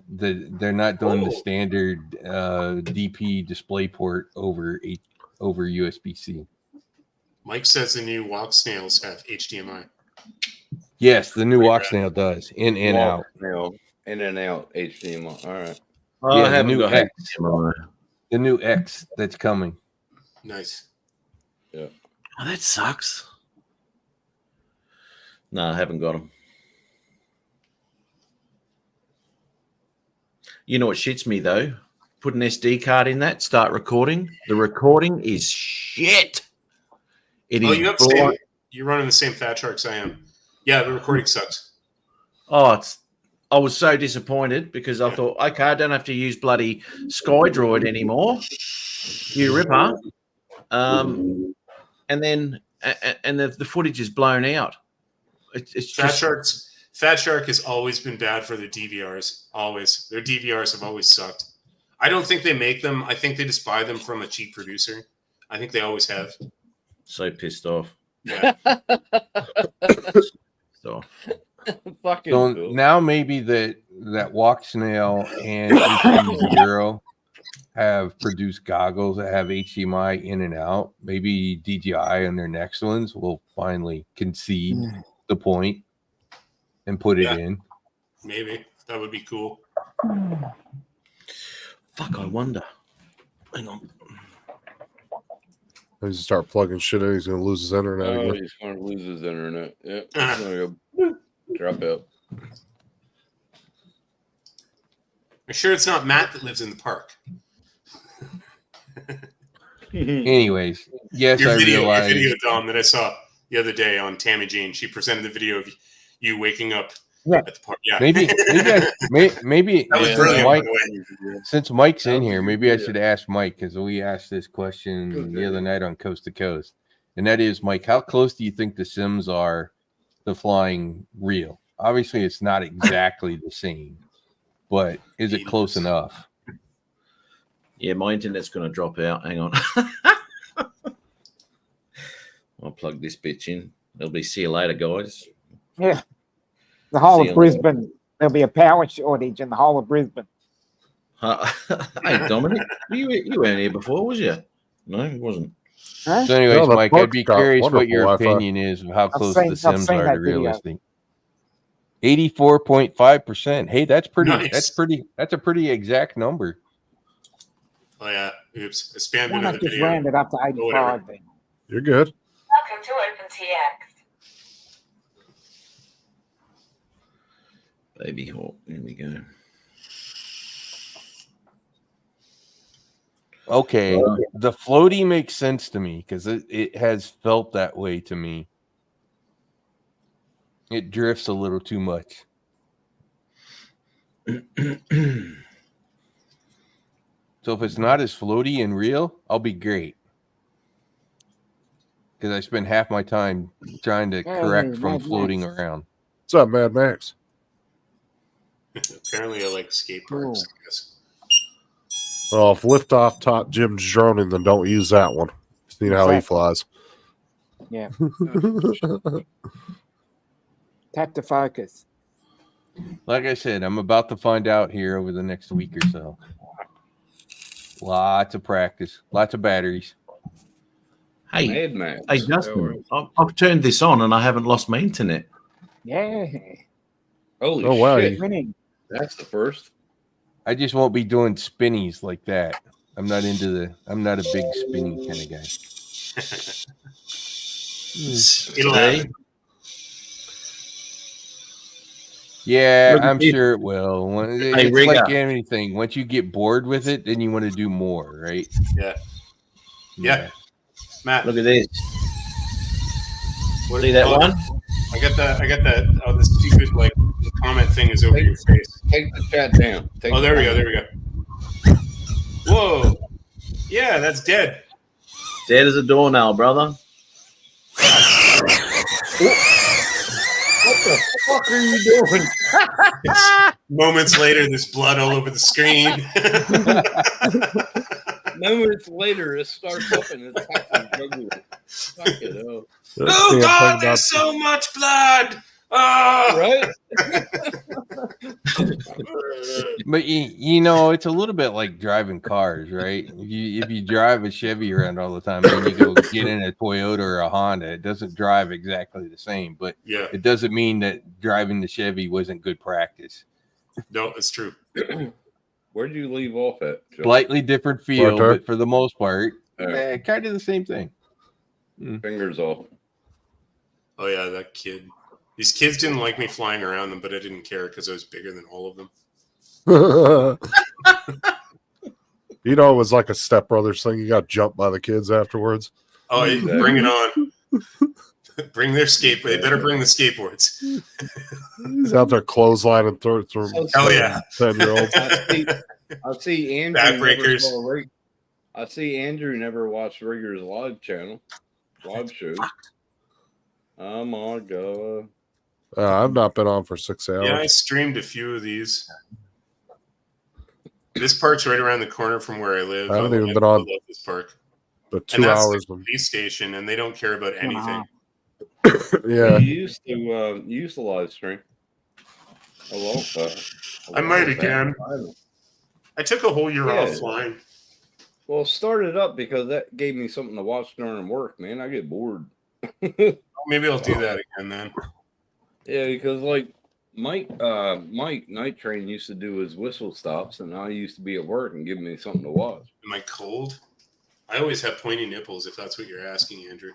[SPEAKER 5] standard DP DisplayPort over USB-C.
[SPEAKER 3] Mike says the new walk snails have HDMI.
[SPEAKER 5] Yes, the new walk snail does in and out.
[SPEAKER 2] Now, in and out HDMI. All right.
[SPEAKER 8] Oh,
[SPEAKER 5] Yeah,
[SPEAKER 8] I
[SPEAKER 5] the
[SPEAKER 8] haven't
[SPEAKER 5] new
[SPEAKER 8] got
[SPEAKER 5] X.
[SPEAKER 8] HDMI.
[SPEAKER 5] The new X that's coming.
[SPEAKER 3] Nice.
[SPEAKER 8] Oh, that sucks. No, I haven't got them. You know what shits me though? Put an SD card in that, start recording. The recording is shit. It is.
[SPEAKER 3] Oh, you have the same, you're running the same Fat Sharks I am. Yeah, the recording sucks.
[SPEAKER 8] Oh, I was so disappointed because I thought, okay, I don't have to use bloody SkyDroid anymore. You ripper. And then the footage is blown out. It's
[SPEAKER 3] Fat
[SPEAKER 8] just
[SPEAKER 3] Sharks. Fat Shark has always been bad for their DVRs. Always. Their DVRs have always sucked. I don't think they make them. I think they just buy them from a cheap producer. I think they always have.
[SPEAKER 8] so pissed off.
[SPEAKER 3] Yeah.
[SPEAKER 8] So
[SPEAKER 2] Fucking
[SPEAKER 5] So
[SPEAKER 2] Bill.
[SPEAKER 5] now maybe that Walk Snail and HD0 have produced goggles that have HDMI in and out. Maybe DJI on their next ones will finally concede the point and put it
[SPEAKER 3] Yeah.
[SPEAKER 5] in.
[SPEAKER 3] Maybe that would be cool.
[SPEAKER 8] Fuck, I wonder. Hang on.
[SPEAKER 1] He's start plugging shit in. He's gonna lose his internet
[SPEAKER 2] Oh,
[SPEAKER 1] again.
[SPEAKER 2] he's going to lose his internet. Yeah, he's going to go boop, drop out.
[SPEAKER 3] I'm sure it's not Matt that lives in the park.
[SPEAKER 5] Anyways, yes,
[SPEAKER 3] Your
[SPEAKER 5] I
[SPEAKER 3] video,
[SPEAKER 5] realize.
[SPEAKER 3] Dom, that I saw the other day on Tammy Jane. She presented the video of you waking up
[SPEAKER 6] Yeah.
[SPEAKER 3] at the park. Yeah,
[SPEAKER 5] Maybe
[SPEAKER 3] that was
[SPEAKER 8] Yeah.
[SPEAKER 3] brilliant.
[SPEAKER 5] Mike,
[SPEAKER 3] By the way.
[SPEAKER 5] since Mike's in
[SPEAKER 2] That was
[SPEAKER 5] here,
[SPEAKER 2] a good
[SPEAKER 5] maybe I
[SPEAKER 2] video.
[SPEAKER 5] should ask Mike because we asked this question
[SPEAKER 2] Good
[SPEAKER 5] the other
[SPEAKER 2] video.
[SPEAKER 5] night on Coast to Coast, and that is, Mike, how close do you think the Sims are to flying real? Obviously, it's not exactly the same, but is it close enough?
[SPEAKER 8] Yeah, my internet's going to drop out. Hang on. I'll plug this bitch in. It'll be see you later, guys.
[SPEAKER 6] Yeah. The whole
[SPEAKER 8] See
[SPEAKER 6] of
[SPEAKER 8] you later.
[SPEAKER 6] Brisbane, there'll be a power shortage in the whole of Brisbane.
[SPEAKER 8] Hey, Dominic, you weren't here before, was you? No, it wasn't.
[SPEAKER 6] Huh?
[SPEAKER 5] So, anyways,
[SPEAKER 1] No, the
[SPEAKER 5] Mike, I'd
[SPEAKER 1] park's
[SPEAKER 5] be
[SPEAKER 1] got
[SPEAKER 5] curious what your
[SPEAKER 1] wonderful Wi-Fi.
[SPEAKER 5] opinion is of how close
[SPEAKER 6] seen-
[SPEAKER 5] the
[SPEAKER 6] I've
[SPEAKER 5] Sims
[SPEAKER 6] seen
[SPEAKER 5] are
[SPEAKER 6] that
[SPEAKER 5] to
[SPEAKER 6] video.
[SPEAKER 5] realistic. 84.5%. Hey, that's pretty.
[SPEAKER 3] Nice.
[SPEAKER 5] That's a pretty exact number.
[SPEAKER 3] Oh yeah, oops, I spammed
[SPEAKER 6] Why
[SPEAKER 3] another
[SPEAKER 6] not just
[SPEAKER 3] video.
[SPEAKER 6] round it up to 85 then?
[SPEAKER 1] You're good.
[SPEAKER 9] Welcome to OpenTX.
[SPEAKER 8] Baby hawk. Here we go.
[SPEAKER 5] Okay, the floaty makes sense to me because it has felt that way to me. It drifts a little too much. So if it's not as floaty and real, I'll be great. Because I spend half my time trying to correct
[SPEAKER 6] Hey,
[SPEAKER 5] from
[SPEAKER 6] Mad
[SPEAKER 5] floating
[SPEAKER 6] Max.
[SPEAKER 5] around.
[SPEAKER 1] What's up, Mad Max?
[SPEAKER 3] Apparently, I like skate parks.
[SPEAKER 6] Cool.
[SPEAKER 3] I guess.
[SPEAKER 1] Well, if liftoff taught Jim's droning, then don't use that one. See how he
[SPEAKER 6] Exactly.
[SPEAKER 1] flies.
[SPEAKER 6] Yeah. Tap to focus.
[SPEAKER 5] Like I said, I'm about to find out here over the next week or so. Lots of practice, lots of batteries.
[SPEAKER 8] Hey,
[SPEAKER 2] Mad Max.
[SPEAKER 8] hey, Justin, I've turned this on and I haven't lost my internet.
[SPEAKER 6] Yeah.
[SPEAKER 2] Holy
[SPEAKER 1] Oh, wow,
[SPEAKER 2] shit.
[SPEAKER 1] you-
[SPEAKER 6] Winning.
[SPEAKER 2] That's the first.
[SPEAKER 5] I just won't be doing spinnies like that. I'm not a big spinny kind of guy.
[SPEAKER 3] It'll
[SPEAKER 8] Hey,
[SPEAKER 3] happen.
[SPEAKER 5] Yeah,
[SPEAKER 8] Look at
[SPEAKER 5] I'm
[SPEAKER 8] this.
[SPEAKER 5] sure it will. It's
[SPEAKER 8] Riga.
[SPEAKER 5] like anything. Once you get bored with it, then you want to do more, right?
[SPEAKER 3] Yeah. Matt,
[SPEAKER 8] look at this.
[SPEAKER 3] what-
[SPEAKER 8] See that
[SPEAKER 3] oh,
[SPEAKER 8] one?
[SPEAKER 3] I got that. Oh, the stupid like the comment thing is over your face.
[SPEAKER 2] Take the chat down. Take
[SPEAKER 3] Oh, there we
[SPEAKER 2] the
[SPEAKER 3] go. There we go. Whoa. Yeah, that's dead.
[SPEAKER 8] Dead as a doornail, brother.
[SPEAKER 2] What the fuck are you doing?
[SPEAKER 3] Moments later, there's blood all over the screen.
[SPEAKER 2] Moments later, it starts up and it's actually jugular. Fuck it up.
[SPEAKER 3] Oh God, there's so much blood. Oh,
[SPEAKER 2] Right?
[SPEAKER 5] But you know, it's a little bit like driving cars, right? If you drive a Chevy around all the time, and you go get in a Toyota or a Honda, it doesn't drive exactly the same. But
[SPEAKER 3] yeah.
[SPEAKER 5] it doesn't mean that driving the Chevy wasn't good practice.
[SPEAKER 3] No, it's true.
[SPEAKER 2] Where'd you leave off at? Joe?
[SPEAKER 5] Slightly different feel,
[SPEAKER 1] Right there.
[SPEAKER 5] but for the most part,
[SPEAKER 2] Yeah.
[SPEAKER 5] kind of the same thing.
[SPEAKER 2] Fingers off.
[SPEAKER 3] Oh yeah, that kid. These kids didn't like me flying around them, but I didn't care because I was bigger than all of them.
[SPEAKER 1] You know, it was like a stepbrothers thing. You got jumped by the kids afterwards.
[SPEAKER 3] Oh,
[SPEAKER 2] Exactly.
[SPEAKER 3] bring it on. Bring their skateboard. They better bring the skateboards.
[SPEAKER 1] He's out there clotheslining through
[SPEAKER 3] Hell yeah.
[SPEAKER 1] 10-year-olds.
[SPEAKER 2] I see Andrew. Never
[SPEAKER 3] Backbreakers.
[SPEAKER 2] saw I see Andrew never watched Rigger's live channel, live show. Oh my god!
[SPEAKER 1] I've not been on for 6 hours.
[SPEAKER 3] Yeah, I streamed a few of these. This park's right around the corner from where I live.
[SPEAKER 1] I haven't even been on.
[SPEAKER 3] love this park.
[SPEAKER 1] But
[SPEAKER 3] And
[SPEAKER 1] 2
[SPEAKER 3] that's
[SPEAKER 1] hours.
[SPEAKER 3] the police station, and they don't care about anything.
[SPEAKER 1] Yeah.
[SPEAKER 2] You used to live stream. I won't.
[SPEAKER 3] I might again. I took a whole year off
[SPEAKER 2] Yeah.
[SPEAKER 3] flying.
[SPEAKER 2] Well, start it up because that gave me something to watch during work, man. I get bored.
[SPEAKER 3] Maybe I'll do that again then.
[SPEAKER 2] Yeah, because like Mike Night Train used to do his whistle stops, and I used to be at work and give me something to watch.
[SPEAKER 3] Am I cold? I always have pointy nipples, if that's what you're asking, Andrew.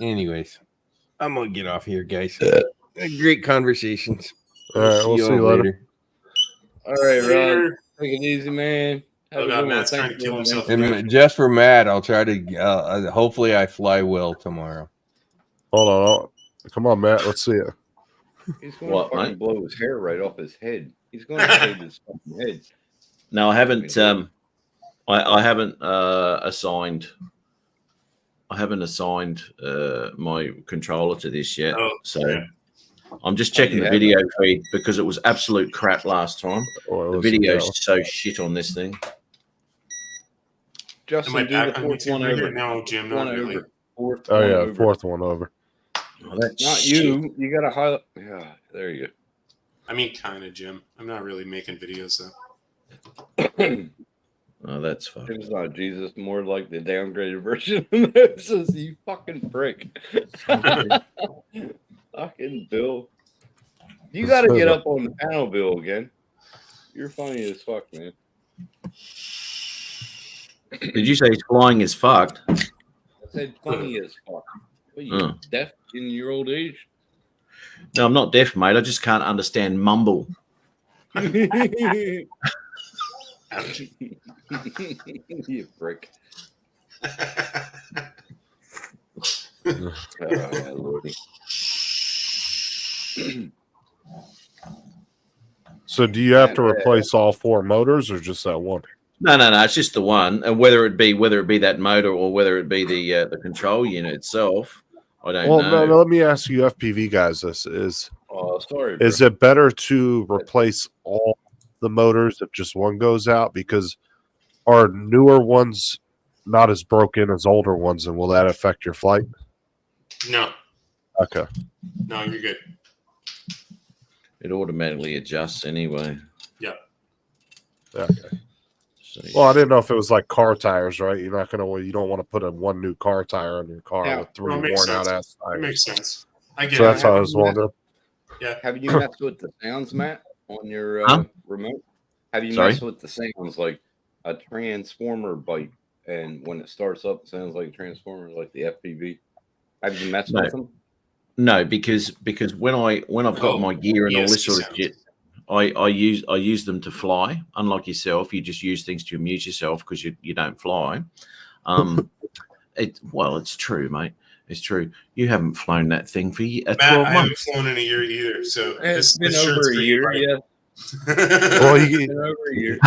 [SPEAKER 5] Anyways, I'm gonna get off here, guys. Great conversations.
[SPEAKER 1] All right, we'll see you later.
[SPEAKER 2] All right, Rod.
[SPEAKER 3] Later.
[SPEAKER 2] Take it easy, man. Have
[SPEAKER 3] Oh
[SPEAKER 2] a
[SPEAKER 3] god,
[SPEAKER 2] good one.
[SPEAKER 3] Matt's
[SPEAKER 2] Thank
[SPEAKER 3] trying to
[SPEAKER 2] you,
[SPEAKER 3] kill
[SPEAKER 2] man.
[SPEAKER 3] himself.
[SPEAKER 5] And just for Matt, I'll try to. Hopefully, I fly well tomorrow.
[SPEAKER 1] Hold on. Come on, Matt. Let's see it.
[SPEAKER 2] He's going
[SPEAKER 8] What,
[SPEAKER 2] to fucking
[SPEAKER 8] mate?
[SPEAKER 2] blow his hair right off his head. He's going to shave his fucking head.
[SPEAKER 8] No, I haven't. I haven't assigned. I haven't assigned my controller to this yet.
[SPEAKER 3] Oh,
[SPEAKER 8] so
[SPEAKER 3] yeah.
[SPEAKER 8] I'm just checking
[SPEAKER 2] you
[SPEAKER 8] the
[SPEAKER 2] have
[SPEAKER 8] video feed because it was absolute crap last time.
[SPEAKER 1] Oh,
[SPEAKER 8] The
[SPEAKER 1] let's see
[SPEAKER 8] video's
[SPEAKER 1] that
[SPEAKER 8] so shit on this thing.
[SPEAKER 3] Am I
[SPEAKER 2] Justin, do the
[SPEAKER 3] back on
[SPEAKER 2] fourth
[SPEAKER 3] YouTube
[SPEAKER 2] one
[SPEAKER 3] right
[SPEAKER 2] over.
[SPEAKER 3] now? No, Jim,
[SPEAKER 2] One
[SPEAKER 3] not really.
[SPEAKER 2] over. Fourth
[SPEAKER 1] one. Oh
[SPEAKER 2] one
[SPEAKER 1] yeah,
[SPEAKER 2] over.
[SPEAKER 1] fourth one over.
[SPEAKER 8] Oh, that's
[SPEAKER 2] Not
[SPEAKER 8] shit.
[SPEAKER 2] you. You got to highlight. Yeah, there you
[SPEAKER 3] I mean, kind of, Jim. I'm not really making videos, though.
[SPEAKER 2] go.
[SPEAKER 8] Oh, that's fucked.
[SPEAKER 2] It's not Jesus, more like the downgraded version of Moses, you fucking prick. Fucking Bill. You got to get up on the panel, Bill, again. You're funny as fuck, man.
[SPEAKER 8] Did you say he's flying is fucked?
[SPEAKER 2] I said funny as fuck. What, you deaf in your old age?
[SPEAKER 8] No, I'm not deaf, mate. I just can't understand mumble.
[SPEAKER 2] You
[SPEAKER 3] Ouch.
[SPEAKER 2] prick. Lordy.
[SPEAKER 1] So do you have to replace all four motors or just that one?
[SPEAKER 8] No. It's just the one, and whether it be that motor or whether it be the control unit itself, I don't
[SPEAKER 1] Well,
[SPEAKER 8] know.
[SPEAKER 1] no, let me ask you, FPV guys. This is
[SPEAKER 2] Oh, sorry. Bro.
[SPEAKER 1] is it better to replace all the motors if just one goes out? Because are newer ones not as broken as older ones, and will that affect your flight?
[SPEAKER 3] No,
[SPEAKER 1] Okay.
[SPEAKER 3] no, you're good.
[SPEAKER 8] It automatically adjusts anyway.
[SPEAKER 1] Okay.
[SPEAKER 8] So,
[SPEAKER 1] Well, I didn't know if it was like car tires, right? You don't want to put one new car tire on your car
[SPEAKER 2] Yeah,
[SPEAKER 1] with three
[SPEAKER 3] well, it makes
[SPEAKER 1] worn out
[SPEAKER 3] sense.
[SPEAKER 1] ass
[SPEAKER 3] It
[SPEAKER 1] tires.
[SPEAKER 3] makes sense. I get
[SPEAKER 1] So
[SPEAKER 3] it.
[SPEAKER 1] that's how I was wondering.
[SPEAKER 2] Have you messed with the sounds, Matt, on your
[SPEAKER 8] Huh?
[SPEAKER 2] remote? Have you
[SPEAKER 8] Sorry?
[SPEAKER 2] messed with the sounds like a transformer bite, and when it starts up, it sounds like a transformer, like the FPV? Have you messed
[SPEAKER 8] No.
[SPEAKER 2] with them?
[SPEAKER 8] no, because when I've got my gear and all this sort of
[SPEAKER 3] sounds.
[SPEAKER 8] shit, I use them to fly. Unlike yourself, you just use things to amuse yourself because you don't fly. It's true, mate. It's true. You haven't flown that thing for 12
[SPEAKER 3] Matt, I haven't
[SPEAKER 8] months.
[SPEAKER 3] flown in a year either. So
[SPEAKER 2] It's been
[SPEAKER 3] this
[SPEAKER 2] over
[SPEAKER 3] shirt's
[SPEAKER 2] a
[SPEAKER 3] for you,
[SPEAKER 2] year,
[SPEAKER 3] right?
[SPEAKER 2] yeah.
[SPEAKER 1] Well,
[SPEAKER 2] It's been over a year.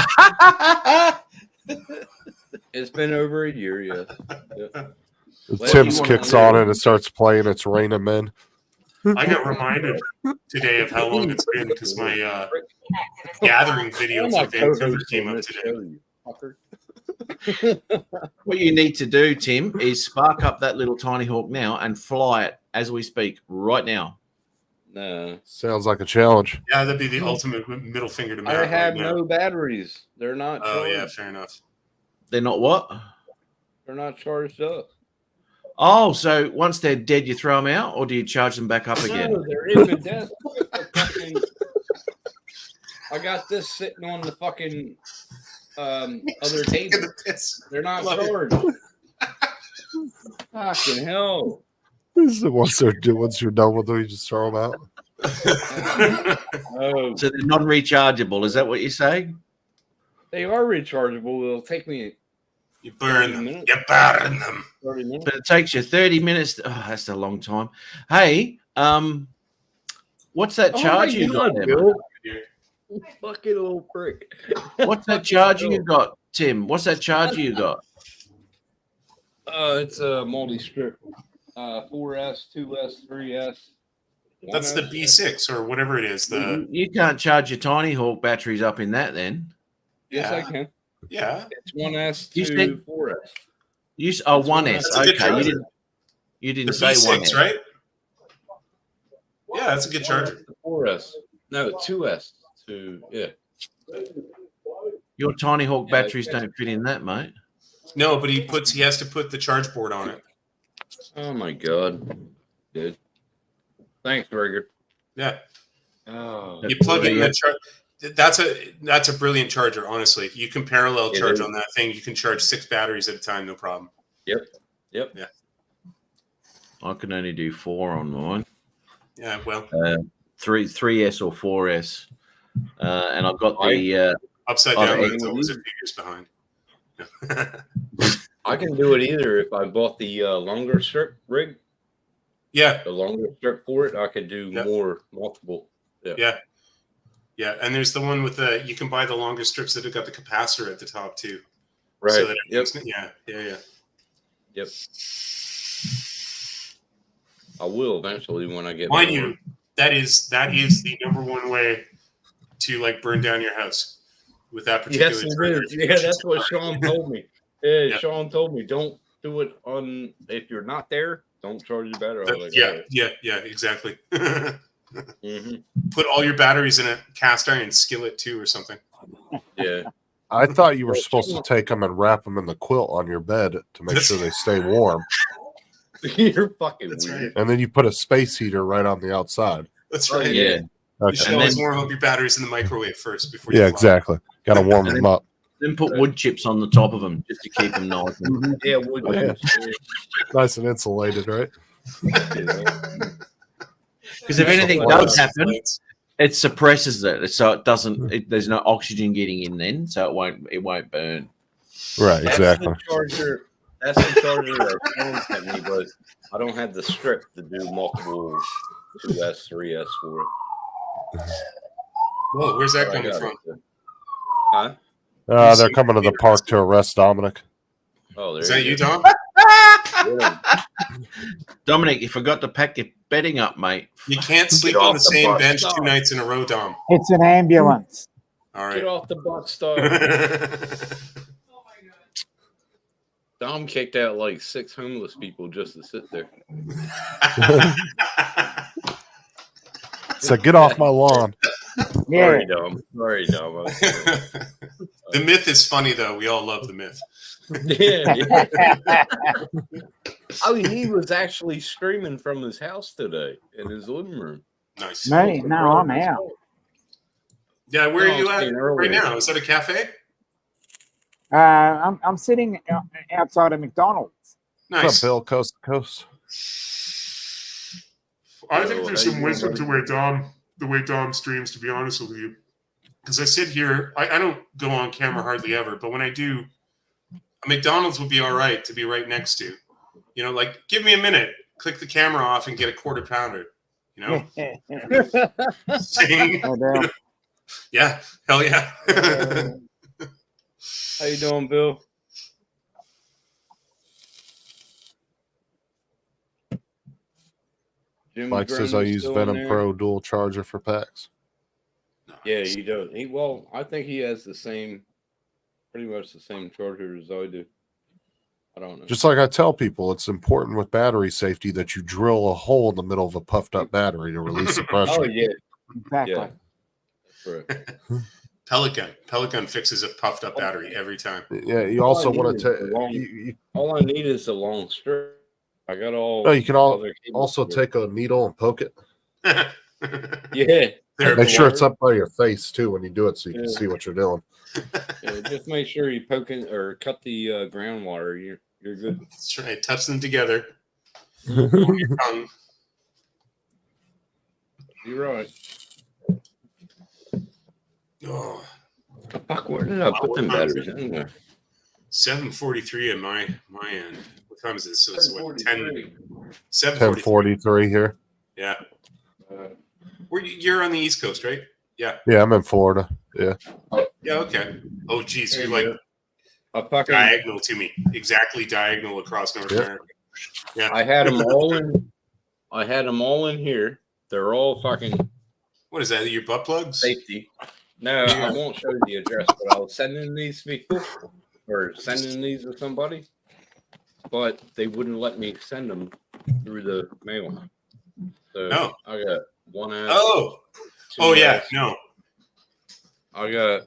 [SPEAKER 2] It's been over a year, yes. Yeah.
[SPEAKER 1] Tim's
[SPEAKER 2] you
[SPEAKER 1] kicks
[SPEAKER 2] wanna
[SPEAKER 1] on
[SPEAKER 2] know-
[SPEAKER 1] and it starts playing. It's raining men.
[SPEAKER 3] I got reminded today of how long it's been because my gathering video
[SPEAKER 2] I'm
[SPEAKER 3] for
[SPEAKER 2] not
[SPEAKER 3] Vancouver
[SPEAKER 2] co-hosting
[SPEAKER 3] came up
[SPEAKER 2] this
[SPEAKER 3] today.
[SPEAKER 2] show, you fucker.
[SPEAKER 8] What you need to do, Tim, is spark up that little tiny hawk now and fly it as we speak right now.
[SPEAKER 2] No.
[SPEAKER 1] Sounds like a challenge.
[SPEAKER 3] Yeah, that'd be the ultimate middle finger to Matt.
[SPEAKER 2] I have
[SPEAKER 3] right now.
[SPEAKER 2] no batteries. They're not
[SPEAKER 3] Oh
[SPEAKER 2] charged.
[SPEAKER 3] yeah, fair enough.
[SPEAKER 8] They're not what?
[SPEAKER 2] They're not charged up.
[SPEAKER 8] Oh, so once they're dead, you throw them out, or do you charge them back up again?
[SPEAKER 2] No, they're in the desk. I got this sitting on the fucking other table. They're not
[SPEAKER 3] Love it.
[SPEAKER 2] charged. Fucking hell.
[SPEAKER 1] Once you're done with them, you just throw them out.
[SPEAKER 2] Oh,
[SPEAKER 8] So they're non-rechargeable. Is that what you're saying?
[SPEAKER 2] they are rechargeable. It'll take me
[SPEAKER 3] You burn
[SPEAKER 2] 30
[SPEAKER 3] them.
[SPEAKER 2] minutes.
[SPEAKER 3] You burn them.
[SPEAKER 2] 30 minutes.
[SPEAKER 8] But it takes you 30 minutes. Oh, that's a long time. Hey, what's that charge you got there, mate?
[SPEAKER 2] You fucking little prick.
[SPEAKER 8] What's that charger you got, Tim? What's that charger you got?
[SPEAKER 2] It's a multi-strip. 4S, 2S, 3S.
[SPEAKER 3] That's the
[SPEAKER 2] 1S.
[SPEAKER 3] B6 or whatever it is. The
[SPEAKER 8] You can't charge your Tiny Hawk batteries up in that then.
[SPEAKER 2] Yes, I
[SPEAKER 3] Yeah.
[SPEAKER 2] can.
[SPEAKER 3] yeah.
[SPEAKER 2] It's 1S
[SPEAKER 8] You
[SPEAKER 2] to
[SPEAKER 8] said-
[SPEAKER 2] 4S.
[SPEAKER 8] Oh,
[SPEAKER 2] That's
[SPEAKER 8] 1S.
[SPEAKER 3] a good
[SPEAKER 8] Okay,
[SPEAKER 3] charger.
[SPEAKER 8] you
[SPEAKER 3] The
[SPEAKER 8] didn't say
[SPEAKER 3] B6,
[SPEAKER 8] 1S.
[SPEAKER 3] right? Yeah, that's a good charger.
[SPEAKER 2] 4S. No, 2S. Yeah.
[SPEAKER 8] Your Tiny Hawk
[SPEAKER 2] Yeah,
[SPEAKER 8] batteries don't fit in that, mate.
[SPEAKER 3] No, but he has to put the charge board on it.
[SPEAKER 2] Oh my god. Good. Thanks, Burger.
[SPEAKER 3] Yeah,
[SPEAKER 2] Oh,
[SPEAKER 3] you plug in the charge. That's a brilliant charger. Honestly, you can parallel
[SPEAKER 2] It
[SPEAKER 3] charge
[SPEAKER 2] is.
[SPEAKER 3] on that thing. You can charge 6 batteries at a time, no problem.
[SPEAKER 2] Yep.
[SPEAKER 8] I can only do 4 on mine.
[SPEAKER 3] Yeah, well,
[SPEAKER 8] 3S or 4S. And I've got the
[SPEAKER 3] upside
[SPEAKER 8] Oh,
[SPEAKER 3] down
[SPEAKER 8] the
[SPEAKER 3] mode's always a few years behind.
[SPEAKER 2] I can do it either if I bought the longer strip rig,
[SPEAKER 3] Yeah,
[SPEAKER 2] the longer strip for it. I could do
[SPEAKER 3] Yeah.
[SPEAKER 2] multiple.
[SPEAKER 3] yeah, and there's the one with the you can buy the longer strips that have got the capacitor at the top too.
[SPEAKER 2] Right.
[SPEAKER 3] So that
[SPEAKER 2] Yep.
[SPEAKER 3] yeah.
[SPEAKER 2] Yep. I will eventually when I get
[SPEAKER 3] Mind
[SPEAKER 2] more.
[SPEAKER 3] you, that is the number one way to like burn down your house with that particular.
[SPEAKER 2] Yes, it
[SPEAKER 3] charger.
[SPEAKER 2] is. Yeah, that's what Sean told me. Yeah,
[SPEAKER 3] Yeah.
[SPEAKER 2] Sean told me don't do it on if you're not there. Don't charge your battery. I was like,
[SPEAKER 3] Yeah, exactly.
[SPEAKER 2] Mhm.
[SPEAKER 3] Put all your batteries in a cast iron skillet too, or something.
[SPEAKER 2] Yeah.
[SPEAKER 1] I thought you were supposed to take them and wrap them in the quilt on your bed to make sure they stay warm,
[SPEAKER 2] You're fucking
[SPEAKER 3] That's
[SPEAKER 2] weird.
[SPEAKER 3] right.
[SPEAKER 1] and then you put a space heater right on the outside.
[SPEAKER 3] That's
[SPEAKER 2] Oh,
[SPEAKER 3] right.
[SPEAKER 2] yeah.
[SPEAKER 3] You
[SPEAKER 1] Okay.
[SPEAKER 3] should
[SPEAKER 8] And
[SPEAKER 3] always
[SPEAKER 8] then-
[SPEAKER 3] warm up your batteries in the microwave first before you
[SPEAKER 1] Yeah,
[SPEAKER 3] fly.
[SPEAKER 1] exactly. Got to warm them up.
[SPEAKER 8] then put wood chips on the top of them just to keep them nice. And,
[SPEAKER 2] Yeah, would
[SPEAKER 1] Yeah. Nice and insulated, right?
[SPEAKER 8] because if anything does happen, it suppresses it, so it doesn't. There's no oxygen getting in then, so it won't burn.
[SPEAKER 1] Right, exactly.
[SPEAKER 2] That's the charger. That's the charger that Sean sent me, but I don't have the strip to do multiple 2S, 3S for it.
[SPEAKER 3] Whoa, where's that
[SPEAKER 2] But I
[SPEAKER 3] coming
[SPEAKER 2] got
[SPEAKER 3] from?
[SPEAKER 2] it. Huh?
[SPEAKER 1] They're coming to the park to arrest Dominic.
[SPEAKER 2] Oh, there
[SPEAKER 3] Is that you,
[SPEAKER 2] go.
[SPEAKER 3] Dom?
[SPEAKER 2] Yeah.
[SPEAKER 8] Dominic, you forgot to pack your bedding up, mate.
[SPEAKER 3] You can't sleep
[SPEAKER 2] Get
[SPEAKER 3] on
[SPEAKER 2] off
[SPEAKER 3] the
[SPEAKER 2] the
[SPEAKER 3] same
[SPEAKER 2] bus,
[SPEAKER 3] bench
[SPEAKER 2] Dom.
[SPEAKER 3] 2 nights in a row, Dom.
[SPEAKER 6] It's an ambulance.
[SPEAKER 3] All
[SPEAKER 2] Get
[SPEAKER 3] right.
[SPEAKER 2] off the bus stop. Dom kicked out like 6 homeless people just to sit there.
[SPEAKER 1] So get off my lawn.
[SPEAKER 6] Yeah.
[SPEAKER 2] Sorry, Dom. Sorry, Dom. I was sorry.
[SPEAKER 3] The myth is funny, though. We all love the myth.
[SPEAKER 2] yeah. Oh, he was actually streaming from his house today in his living room.
[SPEAKER 3] Nice.
[SPEAKER 6] Me? No, I'm out.
[SPEAKER 3] Yeah, where
[SPEAKER 2] No,
[SPEAKER 3] are you
[SPEAKER 2] I was
[SPEAKER 3] at
[SPEAKER 2] saying
[SPEAKER 3] right
[SPEAKER 2] earlier.
[SPEAKER 3] now? Is that a cafe?
[SPEAKER 6] I'm sitting outside of McDonald's.
[SPEAKER 1] What's
[SPEAKER 3] Nice.
[SPEAKER 1] up, Bill? Coast to coast.
[SPEAKER 3] I
[SPEAKER 2] So,
[SPEAKER 3] think there's
[SPEAKER 2] how
[SPEAKER 3] some
[SPEAKER 2] you
[SPEAKER 3] wisdom
[SPEAKER 2] doing,
[SPEAKER 3] to the way Dom streams, to be honest with you. Because I sit here, I don't go on camera hardly ever, but when I do, a McDonald's would be all right to be right next to. You know, like, give me a minute, click the camera off and get a quarter pounder. You know? Sing.
[SPEAKER 6] No doubt.
[SPEAKER 3] Yeah, hell yeah.
[SPEAKER 2] How you doing, Bill? Jim
[SPEAKER 1] Mike says I
[SPEAKER 2] Grone's
[SPEAKER 1] use
[SPEAKER 2] still in
[SPEAKER 1] Venom
[SPEAKER 2] there?
[SPEAKER 1] Pro dual charger for packs.
[SPEAKER 2] Yeah, he does. Well, I think he has pretty much the same charger as I do. I don't know.
[SPEAKER 1] Just like I tell people, it's important with battery safety that you drill a hole in the middle of a puffed up battery to release the pressure.
[SPEAKER 2] Oh yeah,
[SPEAKER 6] Exactly.
[SPEAKER 2] yeah. That's right.
[SPEAKER 3] Pelican fixes a puffed up battery every time.
[SPEAKER 1] Yeah, you
[SPEAKER 2] All
[SPEAKER 1] also
[SPEAKER 2] I
[SPEAKER 1] want
[SPEAKER 2] need
[SPEAKER 1] to
[SPEAKER 2] is the long-
[SPEAKER 1] take.
[SPEAKER 2] All I need is a long strip. I got all.
[SPEAKER 1] No, you can
[SPEAKER 2] other cables
[SPEAKER 1] also
[SPEAKER 2] for it.
[SPEAKER 1] take a needle and poke it.
[SPEAKER 2] Yeah,
[SPEAKER 3] There,
[SPEAKER 1] Make sure it's up by your face too when you do it, so you can
[SPEAKER 2] Yeah.
[SPEAKER 1] see what you're doing.
[SPEAKER 2] yeah. Just make sure you poke in or cut the ground wire. You're good.
[SPEAKER 3] That's right. Touch them together. On your tongue.
[SPEAKER 2] You're right.
[SPEAKER 3] Oh,
[SPEAKER 2] Fuck, where did I put them batteries? In there?
[SPEAKER 3] 7:43 at my end. What time is it? So it's what 10.
[SPEAKER 1] 10:43
[SPEAKER 3] 7:43.
[SPEAKER 1] here.
[SPEAKER 3] Yeah.
[SPEAKER 2] Uh,
[SPEAKER 3] You're on the East Coast, right?
[SPEAKER 1] Yeah, I'm in Florida. Yeah.
[SPEAKER 3] Yeah. Okay. Oh, geez,
[SPEAKER 2] There
[SPEAKER 3] you're
[SPEAKER 2] you
[SPEAKER 3] like
[SPEAKER 2] I fucking
[SPEAKER 3] diagonal to me, exactly diagonal across North
[SPEAKER 1] Yeah.
[SPEAKER 3] America. Yeah.
[SPEAKER 2] I had them all in. I had them all in here. They're all fucking
[SPEAKER 3] What is that? Your butt plugs?
[SPEAKER 2] safety. No, I won't show you the address, but I was sending these people or sending these to somebody, but they wouldn't let me send them through the mail. So
[SPEAKER 3] Oh.
[SPEAKER 2] I got one ass.
[SPEAKER 3] Oh,
[SPEAKER 2] two
[SPEAKER 3] oh yeah,
[SPEAKER 2] ass.
[SPEAKER 3] no,
[SPEAKER 2] I got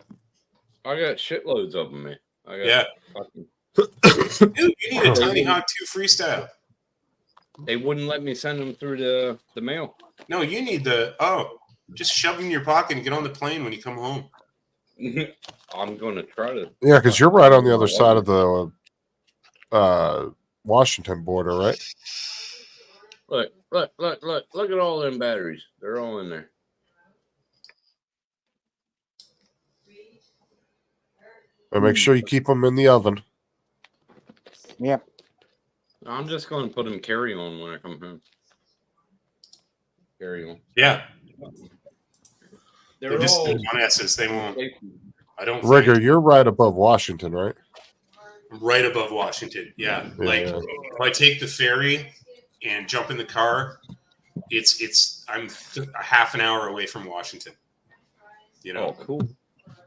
[SPEAKER 2] shitloads of them, man. I got
[SPEAKER 3] yeah.
[SPEAKER 2] fucking,
[SPEAKER 3] Dude, you need a Tiny Hawk 2 freestyle.
[SPEAKER 2] they wouldn't let me send them through the mail.
[SPEAKER 3] No, you need just shove them in your pocket and get on the plane when you come home.
[SPEAKER 2] I'm gonna try to.
[SPEAKER 1] Yeah, because you're right on the other side of the Washington border, right?
[SPEAKER 2] Look at all them batteries. They're all in there.
[SPEAKER 1] And make sure you keep them in the oven.
[SPEAKER 6] Yep.
[SPEAKER 2] I'm just going to put them carry on when I come home. Carry on.
[SPEAKER 3] Yeah,
[SPEAKER 2] They're
[SPEAKER 3] just
[SPEAKER 2] all
[SPEAKER 3] the 1S's. They won't. I don't.
[SPEAKER 1] Rigger,
[SPEAKER 3] think.
[SPEAKER 1] you're right above Washington, right?
[SPEAKER 3] Right above Washington. Yeah, like
[SPEAKER 1] Yeah.
[SPEAKER 3] if I take the ferry and jump in the car, I'm a half an hour away from Washington. You know.
[SPEAKER 2] Oh, cool.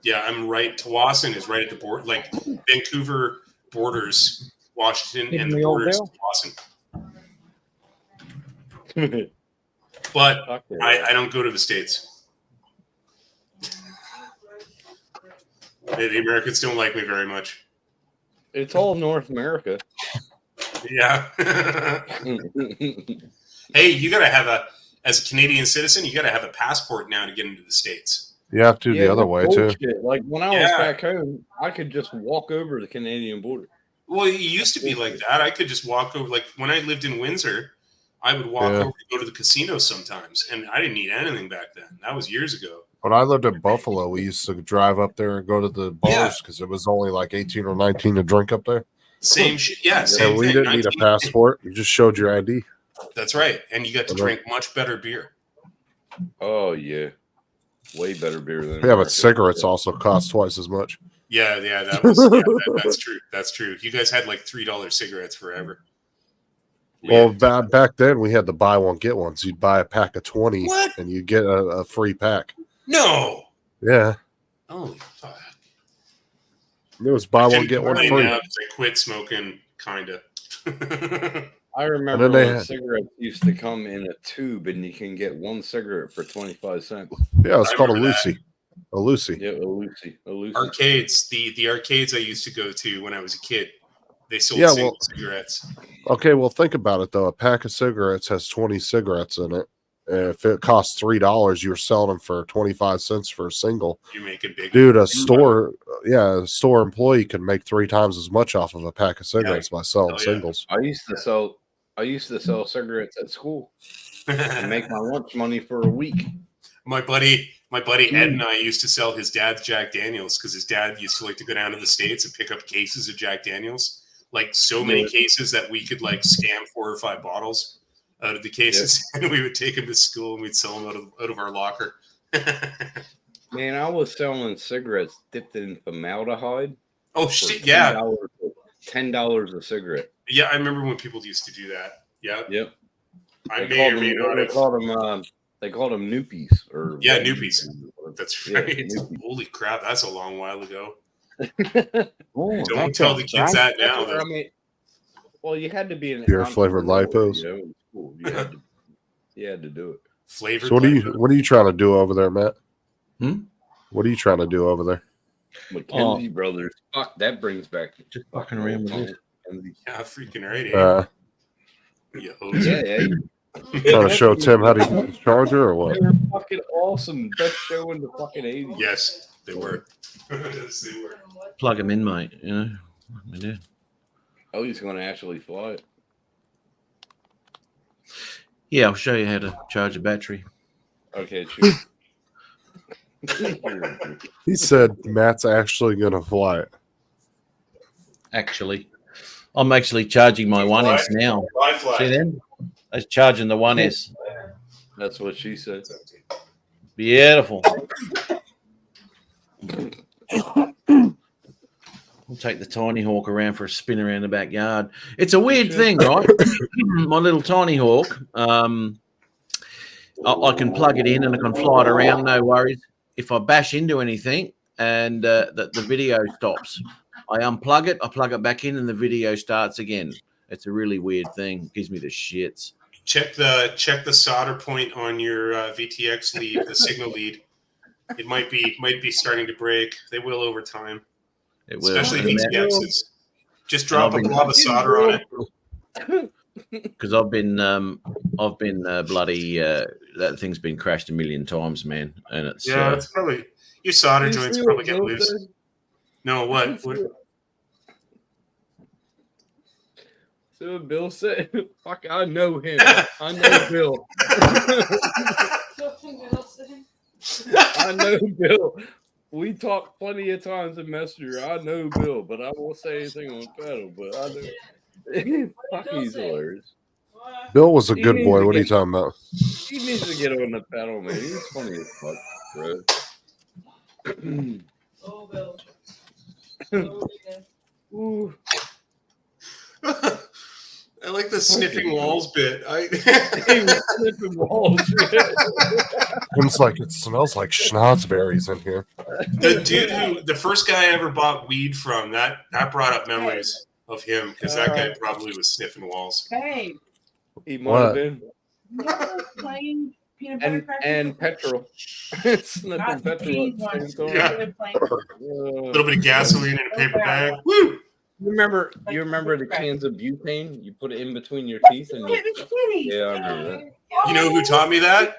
[SPEAKER 3] Yeah, I'm right. Tawasin is right at the border. Like Vancouver borders Washington and the
[SPEAKER 6] the old
[SPEAKER 3] borders
[SPEAKER 6] Bill?
[SPEAKER 3] Tawasin. But
[SPEAKER 2] Okay.
[SPEAKER 3] I don't go to the States. The Americans don't like me very much.
[SPEAKER 2] It's all North America.
[SPEAKER 3] Yeah. Hey, you gotta have as a Canadian citizen, you gotta have a passport now to get into the States.
[SPEAKER 1] You have to
[SPEAKER 2] Yeah,
[SPEAKER 1] the other way too.
[SPEAKER 2] bullshit. Like when I was
[SPEAKER 3] Yeah.
[SPEAKER 2] back home, I could just walk over the Canadian border.
[SPEAKER 3] Well, it used to be like that. I could just walk over. Like when I lived in Windsor, I would walk
[SPEAKER 1] Yeah.
[SPEAKER 3] over to go to the casino sometimes, and I didn't need anything back then. That was years ago.
[SPEAKER 1] When I lived in Buffalo, we used to drive up there and go to the
[SPEAKER 3] Yeah.
[SPEAKER 1] bars because it was only like 18 or 19 to drink up there.
[SPEAKER 3] Same shit. Yeah, same
[SPEAKER 1] And we
[SPEAKER 3] thing.
[SPEAKER 1] didn't need a
[SPEAKER 3] 19
[SPEAKER 1] passport. You just showed your ID.
[SPEAKER 3] That's right. And you got to drink much better beer.
[SPEAKER 2] Oh yeah, way better beer than.
[SPEAKER 1] Yeah, but
[SPEAKER 2] America.
[SPEAKER 1] cigarettes also cost twice as much.
[SPEAKER 3] Yeah, that's true. That's true. You guys had like $3 cigarettes forever.
[SPEAKER 1] Well, back then we had the buy one get ones. You'd buy a pack of 20
[SPEAKER 3] What?
[SPEAKER 1] and you get a free pack.
[SPEAKER 3] No.
[SPEAKER 1] Yeah,
[SPEAKER 3] Holy fuck.
[SPEAKER 1] it was buy one get one
[SPEAKER 3] Right
[SPEAKER 1] free.
[SPEAKER 3] now, 'cause I quit smoking, kind of.
[SPEAKER 2] I remember
[SPEAKER 1] they
[SPEAKER 2] when
[SPEAKER 1] had-
[SPEAKER 2] cigarettes used to come in a tube, and you can get one cigarette for 25 cents.
[SPEAKER 1] Yeah, it's
[SPEAKER 3] I
[SPEAKER 1] called a
[SPEAKER 3] remember
[SPEAKER 1] Lucy. A Lucy.
[SPEAKER 2] Yeah, a Lucy.
[SPEAKER 3] Arcades, the arcades I used to go to when I was a kid, they sold
[SPEAKER 1] Yeah,
[SPEAKER 3] single
[SPEAKER 1] well-
[SPEAKER 3] cigarettes.
[SPEAKER 1] Okay, well, think about it though. A pack of cigarettes has 20 cigarettes in it. And if it costs $3, you're selling them for 25 cents for a single.
[SPEAKER 3] You make it big.
[SPEAKER 1] Dude, a store employee can make 3 times as much off of a pack of cigarettes by selling
[SPEAKER 3] Oh, yeah.
[SPEAKER 1] singles.
[SPEAKER 2] I used to sell cigarettes at school and make my lunch money for a week.
[SPEAKER 3] My buddy Ed and I used to sell his dad's Jack Daniels because his dad used to like to go down to the States and pick up cases of Jack Daniels, like so many cases that we could like scam 4 or 5 bottles out of the cases, and we would take them to school and we'd sell them out of our locker.
[SPEAKER 2] Man, I was selling cigarettes dipped in formaldehyde.
[SPEAKER 3] Oh
[SPEAKER 2] for
[SPEAKER 3] shit! Yeah,
[SPEAKER 2] $10 a cigarette.
[SPEAKER 3] yeah. I remember when people used to do that. Yeah,
[SPEAKER 2] Yep.
[SPEAKER 3] I may or may not
[SPEAKER 2] They
[SPEAKER 3] have.
[SPEAKER 2] called them noopies or
[SPEAKER 3] Yeah,
[SPEAKER 2] waggies
[SPEAKER 3] noopies.
[SPEAKER 2] or-
[SPEAKER 3] That's
[SPEAKER 2] Yeah,
[SPEAKER 3] right.
[SPEAKER 2] noopies.
[SPEAKER 3] Holy crap! That's a long while ago.
[SPEAKER 6] Oh,
[SPEAKER 3] Don't
[SPEAKER 6] that's
[SPEAKER 3] tell
[SPEAKER 6] a
[SPEAKER 3] the kids
[SPEAKER 6] right.
[SPEAKER 3] that
[SPEAKER 2] That's
[SPEAKER 3] now.
[SPEAKER 2] what
[SPEAKER 3] though.
[SPEAKER 2] I mean, well, you had to be an
[SPEAKER 1] Pure flavored
[SPEAKER 2] entrepreneur,
[SPEAKER 1] lipos.
[SPEAKER 2] You know, in school. You had to do it.
[SPEAKER 3] Flavored.
[SPEAKER 1] So
[SPEAKER 3] Lipos.
[SPEAKER 1] what are you trying to do over there, Matt?
[SPEAKER 8] Hmm?
[SPEAKER 1] What are you trying to do over there?
[SPEAKER 2] McKenzie Brothers. Fuck, that brings back
[SPEAKER 8] Just fucking around with it.
[SPEAKER 2] McKenzie.
[SPEAKER 3] Yeah, freaking right. Eh? You hoser.
[SPEAKER 2] Yeah.
[SPEAKER 1] Trying to show Tim how to use the charger or what?
[SPEAKER 2] They were fucking awesome. Best show in the fucking 80s.
[SPEAKER 3] Yes, they were. Yes, they were.
[SPEAKER 8] Plug them in, mate. You know. I do.
[SPEAKER 2] Oh, he's going to actually fly it.
[SPEAKER 8] Yeah, I'll show you how to charge a battery.
[SPEAKER 2] Okay, shoot.
[SPEAKER 1] He said Matt's actually going to fly it.
[SPEAKER 8] Actually, I'm actually charging my 1S now.
[SPEAKER 3] Fly, fly.
[SPEAKER 8] See them? I was charging the 1S.
[SPEAKER 2] That's what she said.
[SPEAKER 8] Beautiful. I'll take the Tiny Hawk around for a spin around the backyard. It's a weird thing, right? My little Tiny Hawk, I can plug it in and I can fly it around, no worries. If I bash into anything and the video stops, I unplug it, I plug it back in, and the video starts again. It's a really weird thing. It gives me the shits.
[SPEAKER 3] check the solder point on your VTX lead, the signal lead. It might be starting to break. They will over time,
[SPEAKER 8] It will.
[SPEAKER 3] especially
[SPEAKER 8] And that-
[SPEAKER 3] VTXs. Just drop a
[SPEAKER 8] I've been-
[SPEAKER 3] blob of solder on it.
[SPEAKER 8] because I've been bloody that thing's been crashed a million times, man, and it's
[SPEAKER 3] Yeah, it's probably your solder joints probably get loose. No, what?
[SPEAKER 7] So Bill said, "Fuck, I know him. I know Bill. I know Bill. We talked plenty of times in Messenger. I know Bill, but I won't say anything on pedal. But I know." Fuck, he's hilarious.
[SPEAKER 1] Bill was a
[SPEAKER 7] He
[SPEAKER 1] good
[SPEAKER 7] needs
[SPEAKER 1] boy.
[SPEAKER 7] to
[SPEAKER 1] What are you
[SPEAKER 7] get-
[SPEAKER 1] talking about?
[SPEAKER 7] He needs to get on the pedal, man. He's funny as fuck, bro.
[SPEAKER 4] Oh, Bill.
[SPEAKER 7] Ooh.
[SPEAKER 3] I like the sniffing walls bit.
[SPEAKER 7] He was sniffing walls.
[SPEAKER 1] It's like it smells like schnozberries in here.
[SPEAKER 3] The dude the first guy I ever bought weed from, that brought up memories of him because that guy probably was sniffing walls.
[SPEAKER 10] Hey,
[SPEAKER 7] He might have
[SPEAKER 1] What?
[SPEAKER 7] been.
[SPEAKER 10] you know plain peanut butter
[SPEAKER 7] And
[SPEAKER 10] crackers?
[SPEAKER 7] petrol. Sniffing
[SPEAKER 10] Not
[SPEAKER 7] petrol
[SPEAKER 10] these
[SPEAKER 7] at the
[SPEAKER 10] ones.
[SPEAKER 7] same time.
[SPEAKER 3] Yeah.
[SPEAKER 10] They're plain.
[SPEAKER 3] A little bit of gasoline in a paper bag. Woo!
[SPEAKER 7] You remember the cans of butane? You put it in between your teeth and
[SPEAKER 10] Look at the kitty.
[SPEAKER 7] yeah, I remember that.
[SPEAKER 3] You know who taught me that?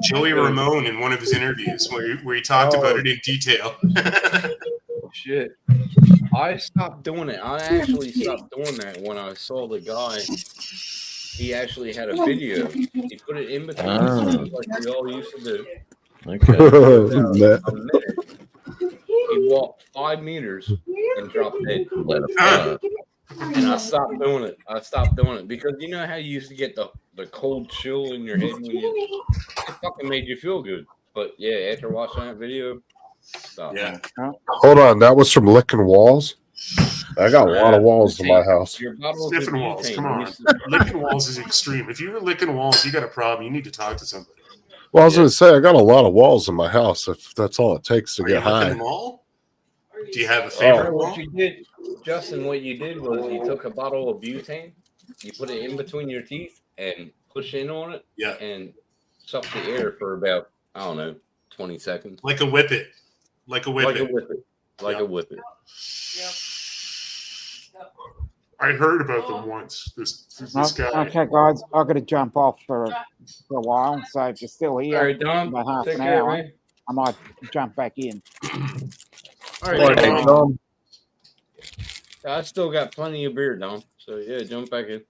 [SPEAKER 3] Joey Ramone in one of his interviews where he talked about it in detail.
[SPEAKER 7] Shit. I stopped doing it. I actually stopped doing that when I saw the guy. He actually had a video. He put it in between his teeth like we all used to do.
[SPEAKER 8] okay.
[SPEAKER 7] About a minute. He walked 5 meters and dropped dead.
[SPEAKER 8] Let it fly.
[SPEAKER 7] And I stopped doing it. Because you know how you used to get the cold chill in your head when you it fucking made you feel good. But yeah, after watching that video, stop.
[SPEAKER 3] Yeah.
[SPEAKER 1] Hold on, that was from licking walls. I got a lot of walls in my house.
[SPEAKER 7] Your bottles of
[SPEAKER 3] Sniffing walls.
[SPEAKER 7] butane
[SPEAKER 3] Come on.
[SPEAKER 7] used to-
[SPEAKER 3] Licking walls is extreme. If you're licking walls, you got a problem. You need to talk to somebody.
[SPEAKER 1] Well, I was going to say I got a lot of walls in my house. If that's all it takes to
[SPEAKER 3] Are you
[SPEAKER 1] get
[SPEAKER 3] licking
[SPEAKER 1] high.
[SPEAKER 3] them all? Do you have a
[SPEAKER 7] Oh,
[SPEAKER 3] favorite wall?
[SPEAKER 7] what you did, Justin? What you did was you took a bottle of butane, you put it in between your teeth, and push in on it,
[SPEAKER 3] Yeah.
[SPEAKER 7] and suck the air for about 20 seconds.
[SPEAKER 3] Like a whippet. Like a
[SPEAKER 7] Like a
[SPEAKER 3] whippet.
[SPEAKER 7] whippet. Like
[SPEAKER 3] Yeah.
[SPEAKER 7] a whippet.
[SPEAKER 3] I heard about them once. This guy.
[SPEAKER 6] Okay, guys, I've got to jump off for a while. So if you're still here,
[SPEAKER 7] All right, Don.
[SPEAKER 6] about half
[SPEAKER 7] Take
[SPEAKER 6] an
[SPEAKER 7] care,
[SPEAKER 6] hour,
[SPEAKER 7] man.
[SPEAKER 6] I might jump back in.
[SPEAKER 7] All
[SPEAKER 1] All
[SPEAKER 7] right,
[SPEAKER 1] right,
[SPEAKER 7] Don. I still got plenty of beer, Don. So yeah, jump back in.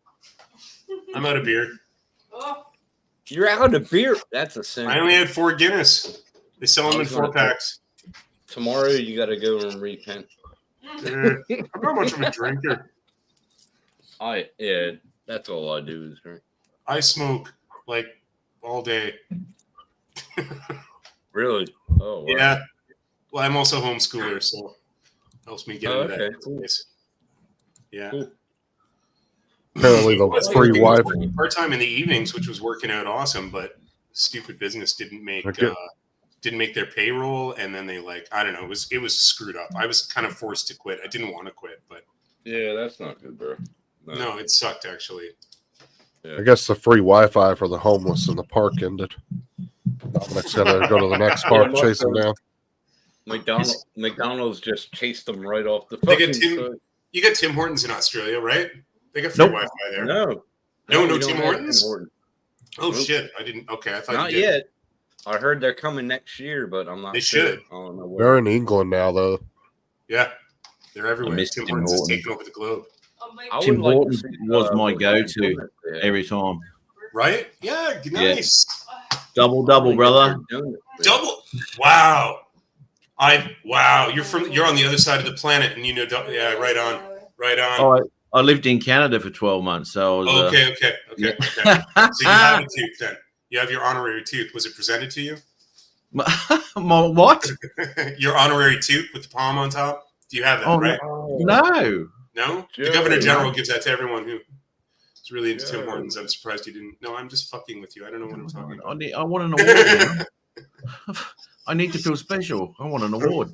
[SPEAKER 3] I'm out of beer.
[SPEAKER 4] Oh,
[SPEAKER 7] You're out of beer. That's a sin.
[SPEAKER 3] I only had 4 Guinness. They sell them in 4 packs.
[SPEAKER 7] Tomorrow you got to go and repent.
[SPEAKER 3] I'm not much of a drinker.
[SPEAKER 7] Yeah, that's all I do is drink.
[SPEAKER 3] I smoke like all day.
[SPEAKER 7] Really? Oh, wow.
[SPEAKER 3] Yeah. Well, I'm also a homeschooler, so helps me get
[SPEAKER 7] Oh,
[SPEAKER 3] into
[SPEAKER 7] okay,
[SPEAKER 3] that
[SPEAKER 7] cool.
[SPEAKER 3] place. Yeah.
[SPEAKER 7] Cool.
[SPEAKER 1] Apparently, the free Wi-Fi.
[SPEAKER 3] Part time in the evenings, which was working out awesome, but stupid business didn't make
[SPEAKER 1] Okay.
[SPEAKER 3] their payroll, and then they I don't know, it was screwed up. I was kind of forced to quit. I didn't want to quit, but
[SPEAKER 7] Yeah, that's not good, bro.
[SPEAKER 3] no, it sucked actually.
[SPEAKER 1] I guess the free Wi-Fi for the homeless in the park ended. Next, gotta go to the next park, chase them down.
[SPEAKER 7] McDonald's just chased them right off the
[SPEAKER 3] They
[SPEAKER 7] fucking
[SPEAKER 3] get Tim-
[SPEAKER 7] side.
[SPEAKER 3] You got Tim Hortons in Australia, right? They got free
[SPEAKER 8] Nope.
[SPEAKER 3] Wi-Fi there.
[SPEAKER 7] No,
[SPEAKER 3] No
[SPEAKER 7] we don't
[SPEAKER 3] Tim
[SPEAKER 7] have
[SPEAKER 3] Hortons?
[SPEAKER 7] Hortons.
[SPEAKER 3] Oh
[SPEAKER 7] Nope.
[SPEAKER 3] shit! I didn't. Okay, I thought
[SPEAKER 7] Not
[SPEAKER 3] you did.
[SPEAKER 7] yet. I heard they're coming next year, but I'm not
[SPEAKER 3] They
[SPEAKER 7] sure.
[SPEAKER 3] should.
[SPEAKER 7] I don't know where.
[SPEAKER 1] They're in England now, though.
[SPEAKER 3] Yeah, they're everywhere.
[SPEAKER 8] miss
[SPEAKER 3] Tim
[SPEAKER 8] Tim
[SPEAKER 3] Hortons is
[SPEAKER 8] Hortons.
[SPEAKER 3] taking over the globe,
[SPEAKER 4] oh my
[SPEAKER 7] I would
[SPEAKER 8] Tim
[SPEAKER 7] like to
[SPEAKER 8] Hortons
[SPEAKER 7] see,
[SPEAKER 8] was my
[SPEAKER 7] what
[SPEAKER 8] go-to
[SPEAKER 7] donuts they have.
[SPEAKER 8] every time.
[SPEAKER 3] right? Yeah, nice.
[SPEAKER 8] Double, brother.
[SPEAKER 7] Donuts they have.
[SPEAKER 3] Double. Wow. You're on the other side of the planet, and you know. Yeah, right on. Right on.
[SPEAKER 8] Oh, I lived in Canada for 12 months, so I was.
[SPEAKER 3] Okay. So you have a tooth then. You have your honorary tooth. Was it presented to you?
[SPEAKER 8] My what?
[SPEAKER 3] Your honorary tooth with the palm on top. Do you have that?
[SPEAKER 8] Oh,
[SPEAKER 3] right?
[SPEAKER 8] No.
[SPEAKER 3] No. The
[SPEAKER 7] Joey,
[SPEAKER 3] Governor General
[SPEAKER 7] no.
[SPEAKER 3] gives that to everyone who is really into Tim
[SPEAKER 7] Joey.
[SPEAKER 3] Hortons. I'm surprised you didn't. No, I'm just fucking with you. I don't know what I'm talking about.
[SPEAKER 8] I want an award. man. I need to feel special. I want an award.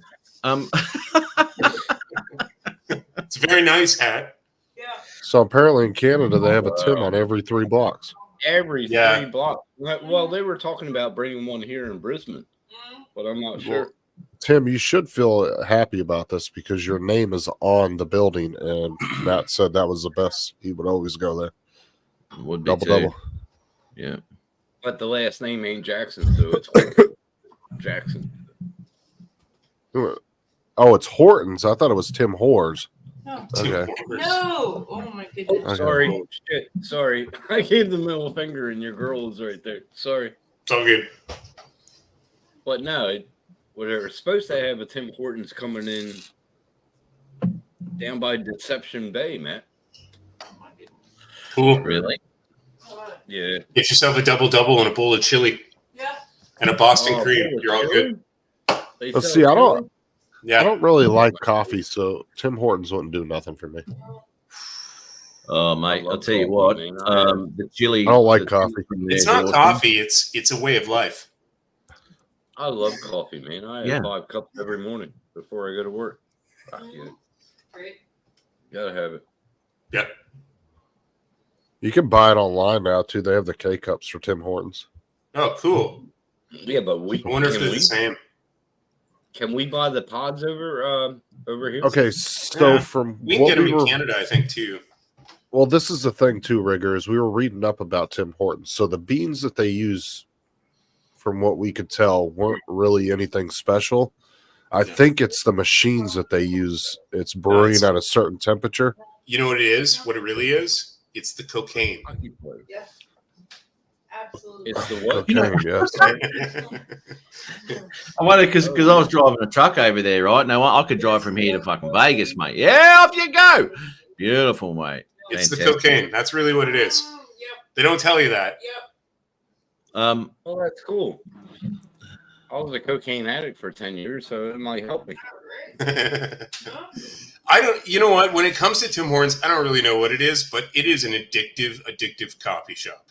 [SPEAKER 3] It's a very nice hat.
[SPEAKER 4] Yeah.
[SPEAKER 1] So apparently in Canada, they have a Tim on every 3 blocks.
[SPEAKER 7] every
[SPEAKER 3] Yeah.
[SPEAKER 7] 3 blocks. Well, they were talking about bringing one here in Brisbane, but I'm not sure.
[SPEAKER 1] Tim, you should feel happy about this because your name is on the building, and Matt said that was the best. He would always go there.
[SPEAKER 8] Would be
[SPEAKER 1] Double
[SPEAKER 8] too.
[SPEAKER 1] double.
[SPEAKER 8] Yeah.
[SPEAKER 7] But the last name ain't Jackson, so it's Jackson.
[SPEAKER 1] Oh, it's Hortons. I thought it was Tim Hors.
[SPEAKER 10] No.
[SPEAKER 1] Okay.
[SPEAKER 10] No. Oh my goodness.
[SPEAKER 1] Okay.
[SPEAKER 7] Sorry, shit. Sorry, I gave the middle finger, and your girl was right there. Sorry,
[SPEAKER 3] It's all good.
[SPEAKER 7] but no, we're supposed to have a Tim Hortons coming in down by Deception Bay, Matt.
[SPEAKER 10] Oh my goodness.
[SPEAKER 3] Cool.
[SPEAKER 8] Really?
[SPEAKER 7] Yeah.
[SPEAKER 3] Get yourself a double and a bowl of chili
[SPEAKER 10] Yeah.
[SPEAKER 3] and a Boston
[SPEAKER 7] Oh,
[SPEAKER 3] cream.
[SPEAKER 7] bowl of
[SPEAKER 3] You're all
[SPEAKER 7] chili?
[SPEAKER 3] good.
[SPEAKER 7] They
[SPEAKER 1] Let's
[SPEAKER 7] sell
[SPEAKER 1] see. I
[SPEAKER 7] chili?
[SPEAKER 1] don't
[SPEAKER 3] Yeah.
[SPEAKER 1] really like coffee, so Tim Hortons wouldn't do nothing for me.
[SPEAKER 8] Oh, mate,
[SPEAKER 7] love
[SPEAKER 8] I'll tell you
[SPEAKER 7] coffee,
[SPEAKER 8] what.
[SPEAKER 7] man.
[SPEAKER 8] The chili.
[SPEAKER 1] I don't like
[SPEAKER 8] the
[SPEAKER 1] coffee.
[SPEAKER 8] chili from
[SPEAKER 3] It's
[SPEAKER 8] there's
[SPEAKER 3] not
[SPEAKER 8] awesome.
[SPEAKER 3] coffee. It's a way of life.
[SPEAKER 7] I love coffee, man. I have
[SPEAKER 8] Yeah.
[SPEAKER 7] 5 cups every morning before I go to work. Fuck yeah.
[SPEAKER 10] Great.
[SPEAKER 7] Gotta have it.
[SPEAKER 3] Yep.
[SPEAKER 1] You can buy it online now too. They have the K cups for Tim Hortons.
[SPEAKER 3] Oh, cool.
[SPEAKER 7] Yeah, but
[SPEAKER 3] I wonder if they're the same.
[SPEAKER 7] can we buy the pods over here?
[SPEAKER 1] Okay, so
[SPEAKER 3] Yeah.
[SPEAKER 1] from
[SPEAKER 3] We can
[SPEAKER 1] what
[SPEAKER 3] get them
[SPEAKER 1] we
[SPEAKER 3] in
[SPEAKER 1] were,
[SPEAKER 3] Canada, I think, too.
[SPEAKER 1] well, this is the thing too, Rigger, is we were reading up about Tim Hortons. So the beans that they use, from what we could tell, weren't really anything special. I think it's the machines that they use. It's brewing at a certain temperature.
[SPEAKER 3] You know what it is? What it really is? It's the cocaine.
[SPEAKER 10] Yeah. Absolutely.
[SPEAKER 7] It's the what?
[SPEAKER 1] Cocaine, yes.
[SPEAKER 8] I wonder because I was driving a truck over there, right? Now I could drive from here to fucking Vegas, mate. Yeah, off you go. Beautiful, mate.
[SPEAKER 3] It's the
[SPEAKER 8] Fantastic.
[SPEAKER 3] cocaine. That's really what it is.
[SPEAKER 10] Yep.
[SPEAKER 3] They don't tell you that.
[SPEAKER 10] Yep.
[SPEAKER 7] Oh, that's cool. I was a cocaine addict for 10 years, so it might help me.
[SPEAKER 3] I don't. You know what? When it comes to Tim Hortons, I don't really know what it is, but it is an addictive coffee shop.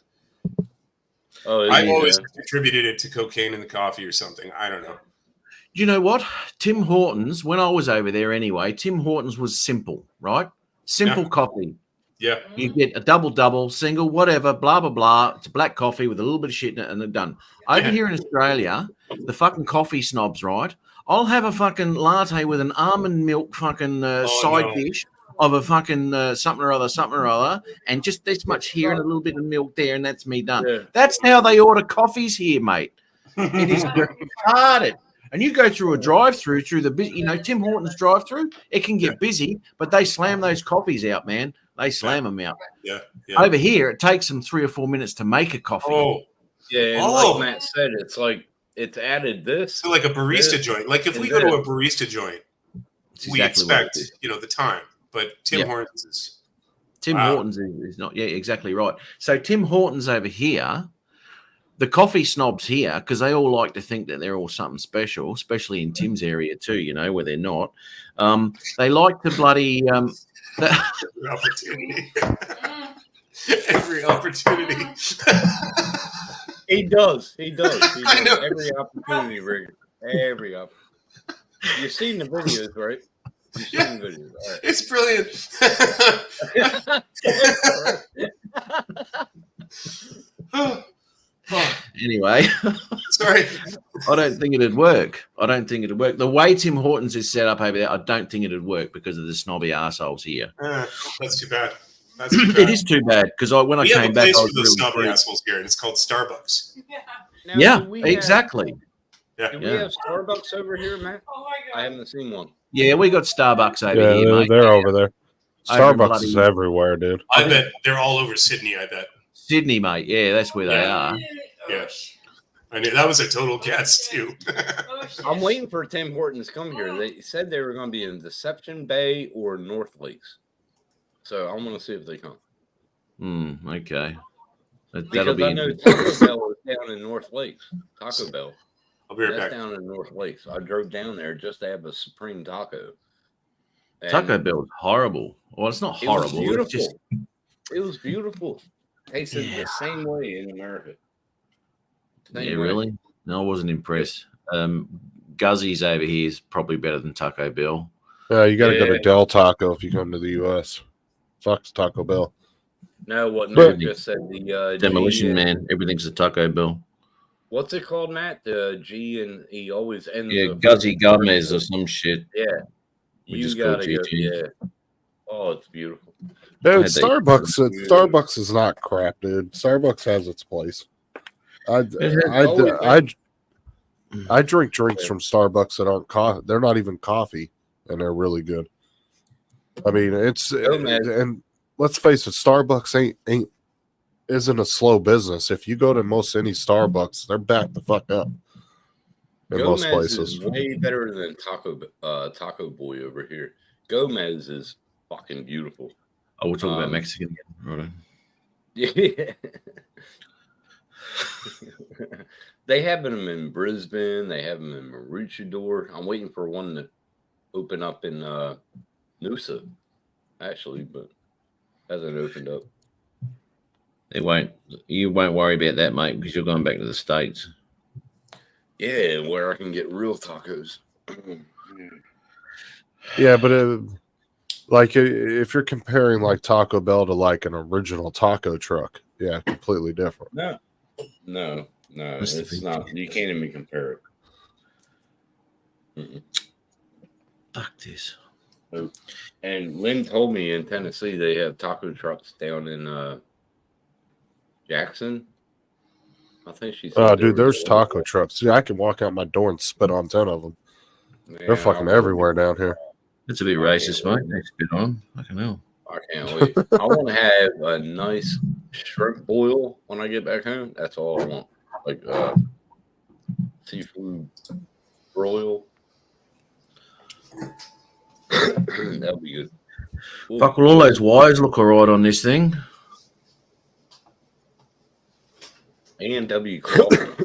[SPEAKER 7] Oh,
[SPEAKER 3] I've
[SPEAKER 7] yeah.
[SPEAKER 3] always attributed it to cocaine in the coffee or something. I don't know.
[SPEAKER 8] You know what? Tim Hortons, when I was over there anyway, Tim Hortons was simple, right? Simple
[SPEAKER 3] Yeah.
[SPEAKER 8] coffee.
[SPEAKER 3] Yeah.
[SPEAKER 8] You get a double, single, whatever, blah, blah, blah. It's a black coffee with a little bit of shit in it and they're done. Over
[SPEAKER 3] Yeah.
[SPEAKER 8] here in Australia, the fucking coffee snobs, right? I'll have a fucking latte with an almond milk fucking side
[SPEAKER 3] no.
[SPEAKER 8] dish of a fucking something or other, and just this much here and a little bit of milk there, and that's me done.
[SPEAKER 7] Yeah.
[SPEAKER 8] That's how they order coffees here, mate. It is retarded. And you go through a drive-through through the, Tim Hortons drive-through, it can get busy, but they slam those coffees out, man. They slam them out.
[SPEAKER 3] Yeah. Yeah.
[SPEAKER 8] Over here, it takes them 3 or 4 minutes to make a coffee.
[SPEAKER 3] Oh,
[SPEAKER 7] Yeah, and
[SPEAKER 3] Oh.
[SPEAKER 7] like Matt said, it's added this.
[SPEAKER 3] so like a barista
[SPEAKER 7] Yeah.
[SPEAKER 3] joint. Like if we
[SPEAKER 7] And
[SPEAKER 3] go to
[SPEAKER 7] then-
[SPEAKER 3] a barista joint,
[SPEAKER 8] It's
[SPEAKER 3] we
[SPEAKER 8] exactly what it
[SPEAKER 3] expect
[SPEAKER 8] is.
[SPEAKER 3] the time. But Tim
[SPEAKER 8] Yeah.
[SPEAKER 3] Hortons is
[SPEAKER 8] Tim
[SPEAKER 3] Wow.
[SPEAKER 8] Hortons is not, yeah, exactly right. So Tim Hortons over here, the coffee snobs here, because they all like to think that they're all something special, especially in Tim's area too, where they're not. They like to bloody
[SPEAKER 3] every opportunity. Every opportunity.
[SPEAKER 7] He does. He does.
[SPEAKER 3] I know.
[SPEAKER 7] Every opportunity, Rigger. Every opportunity. You've seen the videos, right? You've seen the videos. All right.
[SPEAKER 3] It's brilliant.
[SPEAKER 8] anyway.
[SPEAKER 3] Sorry.
[SPEAKER 8] I don't think it'd work. The way Tim Hortons is set up over there, I don't think it'd work because of the snobby assholes here.
[SPEAKER 3] That's too bad. That's too bad.
[SPEAKER 8] It is too bad because when I
[SPEAKER 3] We have
[SPEAKER 8] came
[SPEAKER 3] a
[SPEAKER 8] back,
[SPEAKER 3] place
[SPEAKER 8] I
[SPEAKER 3] for
[SPEAKER 8] was
[SPEAKER 3] those
[SPEAKER 8] really
[SPEAKER 3] snobby
[SPEAKER 8] freaked.
[SPEAKER 3] assholes here, and it's called Starbucks.
[SPEAKER 10] Yeah.
[SPEAKER 7] Now,
[SPEAKER 8] Yeah,
[SPEAKER 7] do we have-
[SPEAKER 8] exactly.
[SPEAKER 3] Yeah.
[SPEAKER 7] Do we
[SPEAKER 8] Yeah.
[SPEAKER 7] have Starbucks over here, Matt?
[SPEAKER 10] Oh my
[SPEAKER 7] I
[SPEAKER 10] god.
[SPEAKER 7] haven't seen one.
[SPEAKER 8] Yeah, we got Starbucks over
[SPEAKER 1] Yeah,
[SPEAKER 8] here, mate.
[SPEAKER 1] they're over there.
[SPEAKER 8] Over
[SPEAKER 1] Starbucks is
[SPEAKER 8] bloody-
[SPEAKER 1] everywhere, dude.
[SPEAKER 3] I bet they're all over Sydney. I bet.
[SPEAKER 8] Sydney, mate. Yeah, that's where they
[SPEAKER 3] Yeah.
[SPEAKER 8] are.
[SPEAKER 3] Yeah. I knew that was a total guess too.
[SPEAKER 10] Oh, shit.
[SPEAKER 7] I'm waiting for Tim Hortons to come here. They said they were going to be in Deception Bay or North Lakes. So I'm going to see if they come.
[SPEAKER 8] Okay. That'll
[SPEAKER 7] Because
[SPEAKER 8] be
[SPEAKER 7] I know
[SPEAKER 8] interesting.
[SPEAKER 7] Taco Bell is down in North Lakes. Taco Bell.
[SPEAKER 3] I'll be right
[SPEAKER 7] That's
[SPEAKER 3] back.
[SPEAKER 7] down in North Lakes. I drove down there just to have a Supreme Taco. And
[SPEAKER 8] Taco Bell's horrible. Well, it's not
[SPEAKER 7] It was
[SPEAKER 8] horrible.
[SPEAKER 7] beautiful.
[SPEAKER 8] It's just
[SPEAKER 7] It was beautiful. Tasted the same way in America. Same
[SPEAKER 8] yeah,
[SPEAKER 7] way.
[SPEAKER 8] really. No, I wasn't impressed. Guzzi's over here is probably better than Taco Bell.
[SPEAKER 1] Yeah, you got to go
[SPEAKER 7] Yeah.
[SPEAKER 1] to Del Taco if you come to the U.S. Fuck Taco Bell.
[SPEAKER 2] No, what
[SPEAKER 1] But-
[SPEAKER 2] Nick just said. The
[SPEAKER 8] Demolition
[SPEAKER 2] G and-
[SPEAKER 8] Man. Everything's a Taco Bell.
[SPEAKER 2] What's it called, Matt? The G, and he always ends.
[SPEAKER 8] Yeah,
[SPEAKER 2] a
[SPEAKER 8] Guzzy
[SPEAKER 2] fucking-
[SPEAKER 8] Gomez or some shit.
[SPEAKER 2] Yeah,
[SPEAKER 8] We
[SPEAKER 2] you
[SPEAKER 8] just call
[SPEAKER 2] gotta go.
[SPEAKER 8] GG.
[SPEAKER 2] Yeah. Oh, it's beautiful.
[SPEAKER 1] Dude,
[SPEAKER 8] had that-
[SPEAKER 1] Starbucks is not crap, dude. Starbucks has its place.
[SPEAKER 8] has
[SPEAKER 1] I drink drinks from Starbucks that aren't they're not even coffee, and they're really good. I mean,
[SPEAKER 2] man.
[SPEAKER 1] and let's face it, Starbucks isn't a slow business. If you go to most any Starbucks, they're backed the fuck up in most
[SPEAKER 2] Gomez
[SPEAKER 1] places.
[SPEAKER 2] is way better than Taco Boy over here. Gomez is fucking beautiful.
[SPEAKER 8] Oh, we're talking about
[SPEAKER 2] Um,
[SPEAKER 8] Mexican again. Right.
[SPEAKER 2] Yeah. They have them in Brisbane. They have them in Maroochydore. I'm waiting for one to open up in Noosa, actually, but hasn't opened up.
[SPEAKER 8] You won't worry about that, mate, because you're going back to the States.
[SPEAKER 2] Yeah, where I can get real tacos.
[SPEAKER 1] Yeah, but like if you're comparing like Taco Bell to like an original taco truck, yeah, completely different.
[SPEAKER 2] No,
[SPEAKER 8] That's the
[SPEAKER 2] it's
[SPEAKER 8] thing.
[SPEAKER 2] not. You can't even compare it. Mm-mm.
[SPEAKER 8] Fuck this.
[SPEAKER 2] And Lynn told me in Tennessee they have taco trucks down in Jackson. I think she said.
[SPEAKER 1] Oh,
[SPEAKER 2] they
[SPEAKER 1] dude,
[SPEAKER 2] were
[SPEAKER 1] there's
[SPEAKER 2] there.
[SPEAKER 1] taco trucks. Yeah, I can walk out my door and spit on 10 of them.
[SPEAKER 2] Yeah,
[SPEAKER 1] They're fucking
[SPEAKER 2] I-
[SPEAKER 1] everywhere down here.
[SPEAKER 8] It's a bit racist, mate. Next bit on. Fucking hell.
[SPEAKER 2] I can't wait. I want to have a nice shrimp boil when I get back home. That's all I want. Like seafood broil. That'll be good. Ooh.
[SPEAKER 8] Fuck, well, all those wires look all right on this thing.
[SPEAKER 2] A&W coffee.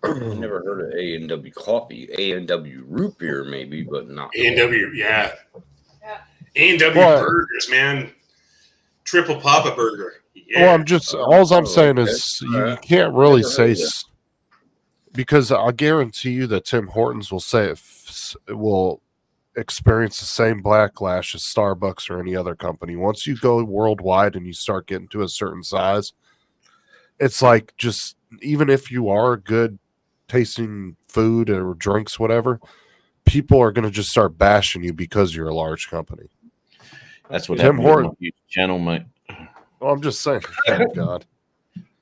[SPEAKER 2] I never heard of A&W coffee. A&W root beer, maybe, but not.
[SPEAKER 3] A&W, yeah.
[SPEAKER 10] Yeah.
[SPEAKER 3] A&W
[SPEAKER 1] What?
[SPEAKER 3] burgers, man. Triple Papa burger. Yeah.
[SPEAKER 1] Well, I'm just all I'm saying
[SPEAKER 2] okay.
[SPEAKER 1] is you
[SPEAKER 2] Alright.
[SPEAKER 1] can't really
[SPEAKER 2] Never
[SPEAKER 1] say
[SPEAKER 2] heard of that.
[SPEAKER 1] because I guarantee you that Tim Hortons will say it will experience the same backlash as Starbucks or any other company. Once you go worldwide and you start getting to a certain size, it's like just even if you are good tasting food or drinks, whatever, people are going to just start bashing you because you're a large company.
[SPEAKER 8] That's what
[SPEAKER 1] Tim
[SPEAKER 8] happened with
[SPEAKER 1] Horton-
[SPEAKER 8] my YouTube channel, mate.
[SPEAKER 1] Well, I'm just saying, thank God.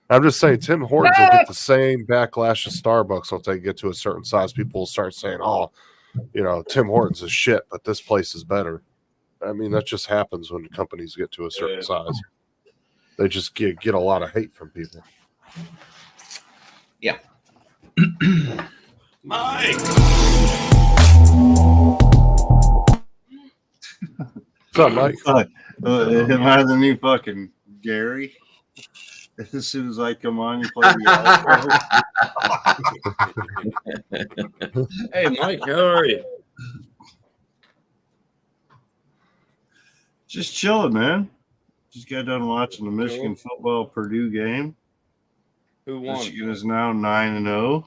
[SPEAKER 1] I'm just saying, Tim Hortons will get the same backlash as Starbucks once they get to a certain size. People will start saying, "Oh, you know, Tim Hortons is shit, but this place is better." I mean, that just happens when companies get to a certain size. They just get a lot of hate from people.
[SPEAKER 3] Mike.
[SPEAKER 1] What's up, Mike?
[SPEAKER 11] Am I the new fucking Gary? As soon as I come on, you play the outro.
[SPEAKER 2] Hey, Mike, how are you?
[SPEAKER 11] Just chilling, man. Just got done watching the Michigan football Purdue game.
[SPEAKER 2] Who won?
[SPEAKER 11] Michigan is now 9-0.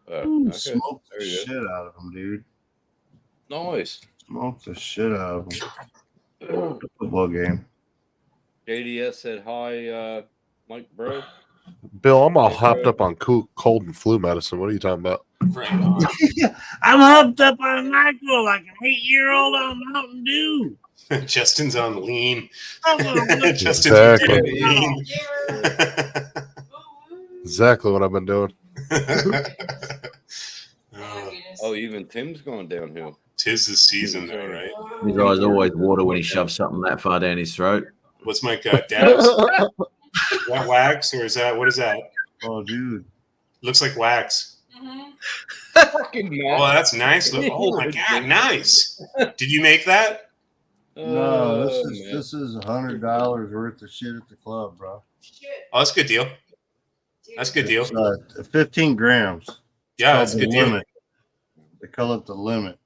[SPEAKER 2] Okay.
[SPEAKER 11] Smoked
[SPEAKER 2] There
[SPEAKER 11] the
[SPEAKER 2] you
[SPEAKER 11] shit out of them, dude.
[SPEAKER 2] go. Nice.
[SPEAKER 11] Smoked the shit out of them. The football game.
[SPEAKER 2] JDS said hi, Mike, bro.
[SPEAKER 1] Bill, I'm all hopped up on cold and flu medicine. What are you talking about?
[SPEAKER 3] Right on.
[SPEAKER 11] I'm hopped up on Michael like an 8-year-old on Mountain Dew.
[SPEAKER 3] Justin's on lean.
[SPEAKER 11] I'm gonna
[SPEAKER 3] Justin's
[SPEAKER 1] Exactly.
[SPEAKER 3] on lean.
[SPEAKER 1] Exactly what I've been doing.
[SPEAKER 2] Oh, even Tim's going downhill.
[SPEAKER 3] 'Tis the season, though, right?
[SPEAKER 8] His eyes always water when he shoves something that far down his throat.
[SPEAKER 3] What's Mike got? Dabs? That wax, or is that what is that?
[SPEAKER 11] Oh, dude.
[SPEAKER 3] Looks like wax.
[SPEAKER 2] Fucking
[SPEAKER 3] Oh, that's nice. Oh my god, nice. Did you make that?
[SPEAKER 11] No,
[SPEAKER 2] Oh,
[SPEAKER 11] this is $100 worth of shit at the club, bro.
[SPEAKER 10] Shit.
[SPEAKER 3] Oh, that's a good deal. That's a good deal.
[SPEAKER 11] It's 15 grams.
[SPEAKER 3] Yeah, that's a
[SPEAKER 11] Called
[SPEAKER 3] good
[SPEAKER 11] the
[SPEAKER 3] deal.
[SPEAKER 11] limit. They call it the limit.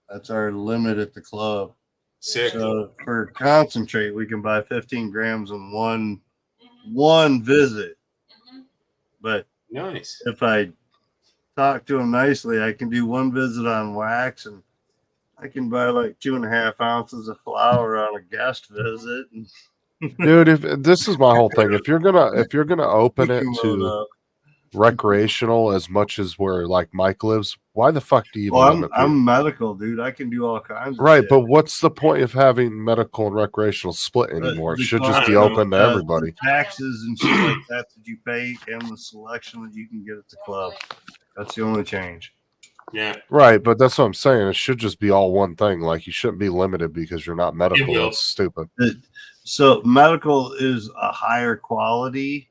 [SPEAKER 11] That's our limit at the club.
[SPEAKER 3] Sick.
[SPEAKER 11] So for concentrate, we can buy 15 grams in one visit. But
[SPEAKER 3] Nice.
[SPEAKER 11] if I talk to them nicely, I can do one visit on wax, and I can buy like 2.5 ounces of flour on a guest visit. And
[SPEAKER 1] Dude, if this is my whole thing, if you're gonna open it to recreational as much as where like Mike lives, why the fuck do you even
[SPEAKER 11] Well,
[SPEAKER 1] limit
[SPEAKER 11] I'm
[SPEAKER 1] people?
[SPEAKER 11] medical, dude. I can do all kinds of
[SPEAKER 1] Right,
[SPEAKER 11] shit.
[SPEAKER 1] but what's the point of having medical and recreational split anymore? It should just be open to everybody.
[SPEAKER 11] The taxes and shit like that that you pay and the selection that you can get at the club. That's the only change.
[SPEAKER 3] Yeah.
[SPEAKER 1] Right, but that's what I'm saying. It should just be all one thing. Like you shouldn't be limited because you're not medical.
[SPEAKER 3] will.
[SPEAKER 1] That's stupid.
[SPEAKER 11] So medical is a higher quality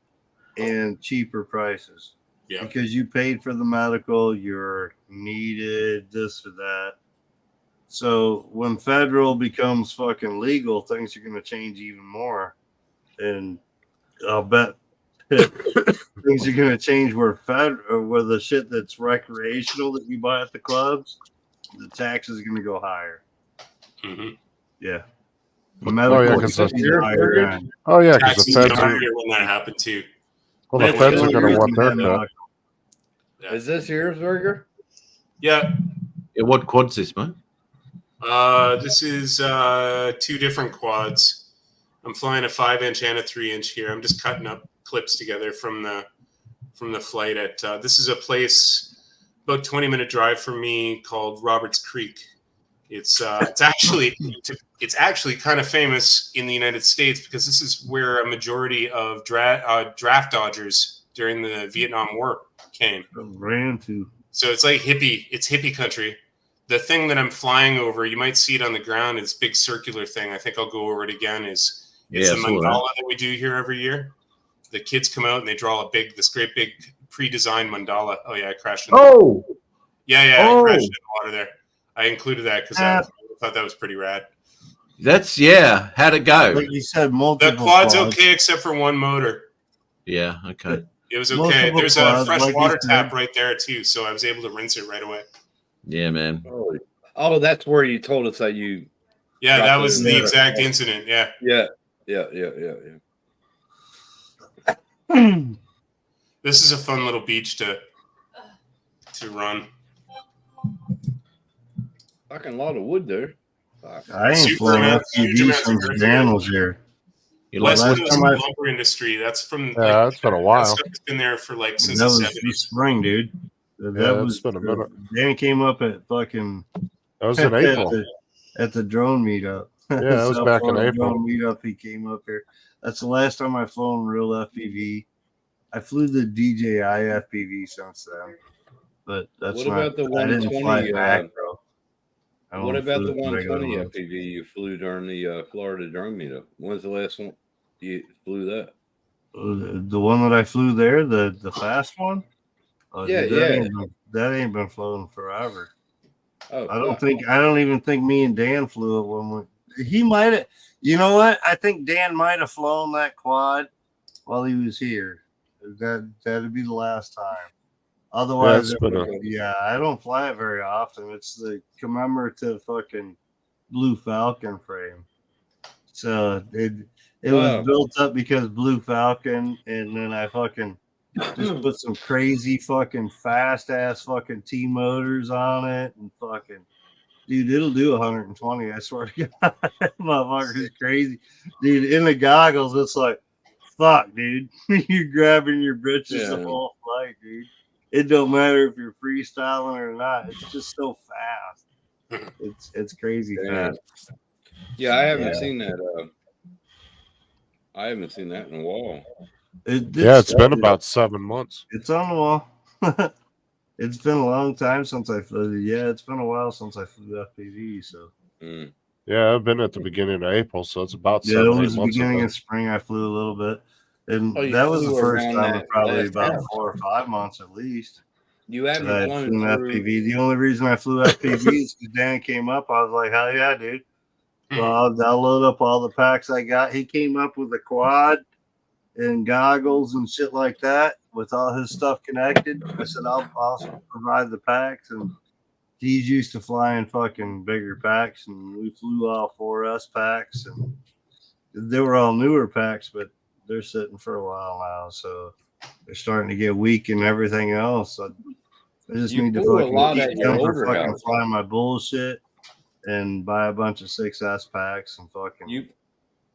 [SPEAKER 11] and cheaper prices.
[SPEAKER 3] Yeah.
[SPEAKER 11] Because you paid for the medical, you're needed, this or that. So when federal becomes fucking legal, things are going to change even more. And I'll bet things are going to change where where the shit that's recreational that you buy at the clubs, the tax is going to go higher.
[SPEAKER 3] Mm-hmm.
[SPEAKER 11] Yeah.
[SPEAKER 1] Oh,
[SPEAKER 11] Medical
[SPEAKER 1] yeah,
[SPEAKER 11] is
[SPEAKER 1] 'cause
[SPEAKER 11] higher end.
[SPEAKER 1] Oh yeah, because
[SPEAKER 3] Taxes
[SPEAKER 1] the feds
[SPEAKER 3] go
[SPEAKER 1] are,
[SPEAKER 3] higher when that happened too.
[SPEAKER 1] well, the
[SPEAKER 3] That's
[SPEAKER 1] feds
[SPEAKER 3] the
[SPEAKER 1] are
[SPEAKER 3] only
[SPEAKER 1] going to
[SPEAKER 11] reason
[SPEAKER 1] want their
[SPEAKER 11] that
[SPEAKER 1] cut.
[SPEAKER 11] medical-
[SPEAKER 3] Yeah.
[SPEAKER 7] Is this yours, Burger?
[SPEAKER 3] Yeah.
[SPEAKER 8] Yeah, what quad's this, mate?
[SPEAKER 3] This is 2 different quads. I'm flying a 5-inch and a 3-inch here. I'm just cutting up clips together from the flight at this is a place about 20-minute drive from me called Roberts Creek. It's actually kind of famous in the United States because this is where a majority of draft dodgers during the Vietnam War came.
[SPEAKER 11] Ran to.
[SPEAKER 3] So it's like hippie country. The thing that I'm flying over, you might see it on the ground. It's a big circular thing. I think I'll go over it again. It's
[SPEAKER 8] Yeah,
[SPEAKER 3] the
[SPEAKER 8] I saw
[SPEAKER 3] mandala
[SPEAKER 8] that.
[SPEAKER 3] that we do here every year. The kids come out and they draw this great big pre-designed mandala. Oh yeah, I crashed.
[SPEAKER 8] Oh,
[SPEAKER 3] I
[SPEAKER 8] Oh.
[SPEAKER 3] crashed in the water there. I included that because I thought that was pretty rad.
[SPEAKER 8] how'd it go?
[SPEAKER 11] Like you said,
[SPEAKER 3] The
[SPEAKER 11] multiple
[SPEAKER 3] quad's
[SPEAKER 11] quads.
[SPEAKER 3] okay except for one motor.
[SPEAKER 8] Yeah, okay.
[SPEAKER 3] It was okay.
[SPEAKER 11] Multiple
[SPEAKER 3] There's a
[SPEAKER 11] quads,
[SPEAKER 3] fresh
[SPEAKER 11] like you
[SPEAKER 3] water
[SPEAKER 11] said.
[SPEAKER 3] tap right there too, so I was able to rinse it right away.
[SPEAKER 8] Yeah, man.
[SPEAKER 7] Oh, that's where you told us that you.
[SPEAKER 3] Yeah,
[SPEAKER 7] Got
[SPEAKER 3] that
[SPEAKER 7] the-
[SPEAKER 3] was the
[SPEAKER 11] Yeah.
[SPEAKER 3] exact incident. Yeah.
[SPEAKER 7] Yeah.
[SPEAKER 3] This is a fun little beach to run.
[SPEAKER 7] Fucking lot of wood there. Fuck.
[SPEAKER 11] I ain't
[SPEAKER 3] Super
[SPEAKER 11] flying
[SPEAKER 3] amount-
[SPEAKER 11] FPV
[SPEAKER 3] huge amounts of
[SPEAKER 11] since
[SPEAKER 3] earth
[SPEAKER 11] Dan
[SPEAKER 3] there.
[SPEAKER 11] was here.
[SPEAKER 8] You like
[SPEAKER 3] West
[SPEAKER 11] last
[SPEAKER 3] Coast
[SPEAKER 11] time I-
[SPEAKER 3] lumber industry. That's from
[SPEAKER 1] Yeah, it's been a while.
[SPEAKER 3] That stuff has been there for like since
[SPEAKER 11] That
[SPEAKER 3] the
[SPEAKER 11] was the
[SPEAKER 3] 70s.
[SPEAKER 11] spring, dude.
[SPEAKER 1] Yeah,
[SPEAKER 11] That
[SPEAKER 1] it's
[SPEAKER 11] was
[SPEAKER 1] been a minute.
[SPEAKER 11] Dan came up at fucking
[SPEAKER 1] That was in April.
[SPEAKER 11] at the drone meetup.
[SPEAKER 1] Yeah, it was
[SPEAKER 11] South
[SPEAKER 1] back in
[SPEAKER 11] Florida
[SPEAKER 1] April.
[SPEAKER 11] Drone meetup. He came up here. That's the last time I've flown real FPV. I flew the DJI FPV since then, but that's
[SPEAKER 7] What
[SPEAKER 11] not.
[SPEAKER 7] about the
[SPEAKER 11] I didn't fly
[SPEAKER 7] 120?
[SPEAKER 11] it back, bro. I
[SPEAKER 7] What
[SPEAKER 11] only
[SPEAKER 7] about
[SPEAKER 11] flew
[SPEAKER 7] the
[SPEAKER 11] the regular
[SPEAKER 7] 120
[SPEAKER 11] ones.
[SPEAKER 7] FPV you flew during the Florida drone meetup? When's the last one you flew that?
[SPEAKER 11] The one that I flew there, the fast one.
[SPEAKER 7] Yeah,
[SPEAKER 11] dude, that ain't been flown forever.
[SPEAKER 7] Oh,
[SPEAKER 11] I don't
[SPEAKER 7] fuck.
[SPEAKER 11] I don't even think me and Dan flew it when he might have. You know what? I think Dan might have flown that quad while he was here. That'd be the last time. Otherwise,
[SPEAKER 1] Yeah, it's been
[SPEAKER 11] yeah, I don't fly it very often. It's the commemorative fucking Blue Falcon frame. So it
[SPEAKER 7] Wow.
[SPEAKER 11] was built up because Blue Falcon, and then I fucking just put some crazy fucking fast ass fucking T motors on it, and fucking dude, it'll do 120. I swear to God, motherfucker's crazy, dude. In the goggles, it's like, fuck, dude, you're grabbing your britches the
[SPEAKER 7] Yeah.
[SPEAKER 11] whole flight, dude. It don't matter if you're freestyling or not. It's just so fast. It's crazy
[SPEAKER 7] Damn.
[SPEAKER 11] fast.
[SPEAKER 7] Yeah, I haven't
[SPEAKER 11] Yeah.
[SPEAKER 7] seen that. I haven't seen that in a while.
[SPEAKER 1] Yeah, it's been about 7 months.
[SPEAKER 11] It's on the wall. It's been a long time since I flew. Yeah, it's been a while since I flew FPV. So
[SPEAKER 7] Mm.
[SPEAKER 1] Yeah, I've been at the beginning of April, so it's about
[SPEAKER 11] yeah,
[SPEAKER 1] 7
[SPEAKER 11] it
[SPEAKER 1] 8
[SPEAKER 11] was the
[SPEAKER 1] months
[SPEAKER 11] beginning
[SPEAKER 1] ago.
[SPEAKER 11] of spring. I flew a little bit, and
[SPEAKER 7] Oh, you
[SPEAKER 11] that was the
[SPEAKER 7] flew
[SPEAKER 11] first
[SPEAKER 7] around
[SPEAKER 11] time in
[SPEAKER 7] that
[SPEAKER 11] probably
[SPEAKER 7] last
[SPEAKER 11] about
[SPEAKER 7] half.
[SPEAKER 11] 4 or 5 months at least.
[SPEAKER 7] You
[SPEAKER 11] that I
[SPEAKER 7] haven't
[SPEAKER 11] had
[SPEAKER 7] flown
[SPEAKER 11] flown
[SPEAKER 7] through.
[SPEAKER 11] FPV. The only reason I flew FPV is because Dan came up. I was like, hell yeah, dude. Well, I'll load up all the packs I got. He came up with a quad and goggles and shit like that with all his stuff connected. I said, I'll also provide the packs. And he's used to flying fucking bigger packs. And we flew all 4S packs. And they were all newer packs, but they're sitting for a while now. So they're starting to get weak and everything else. I just
[SPEAKER 7] You
[SPEAKER 11] need to
[SPEAKER 7] flew a
[SPEAKER 11] fucking
[SPEAKER 7] lot
[SPEAKER 11] keep
[SPEAKER 7] at your
[SPEAKER 11] them for
[SPEAKER 7] older
[SPEAKER 11] fucking
[SPEAKER 7] house.
[SPEAKER 11] flying my bullshit and buy a bunch of 6S packs and fucking.
[SPEAKER 7] You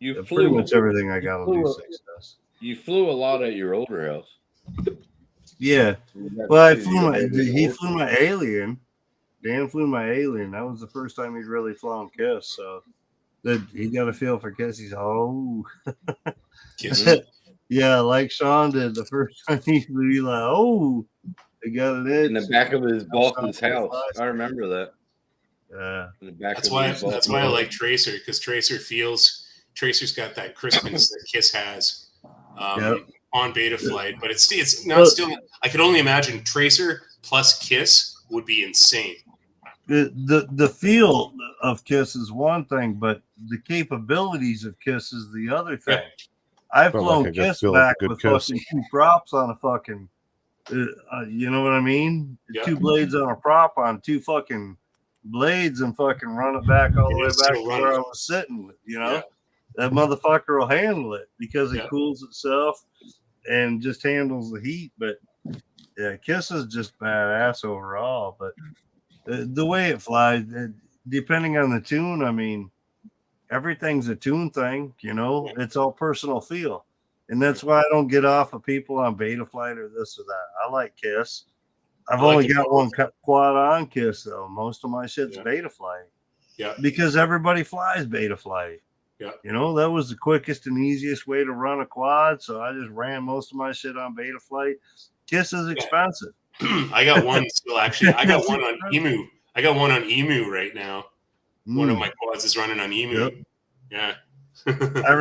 [SPEAKER 2] You
[SPEAKER 11] Pretty
[SPEAKER 2] flew.
[SPEAKER 11] much everything I got on
[SPEAKER 2] flew-
[SPEAKER 11] D6 does.
[SPEAKER 2] You flew a lot at your older house.
[SPEAKER 11] Yeah.
[SPEAKER 2] You got
[SPEAKER 11] Well, I
[SPEAKER 2] to
[SPEAKER 11] flew
[SPEAKER 2] your
[SPEAKER 11] my.
[SPEAKER 2] older
[SPEAKER 11] He
[SPEAKER 2] house.
[SPEAKER 11] flew my alien. Dan flew my alien. That was the first time he'd really flown Kiss. So that he got a feel for Kiss. He's
[SPEAKER 3] Kiss.
[SPEAKER 11] yeah, like Sean did the first time he flew. He like, oh, he got an itch
[SPEAKER 2] In the back of his boss's
[SPEAKER 11] Something
[SPEAKER 2] house.
[SPEAKER 11] flies.
[SPEAKER 2] I remember that.
[SPEAKER 11] Yeah.
[SPEAKER 2] In the back
[SPEAKER 3] That's
[SPEAKER 2] of
[SPEAKER 3] why.
[SPEAKER 2] his
[SPEAKER 3] That's
[SPEAKER 2] boss's
[SPEAKER 3] why I
[SPEAKER 2] house.
[SPEAKER 3] like Tracer, because Tracer's got that crispness that Kiss has
[SPEAKER 11] Yep.
[SPEAKER 3] on Beta Flight. But it's not
[SPEAKER 11] Well-
[SPEAKER 3] still. I could only imagine Tracer plus Kiss would be insane.
[SPEAKER 11] The feel of Kiss is one thing, but the capabilities of Kiss is the other thing.
[SPEAKER 3] Yeah.
[SPEAKER 11] I've
[SPEAKER 1] Felt
[SPEAKER 11] flown
[SPEAKER 1] like I just
[SPEAKER 11] Kiss
[SPEAKER 1] feel like a
[SPEAKER 11] back
[SPEAKER 1] good
[SPEAKER 11] with
[SPEAKER 1] kiss.
[SPEAKER 11] fucking 2 props on a fucking, you know what I mean?
[SPEAKER 3] Yeah.
[SPEAKER 11] 2 blades on a prop on 2 fucking blades and fucking run it back all the
[SPEAKER 3] And
[SPEAKER 11] way
[SPEAKER 3] it's
[SPEAKER 11] back
[SPEAKER 3] still
[SPEAKER 11] to where
[SPEAKER 3] running.
[SPEAKER 11] I was sitting. You know,
[SPEAKER 3] Yeah.
[SPEAKER 11] that motherfucker will handle it because it
[SPEAKER 3] Yeah.
[SPEAKER 11] cools itself and just handles the heat. But yeah, Kiss is just badass overall. But the way it flies, depending on the tune, I mean, everything's a tune thing, you know, it's all personal feel. And that's why I don't get off of people on Beta Flight or this or that. I like Kiss. I've
[SPEAKER 3] I like
[SPEAKER 11] only
[SPEAKER 3] it
[SPEAKER 11] got
[SPEAKER 3] both.
[SPEAKER 11] one quad on Kiss, though. Most of my shit's
[SPEAKER 3] Yeah.
[SPEAKER 11] Beta Flight.
[SPEAKER 3] Yeah.
[SPEAKER 11] Because everybody flies Beta Flight.
[SPEAKER 3] Yeah.
[SPEAKER 11] You know, that was the quickest and easiest way to run a quad. So I just ran most of my shit on Beta Flight. Kiss is expensive.
[SPEAKER 3] I got one still. Actually, I got one on Emu. I got one on Emu right now. One of
[SPEAKER 11] Mm.
[SPEAKER 3] my quads is running on Emu.
[SPEAKER 11] Yep.
[SPEAKER 3] Yeah.
[SPEAKER 11] I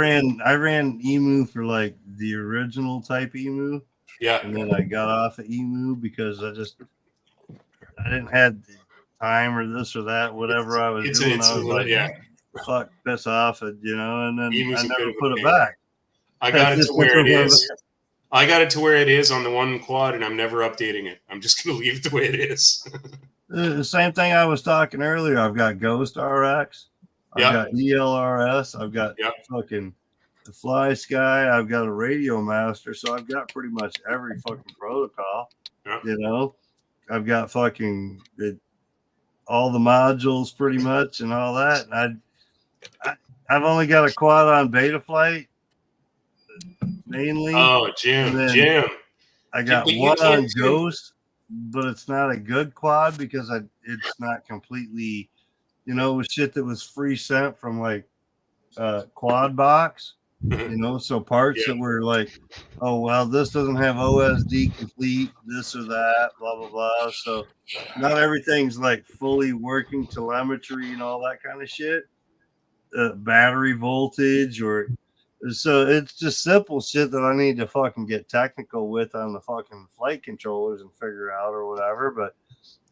[SPEAKER 11] ran Emu for like the original type Emu,
[SPEAKER 3] Yeah.
[SPEAKER 11] and then I got off of Emu because I didn't have the time or this or that, whatever I was doing. I was like,
[SPEAKER 3] yeah.
[SPEAKER 11] fuck, piss off, you know, and then
[SPEAKER 3] Emu's
[SPEAKER 11] I
[SPEAKER 3] a bit
[SPEAKER 11] never
[SPEAKER 3] of a
[SPEAKER 11] put it
[SPEAKER 3] pain.
[SPEAKER 11] back.
[SPEAKER 3] I got it
[SPEAKER 11] That's
[SPEAKER 3] to where it
[SPEAKER 11] just-
[SPEAKER 3] is. I got it to where it is on the one quad, and I'm never updating it. I'm just gonna leave it the way it is.
[SPEAKER 11] The same thing I was talking earlier. I've got Ghost RX, I've
[SPEAKER 3] Yeah.
[SPEAKER 11] got ELRS, I've got
[SPEAKER 3] Yeah.
[SPEAKER 11] fucking the Fly Sky, I've got a Radio Master, so I've got pretty much every fucking protocol.
[SPEAKER 3] Yeah.
[SPEAKER 11] You know, I've got fucking all the modules pretty much and all that. And I've only got a quad on Beta Flight mainly.
[SPEAKER 3] Oh,
[SPEAKER 11] And
[SPEAKER 3] Jim,
[SPEAKER 11] then-
[SPEAKER 3] Jim.
[SPEAKER 11] I got
[SPEAKER 3] but you
[SPEAKER 11] one on
[SPEAKER 3] can't do-
[SPEAKER 11] Ghost, but it's not a good quad because it's not completely, you know, it was shit that was free sent from like Quad Box, you know, so parts
[SPEAKER 3] Yeah.
[SPEAKER 11] that were like, oh well, this doesn't have OSD complete, this or that, blah blah blah. So not everything's like fully working telemetry and all that kind of shit. Battery voltage or so it's just simple shit that I need to fucking get technical with on the fucking flight controllers and figure out or whatever. But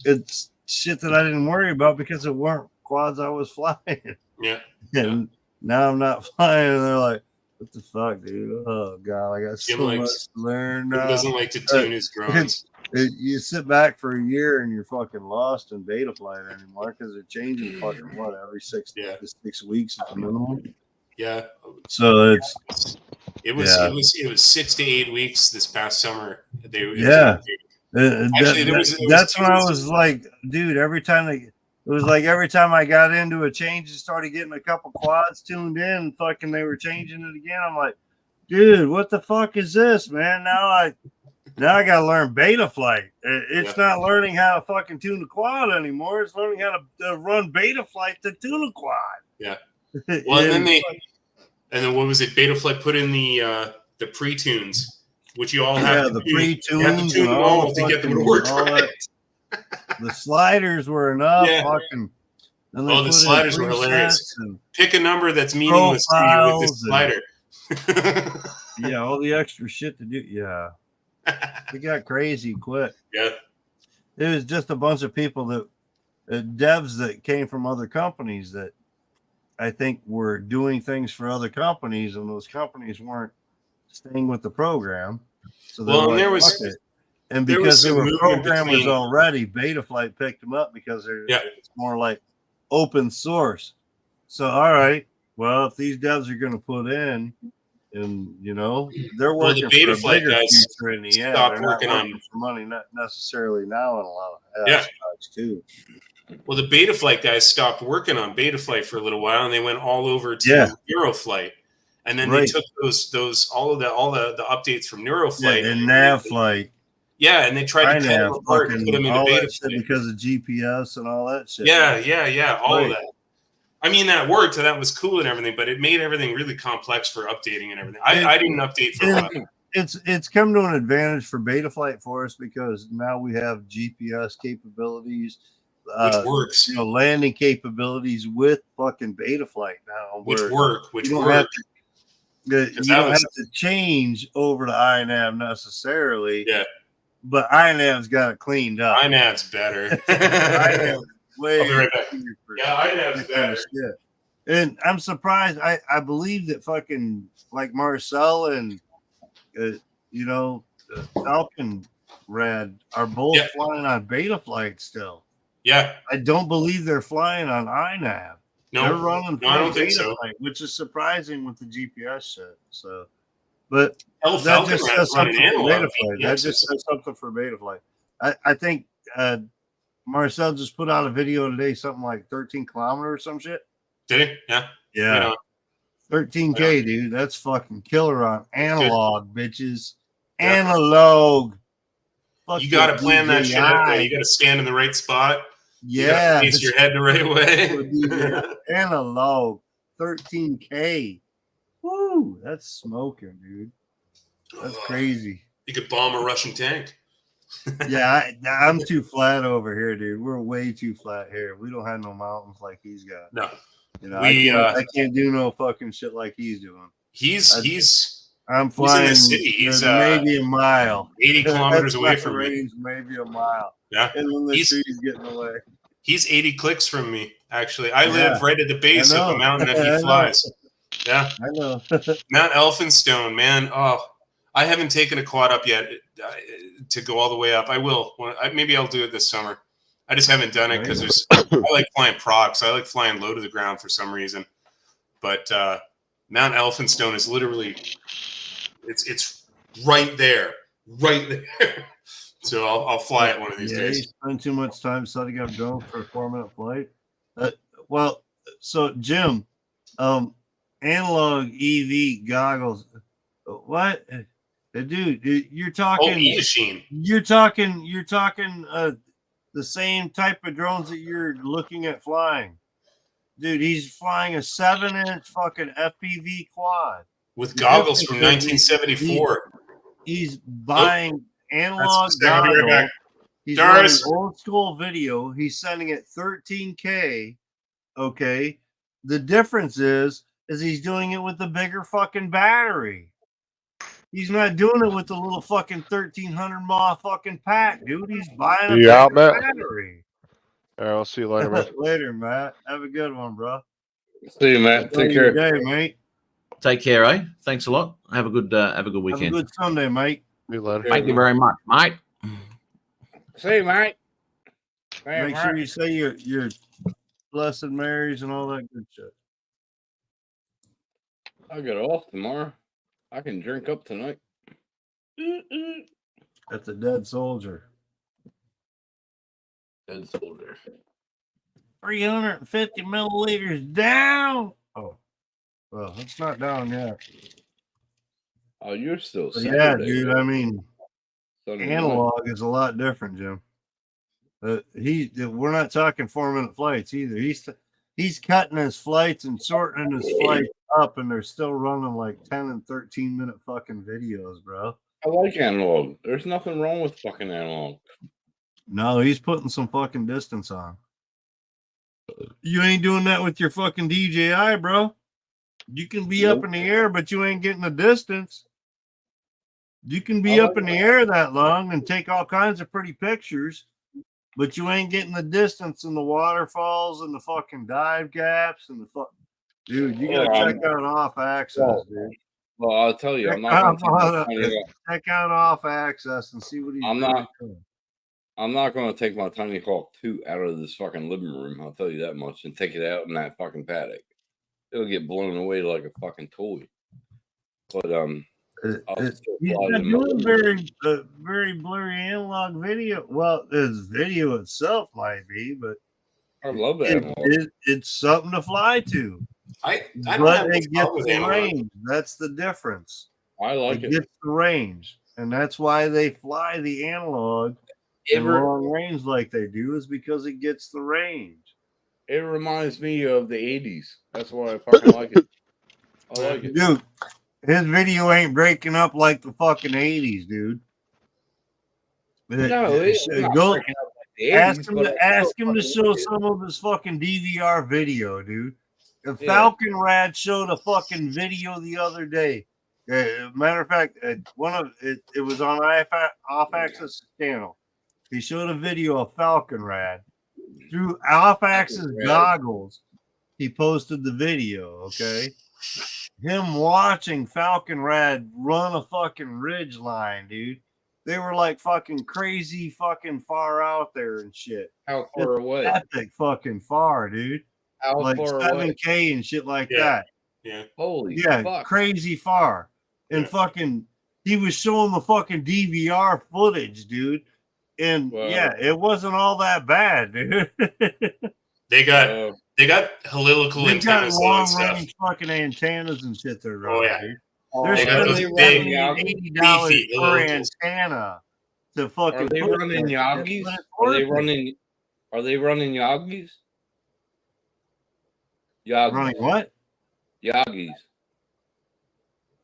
[SPEAKER 11] it's shit that I didn't worry about because it weren't quads I was flying.
[SPEAKER 3] Yeah.
[SPEAKER 11] And now I'm not flying. And they're like, what the fuck, dude? Oh, God, I got
[SPEAKER 3] Jim
[SPEAKER 11] so
[SPEAKER 3] likes-
[SPEAKER 11] much to learn
[SPEAKER 3] Jim
[SPEAKER 11] now.
[SPEAKER 3] doesn't like to tune his drones.
[SPEAKER 11] You sit back for a year and you're fucking lost in Beta Flight anymore because they're changing fucking what every 6
[SPEAKER 3] Yeah.
[SPEAKER 11] to 6 weeks at the minimum.
[SPEAKER 3] Yeah.
[SPEAKER 11] So it's
[SPEAKER 3] It was
[SPEAKER 11] Yeah.
[SPEAKER 3] it was 6 to 8 weeks this past summer.
[SPEAKER 11] Yeah.
[SPEAKER 3] Actually, there was
[SPEAKER 11] that's
[SPEAKER 3] two
[SPEAKER 11] when I
[SPEAKER 3] instances.
[SPEAKER 11] was like, dude, every time it was like every time I got into a change and started getting a couple quads tuned in, fucking they were changing it again. I'm like, dude, what the fuck is this, man? Now I gotta learn Beta Flight. It's not learning how to fucking tune a quad anymore. It's learning how to run Beta Flight to tune a quad.
[SPEAKER 3] Yeah. Well, and then what was it? Beta Flight put in the pre-tunes, which you all have to
[SPEAKER 11] the
[SPEAKER 3] tune. You have to
[SPEAKER 11] pre-tunes
[SPEAKER 3] tune
[SPEAKER 11] and
[SPEAKER 3] them
[SPEAKER 11] all
[SPEAKER 3] all to get them to
[SPEAKER 11] fucking-
[SPEAKER 3] work
[SPEAKER 11] all
[SPEAKER 3] right.
[SPEAKER 11] The sliders were enough.
[SPEAKER 3] Yeah.
[SPEAKER 11] Fucking, and they
[SPEAKER 3] Oh,
[SPEAKER 11] put
[SPEAKER 3] the
[SPEAKER 11] in
[SPEAKER 3] sliders were
[SPEAKER 11] presets
[SPEAKER 3] hilarious.
[SPEAKER 11] and-
[SPEAKER 3] Pick a number that's meaningless to you with this
[SPEAKER 11] Profiles
[SPEAKER 3] slider.
[SPEAKER 11] yeah, all the extra shit to do. Yeah, it got crazy quick.
[SPEAKER 3] Yeah.
[SPEAKER 11] It was just a bunch of people that devs that came from other companies that I think were doing things for other companies, and those companies weren't staying with the program. So they
[SPEAKER 3] Well,
[SPEAKER 11] were
[SPEAKER 3] and there
[SPEAKER 11] like,
[SPEAKER 3] was-
[SPEAKER 11] "Fuck it." And
[SPEAKER 3] there was
[SPEAKER 11] because they
[SPEAKER 3] some
[SPEAKER 11] were
[SPEAKER 3] movement
[SPEAKER 11] programmers
[SPEAKER 3] between-
[SPEAKER 11] already, Beta Flight picked them up because they're
[SPEAKER 3] Yeah.
[SPEAKER 11] it's more like open source. So all right, well, if these devs are going to put in, and you know, they're
[SPEAKER 3] Well, the
[SPEAKER 11] working
[SPEAKER 3] Beta
[SPEAKER 11] for a
[SPEAKER 3] Flight
[SPEAKER 11] bigger
[SPEAKER 3] guys
[SPEAKER 11] future in the end.
[SPEAKER 3] stopped
[SPEAKER 11] They're not
[SPEAKER 3] working on-
[SPEAKER 11] working for money, not necessarily now in a lot of
[SPEAKER 3] Yeah.
[SPEAKER 11] aspects too.
[SPEAKER 3] Well, the Beta Flight guys stopped working on Beta Flight for a little while, and they went all over to
[SPEAKER 11] Yeah.
[SPEAKER 3] Euroflight. and then
[SPEAKER 11] Right.
[SPEAKER 3] they took those all the updates from Neuroflight
[SPEAKER 11] and NavFlight,
[SPEAKER 3] yeah, and they tried to cut them
[SPEAKER 11] iNav,
[SPEAKER 3] apart and put them
[SPEAKER 11] fucking
[SPEAKER 3] into
[SPEAKER 11] all
[SPEAKER 3] beta
[SPEAKER 11] that shit
[SPEAKER 3] flight.
[SPEAKER 11] because of GPS and all that shit.
[SPEAKER 3] Yeah, all of
[SPEAKER 11] Right.
[SPEAKER 3] that. I mean, that worked, and that was cool and everything, but it made everything really complex for updating and everything. I didn't update for
[SPEAKER 11] It's come to an advantage for Betaflight for us because now we have GPS capabilities,
[SPEAKER 3] which works,
[SPEAKER 11] you know, landing capabilities with fucking Betaflight now.
[SPEAKER 3] which
[SPEAKER 11] where
[SPEAKER 3] work.
[SPEAKER 11] you don't have to change over to iNav necessarily.
[SPEAKER 3] Yeah,
[SPEAKER 11] but iNav's got it cleaned up.
[SPEAKER 3] iNav's better.
[SPEAKER 11] iNav's way
[SPEAKER 3] I'll be right back.
[SPEAKER 11] easier for
[SPEAKER 3] Yeah, iNav's
[SPEAKER 11] that kind of
[SPEAKER 3] better.
[SPEAKER 11] shit. And I'm surprised. I believe that fucking like Marcel and you know Falcon Red are both flying on Betaflight still.
[SPEAKER 3] Yeah,
[SPEAKER 11] I don't believe they're flying on iNav.
[SPEAKER 3] No,
[SPEAKER 11] they're running.
[SPEAKER 3] no, I don't think so.
[SPEAKER 11] Betaflight, which is surprising with the GPS shit. So, but
[SPEAKER 3] Hell,
[SPEAKER 11] that
[SPEAKER 3] Falcon
[SPEAKER 11] just
[SPEAKER 3] Red's
[SPEAKER 11] says something
[SPEAKER 3] running
[SPEAKER 11] for
[SPEAKER 3] analog
[SPEAKER 11] Betaflight. That just says something for Betaflight. I think Marcel just put out a video today, something like 13 kilometers or some shit.
[SPEAKER 3] Did he? Yeah.
[SPEAKER 11] Yeah.
[SPEAKER 3] Right on.
[SPEAKER 11] 13K, dude. That's fucking killer on analog, bitches. Analog. Fuck
[SPEAKER 3] You got to
[SPEAKER 11] that
[SPEAKER 3] plan that shit out there.
[SPEAKER 11] DJI.
[SPEAKER 3] You got to stand in the right spot. You
[SPEAKER 11] Yeah.
[SPEAKER 3] gotta face your head the right way.
[SPEAKER 11] Analog. 13K. Woo. That's smoking, dude. That's crazy.
[SPEAKER 3] You could bomb a Russian tank.
[SPEAKER 11] Yeah, I'm too flat over here, dude. We're way too flat here. We don't have no mountains like he's got.
[SPEAKER 3] No.
[SPEAKER 11] You know,
[SPEAKER 3] We,
[SPEAKER 11] I can't do no fucking shit like he's doing.
[SPEAKER 3] in
[SPEAKER 11] I'm flying
[SPEAKER 3] the city. He's
[SPEAKER 11] maybe a mile.
[SPEAKER 3] 80 kilometers
[SPEAKER 11] That's
[SPEAKER 3] away
[SPEAKER 11] my
[SPEAKER 3] from me.
[SPEAKER 11] range, maybe a mile.
[SPEAKER 3] Yeah.
[SPEAKER 11] And then the
[SPEAKER 3] He's-
[SPEAKER 11] tree's getting away.
[SPEAKER 3] He's 80 clicks from me, actually. I
[SPEAKER 11] Yeah.
[SPEAKER 3] live right at the base
[SPEAKER 11] I
[SPEAKER 3] of
[SPEAKER 11] know.
[SPEAKER 3] the mountain that
[SPEAKER 11] I
[SPEAKER 3] he
[SPEAKER 11] know.
[SPEAKER 3] flies. Yeah.
[SPEAKER 11] I know.
[SPEAKER 3] Mount Elphinstone, man. Oh, I haven't taken a quad up yet to go all the way up. I will. Maybe I'll do it this summer. I just haven't done it because I like flying procs. I like flying low to the ground for some reason. But Mount Elphinstone is literally, it's right there. So I'll fly it one of these
[SPEAKER 11] You
[SPEAKER 3] days.
[SPEAKER 11] spend too much time setting up drones for a 4-minute flight. Well, so Jim, analog EV goggles. What, dude? You're talking.
[SPEAKER 3] Oh, E-Machine.
[SPEAKER 11] You're talking. The same type of drones that you're looking at flying, dude. He's flying a 7-inch fucking FPV quad
[SPEAKER 3] With goggles from 1974.
[SPEAKER 11] He's buying analog
[SPEAKER 3] That's- I'll be right
[SPEAKER 11] goggles.
[SPEAKER 3] back.
[SPEAKER 11] He's
[SPEAKER 3] Doris.
[SPEAKER 11] running old school video. He's sending it 13K. Okay. The difference is he's doing it with the bigger fucking battery. He's not doing it with the little fucking 1300 mAh fucking pack, dude. He's buying a
[SPEAKER 1] You
[SPEAKER 11] bigger
[SPEAKER 1] out, Matt?
[SPEAKER 11] battery.
[SPEAKER 1] All right, I'll see you later, man.
[SPEAKER 11] Later, Matt. Have a good one, bro.
[SPEAKER 2] See you, Matt.
[SPEAKER 11] Enjoy
[SPEAKER 2] Take
[SPEAKER 11] your
[SPEAKER 2] care.
[SPEAKER 11] day, mate.
[SPEAKER 8] Take care, eh? Thanks a lot. Have a good
[SPEAKER 11] Have a
[SPEAKER 8] weekend.
[SPEAKER 11] good Sunday, mate.
[SPEAKER 1] See you later.
[SPEAKER 8] Thank you very much, mate.
[SPEAKER 2] See you, mate.
[SPEAKER 11] Make sure you say your Blessed Marys and all that good shit.
[SPEAKER 2] I get off tomorrow. I can drink up tonight.
[SPEAKER 11] That's a dead soldier.
[SPEAKER 2] Dead soldier.
[SPEAKER 11] 350 milliliters down. Oh, well, it's not down yet.
[SPEAKER 2] Oh, you're still
[SPEAKER 11] But yeah,
[SPEAKER 2] Saturday,
[SPEAKER 11] dude.
[SPEAKER 2] right?
[SPEAKER 11] I mean,
[SPEAKER 2] Sunday night.
[SPEAKER 11] analog is a lot different, Jim. We're not talking 4-minute flights either. He's cutting his flights and shortening his flights up, and they're still running like 10 and 13-minute fucking videos, bro.
[SPEAKER 2] I like analog. There's nothing wrong with fucking analog.
[SPEAKER 11] No, he's putting some fucking distance on. You ain't doing that with your fucking DJI, bro. You can be up in the air, but you ain't getting the distance. You can be up in the air that long and take all kinds of pretty pictures, but you ain't getting the distance in the waterfalls and the fucking dive gaps and the fuck. Dude, you gotta check out off access, dude.
[SPEAKER 2] Well, I'll tell you, I'm not gonna
[SPEAKER 11] Check out off access and see what he's doing.
[SPEAKER 2] I'm not gonna take my Tiny Hawk 2 out of this fucking living room, I'll tell you that much, and take it out in that fucking paddock. It'll get blown away like a fucking toy. But I'll still
[SPEAKER 11] He's
[SPEAKER 2] fly
[SPEAKER 11] not
[SPEAKER 2] them
[SPEAKER 11] doing very blurry analog video. Well, his video itself might be, but
[SPEAKER 2] I love that.
[SPEAKER 11] it's something to fly to.
[SPEAKER 3] I don't have
[SPEAKER 11] But
[SPEAKER 3] much
[SPEAKER 11] it gets
[SPEAKER 3] problem with
[SPEAKER 11] the
[SPEAKER 3] analog.
[SPEAKER 11] range. That's the difference.
[SPEAKER 7] I like
[SPEAKER 11] It
[SPEAKER 7] it.
[SPEAKER 11] gets the range, and that's why they fly the analog in
[SPEAKER 7] Ever-
[SPEAKER 11] long range like they do, is because it gets the range.
[SPEAKER 7] It reminds me of the 80s. That's why I fucking like it. I like it.
[SPEAKER 11] Dude, his video ain't breaking up like the fucking 80s, dude.
[SPEAKER 7] No, it's not
[SPEAKER 11] Go
[SPEAKER 7] breaking up like the 80s,
[SPEAKER 11] ask him
[SPEAKER 7] but
[SPEAKER 11] to
[SPEAKER 7] I
[SPEAKER 11] ask
[SPEAKER 7] still
[SPEAKER 11] him to
[SPEAKER 7] fucking
[SPEAKER 11] show
[SPEAKER 7] like it.
[SPEAKER 11] some of his fucking DVR video, dude.
[SPEAKER 7] Yeah.
[SPEAKER 11] Falcon Rad showed a fucking video the other day. Matter of fact, one of it was on Off Axis channel. He showed a video of Falcon Rad through Off Axis
[SPEAKER 7] Rad.
[SPEAKER 11] goggles. He posted the video. Okay, him watching Falcon Rad run a fucking ridge line, dude. They were like fucking crazy, fucking far out there and shit.
[SPEAKER 7] How far away?
[SPEAKER 11] Epic fucking far, dude.
[SPEAKER 7] How
[SPEAKER 11] Like
[SPEAKER 7] far away?
[SPEAKER 11] 7K and shit like
[SPEAKER 3] Yeah.
[SPEAKER 11] that.
[SPEAKER 3] Yeah.
[SPEAKER 7] Holy
[SPEAKER 11] Yeah,
[SPEAKER 7] fuck.
[SPEAKER 11] crazy far. And
[SPEAKER 3] Yeah.
[SPEAKER 11] fucking, he was showing the fucking DVR footage, dude. And
[SPEAKER 7] Wow.
[SPEAKER 11] yeah, it wasn't all that bad, dude.
[SPEAKER 3] They got
[SPEAKER 7] Uh,
[SPEAKER 3] helical
[SPEAKER 11] They got
[SPEAKER 3] antennas though
[SPEAKER 11] long
[SPEAKER 3] and stuff.
[SPEAKER 11] range fucking antennas and shit they're
[SPEAKER 3] Oh,
[SPEAKER 11] running.
[SPEAKER 3] yeah.
[SPEAKER 11] Dude.
[SPEAKER 7] are
[SPEAKER 11] They're
[SPEAKER 3] They got those
[SPEAKER 11] spending
[SPEAKER 3] big,
[SPEAKER 11] $80
[SPEAKER 3] beefy
[SPEAKER 11] per
[SPEAKER 3] helical.
[SPEAKER 11] antenna to fucking.
[SPEAKER 7] Are they
[SPEAKER 11] put
[SPEAKER 7] running
[SPEAKER 11] that shit,
[SPEAKER 7] Yagis?
[SPEAKER 11] but it's
[SPEAKER 7] Are they
[SPEAKER 11] worth it.
[SPEAKER 7] running? Are they running Yagis? Yagis.
[SPEAKER 11] Running what?
[SPEAKER 7] Yagis.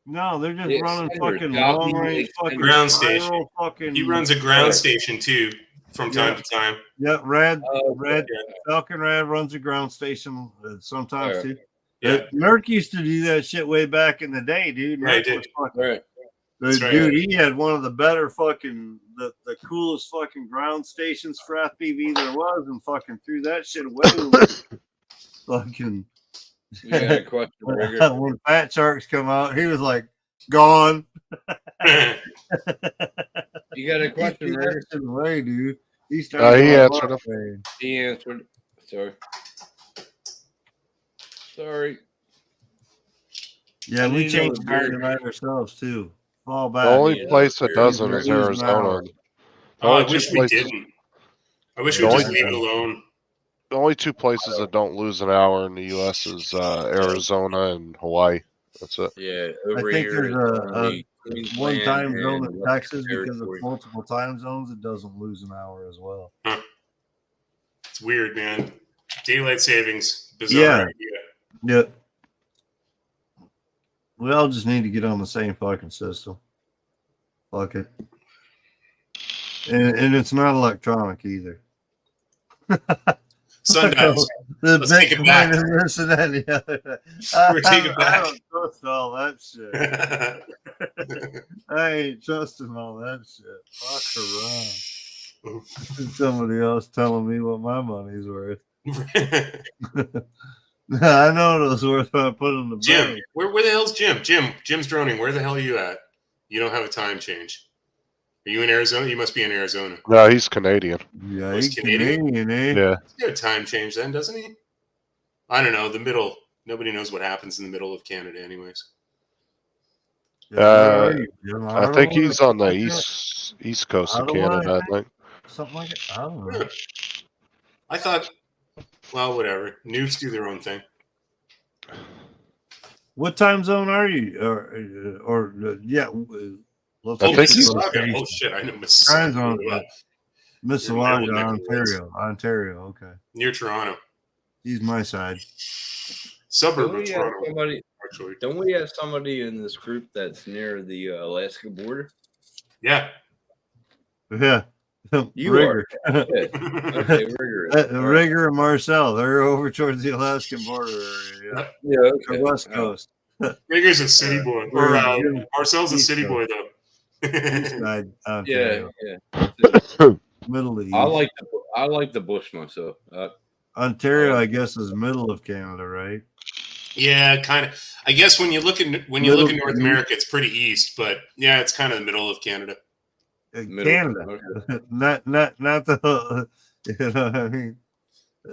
[SPEAKER 11] No, they're just
[SPEAKER 7] The
[SPEAKER 11] running
[SPEAKER 7] extender,
[SPEAKER 11] fucking
[SPEAKER 7] Yagi
[SPEAKER 11] long range
[SPEAKER 7] extender.
[SPEAKER 11] fucking
[SPEAKER 3] Ground
[SPEAKER 11] spiral
[SPEAKER 3] station.
[SPEAKER 11] Fucking,
[SPEAKER 3] He runs a ground
[SPEAKER 7] Right.
[SPEAKER 3] station too from time to time.
[SPEAKER 11] Yeah, Red
[SPEAKER 3] Yeah.
[SPEAKER 11] Falcon Red runs a ground station sometimes
[SPEAKER 7] Right.
[SPEAKER 11] too.
[SPEAKER 3] Yeah.
[SPEAKER 11] Merc used to do that shit way back in the day, dude.
[SPEAKER 3] Yeah, he
[SPEAKER 11] Merc
[SPEAKER 3] did.
[SPEAKER 11] was fucking,
[SPEAKER 7] Right.
[SPEAKER 3] That's right.
[SPEAKER 11] dude, he had one of the better fucking the coolest fucking ground stations for FPV there was, and fucking threw that shit away. Fucking
[SPEAKER 7] You got a question, Rigger?
[SPEAKER 11] when Fat Sharks come out, he was like gone.
[SPEAKER 7] You got a
[SPEAKER 11] He
[SPEAKER 7] question,
[SPEAKER 11] threw
[SPEAKER 7] Rigger?
[SPEAKER 11] that shit away, dude. He
[SPEAKER 1] He
[SPEAKER 11] started. going
[SPEAKER 1] answered
[SPEAKER 11] off,
[SPEAKER 1] him.
[SPEAKER 11] man.
[SPEAKER 7] He answered. Sorry. Sorry.
[SPEAKER 11] Yeah,
[SPEAKER 7] I
[SPEAKER 11] we
[SPEAKER 7] didn't know
[SPEAKER 11] changed
[SPEAKER 7] it
[SPEAKER 11] tire
[SPEAKER 7] was
[SPEAKER 11] tonight ourselves too. Fall
[SPEAKER 1] The
[SPEAKER 11] back.
[SPEAKER 1] only
[SPEAKER 7] yeah,
[SPEAKER 1] place that
[SPEAKER 7] very
[SPEAKER 1] doesn't
[SPEAKER 11] good.
[SPEAKER 1] is
[SPEAKER 11] Losing
[SPEAKER 1] Arizona.
[SPEAKER 11] hours.
[SPEAKER 3] Oh, I
[SPEAKER 1] Only
[SPEAKER 3] wish
[SPEAKER 1] two
[SPEAKER 3] we
[SPEAKER 1] places-
[SPEAKER 3] didn't. I wish
[SPEAKER 1] The
[SPEAKER 3] we'd
[SPEAKER 1] only-
[SPEAKER 3] just leave it alone.
[SPEAKER 1] The only two places that don't lose an hour in the U.S. is Arizona and Hawaii. That's it.
[SPEAKER 7] Yeah, over
[SPEAKER 11] think
[SPEAKER 7] here.
[SPEAKER 11] there's
[SPEAKER 7] it's
[SPEAKER 11] a
[SPEAKER 7] only
[SPEAKER 11] One
[SPEAKER 7] Queensland
[SPEAKER 11] time zone
[SPEAKER 7] and
[SPEAKER 11] in
[SPEAKER 7] Western
[SPEAKER 11] Texas because of
[SPEAKER 7] Territory.
[SPEAKER 11] multiple time zones, it doesn't lose an hour as well.
[SPEAKER 3] It's weird, man. Daylight savings, bizarre
[SPEAKER 11] Yeah.
[SPEAKER 3] idea.
[SPEAKER 11] Yep. We all just need to get on the same fucking system. Fuck it. And it's not electronic either.
[SPEAKER 3] Sundowns.
[SPEAKER 11] The
[SPEAKER 3] Let's take it back.
[SPEAKER 11] Bitcoin and this and that and the other.
[SPEAKER 3] We're taking it back.
[SPEAKER 11] I don't trust all that shit. I ain't trusting all that shit. Fuck around. Somebody else telling me what my money's worth. I know it was worth what I put in the
[SPEAKER 3] Jim,
[SPEAKER 11] bank.
[SPEAKER 3] where the hell's Jim? Jim's droning. Where the hell are you at? You don't have a time change. Are you in Arizona? You must be in Arizona.
[SPEAKER 1] No, he's Canadian.
[SPEAKER 11] Yeah,
[SPEAKER 3] He's
[SPEAKER 11] he's
[SPEAKER 3] Canadian?
[SPEAKER 11] Canadian, eh?
[SPEAKER 1] Yeah.
[SPEAKER 3] He's got a time change then, doesn't he? I don't know. The middle. Nobody knows what happens in the middle of Canada, anyways.
[SPEAKER 11] Yeah, where
[SPEAKER 1] Uh,
[SPEAKER 11] are you, Jim?
[SPEAKER 1] I
[SPEAKER 11] don't
[SPEAKER 1] think
[SPEAKER 11] know.
[SPEAKER 1] he's on the
[SPEAKER 11] Something like
[SPEAKER 1] east coast of
[SPEAKER 11] Out of line,
[SPEAKER 1] Canada. I think.
[SPEAKER 11] that. Something like it. I don't know.
[SPEAKER 3] I thought, well, whatever. Newfs do their own thing.
[SPEAKER 11] What time zone are you? Yeah. Let's
[SPEAKER 3] Oh,
[SPEAKER 1] I think
[SPEAKER 11] see
[SPEAKER 1] he's-
[SPEAKER 11] what
[SPEAKER 3] Mississauga.
[SPEAKER 11] station.
[SPEAKER 3] Oh shit, I know
[SPEAKER 11] Time
[SPEAKER 3] Mississauga.
[SPEAKER 11] zone.
[SPEAKER 3] really well.
[SPEAKER 11] Mississauga,
[SPEAKER 3] Yeah, my old neck of the woods.
[SPEAKER 11] Ontario. Okay,
[SPEAKER 3] Near Toronto,
[SPEAKER 11] he's my side.
[SPEAKER 3] suburb
[SPEAKER 7] Don't
[SPEAKER 3] of
[SPEAKER 7] we have
[SPEAKER 3] Toronto.
[SPEAKER 7] somebody?
[SPEAKER 3] Actually,
[SPEAKER 7] Don't we have somebody in this group that's near the Alaska border?
[SPEAKER 3] yeah.
[SPEAKER 11] Yeah,
[SPEAKER 7] You
[SPEAKER 11] Rigger.
[SPEAKER 7] Okay, Rigger.
[SPEAKER 11] Rigger and Marcel, they're over towards the Alaskan border area.
[SPEAKER 7] Yeah,
[SPEAKER 11] Yeah.
[SPEAKER 7] okay.
[SPEAKER 11] The West Coast.
[SPEAKER 3] Rigger's a city boy, or Marcel's a
[SPEAKER 11] East
[SPEAKER 3] city
[SPEAKER 11] Coast.
[SPEAKER 3] boy though.
[SPEAKER 11] East side,
[SPEAKER 7] Yeah,
[SPEAKER 11] Ontario.
[SPEAKER 7] yeah.
[SPEAKER 11] Middle of the East.
[SPEAKER 7] I like the bush myself.
[SPEAKER 11] Ontario, I guess, is middle of Canada, right?
[SPEAKER 3] Yeah, kind of. I guess when you look at North
[SPEAKER 11] Middle-
[SPEAKER 3] America, it's pretty east, but yeah, it's kind of the middle of Canada.
[SPEAKER 7] Middle.
[SPEAKER 11] Canada,
[SPEAKER 7] Okay.
[SPEAKER 11] not the. You know what I mean?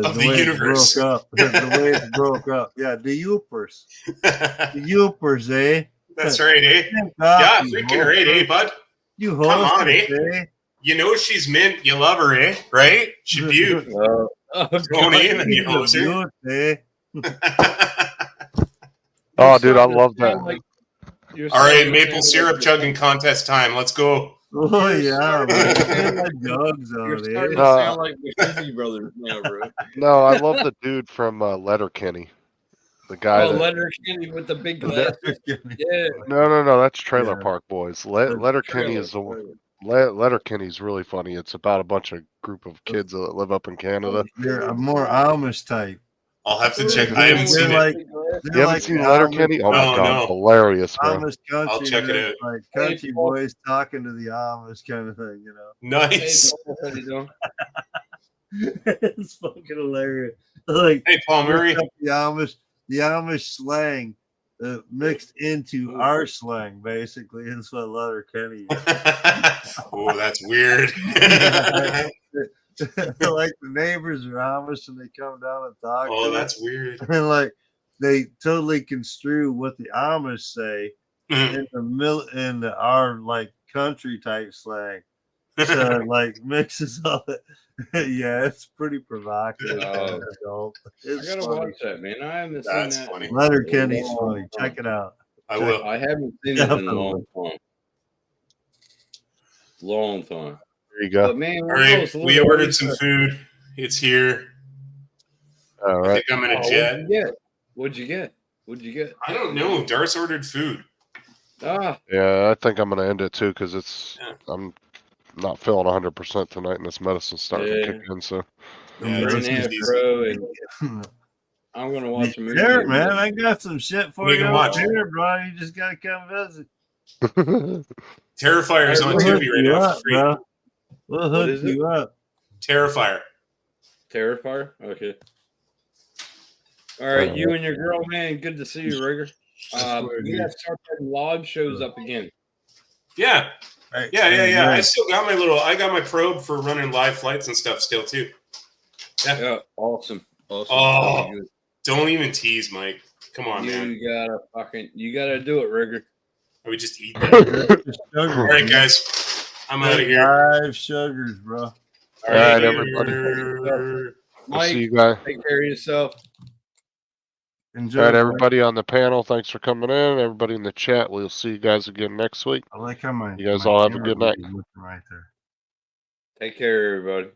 [SPEAKER 3] Of the
[SPEAKER 11] way it
[SPEAKER 3] universe.
[SPEAKER 11] broke up. The way it broke up. Yeah, the Yoopers. The Yoopers, eh?
[SPEAKER 3] That's right, eh?
[SPEAKER 11] Thank
[SPEAKER 3] Yeah,
[SPEAKER 11] God, you
[SPEAKER 3] freaking right, eh, bud?
[SPEAKER 11] You
[SPEAKER 3] Come on,
[SPEAKER 11] hosted, eh?
[SPEAKER 3] You know she's mint. You love her, eh? Right? She beaut.
[SPEAKER 7] Oh,
[SPEAKER 3] Going in and you
[SPEAKER 11] You
[SPEAKER 3] hose her.
[SPEAKER 11] beaut, eh?
[SPEAKER 1] Oh, dude, I love that.
[SPEAKER 3] All right, maple syrup chugging contest time. Let's go.
[SPEAKER 11] Oh yeah, man. My dogs
[SPEAKER 7] You're
[SPEAKER 11] on
[SPEAKER 7] starting
[SPEAKER 11] it.
[SPEAKER 7] to sound like the Doobie Brothers now, bro.
[SPEAKER 1] No, I love the dude from Letterkenny. The guy
[SPEAKER 7] Oh,
[SPEAKER 1] that.
[SPEAKER 7] Letterkenny with the big glasses. Yeah.
[SPEAKER 1] No, that's Trailer
[SPEAKER 11] Yeah.
[SPEAKER 1] Park Boys. Letterkenny is the one. Letterkenny's really funny. It's about a bunch of group of kids that live up in Canada.
[SPEAKER 11] They're a more Amish type.
[SPEAKER 3] I'll have to check. I haven't seen
[SPEAKER 11] They're like,
[SPEAKER 3] it.
[SPEAKER 11] they're
[SPEAKER 1] You haven't
[SPEAKER 11] like
[SPEAKER 1] seen
[SPEAKER 11] the
[SPEAKER 1] Letterkenny? Oh my
[SPEAKER 3] No,
[SPEAKER 1] god,
[SPEAKER 3] no.
[SPEAKER 1] hilarious, bro.
[SPEAKER 11] Amish country.
[SPEAKER 3] I'll check it
[SPEAKER 11] they're
[SPEAKER 3] out.
[SPEAKER 11] Like country boys talking to the Amish kind of thing, you know.
[SPEAKER 3] Nice.
[SPEAKER 7] How you doing?
[SPEAKER 11] It's fucking hilarious. Like
[SPEAKER 3] Hey, Paul Murray.
[SPEAKER 11] the Amish slang mixed into our slang, basically. That's what Letterkenny is.
[SPEAKER 3] Oh, that's weird.
[SPEAKER 11] Like the neighbors are Amish and they come down and talk.
[SPEAKER 3] Oh,
[SPEAKER 11] to
[SPEAKER 3] that's weird.
[SPEAKER 11] them. And like they totally construe what the Amish say in our like country type slang. So like mixes all it. Yeah, it's pretty provocative.
[SPEAKER 7] Oh.
[SPEAKER 11] Adult.
[SPEAKER 7] I
[SPEAKER 11] It's
[SPEAKER 7] gotta
[SPEAKER 11] funny.
[SPEAKER 7] watch that, man. I haven't
[SPEAKER 3] That's
[SPEAKER 7] seen that.
[SPEAKER 3] funny.
[SPEAKER 11] Letterkenny's
[SPEAKER 7] Oh,
[SPEAKER 11] funny. Check it out.
[SPEAKER 3] I will.
[SPEAKER 7] I haven't seen it in a long time. Long time.
[SPEAKER 1] There you go.
[SPEAKER 7] But man,
[SPEAKER 3] All right, we ordered some food. It's here.
[SPEAKER 1] All
[SPEAKER 3] I
[SPEAKER 1] right.
[SPEAKER 3] think I'm in a
[SPEAKER 7] What'd
[SPEAKER 3] jet.
[SPEAKER 7] you get? What'd you get? What'd you get?
[SPEAKER 3] I don't know. Darce ordered food.
[SPEAKER 7] Ah,
[SPEAKER 1] Yeah, I think I'm gonna end it too because it's
[SPEAKER 3] Yeah.
[SPEAKER 1] I'm not feeling 100% tonight, and this medicine's starting to
[SPEAKER 7] Yeah.
[SPEAKER 1] kick in. So
[SPEAKER 3] Yeah,
[SPEAKER 7] three
[SPEAKER 3] it's
[SPEAKER 7] and a half,
[SPEAKER 3] easy.
[SPEAKER 7] bro, and I'm gonna watch a movie.
[SPEAKER 11] Here, man, I got some shit for
[SPEAKER 3] We
[SPEAKER 11] you.
[SPEAKER 3] can
[SPEAKER 11] over
[SPEAKER 3] watch.
[SPEAKER 11] here, bro. You just gotta come visit.
[SPEAKER 3] Terrifier is on
[SPEAKER 11] We'll hook
[SPEAKER 3] Tubi right
[SPEAKER 11] you
[SPEAKER 3] now
[SPEAKER 11] up,
[SPEAKER 3] for free.
[SPEAKER 11] bro. We'll
[SPEAKER 7] What
[SPEAKER 11] hook
[SPEAKER 7] is it?
[SPEAKER 11] you up.
[SPEAKER 3] Terrifier.
[SPEAKER 7] Terrifier? Okay. All right, you and your girl, man. Good to see you, Rigger. We gotta start putting live shows up again.
[SPEAKER 3] Yeah.
[SPEAKER 11] Right.
[SPEAKER 3] Yeah. I still got I got my probe for running live flights and stuff still too.
[SPEAKER 7] Yeah, awesome.
[SPEAKER 3] Oh,
[SPEAKER 7] That'd be good.
[SPEAKER 3] don't even tease, Mike. Come on, man.
[SPEAKER 7] You gotta do it, Rigger.
[SPEAKER 3] Or we just eat that.
[SPEAKER 11] All
[SPEAKER 3] All right, guys. I'm out of here.
[SPEAKER 11] 5 sugars, bro.
[SPEAKER 3] All
[SPEAKER 1] right, everybody. We'll
[SPEAKER 7] Mike,
[SPEAKER 1] see you guys.
[SPEAKER 7] take care of yourself.
[SPEAKER 11] Enjoy.
[SPEAKER 1] All right,
[SPEAKER 11] bro.
[SPEAKER 1] everybody on the panel, thanks for coming in. Everybody in the chat, we'll see you guys again next week.
[SPEAKER 11] I like how my
[SPEAKER 1] You guys
[SPEAKER 11] my
[SPEAKER 1] all have a
[SPEAKER 11] camera
[SPEAKER 1] good night.
[SPEAKER 11] is looking right there.
[SPEAKER 7] Take care, everybody.